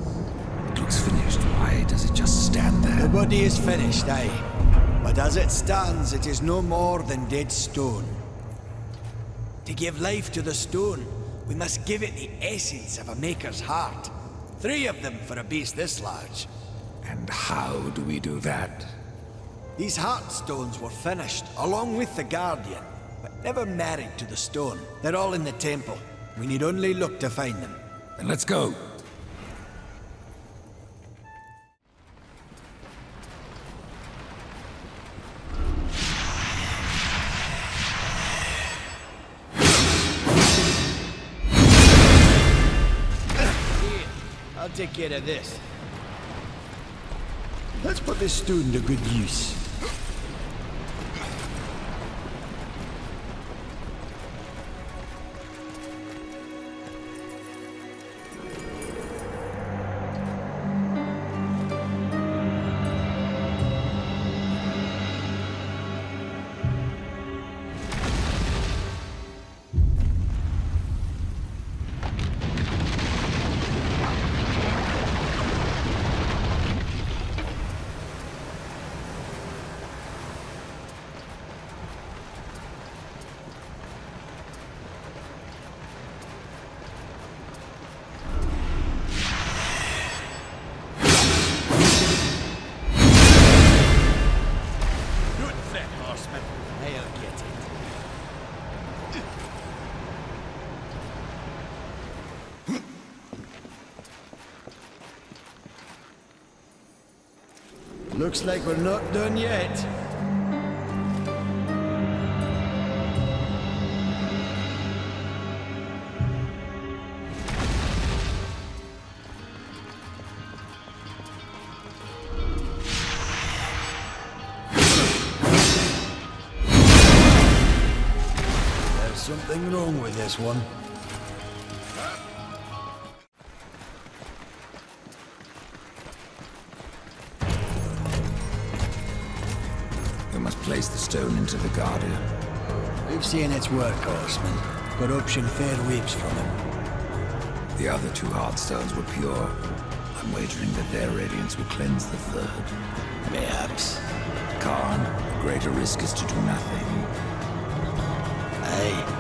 it looks finished. Why does it just stand there? The body is finished, aye. But as it stands, it is no more than dead stone. To give life to the stone, we must give it the essence of a maker's heart. 3 of them for a beast this large. And how do we do that? These heart stones were finished, along with the Guardian, but never married to the stone. They're all in the temple. We need only look to find them. Then let's go. I'll take care of this. Let's put this stone to good use. Looks like we're not done yet. There's something wrong with this one. Place the stone into the Guardian. We've seen its work, Horseman. Corruption fair weeps from him. The other 2 heart stones were pure. I'm wagering that their radiance will cleanse the third. Mayhaps. Khan, the greater risk is to do nothing. Aye.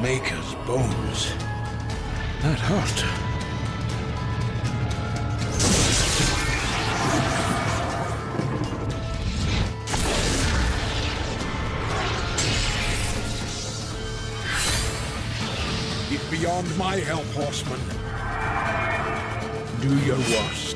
Maker's bones. That hurt. It's beyond my help, horseman. Do your worst.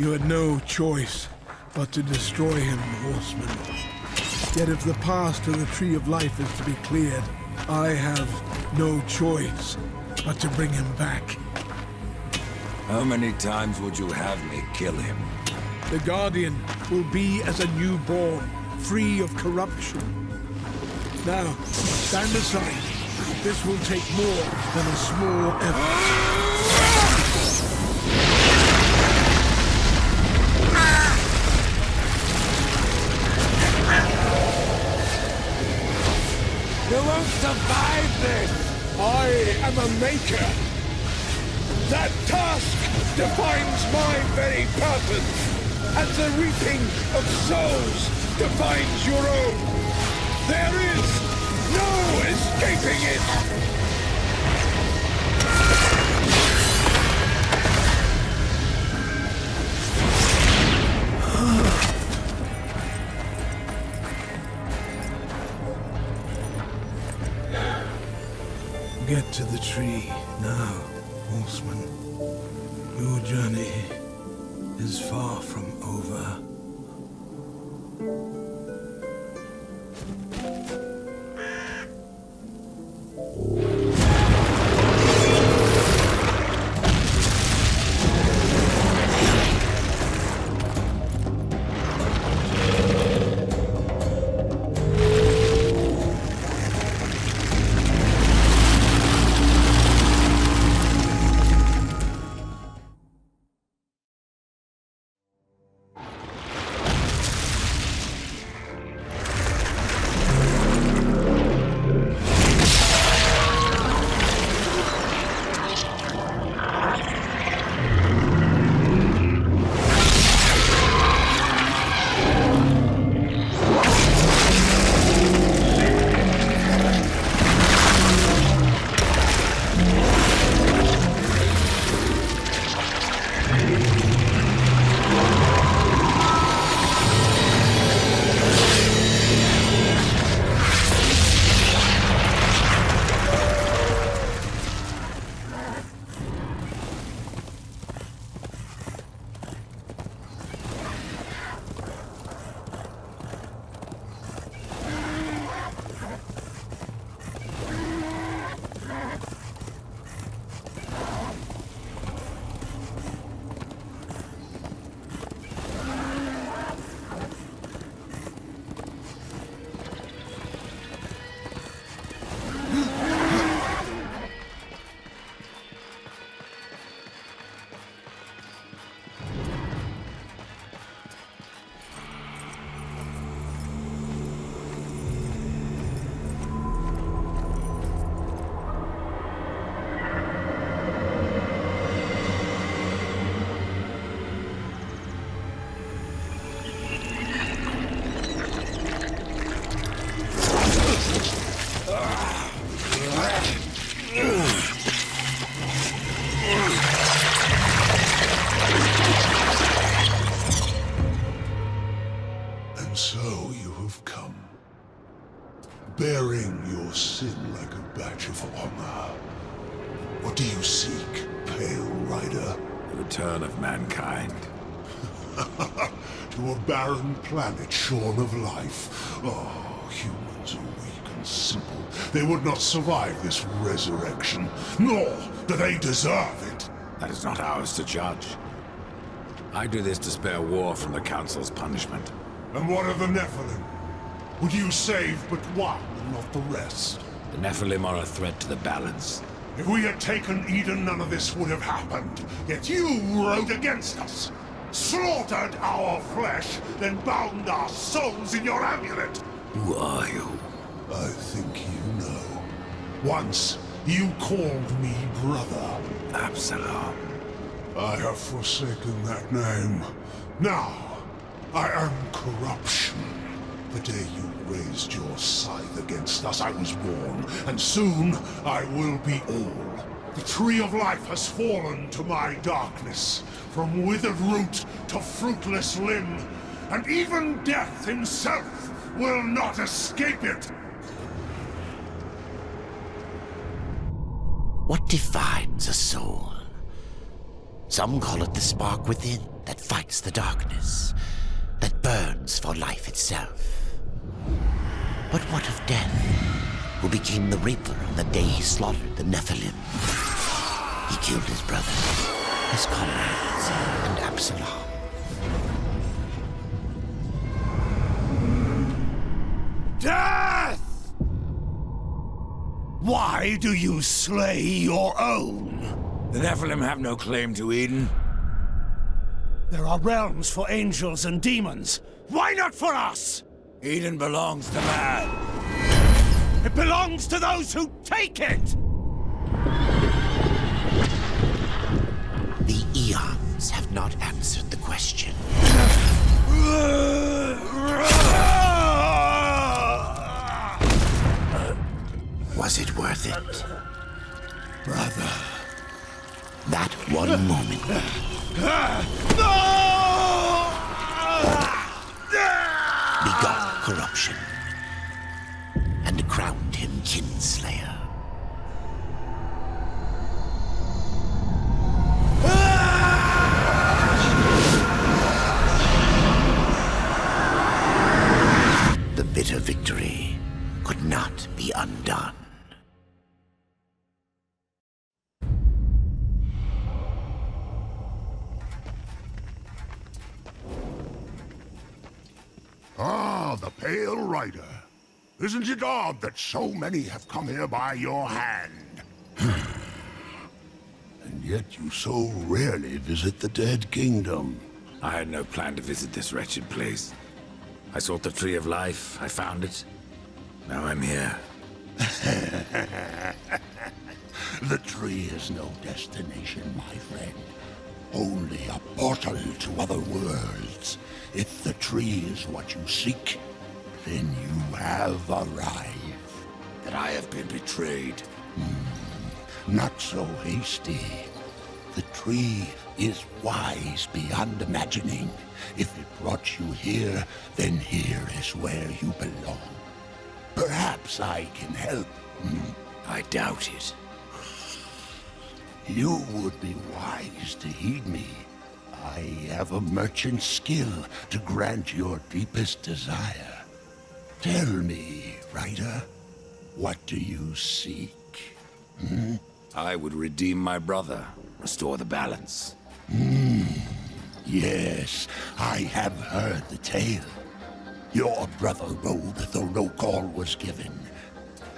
You had no choice but to destroy him, horseman. Yet if the path to the Tree of Life is to be cleared, I have no choice but to bring him back. How many times would you have me kill him? The Guardian will be as a newborn, free of corruption. Now, stand aside. This will take more than a small effort. You won't survive this! I am a maker. That task defines my very purpose, as the reaping of souls defines your own. There is no escaping it! Get to the tree now, horseman. Your journey is far from over. And so you have come, bearing your sin like a badge of honor. What do you seek, Pale Rider? The return of mankind. To a barren planet shorn of life. Oh, humans are weak and simple. They would not survive this resurrection, nor do they deserve it. That is not ours to judge. I do this to spare war from the Council's punishment. And what of the Nephilim? Would you save but one and not the rest? The Nephilim are a threat to the balance. If we had taken Eden, none of this would have happened. Yet you rode against us. Slaughtered our flesh, then bound our souls in your amulet. Who are you? I think you know. Once, you called me brother. Absalom. I have forsaken that name. Now, I am corruption. The day you raised your scythe against us, I was born, and soon I will be all. The Tree of Life has fallen to my darkness, from withered root to fruitless limb, and even death himself will not escape it. What defines a soul? Some call it the spark within. that fights the darkness, that burns for life itself. But what of Death, who became the Reaper on the day he slaughtered the Nephilim? He killed his brother, his comrades, and Absalom. Death! Why do you slay your own? The Nephilim have no claim to Eden. There are realms for angels and demons. Why not for us? Eden belongs to man. It belongs to those who take it! The eons have not answered the question. Was it worth it? Brother. That one moment. Begot corruption. And crowned him kinslayer. The bitter victory could not be undone. Ah, the Pale Rider. Isn't it odd that so many have come here by your hand? And yet you so rarely visit the Dead Kingdom. I had no plan to visit this wretched place. I sought the Tree of Life, I found it. Now I'm here. The tree is no destination, my friend. Only a portal to other worlds. If the tree is what you seek, then you have arrived. That I have been betrayed. Not so hasty. The tree is wise beyond imagining. If it brought you here, then here is where you belong. Perhaps I can help. I doubt it. You would be wise to heed me. I have a merchant's skill to grant your deepest desire. Tell me, Rider, what do you seek? I would redeem my brother, restore the balance. Yes, I have heard the tale. Your brother rode though no call was given,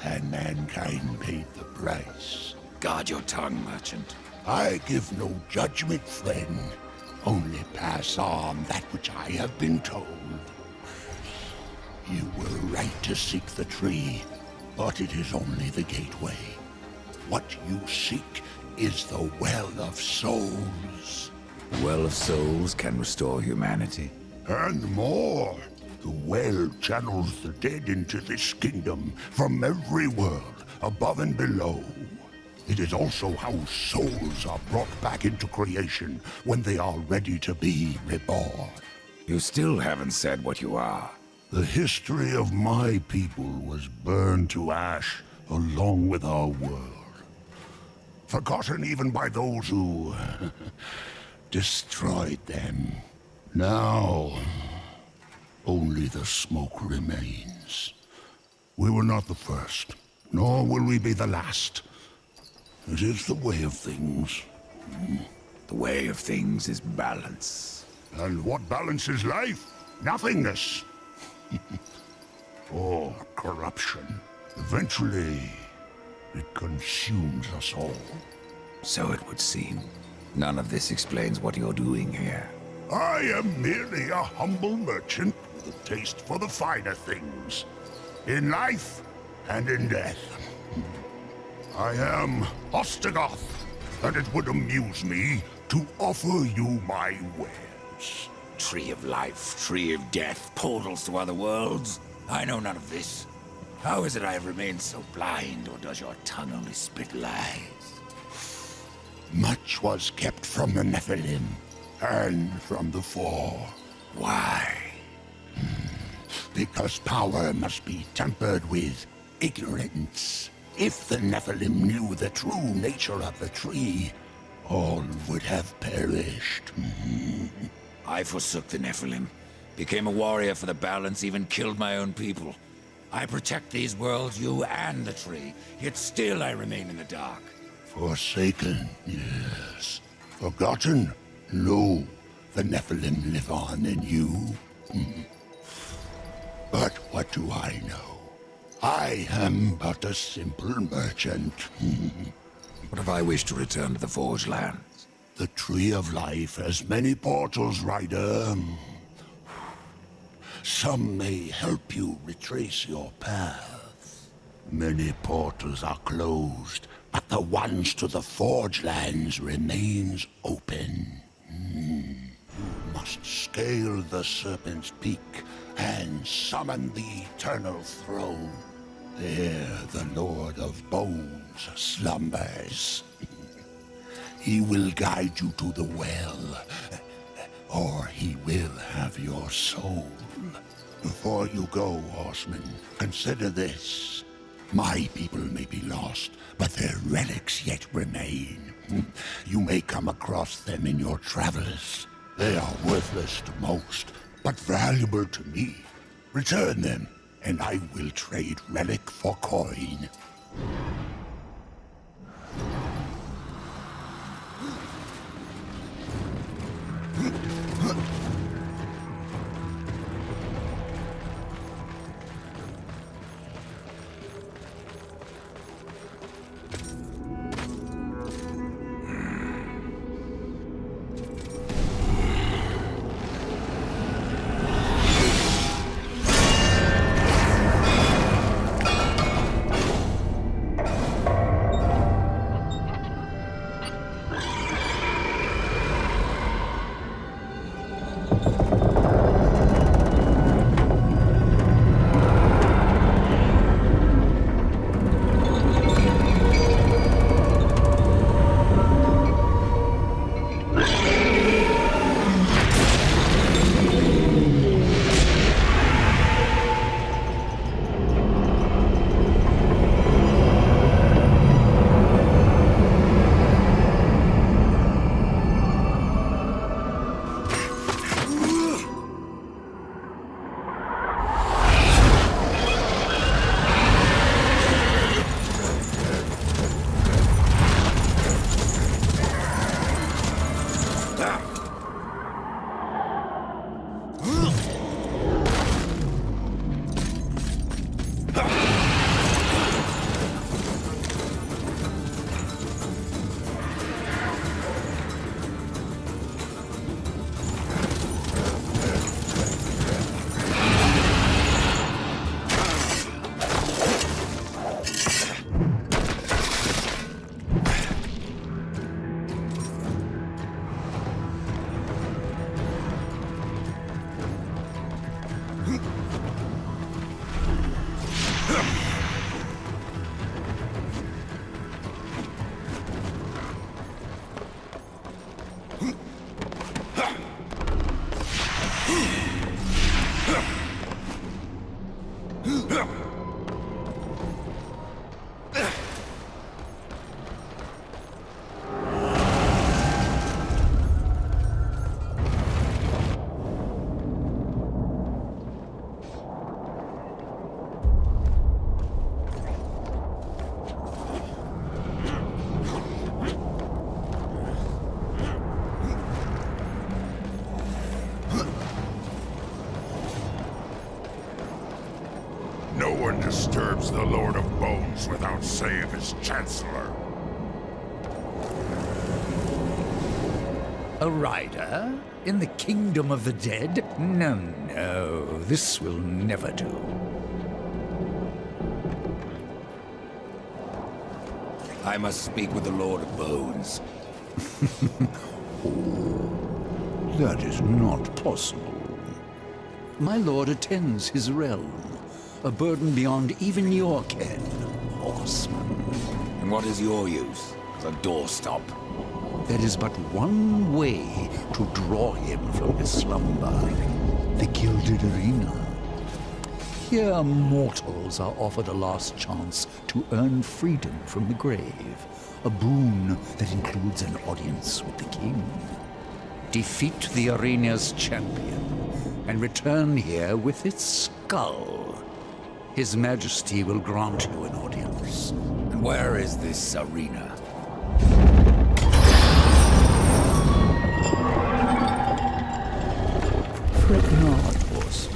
and mankind paid the price. Guard your tongue, merchant. I give no judgment, friend. Only pass on that which I have been told. You were right to seek the tree, but it is only the gateway. What you seek is the Well of Souls. The Well of Souls can restore humanity. And more. The well channels the dead into this kingdom from every world, above and below. It is also how souls are brought back into creation when they are ready to be reborn. You still haven't said what you are. The history of my people was burned to ash along with our world. Forgotten even by those who destroyed them. Now, only the smoke remains. We were not the first, nor will we be the last. It is the way of things. The way of things is balance. And what balance is life? Nothingness. Or corruption. Eventually, it consumes us all. So it would seem. None of this explains what you're doing here. I am merely a humble merchant with a taste for the finer things. In life and in death. I am Ostagoth, and it would amuse me to offer you my wares. Tree of life, tree of death, portals to other worlds. I know none of this. How is it I have remained so blind, or does your tongue only spit lies? Much was kept from the Nephilim, and from the Four. Why? Because power must be tempered with ignorance. If the Nephilim knew the true nature of the tree, all would have perished. I forsook the Nephilim, became a warrior for the balance, even killed my own people. I protect these worlds, you and the tree, yet still I remain in the dark. Forsaken, yes. Forgotten? No. The Nephilim live on in you. But what do I know? I am but a simple merchant. What if I wish to return to the Forge Lands? The Tree of Life has many portals, Rider. Some may help you retrace your path. Many portals are closed, but the ones to the Forge Lands remains open. You must scale the Serpent's Peak and summon the Eternal Throne. There the Lord of Bones slumbers. He will guide you to the well, or he will have your soul. Before you go, horseman, consider this. My people may be lost, but their relics yet remain. You may come across them in your travels. They are worthless to most, but valuable to me. Return them, and I will trade relic for coin. No one disturbs the Lord of Bones without say of his Chancellor. A rider? In the kingdom of the dead? No, no, this will never do. I must speak with the Lord of Bones. That is not possible. My lord attends his realm, a burden beyond even your ken, horseman. And what is your use? As a doorstop? There is but one way to draw him from his slumber. The Gilded Arena. Here, mortals are offered a last chance to earn freedom from the grave, a boon that includes an audience with the king. Defeat the arena's champion, and return here with its skull. His Majesty will grant you an audience. And where is this arena? Fret not, horse.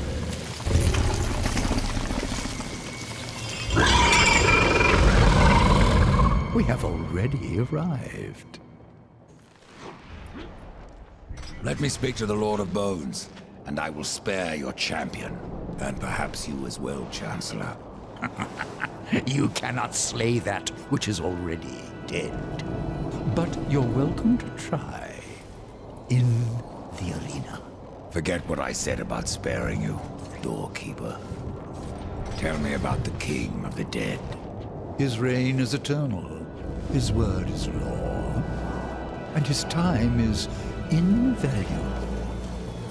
We have already arrived. Let me speak to the Lord of Bones, and I will spare your champion. And perhaps you as well, Chancellor. You cannot slay that which is already dead. But you're welcome to try. In the arena. Forget what I said about sparing you, doorkeeper. Tell me about the King of the Dead. His reign is eternal. His word is law. And his time is invaluable.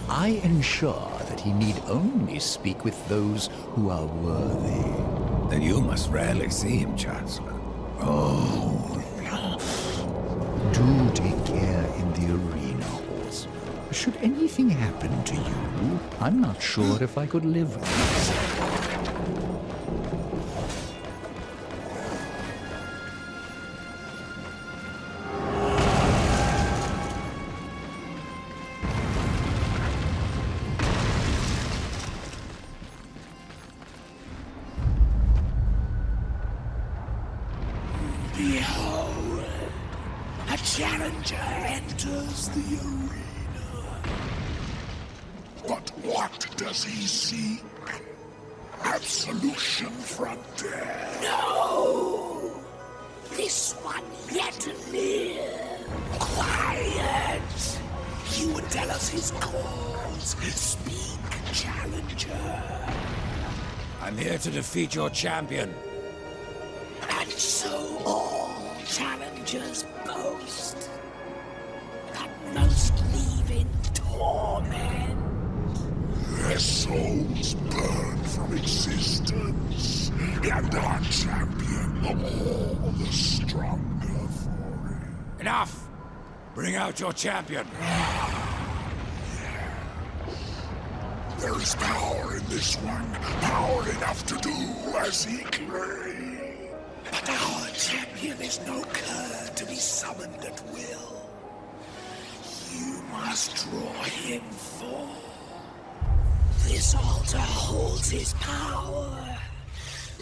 I ensure that he need only speak with those who are worthy. Then you must rarely see him, Chancellor. Oh, do take care in the arena, horse. Should anything happen to you, I'm not sure if I could live with this. Behold, a challenger enters the arena. But what does he seek? Absolution from death. No! This one yet to live. Quiet! He would tell us his cause. Speak, challenger. I'm here to defeat your champion. And so all challengers boast that most leave in torment. Their souls burn from existence, and our champion all the stronger for it. Enough! Bring out your champion. There is power in this one, power enough to do as he claims. But our champion is no cur to be summoned at will. You must draw him forth. This altar holds his power.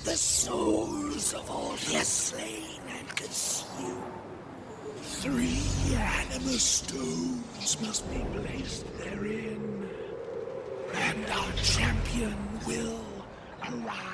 The souls of all he has slain and consumed. 3 animus stones must be placed therein. And our champion will arise.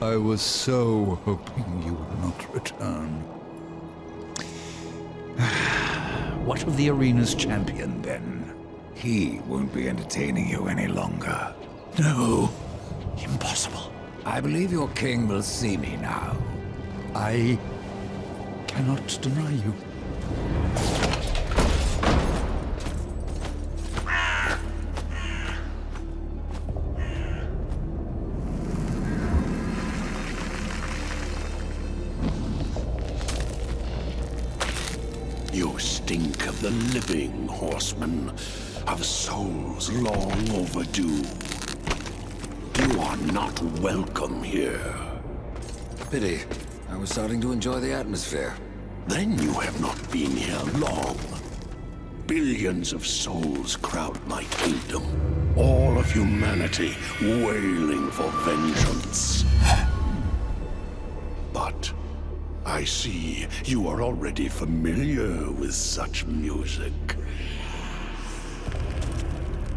I was so hoping you would not return. What of the arena's champion, then? He won't be entertaining you any longer. No. Impossible. I believe your king will see me now. I cannot deny you. You stink of the living, horseman, of souls long overdue. You are not welcome here. Pity. I was starting to enjoy the atmosphere. Then you have not been here long. Billions of souls crowd my kingdom. All of humanity wailing for vengeance. But I see you are already familiar with such music.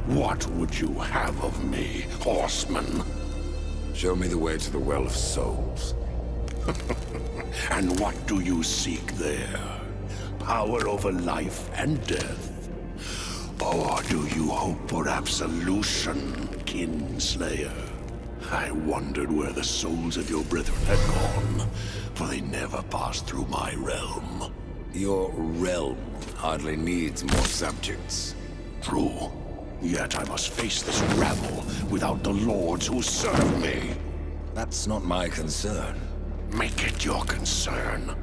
What would you have of me, horseman? Show me the way to the Well of Souls. And what do you seek there? Power over life and death? Or do you hope for absolution, Kinslayer? I wondered where the souls of your brethren had gone, for they never passed through my realm. Your realm hardly needs more subjects. True. Yet I must face this rabble without the lords who serve me. That's not my concern. Make it your concern,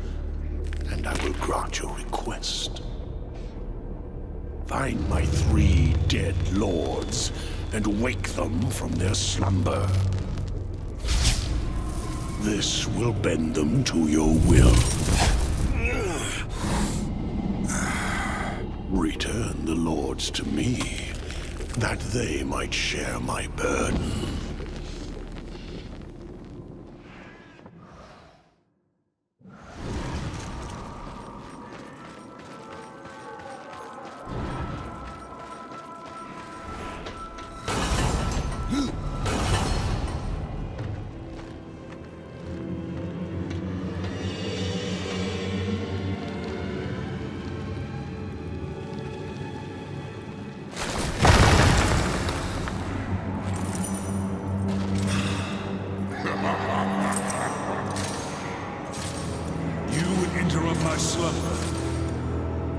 and I will grant your request. Find my 3 dead lords, and wake them from their slumber. This will bend them to your will. Return the lords to me, that they might share my burden.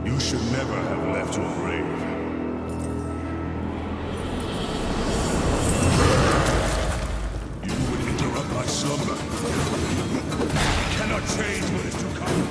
You should never have left your grave. You would interrupt my slumber. I cannot change what is to come.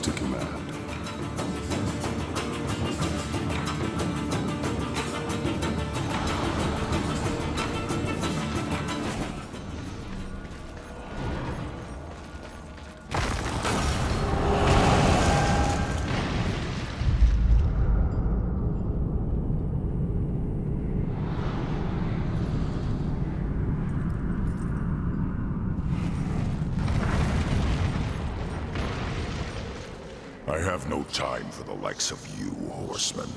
To command. I have no time for the likes of you, horsemen.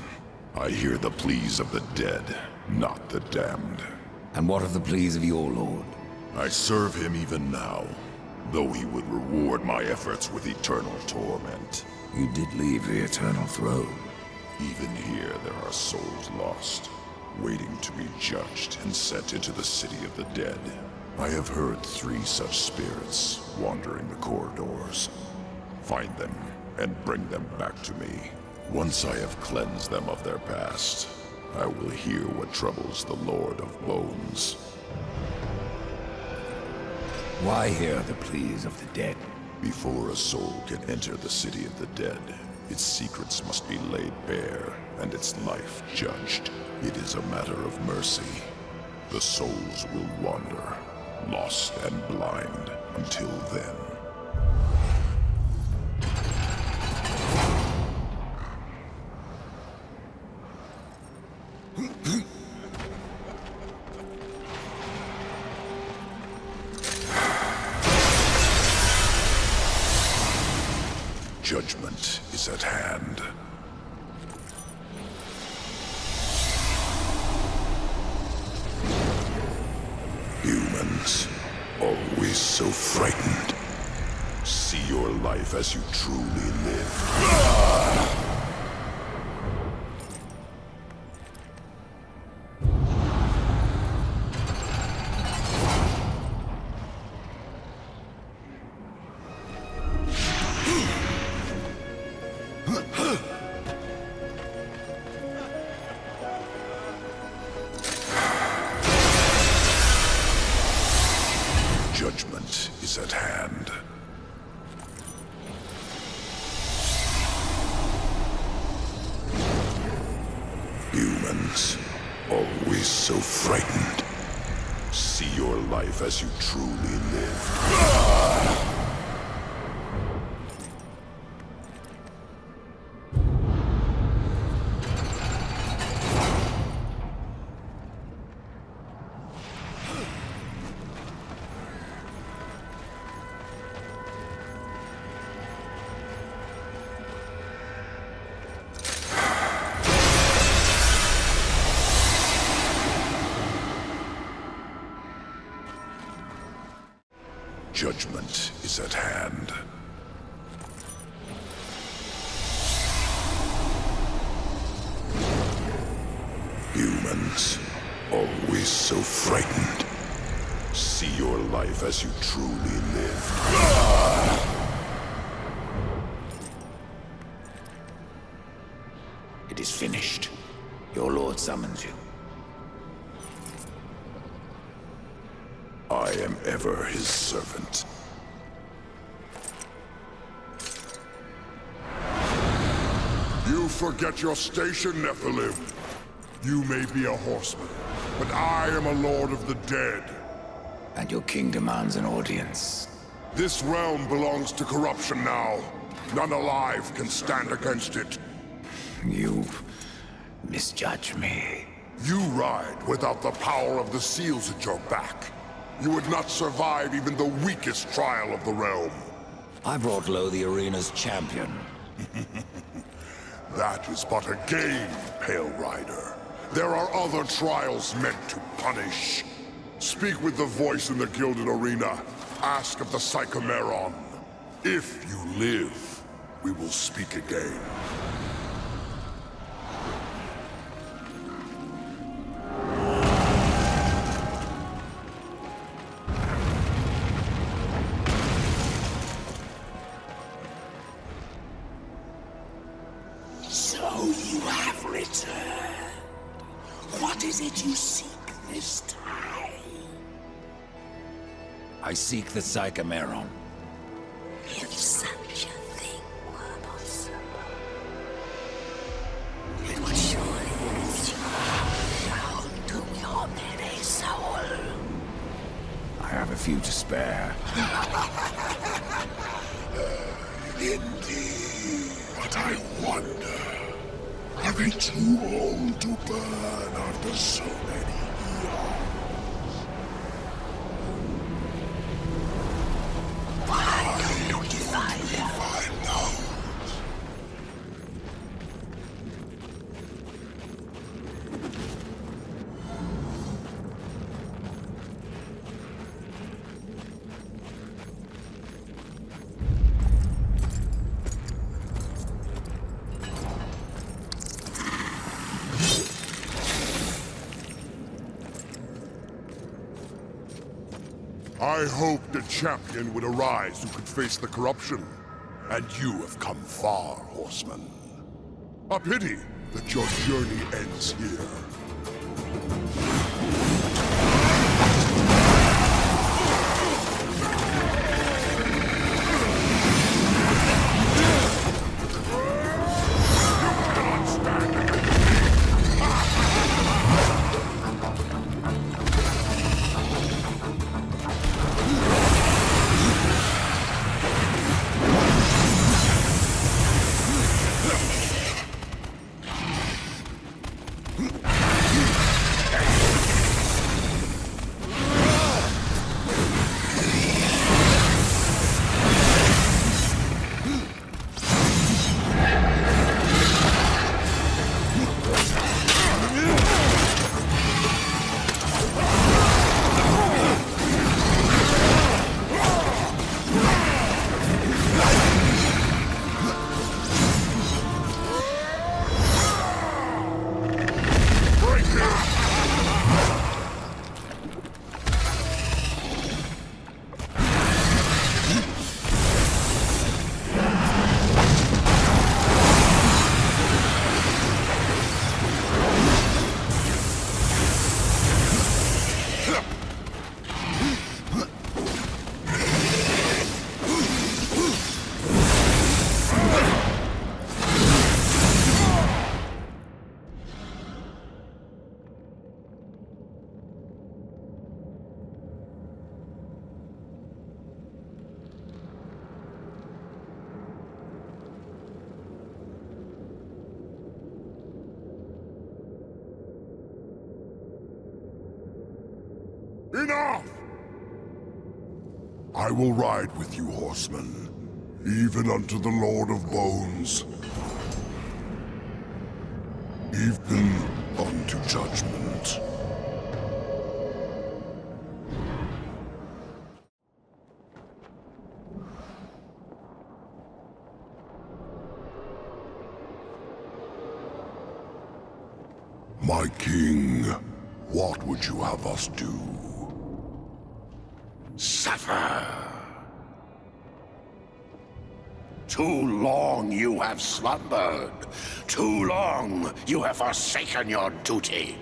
I hear the pleas of the dead, not the damned. And what of the pleas of your lord? I serve him even now, though he would reward my efforts with eternal torment. You did leave the eternal throne. Even here there are souls lost, waiting to be judged and sent into the city of the dead. I have heard 3 such spirits wandering the corridors. Find them and bring them back to me. Once I have cleansed them of their past, I will hear what troubles the Lord of Bones. Why hear the pleas of the dead? Before a soul can enter the city of the dead, its secrets must be laid bare and its life judged. It is a matter of mercy. The souls will wander, lost and blind, until then. Judgment is at hand. Humans, always so frightened. See your life as you truly live. Judgment is at hand. Humans, always so frightened. See your life as you truly live. Judgment is at hand. Humans, always so frightened. See your life as you truly live. It is finished. Your lord summons you. I am ever his servant. You forget your station, Nephilim. You may be a horseman, but I am a lord of the dead. And your king demands an audience. This realm belongs to corruption now. None alive can stand against it. You misjudge me. You ride without the power of the seals at your back. You would not survive even the weakest trial of the realm. I brought low the arena's champion. That is but a game, Pale Rider. There are other trials meant to punish. Speak with the voice in the Gilded Arena. Ask of the Psychomeron. If you live, we will speak again. So you have returned. What is it you seek this time? I seek the Psychomeron. If such a thing were possible, it would surely consume down to your very soul. I have a few to spare. Indeed. But I wonder, are they too old to burn after so many eons? Why don't you find out? I hoped a champion would arise who could face the corruption. And you have come far, horseman. A pity that your journey ends here. Enough! I will ride with you, horseman, even unto the Lord of Bones. Even unto judgment. My king, what would you have us do? Suffer. Too long you have slumbered. Too long you have forsaken your duty.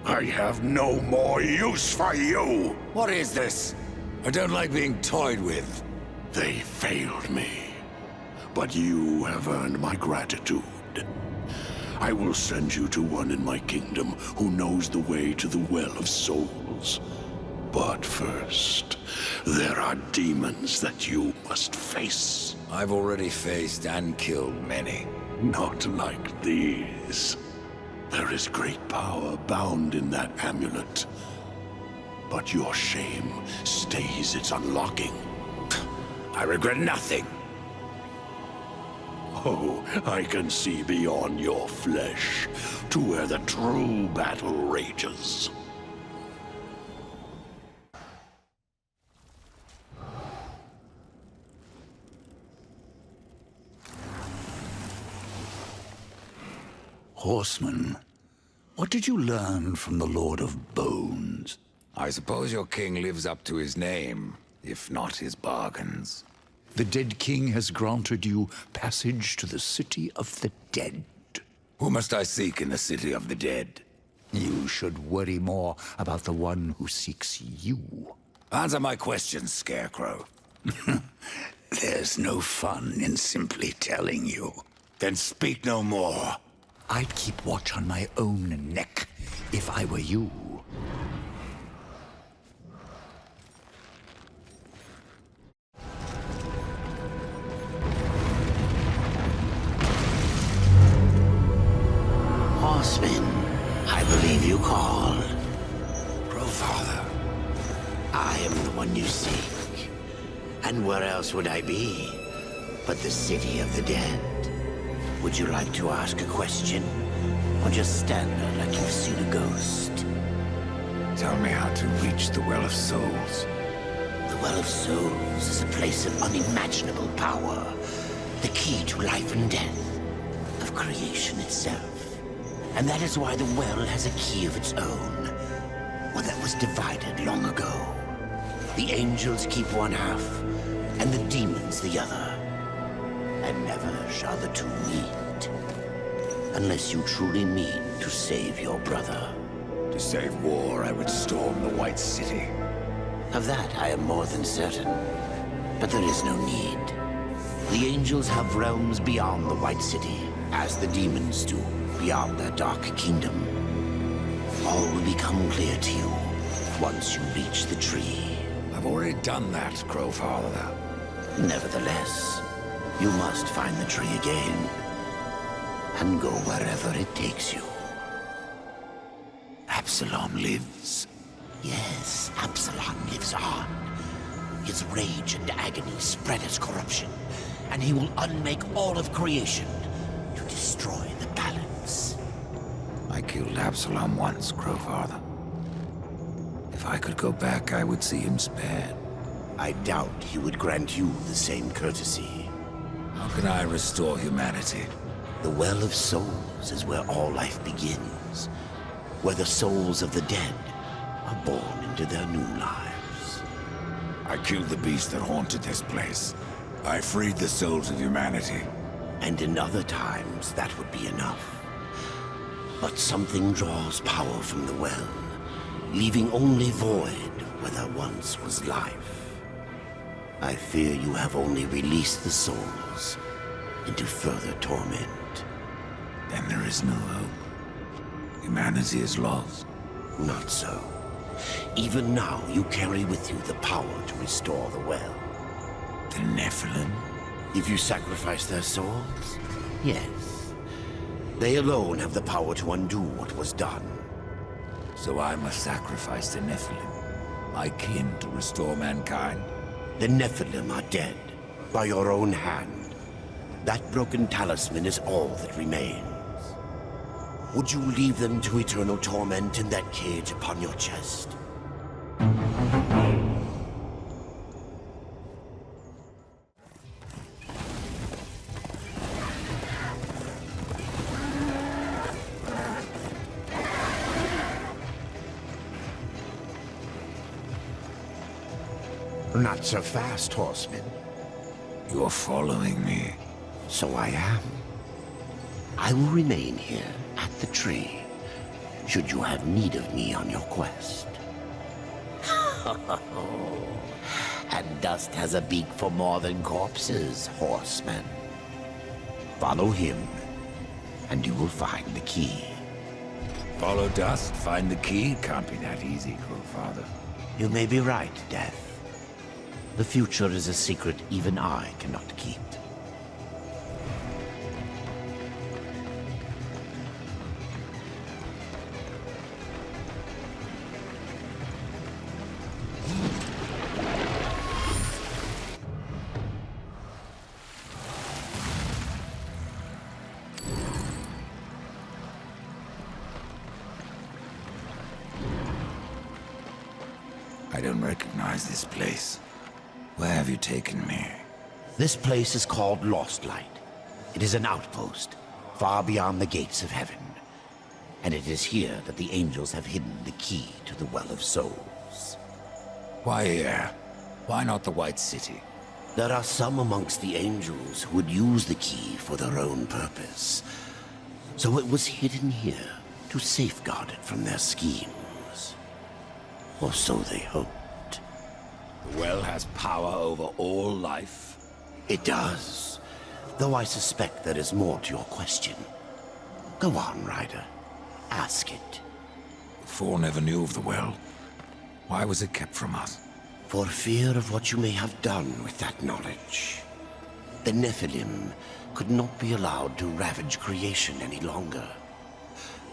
I have no more use for you. What is this? I don't like being toyed with. They failed me. But you have earned my gratitude. I will send you to one in my kingdom who knows the way to the Well of Souls. But first, there are demons that you must face. I've already faced and killed many. Not like these. There is great power bound in that amulet. But your shame stays its unlocking. I regret nothing. Oh, I can see beyond your flesh to where the true battle rages. Horseman, what did you learn from the Lord of Bones? I suppose your king lives up to his name, if not his bargains. The dead king has granted you passage to the city of the dead. Who must I seek in the city of the dead? You should worry more about the one who seeks you. Answer my questions, Scarecrow. There's no fun in simply telling you. Then speak no more. I'd keep watch on my own neck if I were you. Horseman, I believe you called. Father, I am the one you seek. And where else would I be but the city of the dead? Would you like to ask a question? Or just stand there like you've seen a ghost? Tell me how to reach the Well of Souls. The Well of Souls is a place of unimaginable power. The key to life and death. Of creation itself. And that is why the well has a key of its own. One that was divided long ago. The angels keep one half, and the demons the other. And never shall the two meet. Unless you truly mean to save your brother. To save war, I would storm the White City. Of that I am more than certain. But there is no need. The angels have realms beyond the White City, as the demons do beyond their dark kingdom. All will become clear to you once you reach the tree. I've already done that, Crowfather. Nevertheless, you must find the tree again, and go wherever it takes you. Absalom lives. Yes, Absalom lives on. His rage and agony spread as corruption, and he will unmake all of creation to destroy the balance. I killed Absalom once, Crowfather. If I could go back, I would see him spared. I doubt he would grant you the same courtesy. How can I restore humanity? The Well of Souls is where all life begins, where the souls of the dead are born into their new lives. I killed the beast that haunted this place. I freed the souls of humanity. And in other times, that would be enough. But something draws power from the well, leaving only void where there once was life. I fear you have only released the souls into further torment. Then there is no hope. Humanity is lost. Not so. Even now, you carry with you the power to restore the well. The Nephilim? If you sacrifice their souls, yes. They alone have the power to undo what was done. So I must sacrifice the Nephilim, my kin, to restore mankind? The Nephilim are dead, by your own hand. That broken talisman is all that remains. Would you leave them to eternal torment in that cage upon your chest? Not so fast, horseman. You're following me. So I am. I will remain here at the tree, should you have need of me on your quest. And dust has a beak for more than corpses, horseman. Follow him, and you will find the key. Follow dust, find the key? Can't be that easy, Crowfather. You may be right, Death. The future is a secret even I cannot keep. I don't recognize this place. Where have you taken me? This place is called Lost Light. It is an outpost, far beyond the gates of heaven. And it is here that the angels have hidden the key to the Well of Souls. Why here? Why not the White City? There are some amongst the angels who would use the key for their own purpose. So it was hidden here to safeguard it from their schemes. Or so they hoped. The well has power over all life. It does. Though I suspect there is more to your question. Go on, Ryder. Ask it. The Four never knew of the well. Why was it kept from us? For fear of what you may have done with that knowledge. The Nephilim could not be allowed to ravage creation any longer.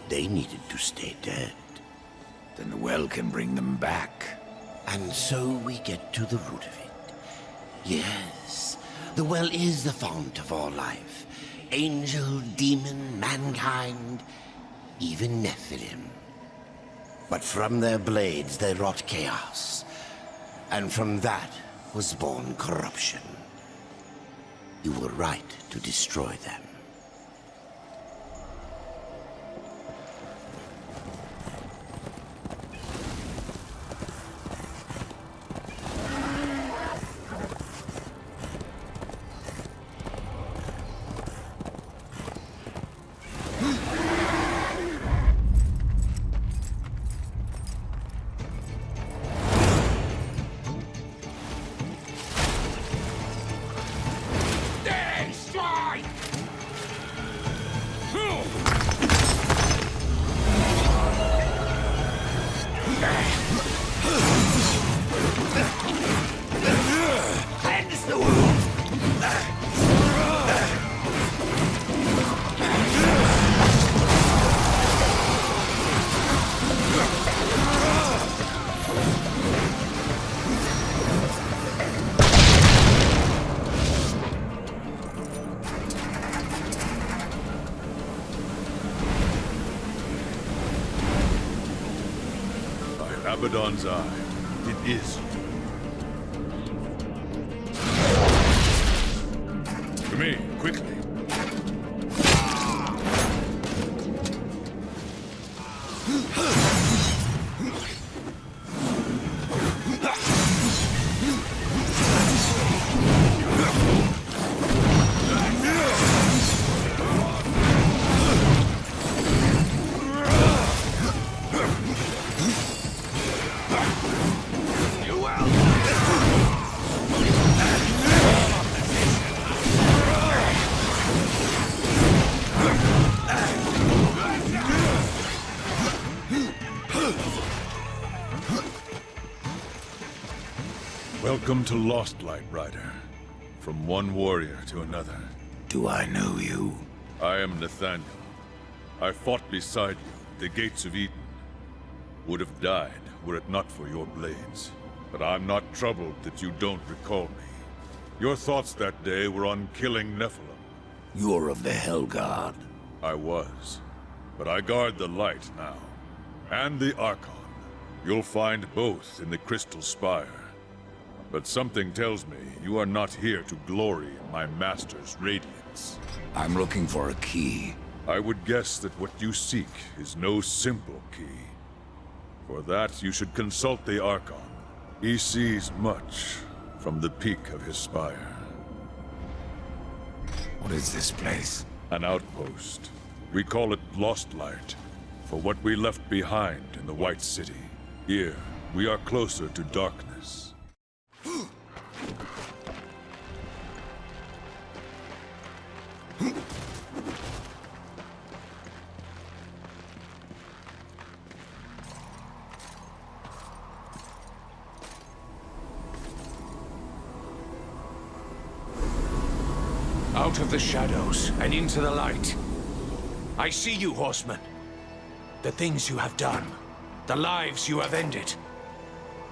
They needed to stay dead. Then the well can bring them back. And so we get to the root of it. Yes, the well is the fount of all life. Angel, demon, mankind, even Nephilim. But from their blades they wrought chaos. And from that was born corruption. You were right to destroy them. Abaddon's eye. It is. To me, quickly. Welcome to Lost Light, Rider. From one warrior to another. Do I know you? I am Nathaniel. I fought beside you at the gates of Eden. Would have died were it not for your blades. But I'm not troubled that you don't recall me. Your thoughts that day were on killing Nephilim. You're of the Hellguard. I was. But I guard the light now. And the Archon. You'll find both in the Crystal Spire. But something tells me you are not here to glory in my master's radiance. I'm looking for a key. I would guess that what you seek is no simple key. For that, you should consult the Archon. He sees much from the peak of his spire. What is this place? An outpost. We call it Lost Light, for what we left behind in the White City. Here, we are closer to darkness. Out of the shadows and into the light. I see you, horsemen. The things you have done. The lives you have ended.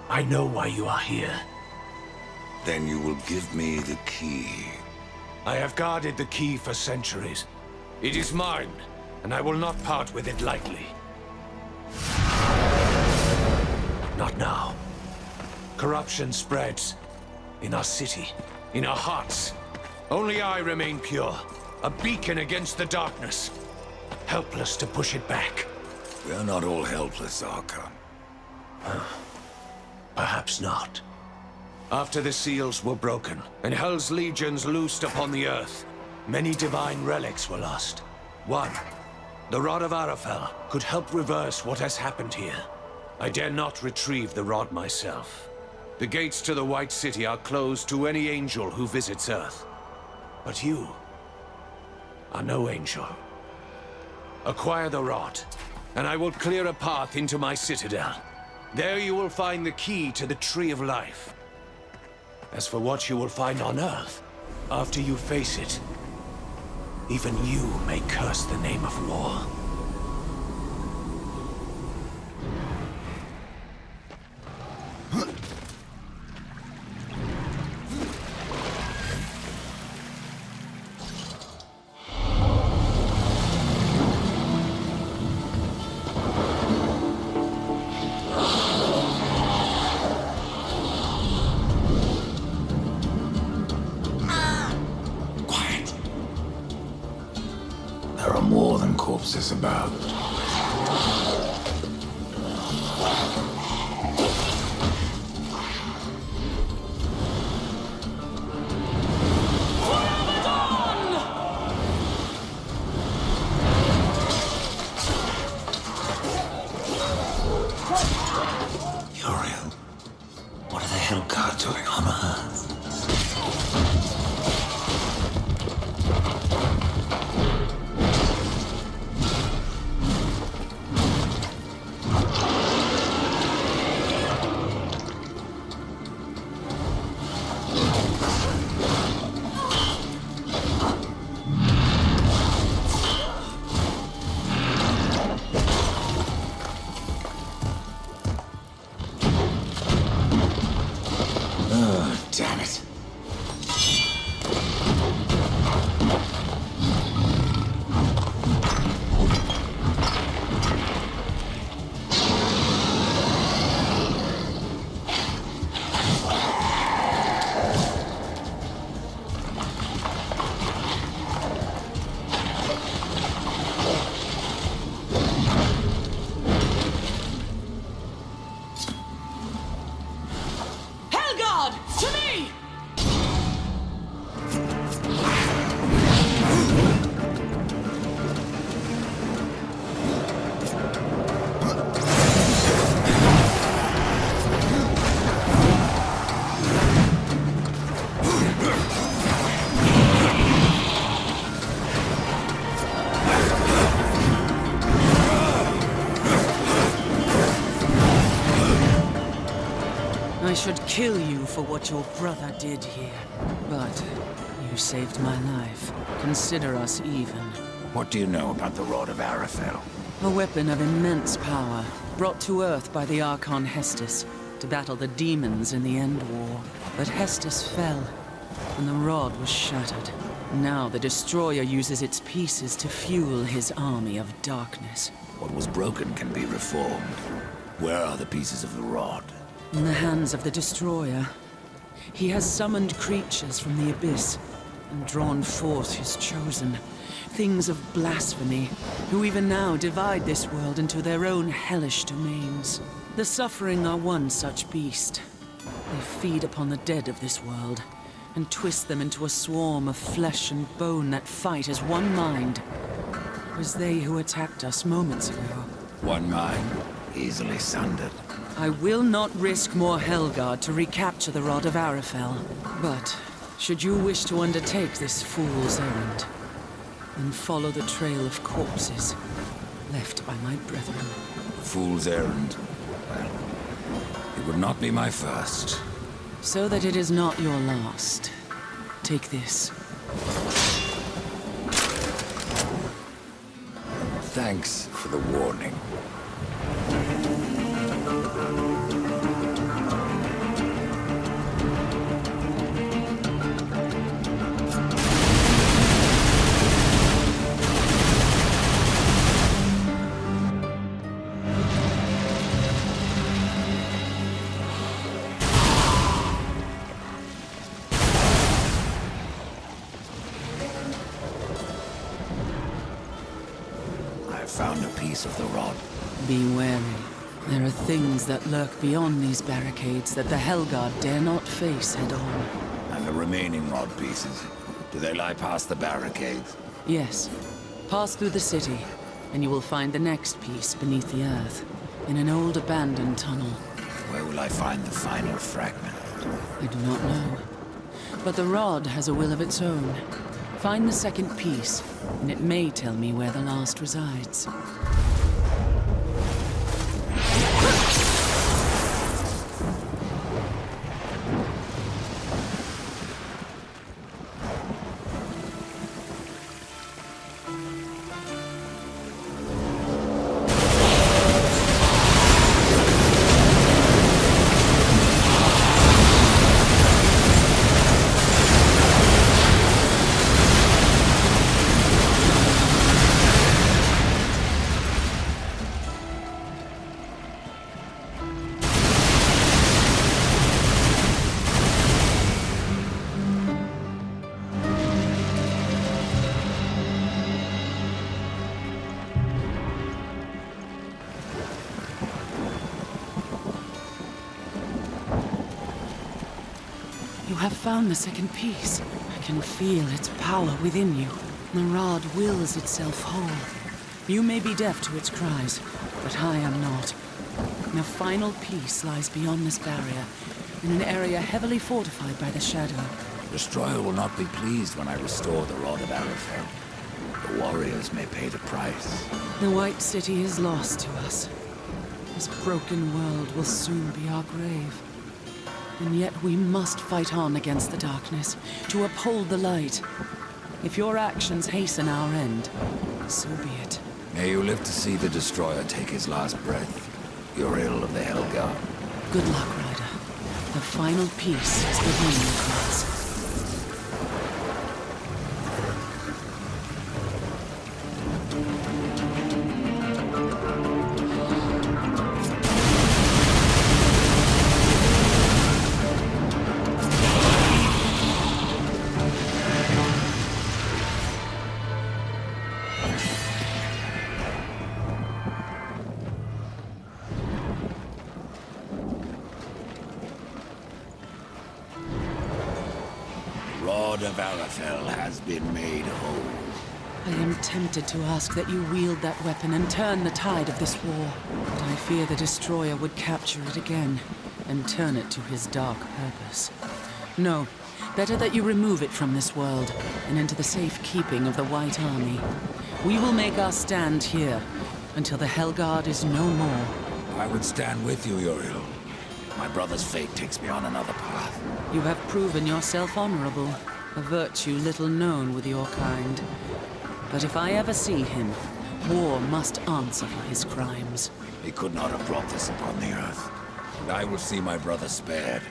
I know why you are here. Then you will give me the key. I have guarded the key for centuries. It is mine, and I will not part with it lightly. Not now. Corruption spreads. In our city, in our hearts. Only I remain pure, a beacon against the darkness. Helpless to push it back. We are not all helpless, Archon. Perhaps not. After the seals were broken, and Hell's legions loosed upon the earth, many divine relics were lost. One, the Rod of Arafel, could help reverse what has happened here. I dare not retrieve the rod myself. The gates to the White City are closed to any angel who visits Earth. But you are no angel. Acquire the rod, and I will clear a path into my citadel. There you will find the key to the Tree of Life. As for what you will find on Earth, after you face it, even you may curse the name of war. Corpses about. Uriel, what are the Hellguard doing on Earth? I should kill you for what your brother did here. But you saved my life. Consider us even. What do you know about the Rod of Arafel? A weapon of immense power, brought to Earth by the Archon Hestus, to battle the demons in the End War. But Hestus fell, and the rod was shattered. Now the Destroyer uses its pieces to fuel his army of darkness. What was broken can be reformed. Where are the pieces of the rod? In the hands of the Destroyer. He has summoned creatures from the abyss, and drawn forth his chosen. Things of blasphemy, who even now divide this world into their own hellish domains. The Suffering are one such beast. They feed upon the dead of this world, and twist them into a swarm of flesh and bone that fight as one mind. It was they who attacked us moments ago. One mind, easily sundered. I will not risk more Helgard to recapture the Rod of Arafel. But, should you wish to undertake this fool's errand, then follow the trail of corpses left by my brethren. Fool's errand. Well, it would not be my first. So that it is not your last, take this. Thanks for the warning. Found a piece of the rod. Be wary. There are things that lurk beyond these barricades that the Helgard dare not face head-on. And the remaining rod pieces, do they lie past the barricades? Yes. Pass through the city, and you will find the next piece beneath the earth, in an old abandoned tunnel. Where will I find the final fragment? I do not know. But the rod has a will of its own. Find the second piece, and it may tell me where the last resides. You have found the second piece. I can feel its power within you. The rod wills itself whole. You may be deaf to its cries, but I am not. The final piece lies beyond this barrier, in an area heavily fortified by the Shadow. The Destroyer will not be pleased when I restore the Rod of Arafel. The warriors may pay the price. The White City is lost to us. This broken world will soon be our grave. And yet we must fight on against the darkness, to uphold the light. If your actions hasten our end, so be it. May you live to see the Destroyer take his last breath. Uriel of the Helgard. Good luck, Ryder. The final piece is within your grasp. Of Arafel has been made whole. I am tempted to ask that you wield that weapon and turn the tide of this war. But I fear the Destroyer would capture it again and turn it to his dark purpose. No, better that you remove it from this world and into the safe keeping of the White Army. We will make our stand here until the Helgard is no more. I would stand with you, Uriel. My brother's fate takes me on another path. You have proven yourself honorable, a virtue little known with your kind. But if I ever see him, war must answer for his crimes. He could not have brought this upon the earth. And I will see my brother spared.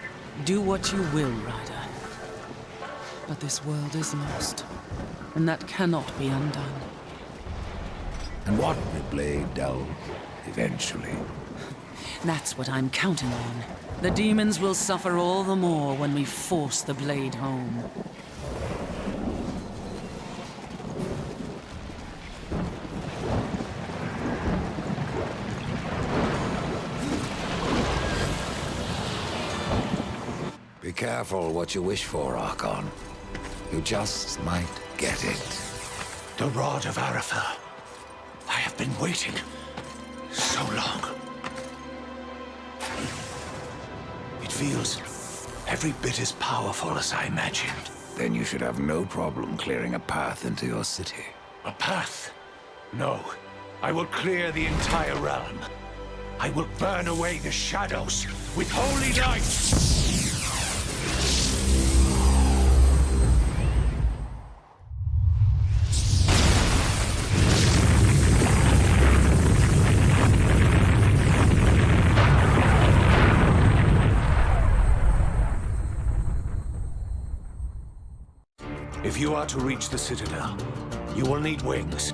Do what you will, Ryder. But this world is lost, and that cannot be undone. And what will the blade delve eventually? That's what I'm counting on. The demons will suffer all the more when we force the blade home. Be careful what you wish for, Archon. You just might get it. The Rod of Arafel. I have been waiting so long. It feels every bit as powerful as I imagined. Then you should have no problem clearing a path into your city. A path? No. I will clear the entire realm. I will burn away the shadows with holy light. If you are to reach the Citadel, you will need wings.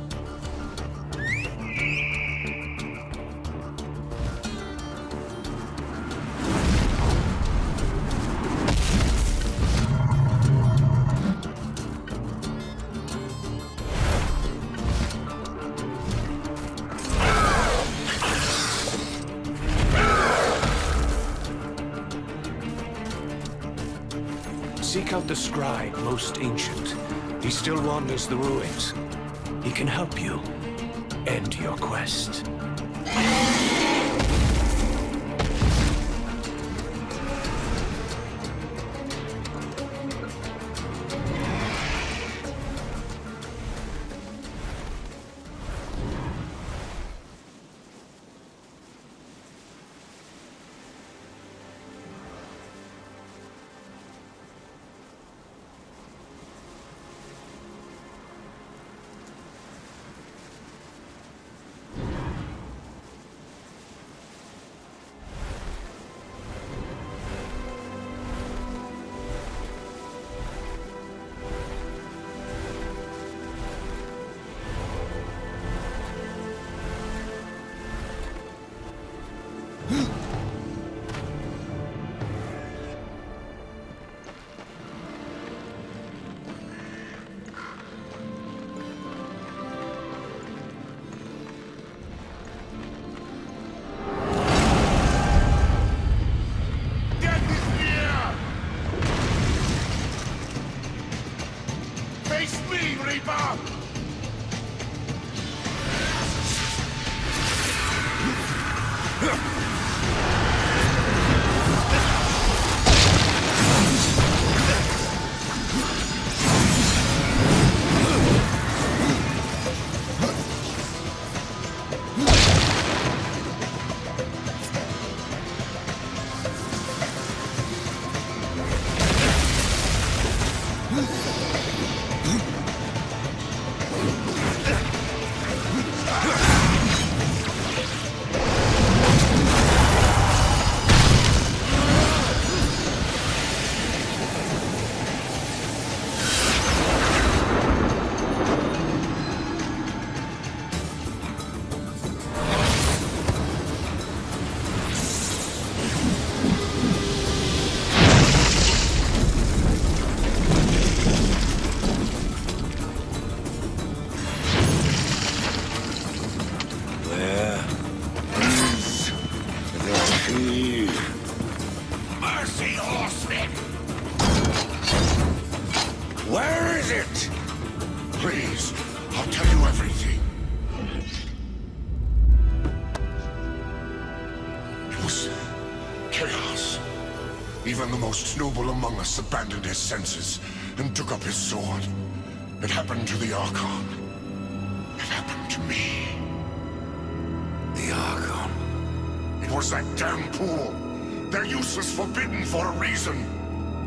Seek out the scribe, most ancient. He still wanders the ruins. He can help you end your quest. Noble among us abandoned his senses and took up his sword. It happened to the Archon. It happened to me. The Archon. It was that damn pool. Their use was forbidden for a reason.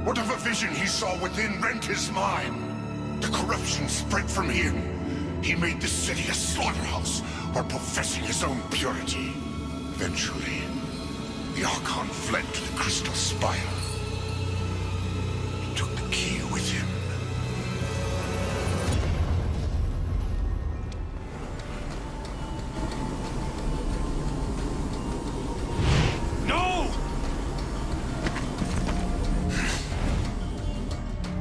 Whatever vision he saw within rent his mind. The corruption spread from him. He made this city a slaughterhouse while professing his own purity. Eventually, the Archon fled to the Crystal Spire. He took the key with him. No!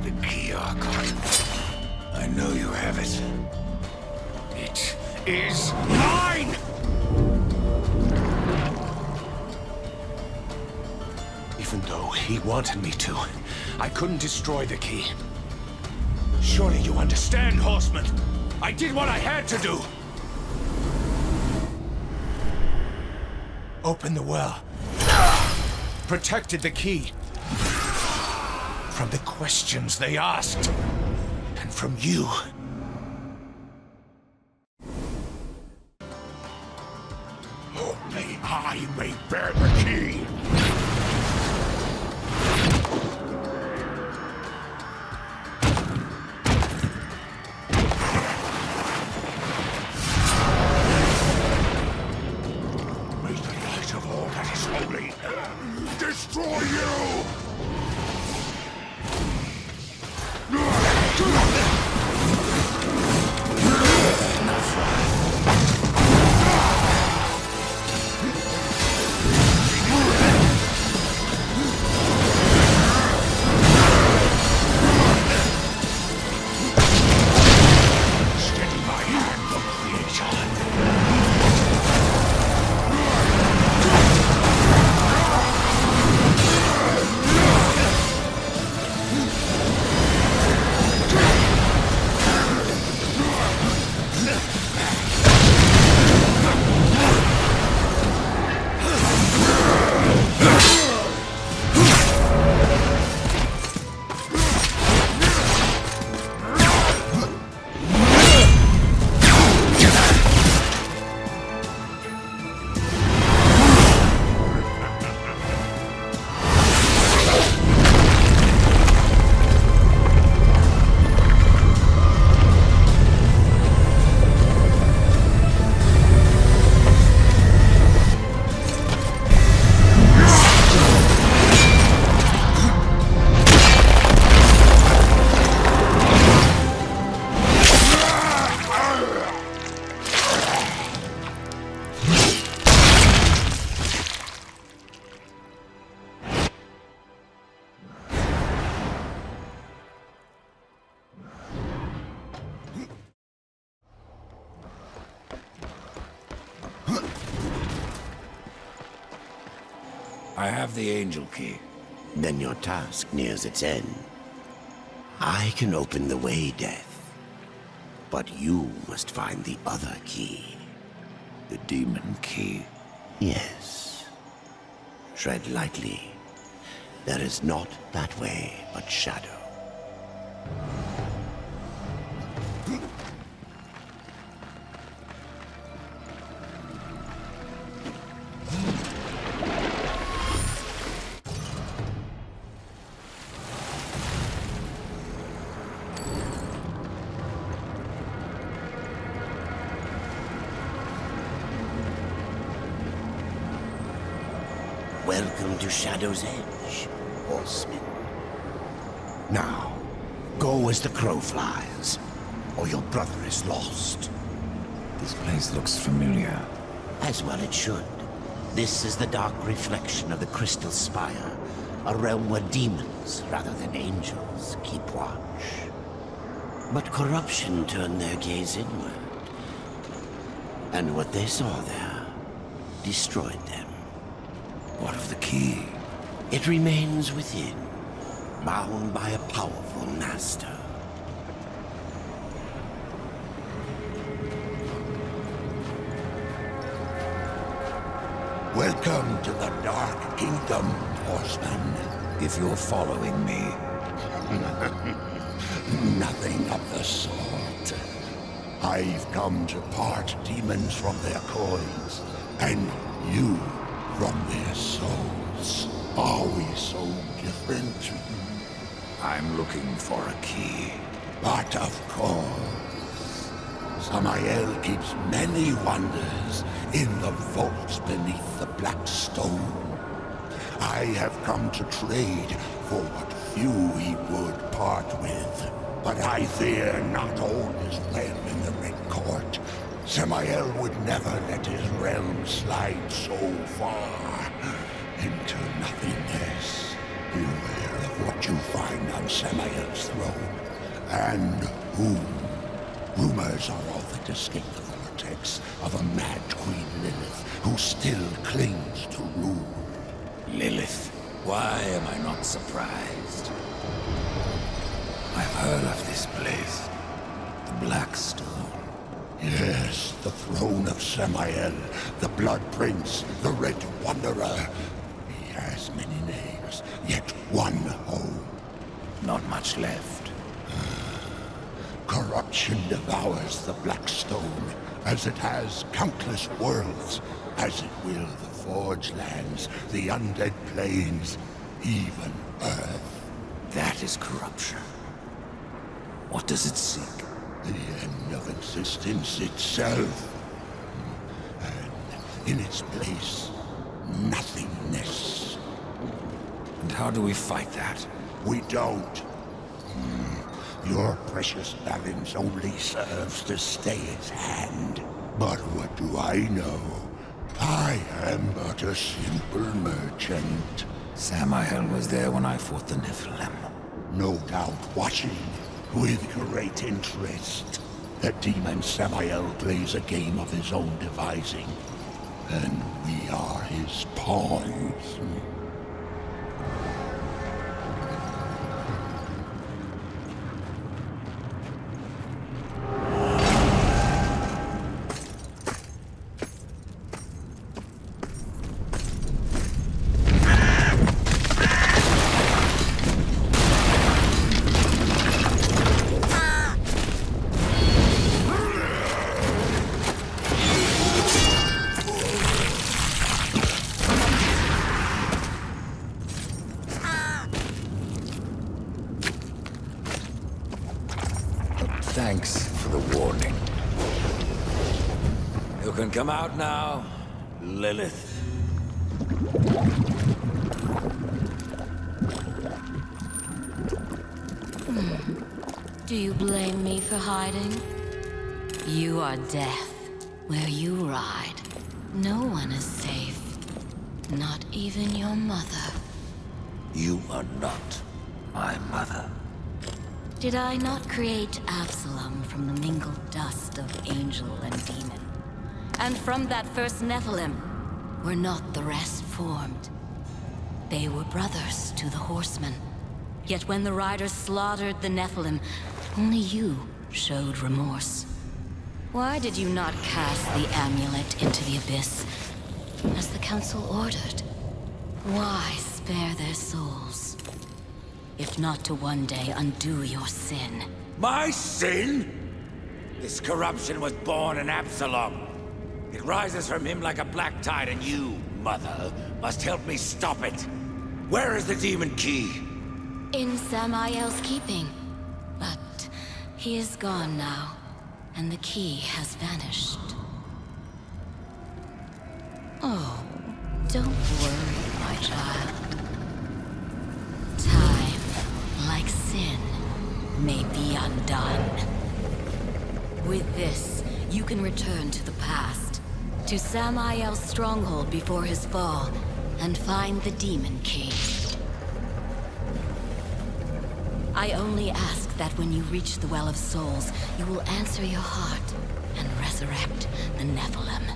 The key, Archon. I know you have it. It is mine! Even though he wanted me to, I couldn't destroy the key. Surely you understand, Horseman. I did what I had to do. Opened the well. Protected the key. From the questions they asked. And from you. Only I may bear the key. May the light of all that is holy destroy you! I have the angel key. Then your task nears its end. I can open the way, Death. But you must find the other key. The demon key? Yes. Tread lightly. There is not that way but shadow. Welcome to Shadow's Edge, Horseman. Now, go as the crow flies, or your brother is lost. This place looks familiar. As well it should. This is the dark reflection of the Crystal Spire, a realm where demons, rather than angels, keep watch. But corruption turned their gaze inward. And what they saw there destroyed them. What of the key? It remains within, bound by a powerful master. Welcome to the Dark Kingdom, Horseman. If you're following me. Nothing of the sort. I've come to part demons from their coins, and you from their souls. Are we so different? I'm looking for a key. But of course, Samael keeps many wonders in the vaults beneath the black stone. I have come to trade for what few he would part with. But I fear not all is well in the Red Court. Samael would never let his realm slide so far into nothingness. Beware of what you find on Samael's throne, and whom. Rumors are all that escape the vortex of a mad Queen Lilith who still clings to rule. Lilith? Why am I not surprised? I've heard of this place. The Black Stone. Yes, the throne of Samael, the Blood Prince, the Red Wanderer. He has many names, yet one home. Not much left. Corruption devours the Black Stone, as it has countless worlds, as it will the Forge Lands, the Undead Plains, even Earth. That is corruption. What does it seek? The end of existence itself. And in its place, nothingness. And how do we fight that? We don't. Your precious balance only serves to stay its hand. But what do I know? I am but a simple merchant. Samael was there when I fought the Nephilim. No doubt watching, with great interest. The demon Samael plays a game of his own devising, and we are his pawns. Thanks for the warning. You can come out now, Lilith. Do you blame me for hiding? You are death. Where you ride, no one is safe. Not even your mother. You are not my mother. Did I not create Absalom from the mingled dust of angel and demon? And from that first Nephilim, were not the rest formed? They were brothers to the horsemen. Yet when the riders slaughtered the Nephilim, only you showed remorse. Why did you not cast the amulet into the abyss, as the council ordered? Why spare their souls? If not to one day undo your sin. My sin? This corruption was born in Absalom. It rises from him like a black tide, and you, Mother, must help me stop it. Where is the demon key? In Samael's keeping. But he is gone now, and the key has vanished. Oh, don't worry, my child. Time, like sin, may be undone. With this, you can return to the past, to Samael's stronghold before his fall, and find the demon key. I only ask that when you reach the Well of Souls, you will answer your heart and resurrect the Nephilim.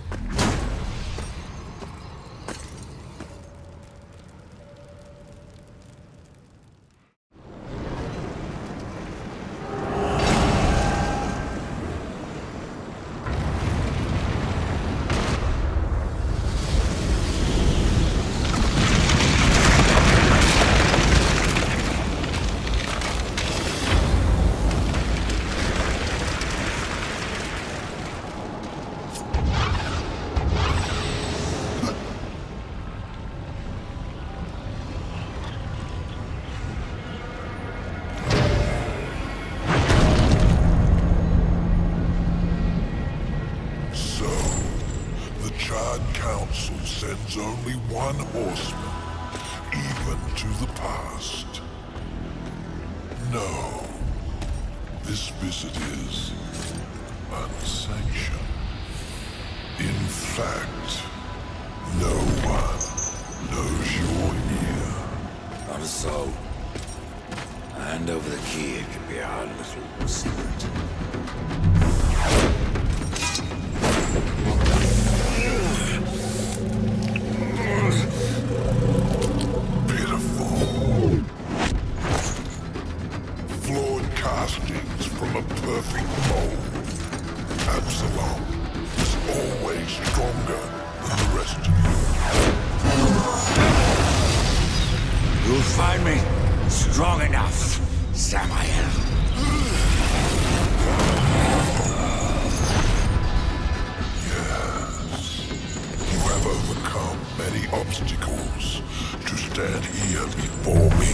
Chan Council sends only one horseman, even to the past. No. This visit is unsanctioned. In fact, no one knows you're here. Not so. Hand over the key, it can be our little secret. Pitiful. Flawed castings from a perfect mold. Absalom is always stronger than the rest of you. You'll find me strong enough, Samael. Yes. You have overcome many obstacles to stand here before me.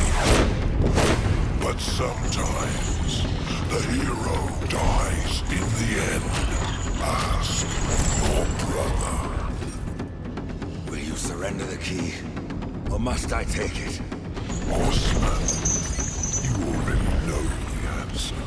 But sometimes the hero dies in the end. Ask your brother. Will you surrender the key? Or must I take it? Horseman, you already know the answer.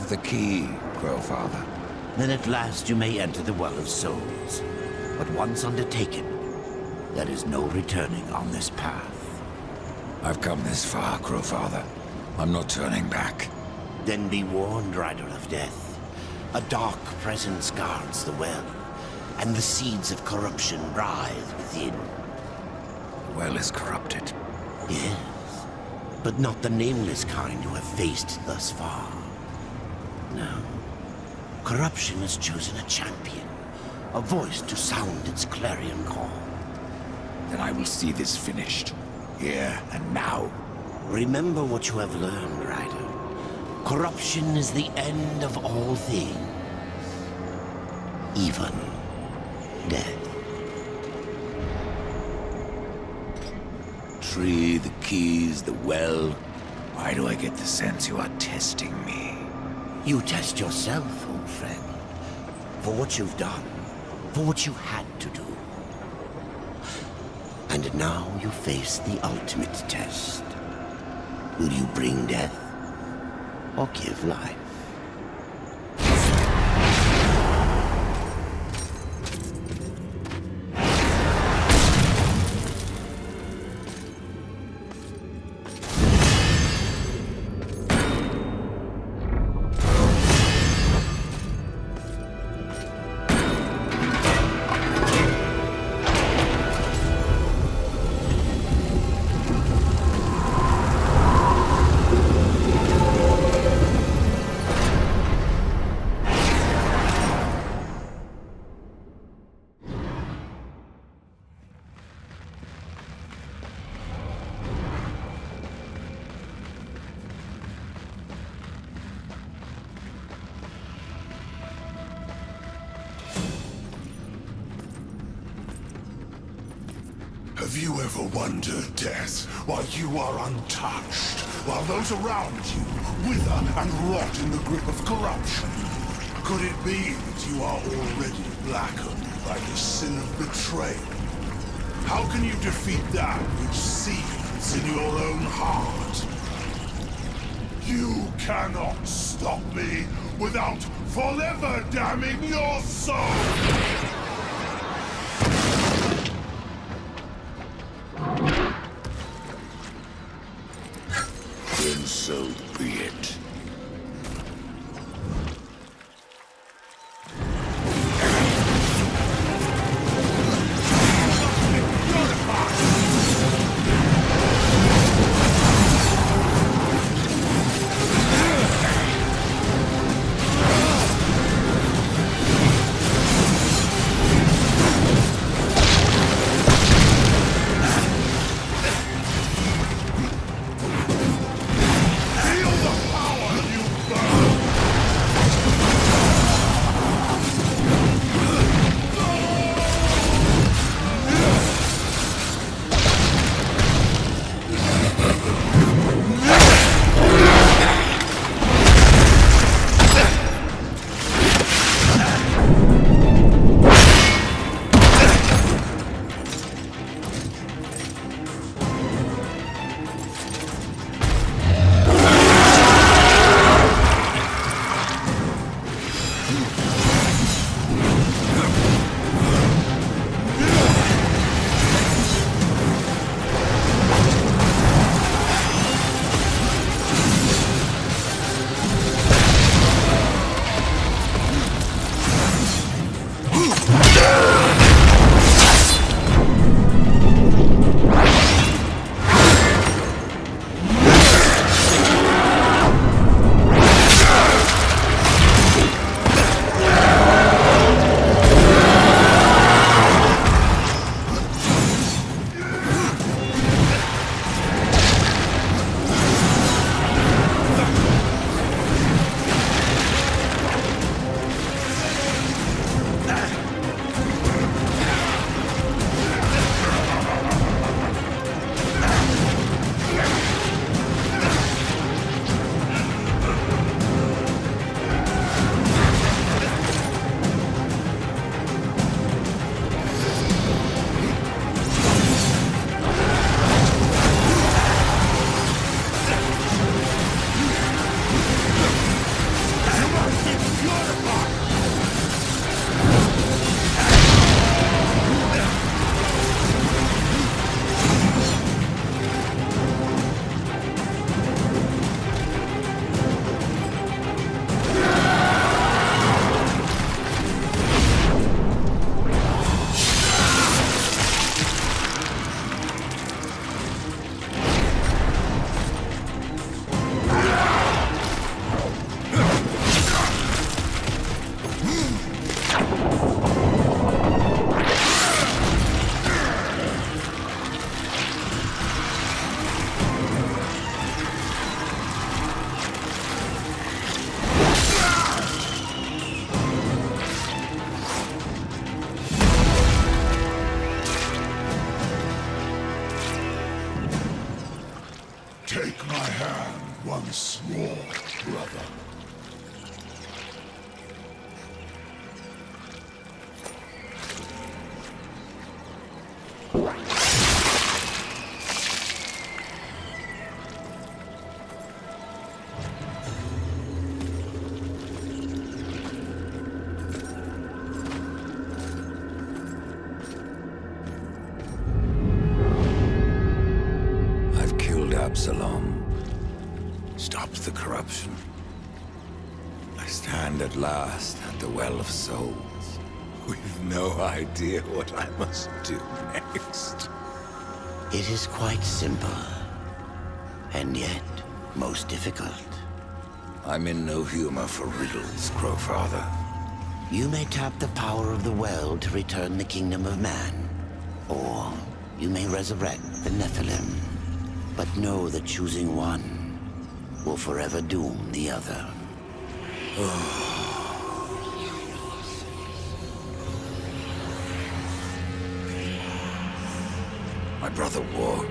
The key, Crowfather. Then at last you may enter the Well of Souls. But once undertaken, there is no returning on this path. I've come this far, Crowfather. I'm not turning back. Then be warned, Rider of Death. A dark presence guards the well, and the seeds of corruption writhe within. The well is corrupted. Yes, but not the nameless kind you have faced thus far. No. Corruption has chosen a champion, a voice to sound its clarion call. Then I will see this finished, here and now. Remember what you have learned, Rider. Corruption is the end of all things. Even death. Tree, the keys, the well. Why do I get the sense you are testing me? You test yourself, old friend. For what you've done. For what you had to do. And now you face the ultimate test. Will you bring death or give life? Have you ever wondered, Death, why you are untouched, while those around you wither and rot in the grip of corruption? Could it be that you are already blackened by the sin of betrayal? How can you defeat that which seethes in your own heart? You cannot stop me without forever damning your soul! Then so be it. Take my hand once more, brother. Absalom. Stop the corruption. I stand at last at the Well of Souls, with no idea what I must do next. It is quite simple, and yet most difficult. I'm in no humor for riddles, Crowfather. You may tap the power of the well to return the kingdom of man, or you may resurrect the Nephilim. But know that choosing one will forever doom the other. My brother War.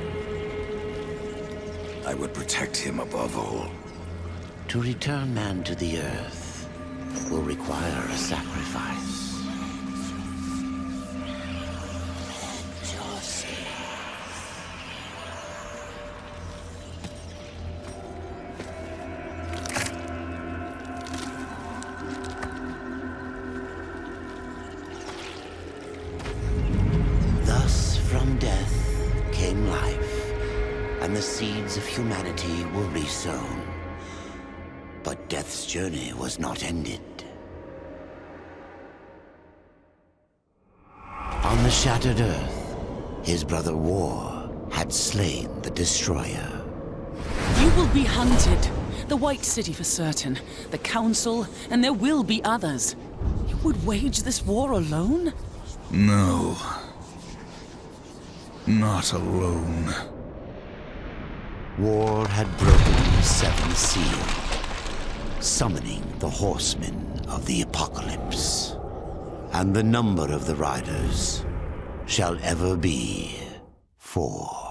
I would protect him above all. To return man to the earth will require a sacrifice. Thus from death came life, and the seeds of humanity were resown. But death's journey was not ended. On the shattered earth, his brother War had slain the destroyer. You will be hunted. The White City for certain. The Council, and there will be others. You would wage this war alone? No. Not alone. War had broken the seventh seal, summoning the horsemen of the apocalypse. And the number of the riders shall ever be 4.